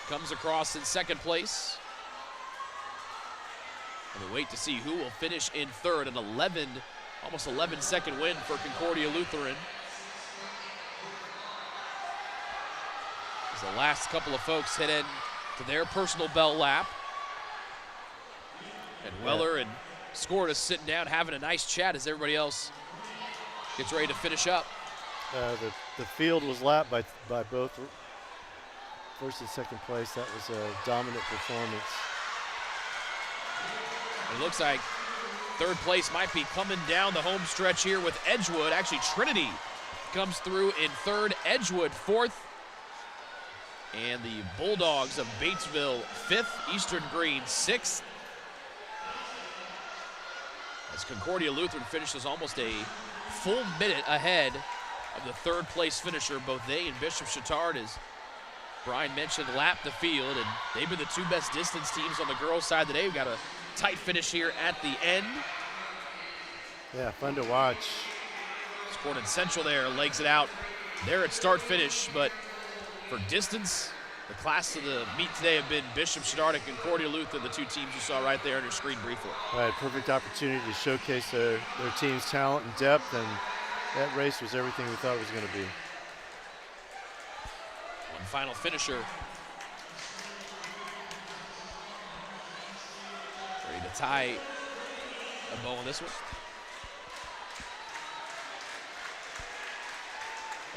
comes across in second place. And we wait to see who will finish in third, an almost 11-second win for Concordia Lutheran. As the last couple of folks head in to their personal bell lap. And Weller and Score is sitting down having a nice chat as everybody else gets ready to finish up. The field was lapped by both first and second place. That was a dominant performance. It looks like third place might be coming down the home stretch here with Edgewood. Actually, Trinity comes through in third, Edgewood fourth, and the Bulldogs of Batesville fifth, Eastern Green sixth. As Concordia Lutheran finishes almost a full minute ahead of the third place finisher. Both they and Bishop Chittard, as Brian mentioned, lap the field, and they've been the two best distance teams on the girls' side today. We've got a tight finish here at the end. Yeah, fun to watch. Corning Central there legs it out there at start finish, but for distance, the class of the meet today have been Bishop Chittard and Concordia Lutheran, the two teams you saw right there on your screen briefly. Right, perfect opportunity to showcase their team's talent and depth, and that race was everything we thought it was going to be. One final finisher. Ready to tie a bow on this one.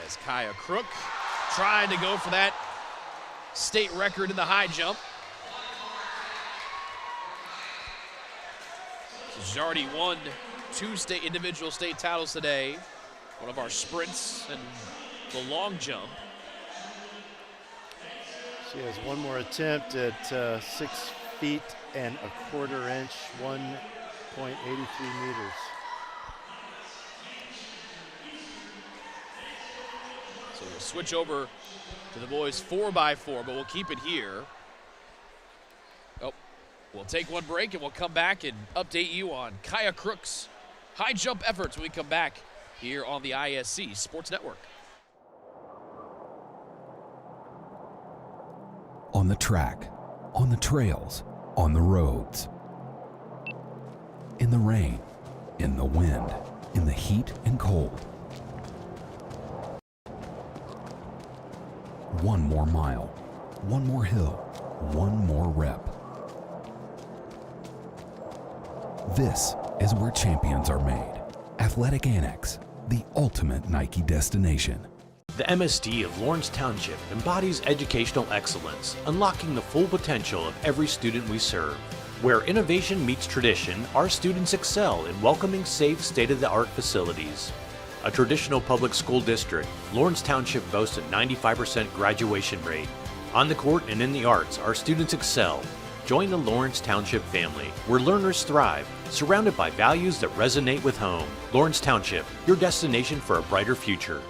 As Kaya Crook trying to go for that state record in the high jump. She's already won two individual state titles today. One of our sprints and the long jump. She has one more attempt at 6 feet and a quarter inch, 1.83 meters. So we'll switch over to the boys 4x4, but we'll keep it here. Oh, we'll take one break and we'll come back and update you on Kaya Crook's high jump efforts when we come back here on the ISC Sports Network. On the track, on the trails, on the roads. In the rain, in the wind, in the heat and cold. One more mile, one more hill, one more rep. This is where champions are made. Athletic Annex, the ultimate Nike destination. The MSD of Lawrence Township embodies educational excellence, unlocking the full potential of every student we serve. Where innovation meets tradition, our students excel in welcoming safe, state-of-the-art facilities. A traditional public school district, Lawrence Township boasts a 95% graduation rate. On the court and in the arts, our students excel. Join the Lawrence Township family, where learners thrive, surrounded by values that resonate with home. Lawrence Township, your destination for a brighter future.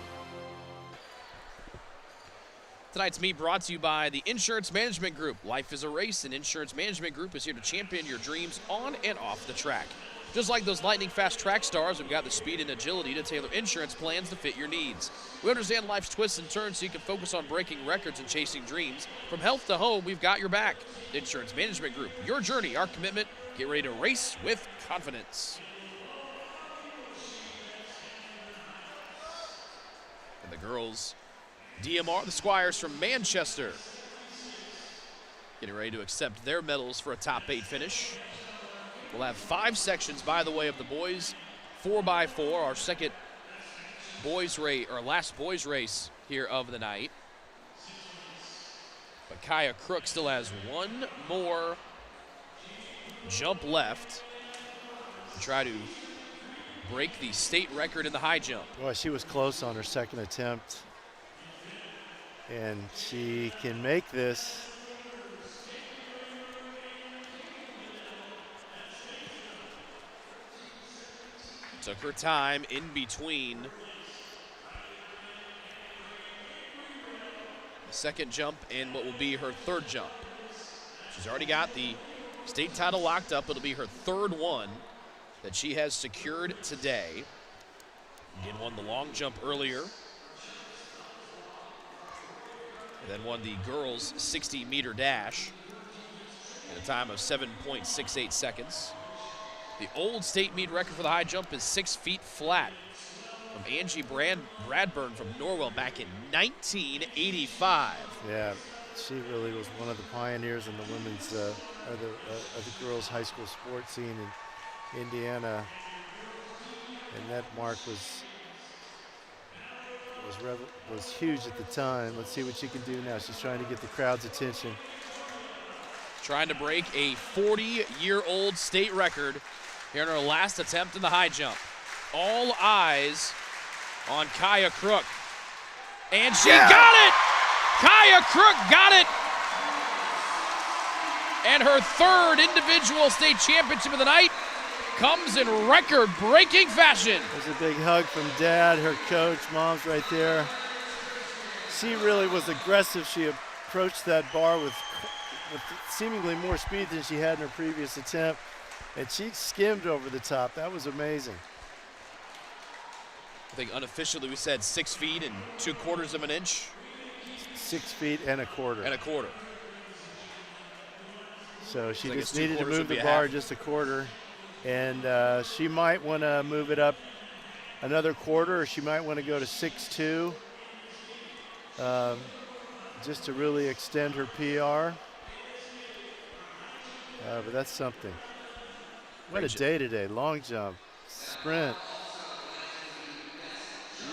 Tonight's meet brought to you by the Insurance Management Group. Life is a race, and Insurance Management Group is here to champion your dreams on and off the track. Just like those lightning-fast track stars, we've got the speed and agility to tailor insurance plans to fit your needs. We understand life's twists and turns so you can focus on breaking records and chasing dreams. From health to home, we've got your back. Insurance Management Group, your journey, our commitment. Get ready to race with confidence. And the girls, DMR, the Squires from Manchester, getting ready to accept their medals for a top 8 finish. We'll have 5 sections, by the way, of the boys 4x4, our second boys race, or last boys race here of the night. But Kaya Crook still has one more jump left to try to break the state record in the high jump. Well, she was close on her second attempt, and she can make this. Took her time in between the second jump and what will be her third jump. She's already got the state title locked up. It'll be her third one that she has secured today. Again, won the long jump earlier. And then won the girls' 60-meter dash in a time of 7.68 seconds. The old state meet record for the high jump is 6 feet flat from Angie Bradburn from Norwell back in 1985. Yeah, she really was one of the pioneers in the women's, of the girls' high school sports scene in Indiana. And that mark was huge at the time. Let's see what she can do now. She's trying to get the crowd's attention. Trying to break a 40-year-old state record here in her last attempt in the high jump. All eyes on Kaya Crook. And she got it! Kaya Crook got it! And her third individual state championship of the night comes in record-breaking fashion. There's a big hug from Dad, her coach, Mom's right there. She really was aggressive. She approached that bar with seemingly more speed than she had in her previous attempt, and she skimmed over the top. That was amazing. I think unofficially we said 6 feet and 2/4 of an inch. 6 feet and a quarter. And a quarter. So she like just needed to move the bar just a quarter, and she might want to move it up another quarter, or she might want to go to 6.2 just to really extend her PR. But that's something. What a day today. Long jump, sprint.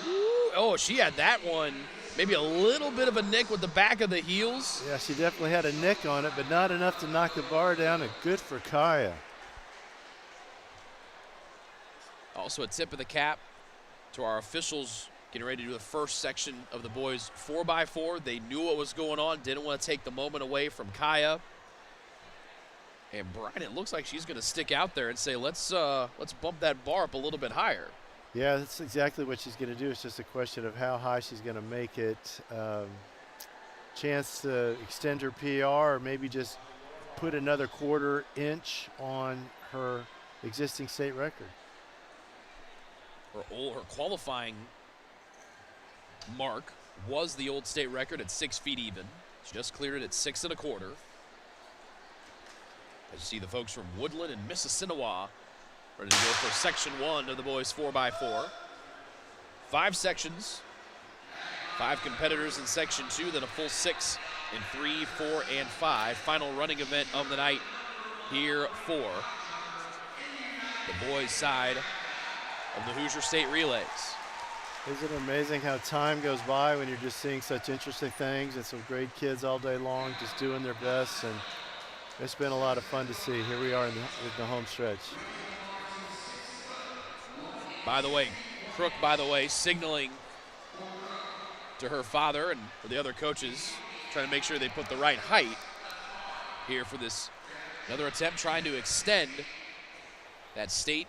Ooh, oh, she had that one. Maybe a little bit of a nick with the back of the heels. Yeah, she definitely had a nick on it, but not enough to knock the bar down, and good for Kaya. Also a tip of the cap to our officials getting ready to do the first section of the boys 4x4. They knew what was going on, didn't want to take the moment away from Kaya. And Brian, it looks like she's going to stick out there and say, let's bump that bar up a little bit higher. Yeah, that's exactly what she's going to do. It's just a question of how high she's going to make it. Chance to extend her PR, or maybe just put another quarter inch on her existing state record. Her qualifying mark was the old state record at 6 feet even. She just cleared it at 6 1/4. As you see the folks from Woodland and Mississinewa ready to go for section 1 of the boys 4x4. 5 sections, 5 competitors in section 2, then a full 6 in 3, 4, and 5. Final running event of the night here for the boys' side of the Hoosier State Relays. Isn't it amazing how time goes by when you're just seeing such interesting things and some great kids all day long just doing their best, and it's been a lot of fun to see. Here we are in the home stretch. By the way, Crook, by the way, signaling to her father and for the other coaches, trying to make sure they put the right height here for this. Another attempt trying to extend that state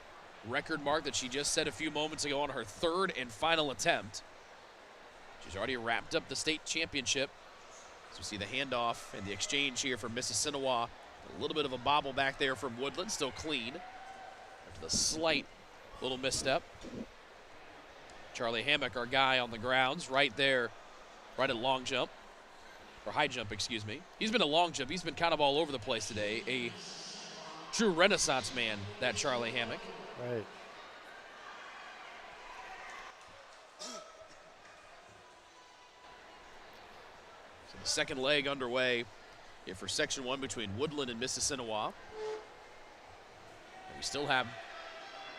record mark that she just set a few moments ago on her third and final attempt. She's already wrapped up the state championship. So we see the handoff and the exchange here from Mississinewa. A little bit of a bobble back there from Woodland, still clean. After the slight little misstep. Charlie Hammock, our guy on the grounds, right there, right at long jump. Or high jump, excuse me. He's been a long jump. He's been kind of all over the place today. A true renaissance man, that Charlie Hammock. Right. So the second leg underway here for Section 1 between Woodland and Mississinewa. And we still have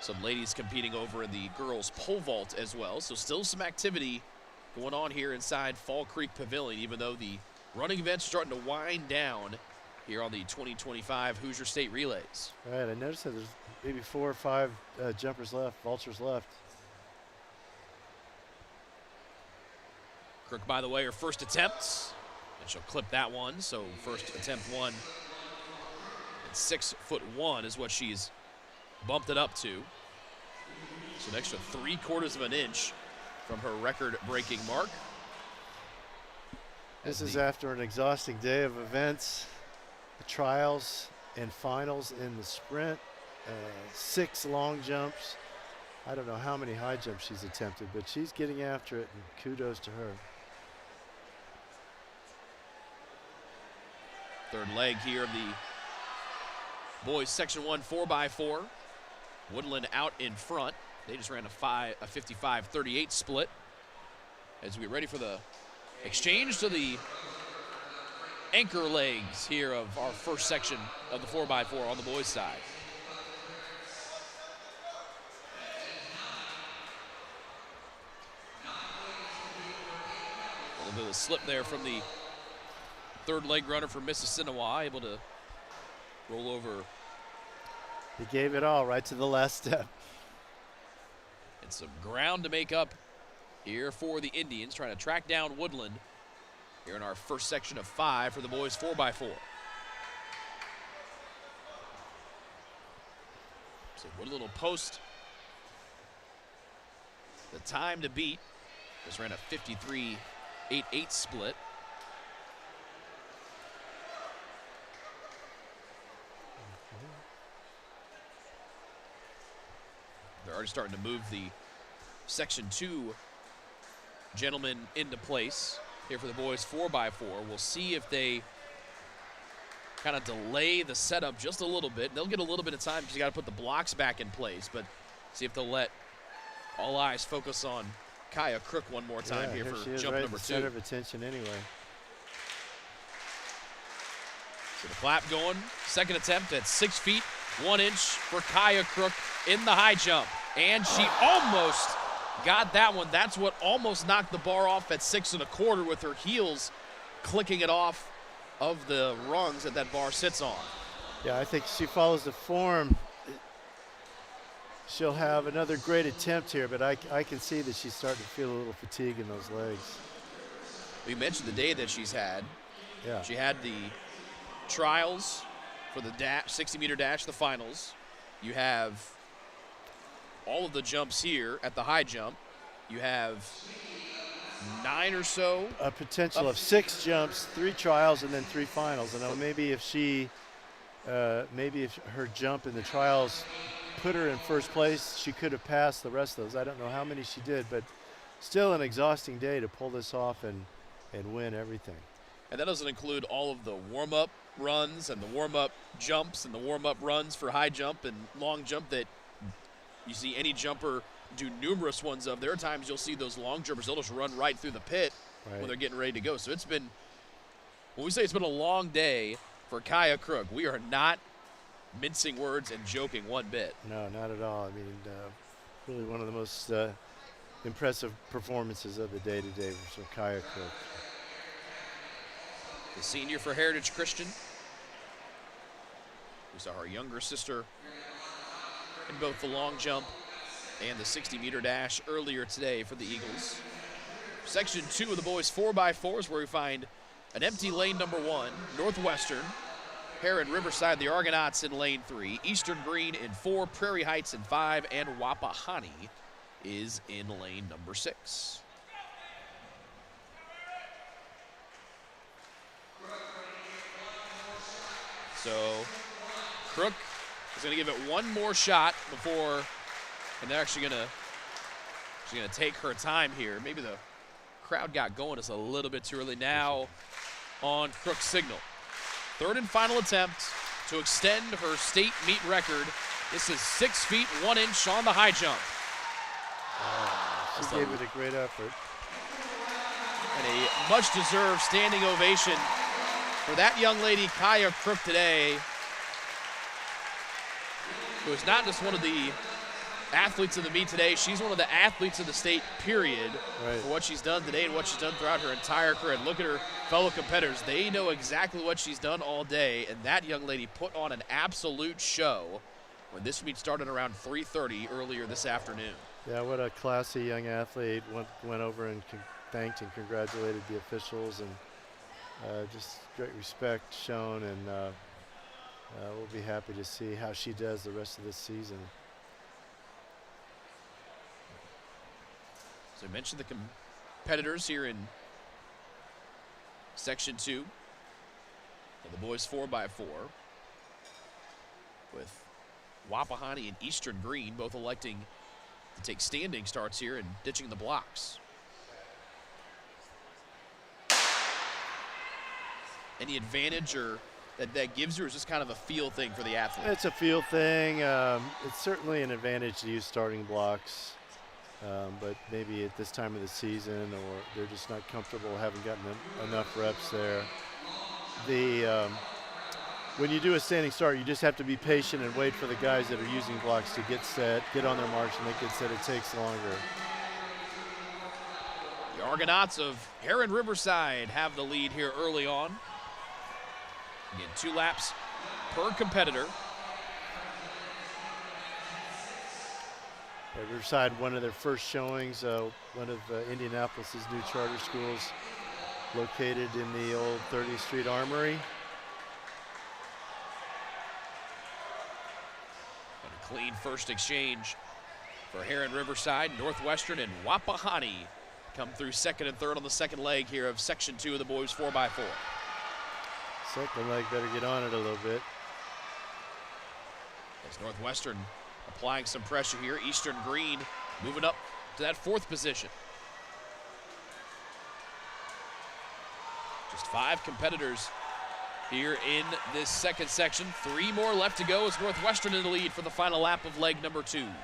some ladies competing over in the girls' pole vault as well. So still some activity going on here inside Fall Creek Pavilion, even though the running events are starting to wind down here on the 2025 Hoosier State Relays. Right, I noticed that there's maybe 4 or 5 jumpers left, vultures left. Crook, by the way, her first attempt, and she'll clip that one. So first attempt 1, and 6'1" is what she's bumped it up to. So an extra 3/4 of an inch from her record-breaking mark. This is after an exhausting day of events, the trials and finals in the sprint, 6 long jumps. I don't know how many high jumps she's attempted, but she's getting after it, and kudos to her. Third leg here of the boys Section 1 4x4. Woodland out in front. They just ran a 55-38 split. As we get ready for the exchange to the anchor legs here of our first section of the 4x4 on the boys' side. A little bit of a slip there from the third leg runner for Mississinewa, able to roll over. He gave it all right to the last step. And some ground to make up here for the Indians, trying to track down Woodland here in our first section of 5 for the boys 4x4. So Woodland will post the time to beat. Just ran a 53.88 split. They're already starting to move the Section 2 gentlemen into place here for the boys 4x4. We'll see if they kind of delay the setup just a little bit. They'll get a little bit of time because you got to put the blocks back in place, but see if they'll let all eyes focus on Kaya Crook one more time here for jump right number 2. Center of attention anyway. So the clap going. Second attempt at 6 feet, 1 inch for Kaya Crook in the high jump. And she almost got that one. That's what almost knocked the bar off at 6 1/4 with her heels clicking it off of the rungs that bar sits on. Yeah, I think she follows the form. She'll have another great attempt here, but I can see that she's starting to feel a little fatigue in those legs. We mentioned the day that she's had. Yeah. She had the trials for the 60-meter dash, the finals. You have all of the jumps here at the high jump. You have 9 or so. A potential of 6 jumps, 3 trials, and then 3 finals. And maybe if her jump in the trials put her in first place, she could have passed the rest of those. I don't know how many she did, but still an exhausting day to pull this off and win everything. And that doesn't include all of the warm-up runs and the warm-up jumps and the warm-up runs for high jump and long jump that you see any jumper do numerous ones of. There are times you'll see those long jumpers, they'll just run right through the pit when they're getting ready to go. So it's been, when we say it's been a long day for Kaya Crook, we are not mincing words and joking one bit. No, not at all. I mean, really one of the most impressive performances of the day today for Kaya Crook. The senior for Heritage Christian. We saw her younger sister in both the long jump and the 60-meter dash earlier today for the Eagles. Section 2 of the boys 4x4 is where we find an empty lane number 1, Northwestern. Heron Riverside, the Argonauts in lane 3. Eastern Green in 4, Prairie Heights in 5, and Wapahani is in lane number 6. So Crook is going to give it one more shot before, and they're actually going to take her time here. Maybe the crowd got going just a little bit too early. Now on Crook's signal. Third and final attempt to extend her state meet record. This is 6 feet 1 inch on the high jump. She gave it a great effort. And a much-deserved standing ovation for that young lady, Kaya Crook, today, who is not just one of the athletes of the meet today, she's one of the athletes of the state, period, for what she's done today and what she's done throughout her entire career. And look at her fellow competitors. They know exactly what she's done all day, and that young lady put on an absolute show when this meet started around 3:30 earlier this afternoon. Yeah, what a classy young athlete. Went over and thanked and congratulated the officials, and just great respect shown, and we'll be happy to see how she does the rest of this season. So I mentioned the competitors here in Section 2 of the boys 4x4, with Wapahani and Eastern Green both electing to take standing starts here and ditching the blocks. Any advantage or that gives you, or is this kind of a feel thing for the athlete? It's a feel thing. It's certainly an advantage to use starting blocks, but maybe at this time of the season, or they're just not comfortable, haven't gotten enough reps there. When you do a standing start, you just have to be patient and wait for the guys that are using blocks to get set, get on their marks, and they get set. It takes longer. The Argonauts of Heron Riverside have the lead here early on. Again, 2 laps per competitor. Riverside, one of their first showings, one of Indianapolis's new charter schools, located in the old 30th Street Armory. And a clean first exchange for Heron Riverside. Northwestern and Wapahani come through second and third on the second leg here of Section 2 of the boys 4x4. Second leg better get on it a little bit. As Northwestern applying some pressure here. Eastern Green moving up to that 4th position. Just 5 competitors here in this second section. 3 more left to go as Northwestern in the lead for the final lap of leg number 2. And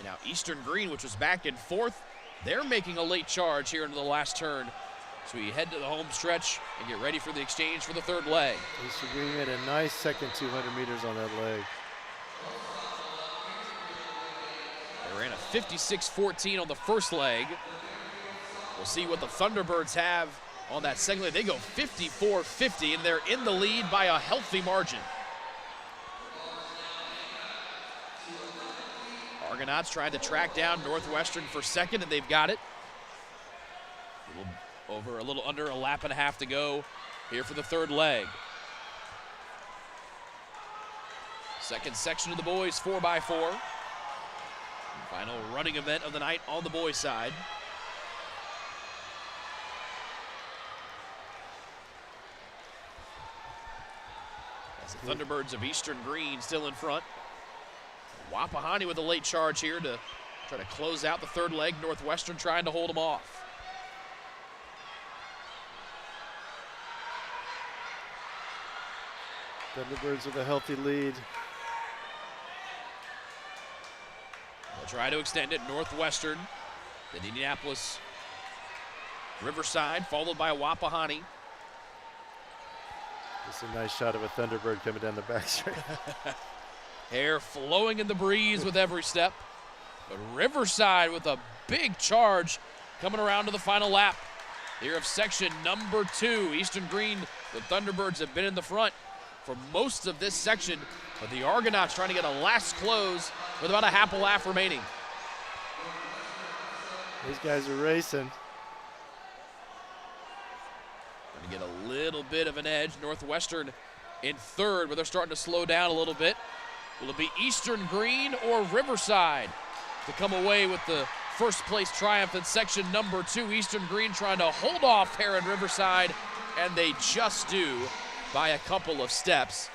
now Eastern Green, which was back in 4th, they're making a late charge here into the last turn. So we head to the home stretch and get ready for the exchange for the 3rd leg. Eastern Green made a nice second 200 meters on that leg. They ran a 56-14 on the first leg. We'll see what the Thunderbirds have on that second leg. They go 54-50, and they're in the lead by a healthy margin. Argonauts trying to track down Northwestern for second, and they've got it. A little under a lap and a half to go here for the 3rd leg. Second section of the boys 4x4. Final running event of the night on the boys' side. As the Thunderbirds of Eastern Green still in front. Wapahani with a late charge here to try to close out the 3rd leg. Northwestern trying to hold them off. Thunderbirds with a healthy lead. They'll try to extend it. Northwestern, then Indianapolis Riverside, followed by Wapahani. This is a nice shot of a Thunderbird coming down the backstretch. Hair flowing in the breeze with every step. But Riverside with a big charge coming around to the final lap. here of section number 2. Eastern Green, the Thunderbirds have been in the front for most of this section, but the Argonauts trying to get a last close with about a half a lap remaining. These guys are racing. Trying to get a little bit of an edge. Northwestern in third, but they're starting to slow down a little bit. Will it be Eastern Green or Riverside to come away with the first place triumph in section number 2? Eastern Green trying to hold off Heron Riverside, and they just do by a couple of steps.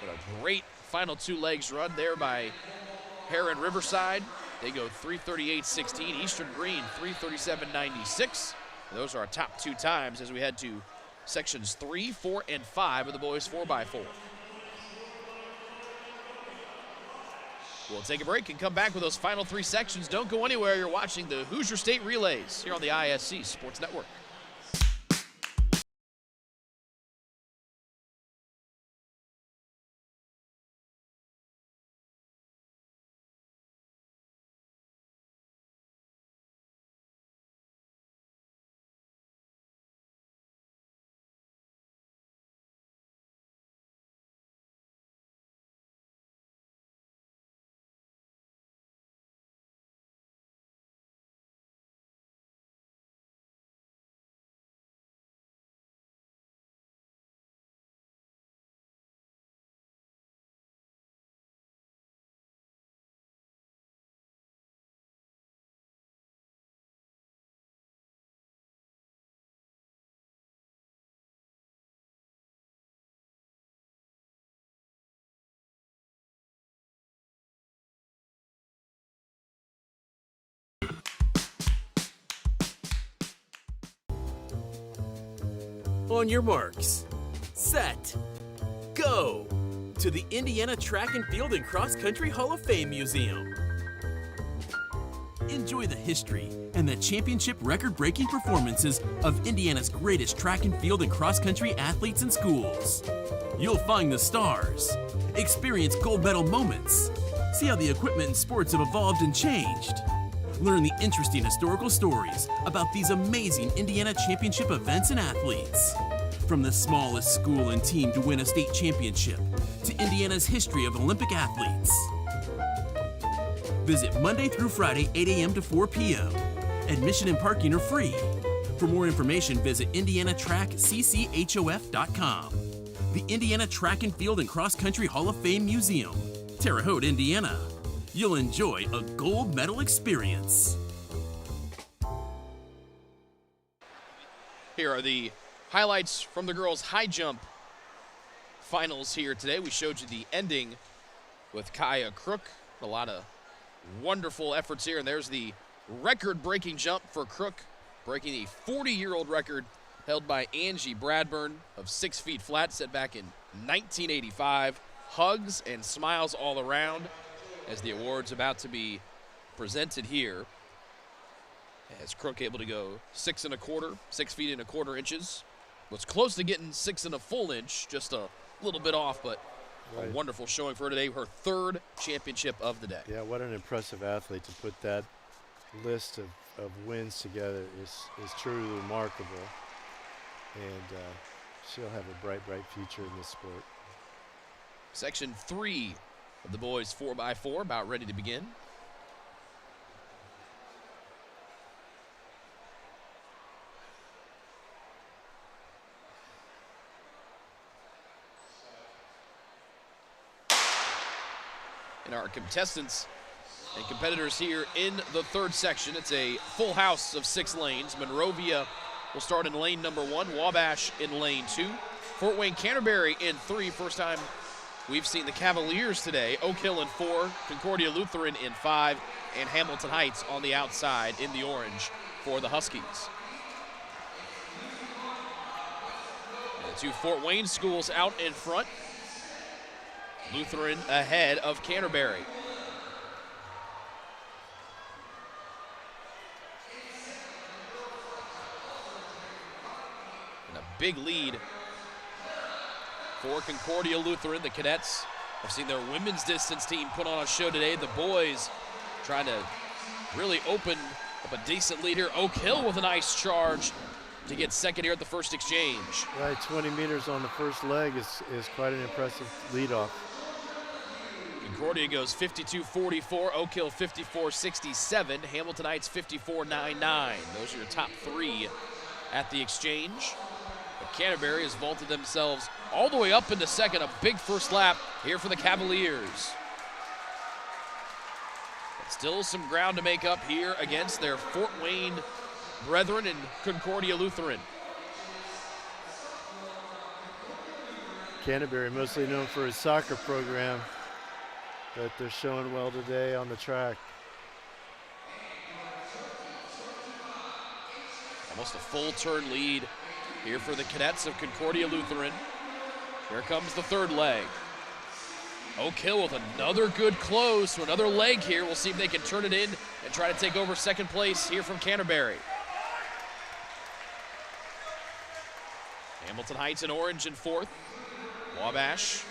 But a great final 2 legs run there by Heron Riverside. They go 3:38.16. Eastern Green 3:37.96. Those are our top 2 times as we head to sections 3, 4, and 5 of the boys 4x4. We'll take a break and come back with those final 3 sections. Don't go anywhere. You're watching the Hoosier State Relays here on the ISC Sports Network. On your marks, set, go to the Indiana Track and Field and Cross Country Hall of Fame Museum. Enjoy the history and the championship record-breaking performances of Indiana's greatest track and field and cross-country athletes and schools. You'll find the stars, experience gold medal moments, see how the equipment and sports have evolved and changed. Learn the interesting historical stories about these amazing Indiana championship events and athletes. From the smallest school and team to win a state championship, to Indiana's history of Olympic athletes. Visit Monday through Friday, 8 a.m. to 4 p.m. Admission and parking are free. For more information, visit IndianaTrackCCHOF.com. The Indiana Track and Field and Cross Country Hall of Fame Museum, Terre Haute, Indiana. You'll enjoy a gold medal experience. Here are the highlights from the girls' high jump finals here today. We showed you the ending with Kaya Crook. A lot of wonderful efforts here, and there's the record-breaking jump for Crook, breaking a 40-year-old record held by Angie Bradburn of 6 feet flat, set back in 1985. Hugs and smiles all around as the award's about to be presented here. As Crook able to go 6 feet and a quarter inches. Was close to getting 6 1/2 inch, just a little bit off, but a wonderful showing for her today. Her 3rd championship of the day. Yeah, what an impressive athlete to put that list of wins together is truly remarkable. And she'll have a bright, bright future in this sport. Section 3 of the boys 4x4 about ready to begin. And our contestants and competitors here in the 3rd section. It's a full house of 6 lanes. Monrovia will start in lane number 1, Wabash in lane 2, Fort Wayne Canterbury in 3. First time we've seen the Cavaliers today. Oak Hill in 4, Concordia Lutheran in 5, and Hamilton Heights on the outside in the orange for the Huskies. And the 2 Fort Wayne schools out in front. Lutheran ahead of Canterbury. And a big lead for Concordia Lutheran. The cadets have seen their women's distance team put on a show today. The boys trying to really open Up a decent lead here. Oak Hill with a nice charge to get second here at the first exchange. Right, 20 meters on the first leg is quite an impressive leadoff. Concordia goes 52-44, Oak Hill 54-67, Hamiltonites 54-99. Those are your top three at the exchange. But Canterbury has vaulted themselves all the way up into second. A big first lap here for the Cavaliers. But still some ground to make up here against their Fort Wayne brethren in Concordia Lutheran. Canterbury, mostly known for his soccer program, but they're showing well today on the track. Almost a full turn lead here for the cadets of Concordia Lutheran. Here comes the third leg. Oak Hill with another good close to another leg here. We'll see if they can turn it in and try to take over second place here from Canterbury. Hamilton Heights in orange in fourth. Wabash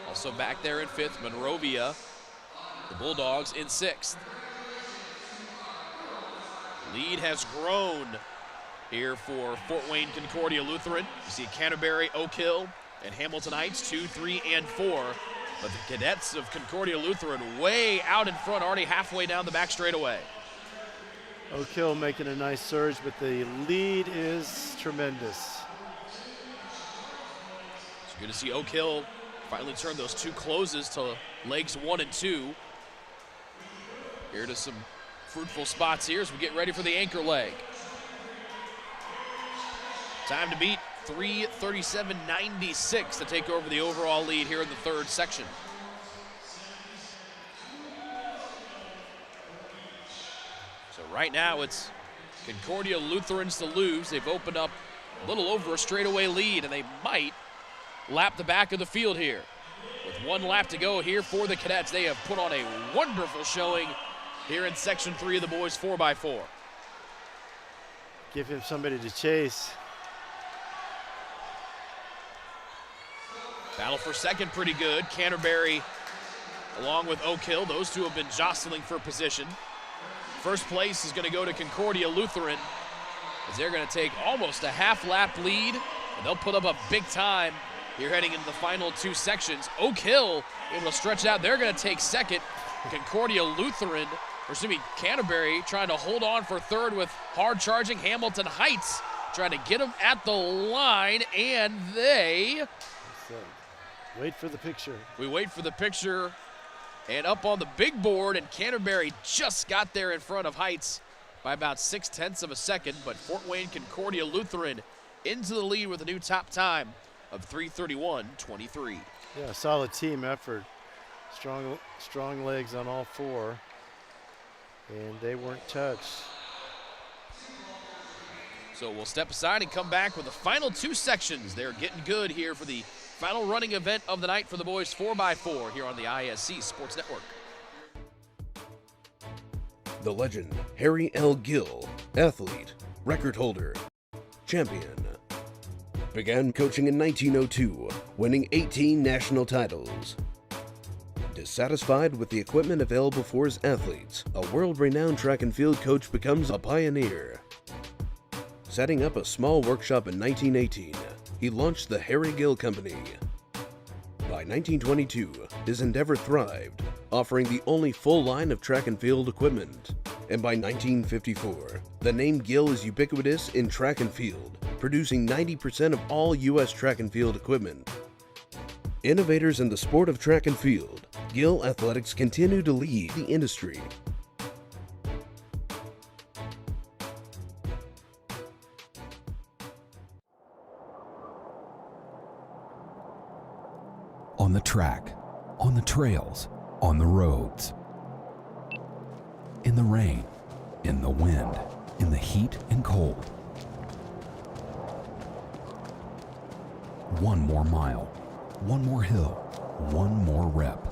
also back there in fifth. Monrovia, the Bulldogs, in sixth. Lead has grown here for Fort Wayne Concordia Lutheran. You see Canterbury, Oak Hill, and Hamilton Heights 2, 3, and 4. But the cadets of Concordia Lutheran way out in front, already halfway down the back straightaway. Oak Hill making a nice surge, but the lead is tremendous. It's good to see Oak Hill finally turn those two closes to legs 1 and 2. Here to some fruitful spots here as we get ready for the anchor leg. Time to beat 3:37.96 to take over the overall lead here in the third section. So right now it's Concordia Lutherans to lose. They've opened up a little over a straightaway lead, and they might lap the back of the field here. With 1 lap to go here for the cadets, they have put on a wonderful showing here in Section 3 of the boys 4x4. Give him somebody to chase. Battle for second pretty good. Canterbury along with Oak Hill. Those two have been jostling for position. First place is going to go to Concordia Lutheran as they're going to take almost a half lap lead, and they'll put up a big time here heading into the final 2 sections. Oak Hill able to stretch out. They're going to take second. Concordia Lutheran, or excuse me, Canterbury trying to hold on for third with hard charging Hamilton Heights, trying to get them at the line, and they... Wait for the picture. We wait for the picture, and up on the big board, and Canterbury just got there in front of Heights by about 0.6 of a second, but Fort Wayne Concordia Lutheran into the lead with a new top time of 3:31.23. Yeah, solid team effort. Strong legs on all 4, and they weren't touched. So we'll step aside and come back with the final 2 sections. They're getting good here for the final running event of the night for the boys 4x4 here on the ISC Sports Network. The legend, Harry L. Gill, athlete, record holder, champion. Began coaching in 1902, winning 18 national titles. Dissatisfied with the equipment available for his athletes, a world-renowned track and field coach becomes a pioneer. Setting up a small workshop in 1918, he launched the Harry Gill Company. By 1922, his endeavor thrived, offering the only full line of track and field equipment. And by 1954, the name Gill is ubiquitous in track and field, producing 90% of all U.S. track and field equipment. Innovators in the sport of track and field, Gill Athletics continue to lead the industry. On the track, on the trails, on the roads. In the rain, in the wind, in the heat and cold. 1 more mile, 1 more hill, 1 more rep.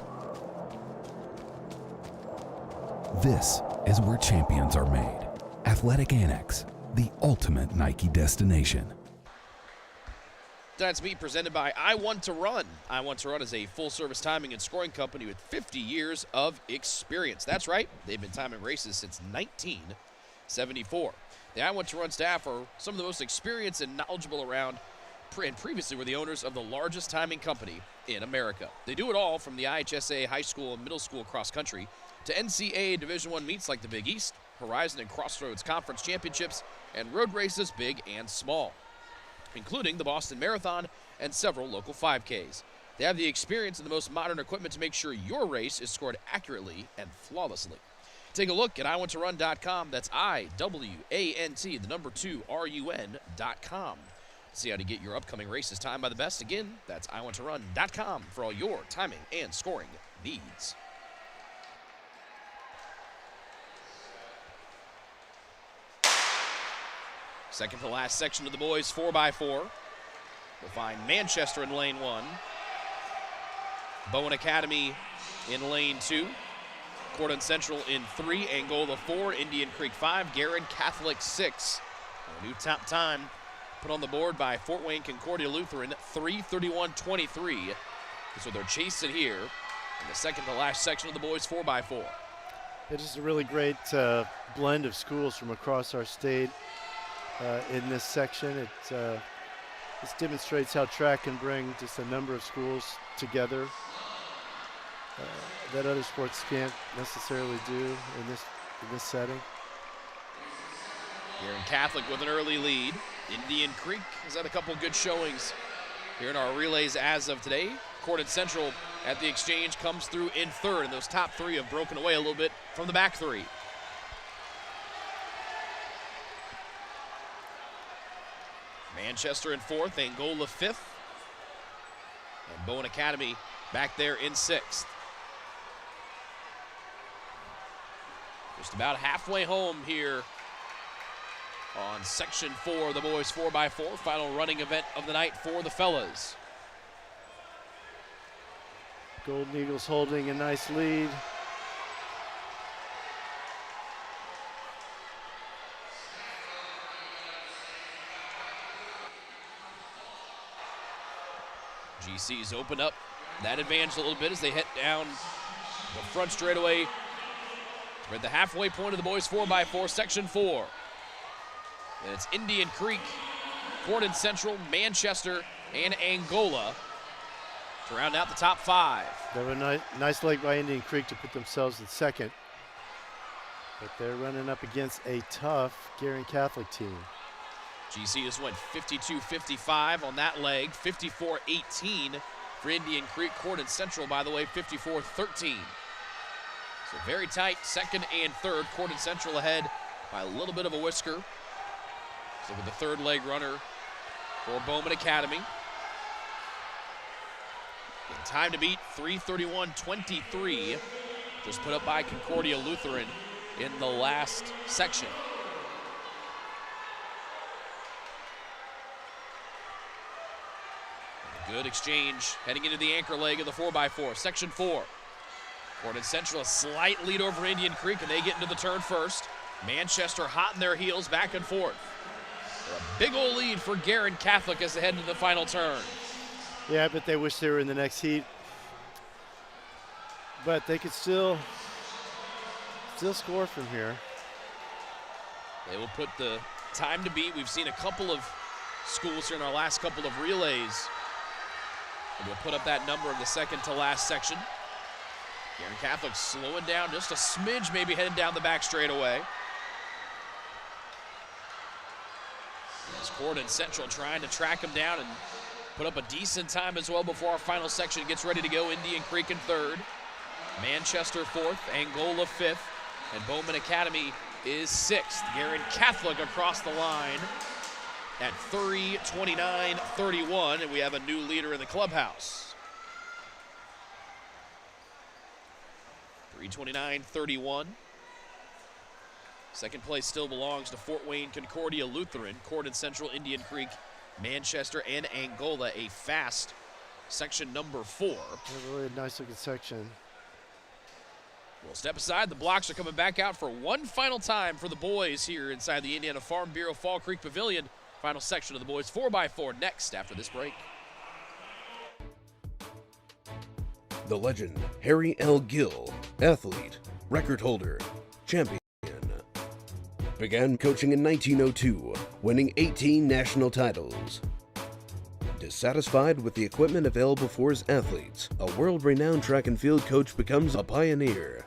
This is where champions are made. Athletic Annex, the ultimate Nike destination. Tonight's meet presented by I Want to Run. I Want to Run is a full-service timing and scoring company with 50 years of experience. That's right, they've been timing races since 1974. The I Want to Run staff are some of the most experienced and knowledgeable around, and previously were the owners of the largest timing company in America. They do it all from the IHSA high school and middle school cross country to NCAA Division I meets like the Big East, Horizon and Crossroads Conference Championships, and road races big and small, including the Boston Marathon and several local 5Ks. They have the experience and the most modern equipment to make sure your race is scored accurately and flawlessly. Take a look at iwantrun.com. That's IWANT, the number 2, RUN.com. See how to get your upcoming races timed by the best. Again, that's iwantrun.com for all your timing and scoring needs. Second to last section of the boys 4x4. We'll find Manchester in lane 1. Bowen Academy in lane 2. Cordon Central in 3. Angola 4. Indian Creek 5. Guerin Catholic 6. A new top time put on the board by Fort Wayne Concordia Lutheran, 3:31:23. So they're chasing here in the second to last section of the boys 4x4. It is a really great blend of schools from across our state. In this section, this demonstrates how track can bring just a number of schools together that other sports can't necessarily do in this setting. Guerin Catholic with an early lead. Indian Creek has had a couple good showings here in our relays as of today. Cordon Central at the exchange comes through in third, and those top 3 have broken away a little bit from the back 3. Manchester in 4th, Angola 5th, and Bowen Academy back there in 6th. Just about halfway home here on section 4 of the boys 4x4, final running event of the night for the fellas. Golden Eagles holding a nice lead. GC's open up that advantage a little bit as they head down the front straightaway. We're at the halfway point of the boys 4x4, section 4. And it's Indian Creek, Cordon Central, Manchester, and Angola to round out the top 5. They were a nice leg by Indian Creek to put themselves in second. But they're running up against a tough Guerin Catholic team. GC just went 52-55 on that leg, 54-18 for Indian Creek. Cordon Central, by the way, 54-13. So very tight, second and third. Cordon Central ahead by a little bit of a whisker. So with the third leg runner for Bowman Academy. And time to beat, 3:31:23. Just put up by Concordia Lutheran in the last section. Good exchange heading into the anchor leg of the 4x4, section 4. Cordon Central a slight lead over Indian Creek, and they get into the turn first. Manchester hot in their heels, back and forth. A big old lead for Guerin Catholic as they head into the final turn. Yeah, but they wish they were in the next heat. But they could still score from here. They will put the time to beat. We've seen a couple of schools here in our last couple of relays. And we'll put up that number in the second to last section. Guerin Catholic slowing down just a smidge, maybe heading down the back straightaway. As Cordon Central trying to track him down and put up a decent time as well before our final section gets ready to go. Indian Creek in third, Manchester 4th, Angola 5th, and Bowman Academy is 6th. Guerin Catholic across the line at 3:29:31, and we have a new leader in the clubhouse. 3:29:31. Second place still belongs to Fort Wayne Concordia Lutheran, Cordon Central, Indian Creek, Manchester, and Angola. A fast section number 4. A really nice looking section. We'll step aside. The blocks are coming back out for one final time for the boys here inside the Indiana Farm Bureau Fall Creek Pavilion. Final section of the boys 4x4 next after this break. The legend, Harry L. Gill, athlete, record holder, champion. Began coaching in 1902, winning 18 national titles. Dissatisfied with the equipment available for his athletes, a world-renowned track and field coach becomes a pioneer.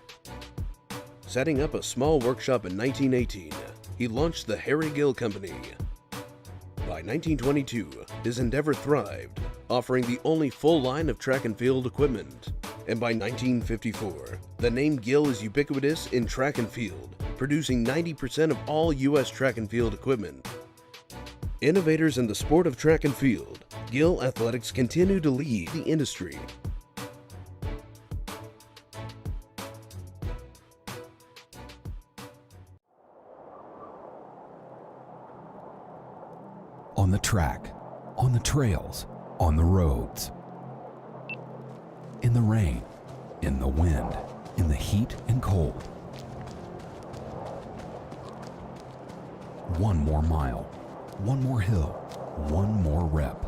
Setting up a small workshop in 1918, he launched the Harry Gill Company. By 1922, his endeavor thrived, offering the only full line of track and field equipment. And by 1954, the name Gill is ubiquitous in track and field, producing 90% of all U.S. track and field equipment. Innovators in the sport of track and field, Gill Athletics continue to lead the industry. On the track, on the trails, on the roads. In the rain, in the wind, in the heat and cold. One more mile, one more hill, one more rep.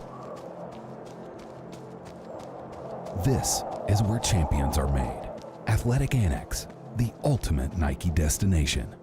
This is where champions are made. Athletic Annex, the ultimate Nike destination.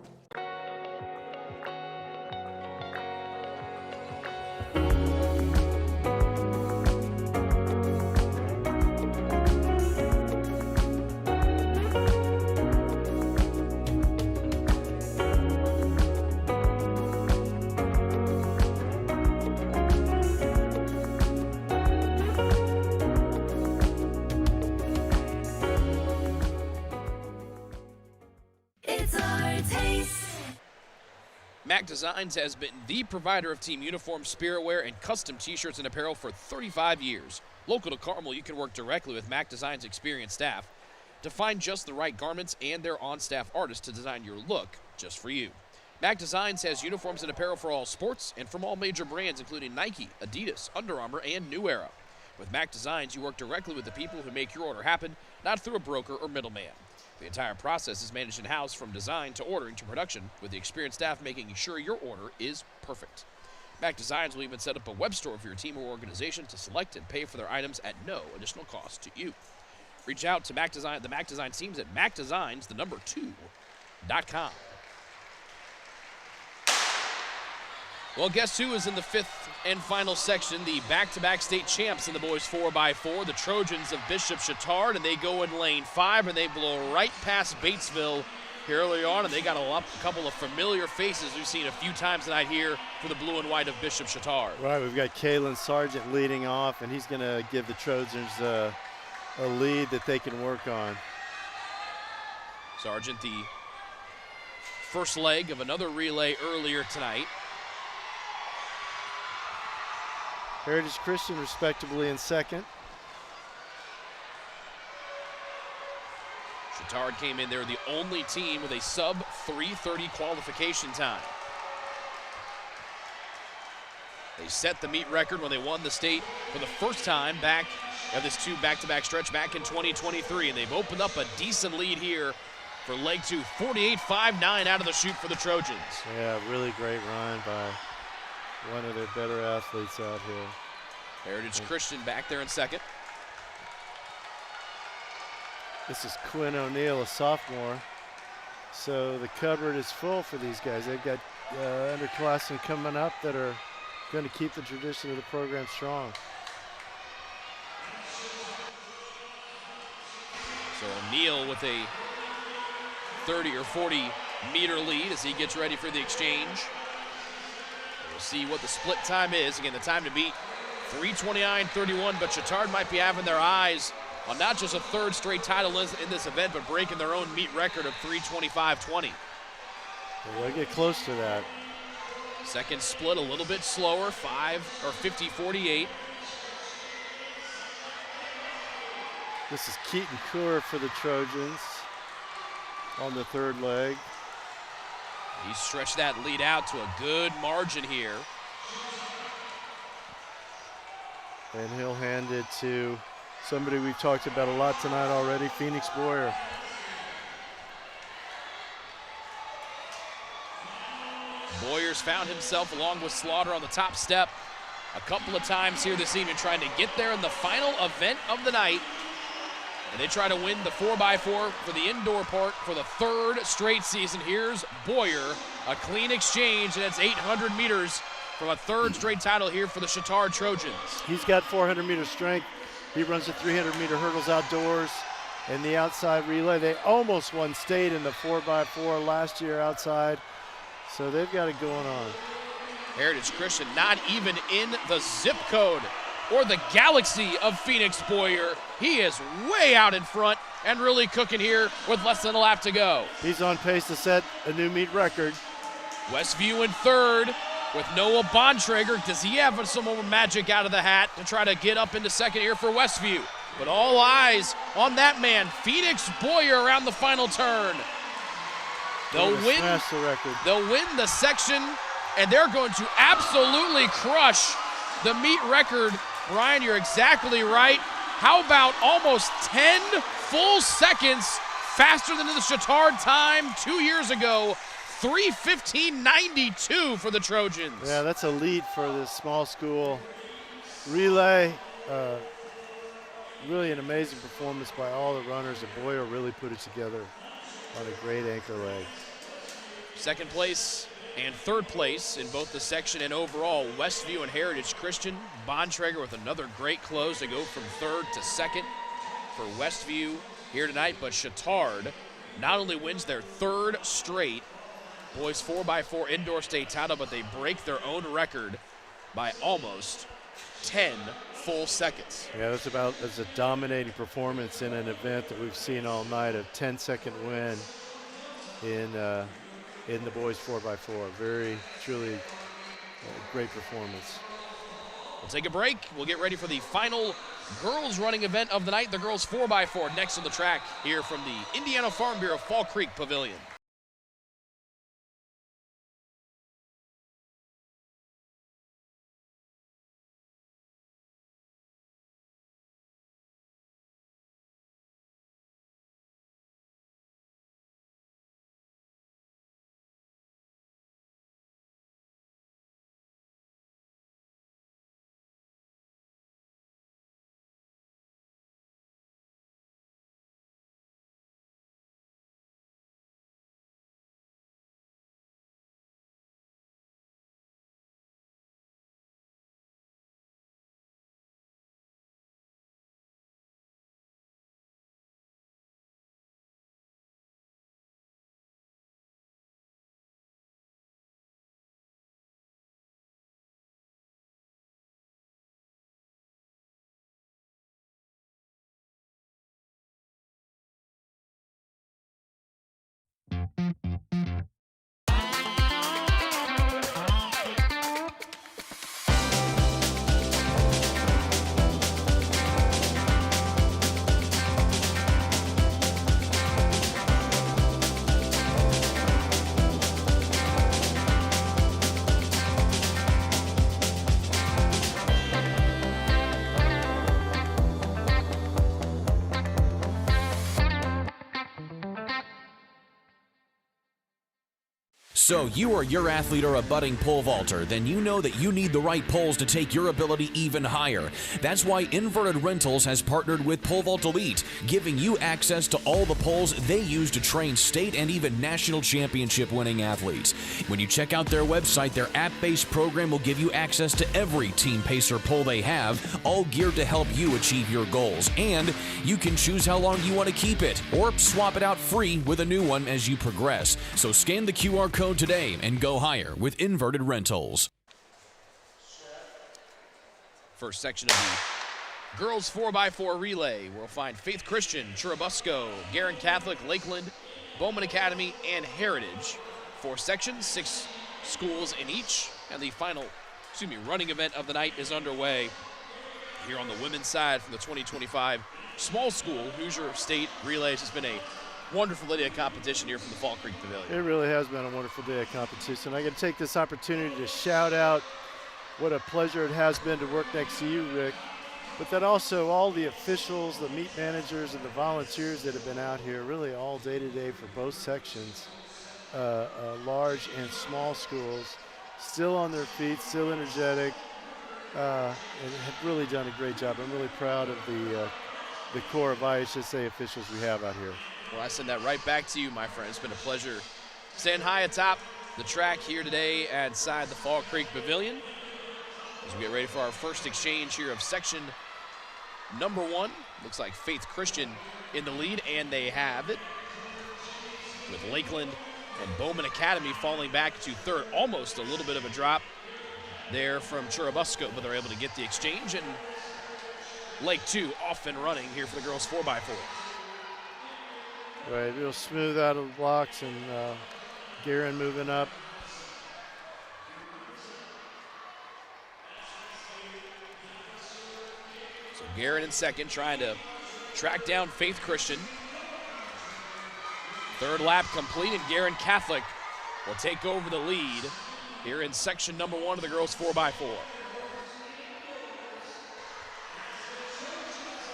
Mac Designs has been the provider of team uniforms, spirit wear, and custom t-shirts and apparel for 35 years. Local to Carmel, you can work directly with Mac Designs' experienced staff to find just the right garments and their on-staff artists to design your look just for you. Mac Designs has uniforms and apparel for all sports and from all major brands, including Nike, Adidas, Under Armour, and New Era. With Mac Designs, you work directly with the people who make your order happen, not through a broker or middleman. The entire process is managed in-house from design to ordering to production, with the experienced staff making sure your order is perfect. Mac Designs will even set up a web store for your team or organization to select and pay for their items at no additional cost to you. Reach out to the Mac Designs teams at macdesigns2.com. Well, guess who is in the fifth and final section? The back-to-back state champs in the boys 4x4, the Trojans of Bishop Chatard, and they go in lane 5, and they blow right past Batesville here early on, and they got a couple of familiar faces we've seen a few times tonight here for the blue and white of Bishop Chatard. Right, we've got Kalen Sargent leading off, and he's going to give the Trojans a lead that they can work on. Sargent, the first leg of another relay earlier tonight. Heritage Christian respectably in second. Chatard came in. They're the only team with a sub 3:30 qualification time. They set the meet record when they won the state for the first time back of this two back-to-back stretch back in 2023, and they've opened up a decent lead here for leg 2. 48.59 out of the chute for the Trojans. Yeah, really great run by one of their better athletes out here. Heritage Christian back there in second. This is Quinn O'Neill, a sophomore. So the cupboard is full for these guys. They've got underclassmen coming up that are going to keep the tradition of the program strong. So O'Neill with a 30 or 40 meter lead as he gets ready for the exchange. We'll see what the split time is. Again, the time to beat 3:29.31, but Chatard might be having their eyes on not just a third straight title in this event, but breaking their own meet record of 3:25.20. They'll get close to that. Second split a little bit slower, 50:48. This is Keaton Coor for the Trojans on the third leg. He stretched that lead out to a good margin here. And he'll hand it to somebody we've talked about a lot tonight already, Phoenix Boyer. Boyer's found himself along with Slaughter on the top step a couple of times here this evening, trying to get there in the final event of the night. And they try to win the 4x4 for the indoor part for the third straight season. Here's Boyer, a clean exchange, and it's 800 meters from a third straight title here for the Chatard Trojans. He's got 400-meter strength. He runs the 300-meter hurdles outdoors and the outside relay. They almost won state in the 4x4 last year outside, so they've got it going on. Heritage Christian not even in the zip code or the galaxy of Phoenix Boyer. He is way out in front and really cooking here with less than a lap to go. He's on pace to set a new meet record. Westview in third with Noah Bontrager. Does he have some more magic out of the hat to try to get up into second here for Westview? But all eyes on that man, Phoenix Boyer, around the final turn. They'll win the section, and they're going to absolutely crush the meet record. Brian, you're exactly right. How about almost 10 full seconds faster than the Chatard time 2 years ago? 3:15.92 for the Trojans. Yeah, that's a lead for this small school relay. Really an amazing performance by all the runners, and Boyer really put it together on a great anchor leg. Second place and third place in both the section and overall, Westview and Heritage Christian. Bontrager with another great close to go from third to second for Westview here tonight. But Chatard not only wins their third straight boys 4x4 indoor state title, but they break their own record by almost 10 full seconds. Yeah, that's a dominating performance in an event that we've seen all night, a 10-second win in the boys 4x4. Very, truly great performance. We'll take a break. We'll get ready for the final girls running event of the night, the girls 4x4, next on the track here from the Indiana Farm Bureau Fall Creek Pavilion. So you or your athlete are a budding pole vaulter, then you know that you need the right poles to take your ability even higher. That's why Inverted Rentals has partnered with Pole Vault Elite, giving you access to all the poles they use to train state and even national championship winning athletes. When you check out their website, their app-based program will give you access to every Team Pacer pole they have, all geared to help you achieve your goals. And you can choose how long you want to keep it, or swap it out free with a new one as you progress. So scan the QR code today and go higher with Inverted Rentals. First section of the girls 4x4 relay. We'll find Faith Christian, Churubusco, Guerin Catholic, Lakeland, Bowman Academy, and Heritage. 4 sections, 6 schools in each, and the final, running event of the night is underway here on the women's side from the 2025 small school Hoosier State Relays. It's been a wonderful day of competition here from the Fall Creek Pavilion. It really has been a wonderful day of competition. I got to take this opportunity to shout out what a pleasure it has been to work next to you, Rick, but then also all the officials, the meet managers, and the volunteers that have been out here really all day to day for both sections. large and small schools, still on their feet, still energetic, and have really done a great job. I'm really proud of the core of IHSA officials we have out here. Well, I send that right back to you, my friend. It's been a pleasure staying high atop the track here today outside the Fall Creek Pavilion as we get ready for our first exchange here of section number 1. Looks like Faith Christian in the lead, and they have it, with Lakeland and Bowman Academy falling back to third. Almost a little bit of a drop there from Churubusco, but they're able to get the exchange, and Lake 2 off and running here for the girls 4x4. Right, real smooth out of the blocks, and Guerin moving up. So Guerin in second, trying to track down Faith Christian. Third lap complete, and Guerin Catholic will take over the lead here in section number 1 of the girls 4x4.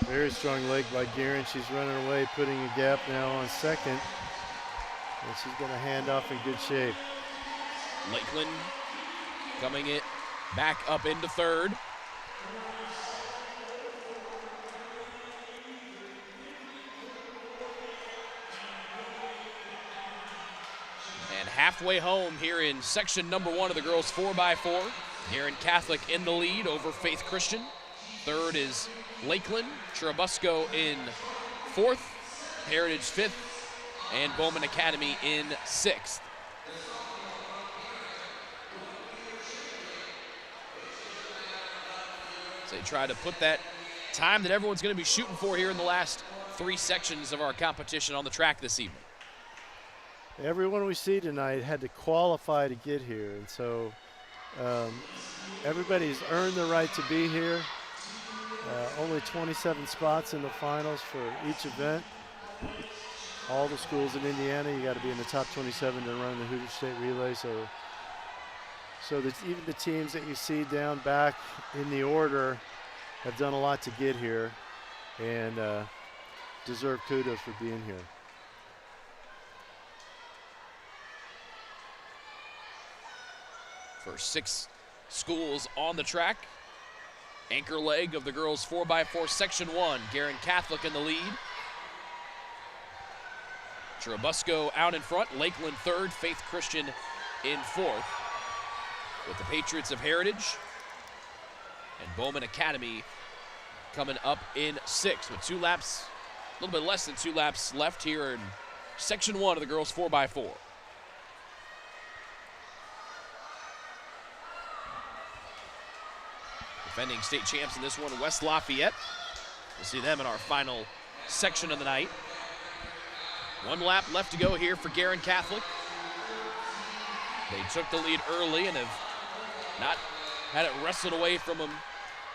Very strong leg by Guerin. She's running away, putting a gap now on second. And she's going to hand off in good shape. Lakeland coming it back up into third. And halfway home here in section number 1 of the girls 4x4. Guerin Catholic in the lead over Faith Christian. Third is Lakeland, Churubusco in fourth, Heritage fifth, and Bowman Academy in sixth. So they try to put that time that everyone's going to be shooting for here in the last 3 sections of our competition on the track this evening. Everyone we see tonight had to qualify to get here, and so everybody's earned the right to be here. Only 27 spots in the finals for each event. All the schools in Indiana, you got to be in the top 27 to run the Hoosier State Relay. So that even the teams that you see down back in the order have done a lot to get here, and deserve kudos for being here. For 6 schools on the track. Anchor leg of the girls 4x4 section 1. Guerin Catholic in the lead. Churubusco out in front. Lakeland third. Faith Christian in fourth. With the Patriots of Heritage and Bowman Academy coming up in sixth with 2 laps, a little bit less than 2 laps left here in section 1 of the girls 4x4. Defending state champs in this one, West Lafayette. We'll see them in our final section of the night. 1 lap left to go here for Guerin Catholic. They took the lead early and have not had it wrestled away from them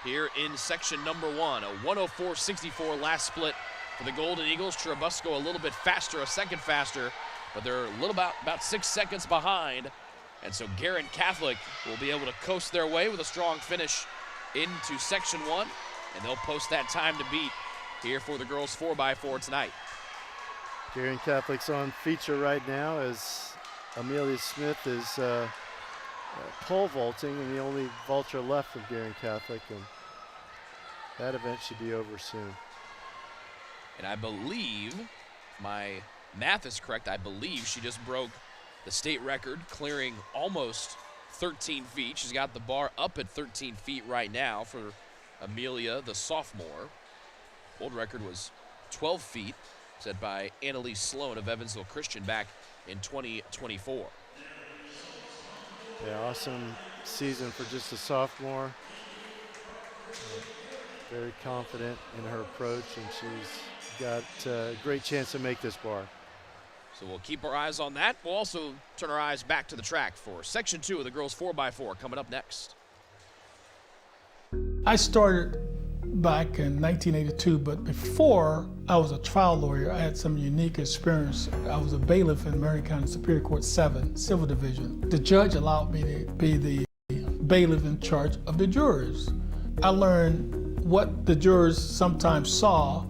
here in section number 1. A 104.64 last split for the Golden Eagles. Churubusco a little bit faster, a second faster, but they're a little about 6 seconds behind. And so Guerin Catholic will be able to coast their way with a strong finish into section 1, and they'll post that time to beat here for the girls 4x4 tonight. Guerin Catholic's on feature right now as Amelia Smith is pole vaulting, and the only vaulter left from Guerin Catholic, and that event should be over soon. And I believe, my math is correct, I believe she just broke the state record, clearing almost 13 feet. She's got the bar up at 13 feet right now for Amelia, the sophomore. Old record was 12 feet, set by Annalise Sloan of Evansville Christian back in 2024. Yeah, awesome season for just a sophomore. Very confident in her approach, and she's got a great chance to make this bar. So we'll keep our eyes on that. We'll also turn our eyes back to the track for section 2 of the girls 4x4 coming up next. I started back in 1982, but before I was a trial lawyer, I had some unique experience. I was a bailiff in Marion County Superior Court 7, Civil Division. The judge allowed me to be the bailiff in charge of the jurors. I learned what the jurors sometimes saw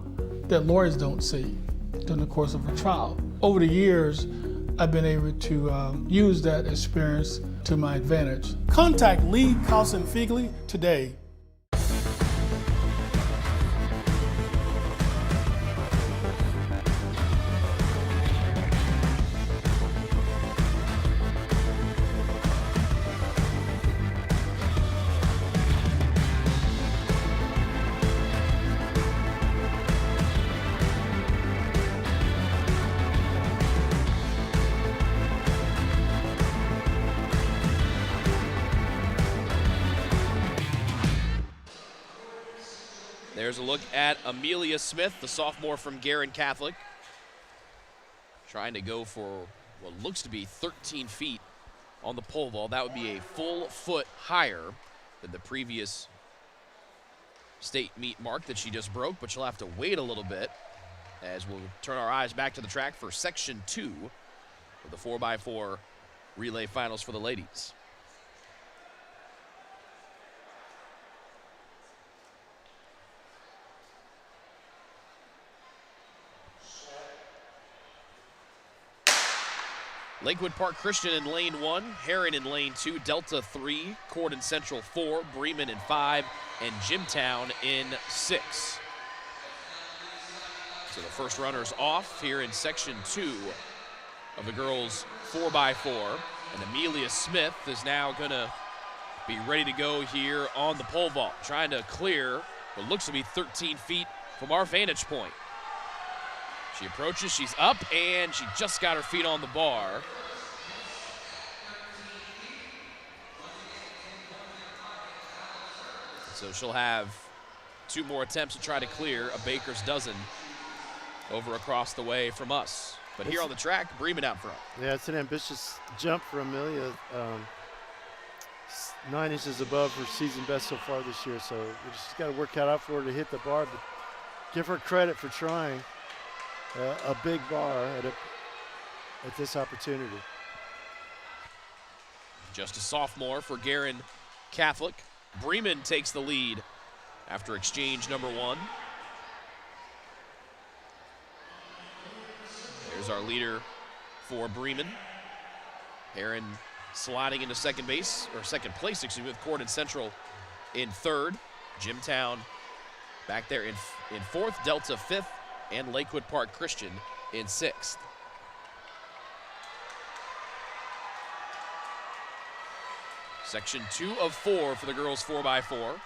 that lawyers don't see during the course of a trial. Over the years, I've been able to use that experience to my advantage. Contact Lee Carlson Figley today. There's a look at Amelia Smith, the sophomore from Guerin Catholic. Trying to go for what looks to be 13 feet on the pole vault. That would be a full foot higher than the previous state meet mark that she just broke, but she'll have to wait a little bit as we'll turn our eyes back to the track for Section 2 of the 4x4 relay finals for the ladies. Lakewood Park Christian in lane 1, Heron in lane 2, Delta 3, Corden Central 4, Bremen in 5, and Jimtown in 6. So the first runners off here in Section 2 of the girls 4x4. And Amelia Smith is now going to be ready to go here on the pole vault, trying to clear what looks to be 13 feet from our vantage point. She approaches, she's up, and she just got her feet on the bar. So she'll have 2 more attempts to try to clear a baker's dozen over across the way from us. But here on the track, Bremen out front. Yeah, it's an ambitious jump for Amelia. 9 inches above her season best so far this year, so we just got to work out for her to hit the bar, but give her credit for trying. A big bar at this opportunity. Just a sophomore for Guerin Catholic. Bremen takes the lead after exchange number 1. There's our leader for Bremen. Heron sliding into second base, or second place, excuse me, with Corden Central in 3rd. Jimtown back there in 4th, Delta 5th, and Lakewood Park Christian in 6th. Section 2 of 4 for the girls 4x4.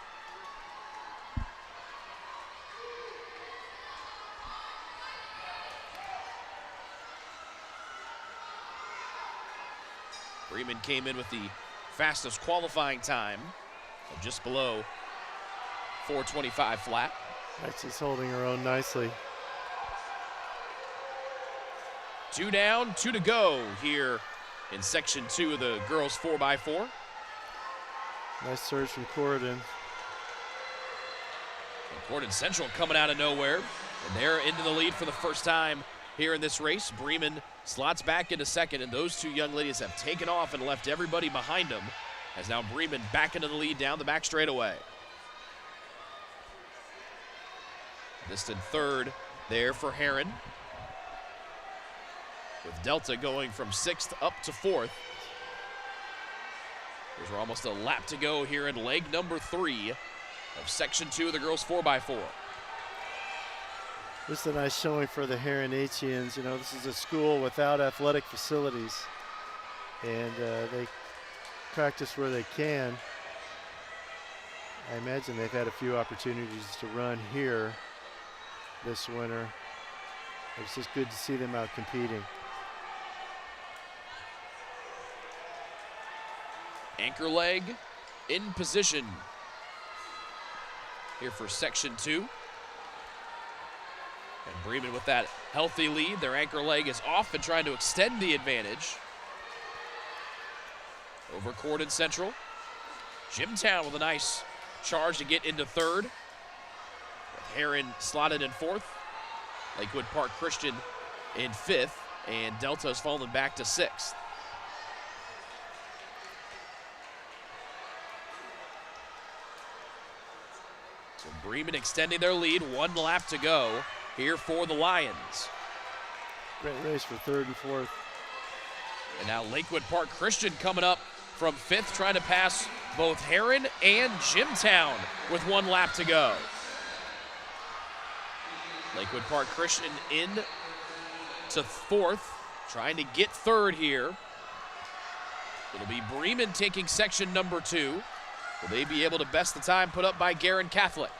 Bremen came in with the fastest qualifying time of just below 4:25 flat. She's holding her own nicely. 2 down, 2 to go here in Section 2 of the girls 4x4. Nice surge from Corden. Corden Central coming out of nowhere, and they're into the lead for the first time here in this race. Bremen slots back into second, and those 2 young ladies have taken off and left everybody behind them, as now Bremen back into the lead down the back straightaway. Distant 3rd there for Heron, with Delta going from 6th up to 4th. There's almost a lap to go here in leg number 3 of Section 2 of the girls 4x4. This is a nice showing for the Heronichians. You know, this is a school without athletic facilities, and they practice where they can. I imagine they've had a few opportunities to run here this winter. It's just good to see them out competing. Anchor leg in position here for Section 2. And Bremen with that healthy lead. Their anchor leg is off and trying to extend the advantage over Corden Central. Jimtown with a nice charge to get into 3rd. Heron slotted in 4th. Lakewood Park Christian in 5th. And Delta's fallen back to 6th. So Bremen extending their lead, 1 lap to go here for the Lions. Great race for 3rd and 4th. And now Lakewood Park Christian coming up from 5th, trying to pass both Heron and Jimtown with 1 lap to go. Lakewood Park Christian in to 4th, trying to get 3rd here. It'll be Bremen taking section number 2. Will they be able to best the time put up by Guerin Catholic?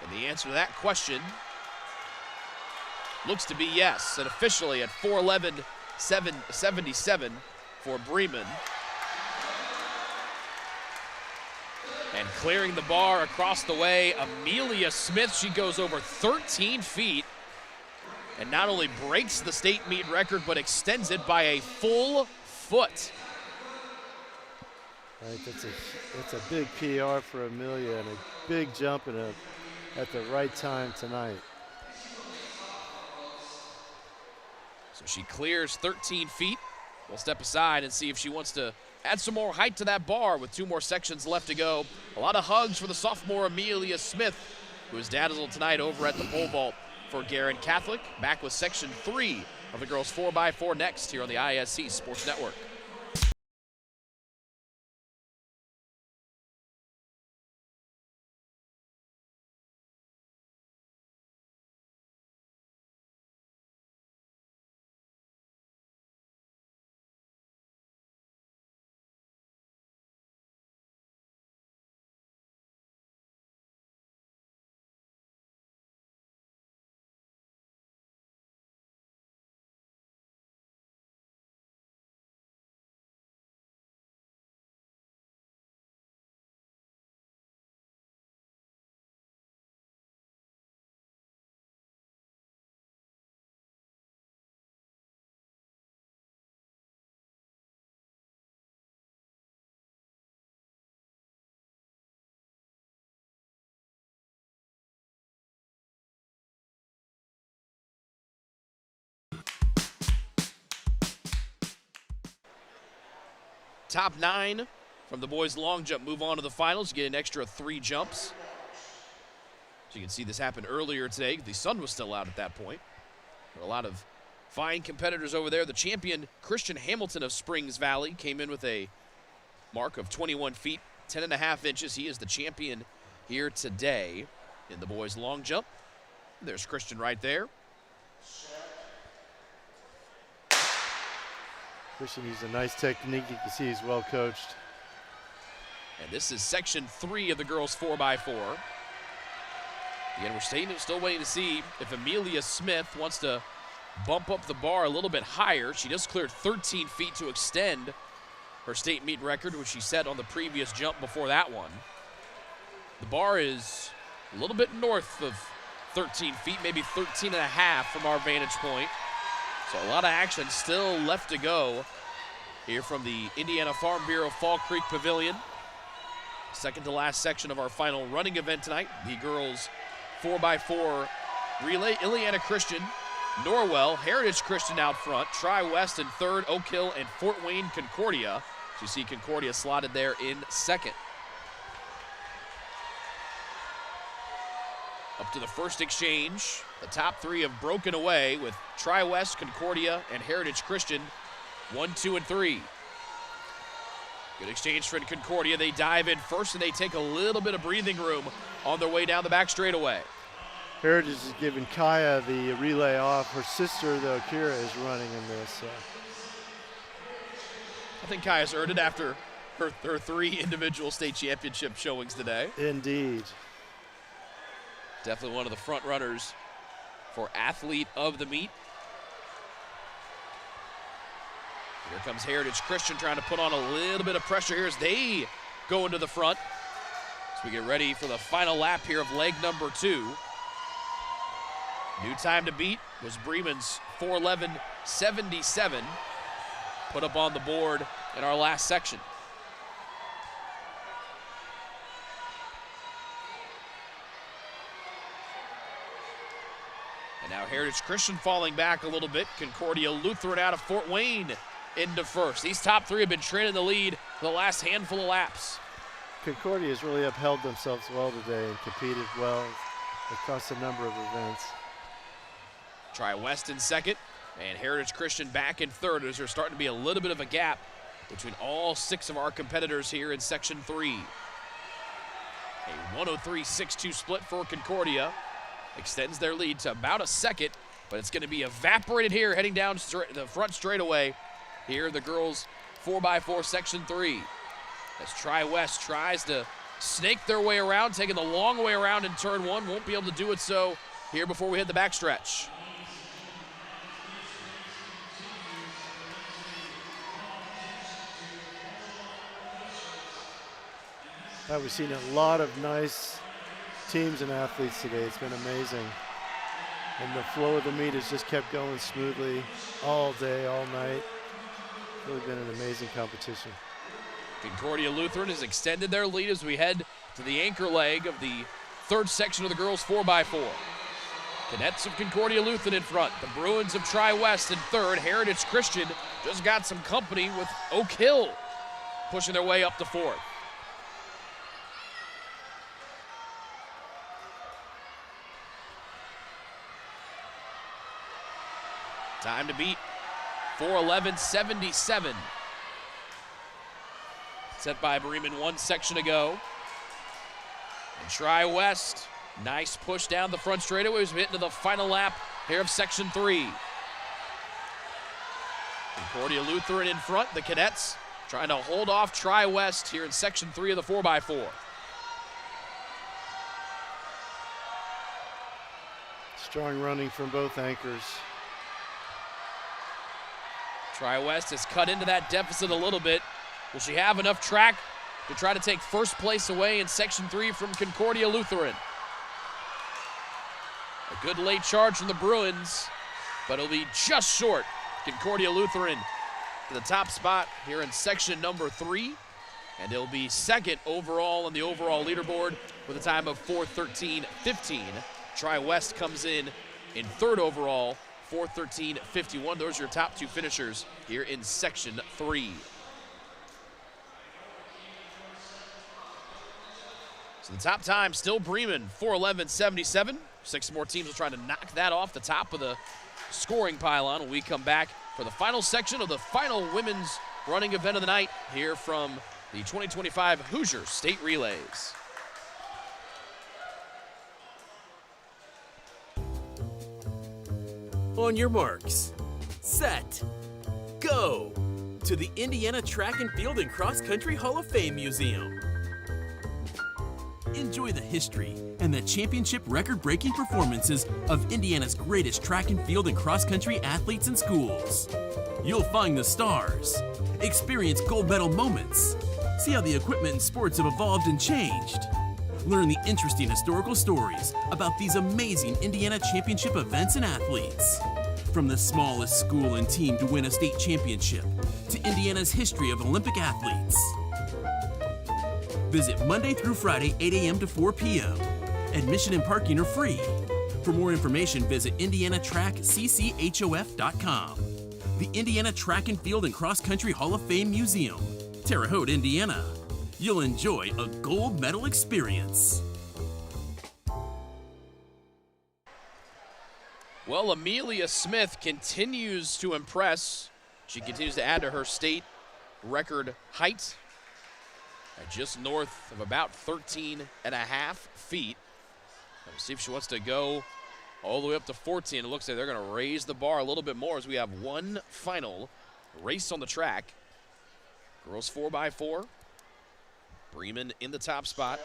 And the answer to that question looks to be yes, and officially at 4:11.77 for Bremen. And clearing the bar across the way, Amelia Smith. She goes over 13 feet and not only breaks the state meet record, but extends it by a full foot. Right, that's a big PR for Amelia and a big jump at the right time tonight. So she clears 13 feet. We'll step aside and see if she wants to add some more height to that bar with 2 more sections left to go. A lot of hugs for the sophomore Amelia Smith, who is dazzled tonight over at the pole vault for Guerin Catholic. Back with section 3 of the girls 4x4 next here on the ISC Sports Network. Top 9 from the boys' long jump move on to the finals. You get an extra 3 jumps. So you can see this happened earlier today. The sun was still out at that point. There were a lot of fine competitors over there. The champion, Christian Hamilton of Springs Valley, came in with a mark of 21 feet, 10.5 inches. He is the champion here today in the boys' long jump. There's Christian right there. Christian used a nice technique. You can see he's well coached. And this is section 3 of the girls 4x4. Again, we're still waiting to see if Amelia Smith wants to bump up the bar a little bit higher. She just cleared 13 feet to extend her state meet record, which she set on the previous jump before that one. The bar is a little bit north of 13 feet, maybe 13.5 from our vantage point. So a lot of action still left to go here from the Indiana Farm Bureau Fall Creek Pavilion. Second to last section of our final running event tonight, the girls 4x4 relay. Indiana Christian, Norwell, Heritage Christian out front, Tri-West in 3rd, Oak Hill, and Fort Wayne Concordia. So you see Concordia slotted there in 2nd. Up to the first exchange. The top 3 have broken away with Tri-West, Concordia, and Heritage Christian 1, 2, and 3. Good exchange for Concordia. They dive in first, and they take a little bit of breathing room on their way down the back straightaway. Heritage is giving Kaya the relay off. Her sister, though, Kira, is running in this. I think Kaya's earned it after her 3 individual state championship showings today. Indeed. Definitely one of the front runners for athlete of the meet. Here comes Heritage Christian trying to put on a little bit of pressure here as they go into the front. As we get ready for the final lap here of leg number 2. New time to beat was Bremen's 4:11.77, put up on the board in our last section. And now Heritage Christian falling back a little bit. Concordia Lutheran out of Fort Wayne into first. These top 3 have been trailing the lead for the last handful of laps. Concordia has really upheld themselves well today and competed well across a number of events. Tri-West in second, and Heritage Christian back in third, as there's starting to be a little bit of a gap between all 6 of our competitors here in Section 3. A 103-6-2 split for Concordia extends their lead to about a second, but it's going to be evaporated here heading down the front straightaway. Here the girls 4x4 Section 3. As Tri-West tries to snake their way around, taking the long way around in turn 1. Won't be able to do it so here before we hit the backstretch. We've seen a lot of nice teams and athletes today. It's been amazing. And the flow of the meet has just kept going smoothly all day, all night. It's really been an amazing competition. Concordia Lutheran has extended their lead as we head to the anchor leg of the third section of the girls 4x4. Cadets of Concordia Lutheran in front. The Bruins of Tri-West in third. Heritage Christian just got some company with Oak Hill pushing their way up to fourth. Time to beat 4:11.77. Set by Bremen 1 section to go. And Tri-West, nice push down the front straightaway as we hit into the final lap here of Section 3. Concordia Lutheran in front, the cadets trying to hold off Tri-West here in Section 3 of the 4x4. Strong running from both anchors. Tri-West has cut into that deficit a little bit. Will she have enough track to try to take first place away in Section 3 from Concordia Lutheran? A good late charge from the Bruins, but it'll be just short. Concordia Lutheran to the top spot here in section number 3, and it'll be second overall on the overall leaderboard with a time of 4:13.15. Tri-West comes in third overall, 4:13.51. Those are your top 2 finishers here in Section 3. So the top time still Bremen, 4:11.77. 6 more teams will try to knock that off the top of the scoring pylon when we come back for the final section of the final women's running event of the night here from the 2025 Hoosier State Relays. On your marks, set, go to the Indiana Track and Field and Cross Country Hall of Fame Museum. Enjoy the history and the championship record-breaking performances of Indiana's greatest track and field and cross-country athletes and schools. You'll find the stars, experience gold medal moments, see how the equipment and sports have evolved and changed, learn the interesting historical stories about these amazing Indiana championship events and athletes. From the smallest school and team to win a state championship, to Indiana's history of Olympic athletes. Visit Monday through Friday, 8 a.m. to 4 p.m. Admission and parking are free. For more information, visit IndianaTrackCCHOF.com. The Indiana Track and Field and Cross Country Hall of Fame Museum, Terre Haute, Indiana. You'll enjoy a gold medal experience. Well, Amelia Smith continues to impress. She continues to add to her state record height at just north of about 13.5 feet. We'll see if she wants to go all the way up to 14. It looks like they're going to raise the bar a little bit more as we have one final race on the track. Girls 4x4. Bremen in the top spot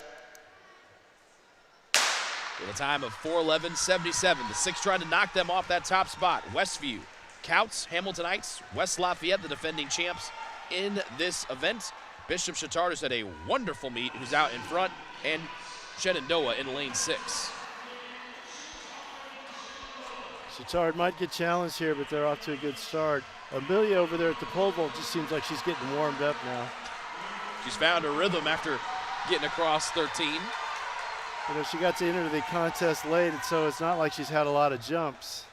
with a time of 4:11.77. The 6 trying to knock them off that top spot. Westview, Couts, Hamiltonites, West Lafayette, the defending champs in this event. Bishop Chatard has had a wonderful meet, who's out in front, and Shenandoah in lane 6. Chatard might get challenged here, but they're off to a good start. Amelia over there at the pole vault just seems like she's getting warmed up now. She's found her rhythm after getting across 13. You know, she got to enter the contest late, and so it's not like she's had a lot of jumps.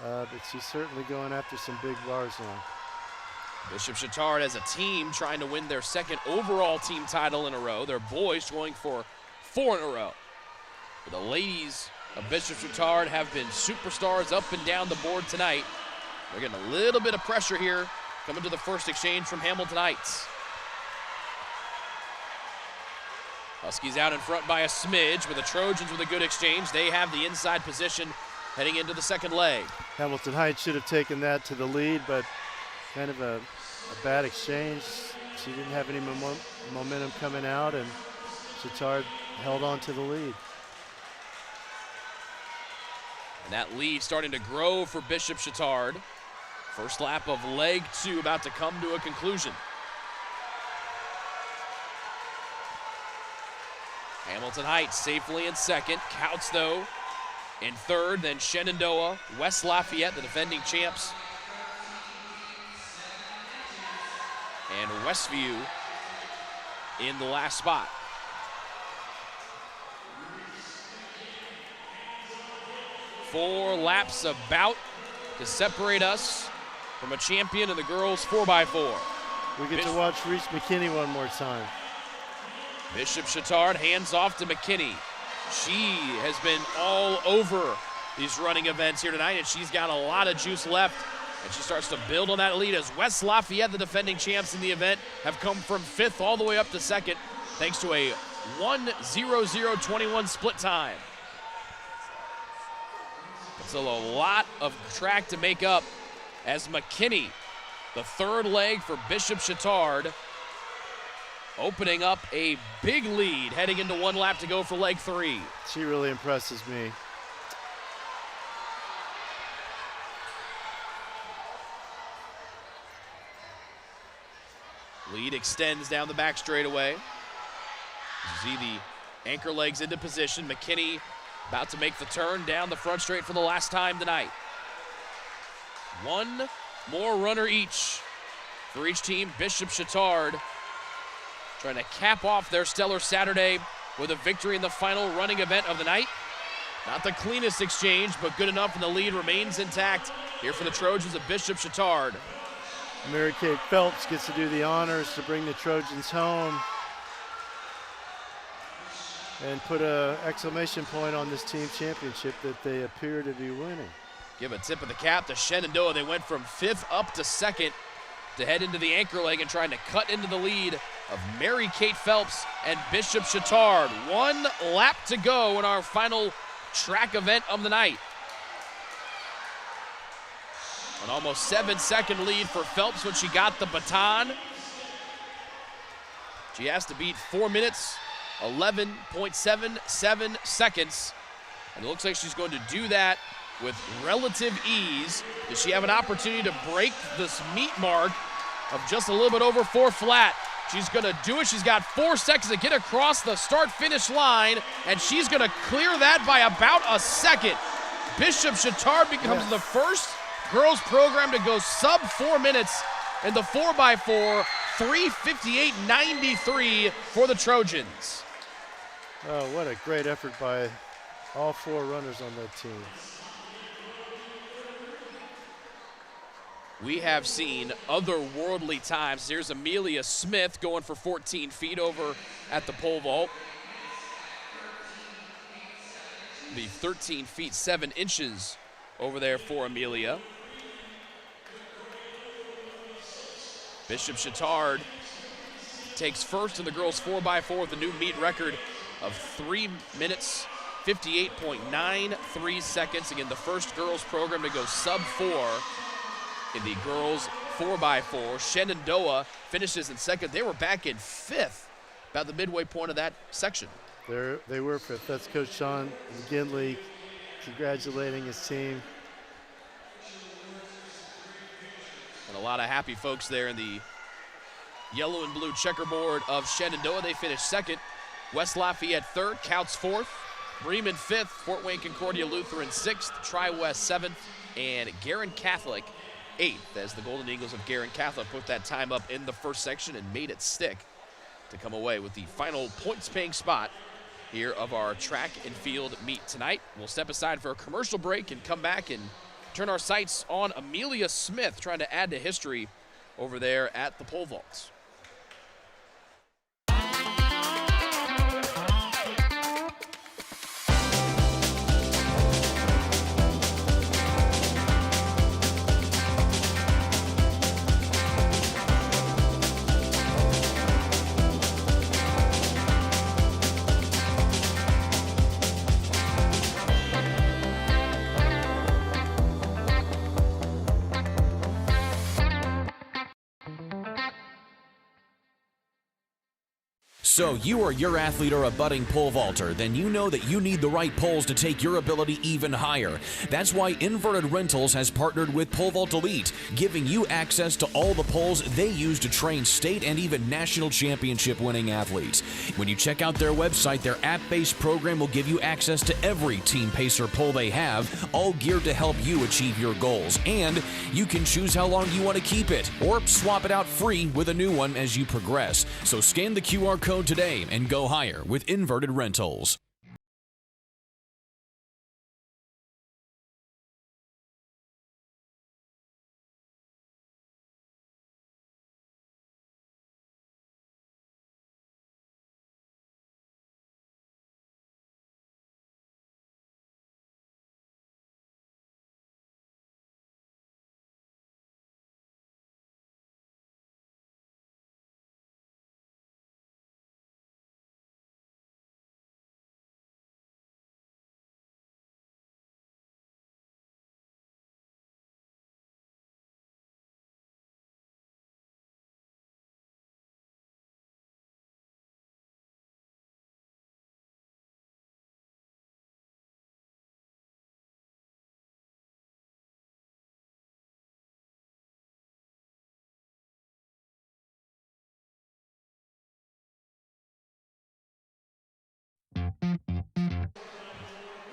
But she's certainly going after some big bars now. Bishop Chatard as a team trying to win their second overall team title in a row. Their boys going for 4 in a row. But the ladies of Bishop Chatard have been superstars up and down the board tonight. They're getting a little bit of pressure here coming to the first exchange from Hamilton Heights. Huskies out in front by a smidge, with the Trojans with a good exchange. They have the inside position heading into the second leg. Hamilton Heights should have taken that to the lead, but kind of a bad exchange. She didn't have any momentum coming out, and Chatard held on to the lead. And that lead starting to grow for Bishop Chatard. First lap of leg 2 about to come to a conclusion. Hamilton Heights safely in second. Couts, though, in third. Then Shenandoah, West Lafayette, the defending champs, and Westview in the last spot. Four laps about to separate us from a champion in the girls 4x4. We get to watch Reese McKinney one more time. Bishop Chatard hands off to McKinney. She has been all over these running events here tonight, and she's got a lot of juice left. And she starts to build on that lead as West Lafayette, the defending champs in the event, have come from 5th all the way up to 2nd, thanks to a 1:00:21 split time. So a lot of track to make up as McKinney, the third leg for Bishop Chatard, opening up a big lead heading into 1 lap to go for leg 3. She really impresses me. Lead extends down the back straightaway. You see the anchor legs into position. McKinney about to make the turn down the front straight for the last time tonight. One more runner each for each team. Bishop Chatard trying to cap off their stellar Saturday with a victory in the final running event of the night. Not the cleanest exchange, but good enough, and the lead remains intact here for the Trojans of Bishop Chatard. Mary Kate Phelps gets to do the honors to bring the Trojans home and put an exclamation point on this team championship that they appear to be winning. Give a tip of the cap to Shenandoah. They went from 5th up to 2nd to head into the anchor leg and trying to cut into the lead of Mary Kate Phelps and Bishop Chatard. 1 lap to go in our final track event of the night. An almost 7-second lead for Phelps when she got the baton. She has to beat 4 minutes, 11.77 seconds. And it looks like she's going to do that with relative ease. Does she have an opportunity to break this meet mark of just a little bit over 4 flat? She's going to do it. She's got 4 seconds to get across the start-finish line, and she's going to clear that by about a second. Bishop Chatard becomes the first girls program to go sub 4 minutes in the 4x4, 3:58.93 for the Trojans. Oh, what a great effort by all 4 runners on that team. We have seen otherworldly times. Here's Amelia Smith going for 14 feet over at the pole vault. The 13 feet 7 inches over there for Amelia. Bishop Chatard takes first in the girls 4x4 with a new meet record of 3 minutes, 58.93 seconds. Again, the first girls program to go sub 4 in the girls 4x4. Shenandoah finishes in 2nd. They were back in 5th, about the midway point of that section. They were 5th. That's Coach Sean McGinley congratulating his team. And a lot of happy folks there in the yellow and blue checkerboard of Shenandoah. They finished 2nd. West Lafayette 3rd, Couts 4th, Bremen 5th, Fort Wayne Concordia Lutheran 6th, Tri-West 7th, and Guerin Catholic 8th, as the Golden Eagles of Guerin Catholic put that time up in the first section and made it stick to come away with the final points-paying spot here of our track and field meet tonight. We'll step aside for a commercial break and come back and turn our sights on Amelia Smith trying to add to history over there at the pole vaults. So you or your athlete are a budding pole vaulter, then you know that you need the right poles to take your ability even higher. That's why Inverted Rentals has partnered with Pole Vault Elite, giving you access to all the poles they use to train state and even national championship winning athletes. When you check out their website, their app-based program will give you access to every Team Pacer pole they have, all geared to help you achieve your goals. And you can choose how long you want to keep it, or swap it out free with a new one as you progress. So scan the QR code today and go higher with Inverted Rentals.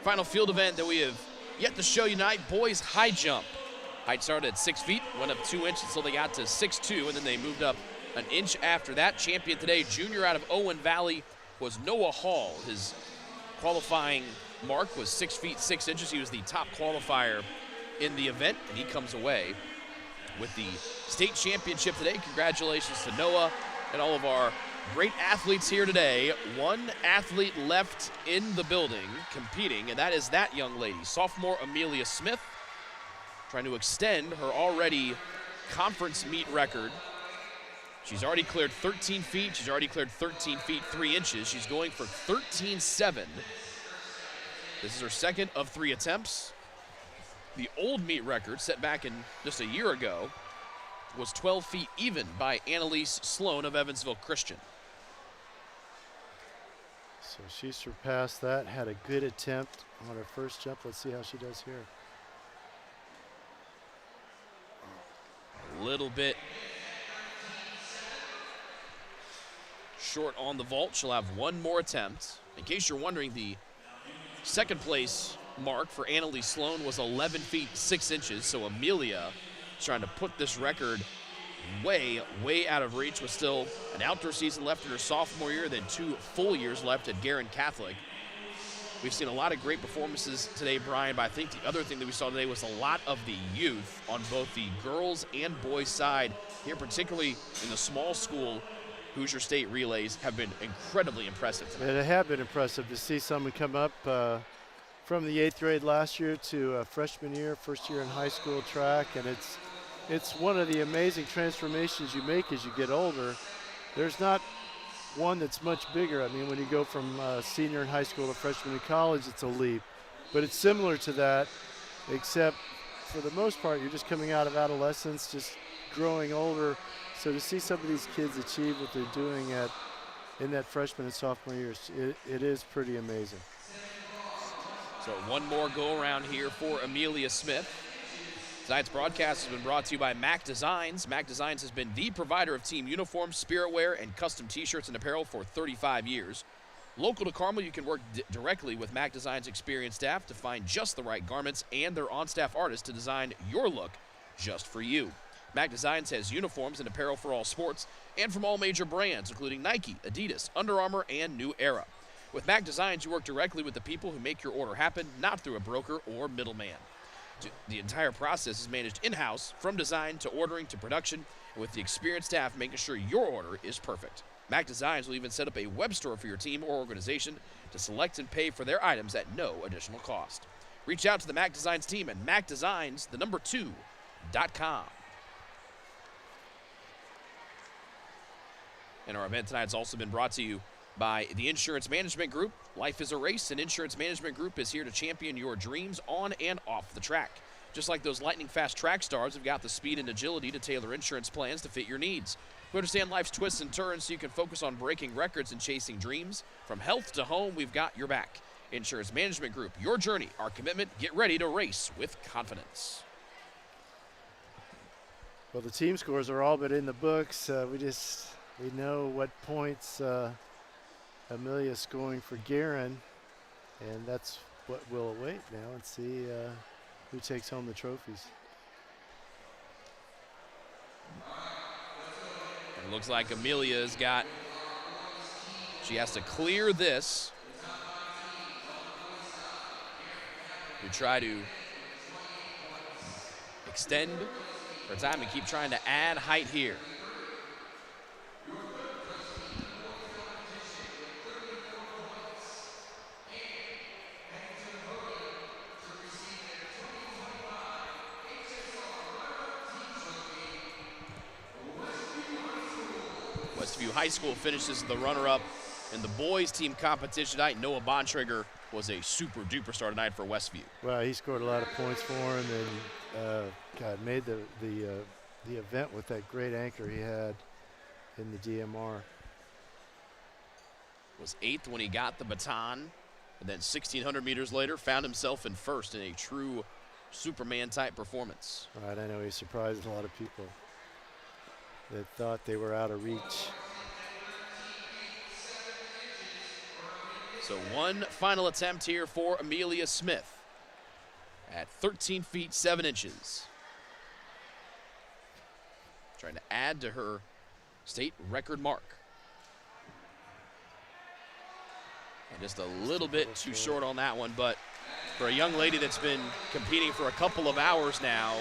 Final field event that we have yet to show you tonight, boys high jump. Height started at 6 feet, went up 2 inches until they got to 6'2", and then they moved up an inch after that. Champion today, junior out of Owen Valley, was Noah Hall. His qualifying mark was 6 feet 6 inches. He was the top qualifier in the event, and he comes away with the state championship today. Congratulations to Noah and all of our great athletes here today. One athlete left in the building competing, and that is that young lady, sophomore Amelia Smith, trying to extend her already conference meet record. She's already cleared 13 feet. She's already cleared 13 feet 3 inches. She's going for 13.7. This is her second of 3 attempts. The old meet record, set back in just a year ago, was 12 feet even by Annalise Sloan of Evansville Christian. So she surpassed that, had a good attempt on her first jump. Let's see how she does here. A little bit short on the vault. She'll have one more attempt. In case you're wondering, the second place mark for Annalise Sloan was 11 feet 6 inches. So Amelia is trying to put this record way out of reach, with still an outdoor season left in her sophomore year, then 2 full years left at Guerin Catholic. We've seen a lot of great performances today, Brian, but I think the other thing that we saw today was a lot of the youth on both the girls and boys side here, particularly in the small school Hoosier State relays have been incredibly impressive tonight. It have been impressive to see someone come up from the 8th grade last year to freshman year, first year in high school track, and it's one of the amazing transformations you make as you get older. There's not one that's much bigger. I mean, when you go from senior in high school to freshman in college, it's a leap. But it's similar to that, except for the most part, you're just coming out of adolescence, just growing older. So to see some of these kids achieve what they're doing in that freshman and sophomore years, it is pretty amazing. So one more go around here for Amelia Smith. Tonight's broadcast has been brought to you by Mac Designs. Mac Designs has been the provider of team uniforms, spirit wear, and custom t-shirts and apparel for 35 years. Local to Carmel, you can work directly with Mac Designs' experienced staff to find just the right garments and their on-staff artists to design your look just for you. Mac Designs has uniforms and apparel for all sports and from all major brands, including Nike, Adidas, Under Armour, and New Era. With Mac Designs, you work directly with the people who make your order happen, not through a broker or middleman. The entire process is managed in-house, from design to ordering to production, with the experienced staff making sure your order is perfect. Mac Designs will even set up a web store for your team or organization to select and pay for their items at no additional cost. Reach out to the Mac Designs team at macdesigns2.com. And our event tonight has also been brought to you by the Insurance Management Group. Life is a race, and Insurance Management Group is here to champion your dreams on and off the track. Just like those lightning-fast track stars have got the speed and agility to tailor insurance plans to fit your needs. We understand life's twists and turns so you can focus on breaking records and chasing dreams. From health to home, we've got your back. Insurance Management Group, your journey, our commitment. Get ready to race with confidence. Well, the team scores are all but in the books. We know what points Amelia's scoring for Guerin, and that's what we'll await now and see who takes home the trophies. It looks like Amelia's got, she has to clear this to try to extend her time and keep trying to add height here. Westview High School finishes the runner-up in the boys team competition tonight. Noah Bontrager was a super duper star tonight for Westview. Well, he scored a lot of points for him, and made the event with that great anchor he had in the DMR. Was 8th when he got the baton, and then 1,600 meters later found himself in 1st in a true Superman-type performance. Right, I know he surprised a lot of people that thought they were out of reach. So one final attempt here for Amelia Smith at 13 feet 7 inches. Trying to add to her state record mark. And just a little bit too short on that one, but for a young lady that's been competing for a couple of hours now,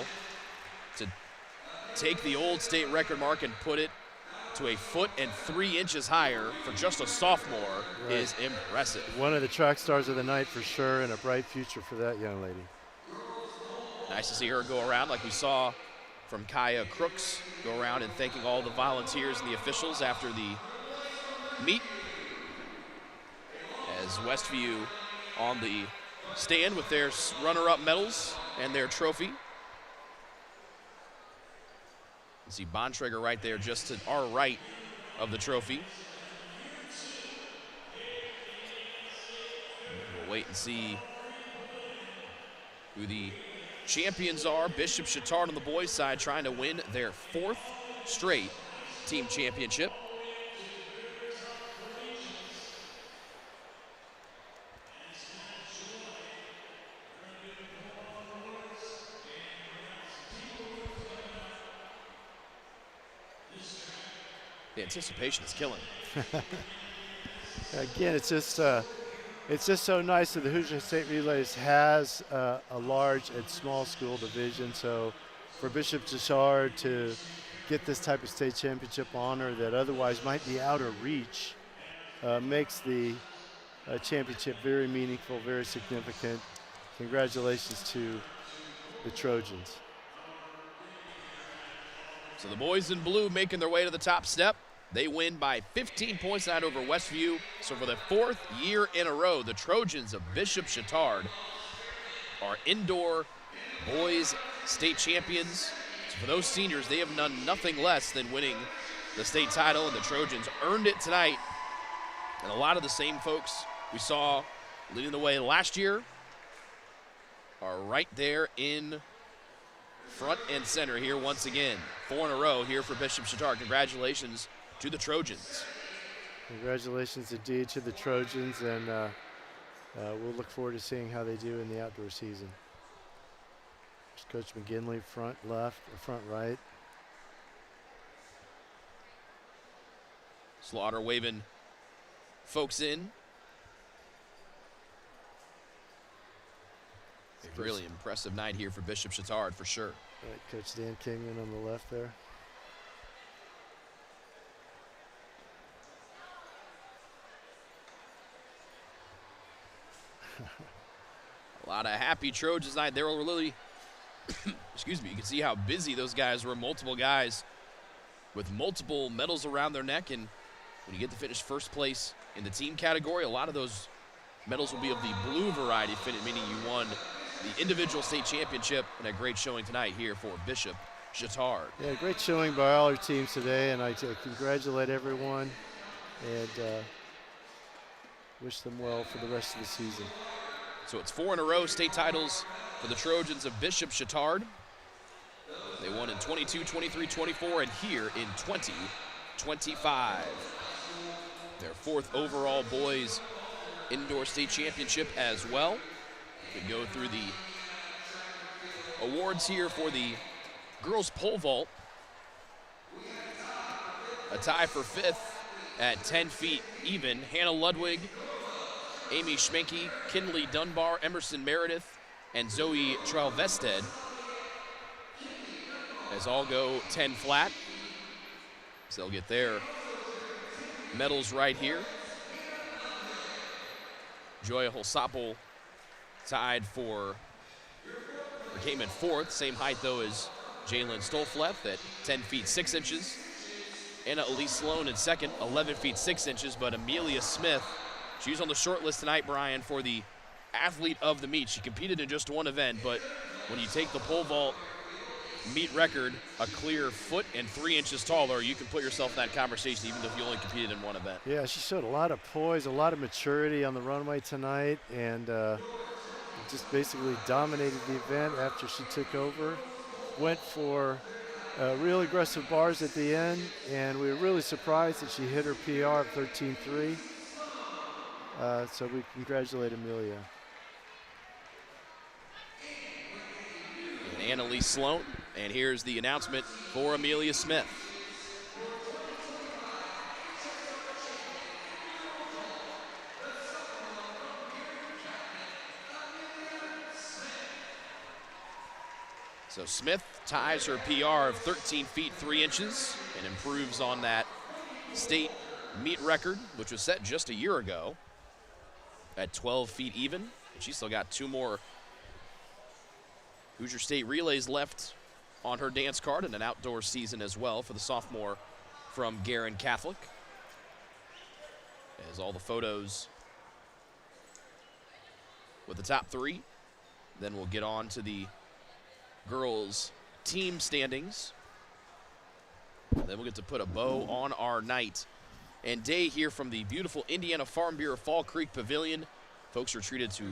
to take the old state record mark and put it to 1 foot and 3 inches higher for just a sophomore is impressive. One of the track stars of the night for sure, and a bright future for that young lady. Nice to see her go around like we saw from Kaya Crooks, go around and thanking all the volunteers and the officials after the meet. As Westview on the stand with their runner-up medals and their trophy. You see Bontrager right there just to our right of the trophy. We'll wait and see who the champions are. Bishop Chatard on the boys' side trying to win their 4th straight team championship. The anticipation is killing. Again, it's just so nice that the Hoosier State Relays has a large and small school division. So for Bishop Chatard to get this type of state championship honor that otherwise might be out of reach makes the championship very meaningful, very significant. Congratulations to the Trojans. So the boys in blue making their way to the top step. They win by 15 points tonight over Westview. So for the 4th year in a row, the Trojans of Bishop Chatard are indoor boys state champions. So for those seniors, they have done nothing less than winning the state title, and the Trojans earned it tonight. And a lot of the same folks we saw leading the way last year are right there in front and center here once again. 4 in a row here for Bishop Chatard. Congratulations to the Trojans. Congratulations indeed to the Trojans, and we'll look forward to seeing how they do in the outdoor season. There's Coach McGinley, front left, or front right. Slaughter waving folks in. A really impressive night here for Bishop Chatard for sure. Right, Coach Dan Kingman on the left there. A lot of happy Trojans tonight. They were really, excuse me, you can see how busy those guys were. Multiple guys with multiple medals around their neck. And when you get to finish first place in the team category, a lot of those medals will be of the blue variety, meaning you won the individual state championship, and a great showing tonight here for Bishop Chittard. Yeah, great showing by all our teams today, and I congratulate everyone and wish them well for the rest of the season. So it's 4 in a row state titles for the Trojans of Bishop Chittard. They won in 22, 23, 24, and here in 2025. Their 4th overall boys indoor state championship as well. We go through the awards here for the girls pole vault. A tie for 5th at 10 feet even. Hannah Ludwig, Amy Schmenke, Kinley Dunbar, Emerson Meredith, and Zoe Tralvested, as all go 10 flat. So they'll get their medals right here. Joya Holsapel tied or came in 4th, same height though as Jalen Stolfleth at 10 feet 6 inches. Anna Elise Sloan in 2nd, 11 feet 6 inches, but Amelia Smith, she's on the short list tonight, Brian, for the athlete of the meet. She competed in just one event, but when you take the pole vault meet record, a clear 1 and 3 inches taller, you can put yourself in that conversation even if you only competed in one event. Yeah, she showed a lot of poise, a lot of maturity on the runway tonight, and just basically dominated the event after she took over. Went for real aggressive bars at the end, and we were really surprised that she hit her PR of 13.3. So we congratulate Amelia. And Annalise Sloan, and here's the announcement for Amelia Smith. So Smith ties her PR of 13 feet 3 inches and improves on that state meet record, which was set just a year ago at 12 feet even. And she's still got 2 more Hoosier State relays left on her dance card and an outdoor season as well for the sophomore from Guerin Catholic. As all the photos with the top 3, then we'll get on to the girls team standings. And then we'll get to put a bow on our night and day here from the beautiful Indiana Farm Bureau Fall Creek Pavilion. Folks are treated to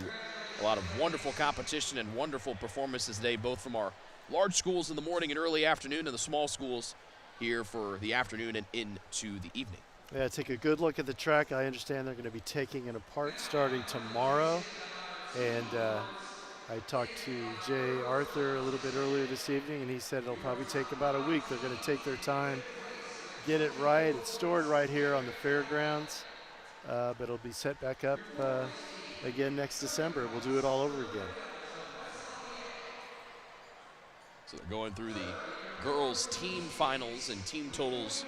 a lot of wonderful competition and wonderful performances today, both from our large schools in the morning and early afternoon and the small schools here for the afternoon and into the evening. Yeah, take a good look at the track. I understand they're going to be taking it apart starting tomorrow. And I talked to Jay Arthur a little bit earlier this evening, and he said it'll probably take about a week. They're going to take their time, get it right. It's stored right here on the fairgrounds, but it'll be set back up again next December. We'll do it all over again. So they're going through the girls' team finals and team totals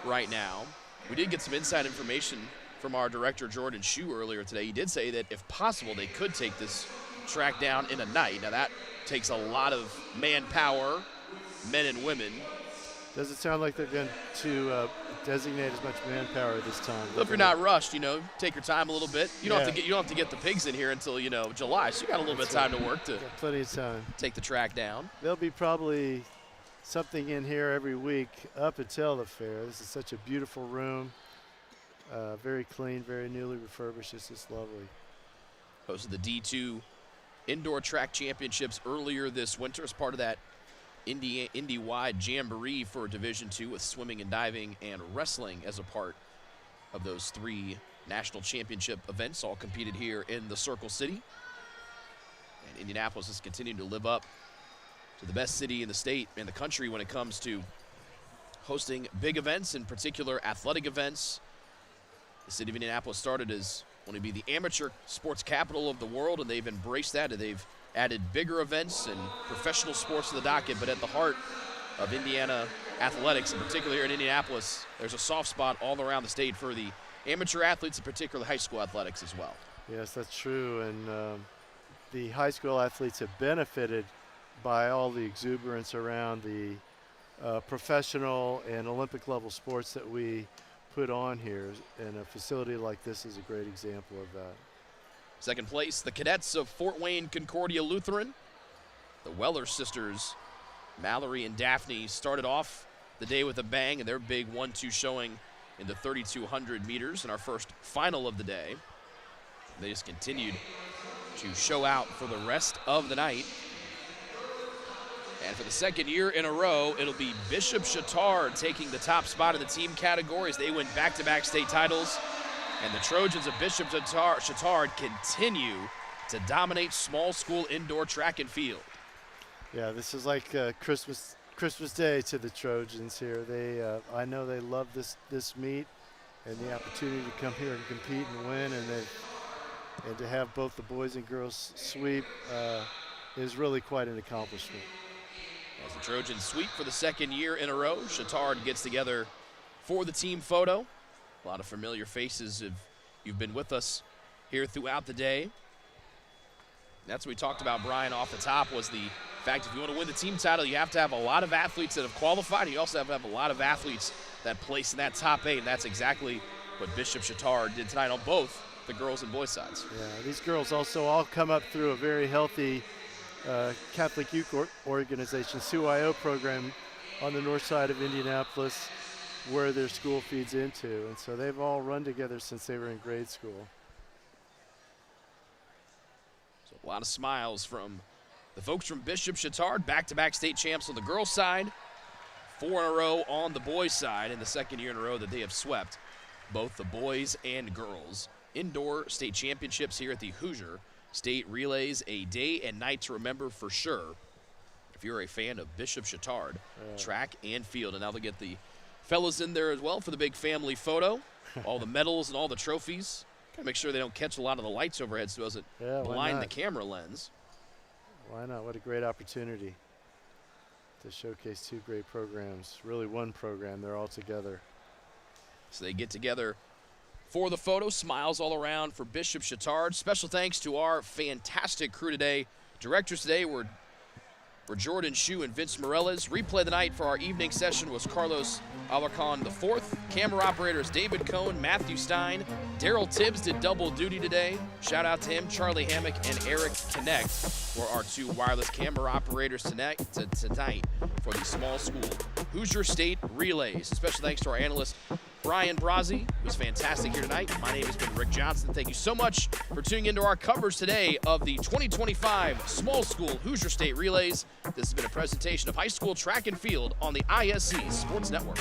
right now. We did get some inside information from our director, Jordan Shue, earlier today. He did say that if possible, they could take this track down in a night. Now that takes a lot of manpower, men and women. Doesn't sound like they're going to designate as much manpower this time. Well, if you're not rushed, take your time a little bit. You don't have to get the pigs in here until July, so you got a little bit of time to work to plenty of time. Take the track down. There'll be probably something in here every week up until the fair. This is such a beautiful room, very clean, very newly refurbished. It's just lovely. Hosted the D2 Indoor Track Championships earlier this winter as part of that Indy-wide jamboree for Division II with swimming and diving and wrestling as a part of those 3 national championship events, all competed here in the Circle City. And Indianapolis has continued to live up to the best city in the state and the country when it comes to hosting big events, in particular athletic events. The city of Indianapolis started as wanting to be the amateur sports capital of the world, and they've embraced that, and they've added bigger events and professional sports to the docket. But at the heart of Indiana athletics, in particular here in Indianapolis, there's a soft spot all around the state for the amateur athletes, in particular high school athletics as well. Yes, that's true, and the high school athletes have benefited by all the exuberance around the professional and Olympic level sports that we put on here, and a facility like this is a great example of that. Second place, the cadets of Fort Wayne Concordia Lutheran. The Weller sisters Mallory and Daphne started off the day with a bang and their big 1-2 showing in the 3,200 meters in our first final of the day. They just continued to show out for the rest of the night. And for the second year in a row, it'll be Bishop Chatard taking the top spot in the team categories. They win back-to-back state titles. And the Trojans of Bishop Chatard continue to dominate small school indoor track and field. Yeah, this is like Christmas Day to the Trojans here. I know they love this meet and the opportunity to come here and compete and win, and to have both the boys and girls sweep is really quite an accomplishment. As the Trojans sweep for the second year in a row, Chatard gets together for the team photo. A lot of familiar faces if you've been with us here throughout the day. That's what we talked about, Brian, off the top, was the fact if you want to win the team title, you have to have a lot of athletes that have qualified. You also have to have a lot of athletes that place in that top 8, and that's exactly what Bishop Chatard did tonight on both the girls and boys sides. Yeah, these girls also all come up through a very healthy Catholic youth organization, CYO program on the north side of Indianapolis, where their school feeds into. And so they've all run together since they were in grade school. So a lot of smiles from the folks from Bishop Chatard, back-to-back state champs on the girls' side, 4 in a row on the boys' side, in the second year in a row that they have swept both the boys and girls indoor state championships here at the Hoosier State Relays, a day and night to remember for sure if you're a fan of Bishop Chatard track and field. And now they'll get the fellas in there as well for the big family photo, all the medals and all the trophies. Gotta make sure they don't catch a lot of the lights overhead so it doesn't blind the camera lens. Why not? What a great opportunity to showcase 2 great programs. Really one program, they're all together. So they get together for the photo. Smiles all around for Bishop Chatard. Special thanks to our fantastic crew today. Directors today were Jordan Shue and Vince Morales. Replay of the night for our evening session was Carlos Alarcon IV. Camera operators David Cohn, Matthew Stein. Daryl Tibbs did double duty today. Shout out to him. Charlie Hammock and Eric Connect were our 2 wireless camera operators tonight for the small school Hoosier State Relays. Special thanks to our analyst Brian Brazzi, who's fantastic here tonight. My name has been Rick Johnson. Thank you so much for tuning into our coverage today of the 2025 Small School Hoosier State Relays. This has been a presentation of high school track and field on the ISC Sports Network.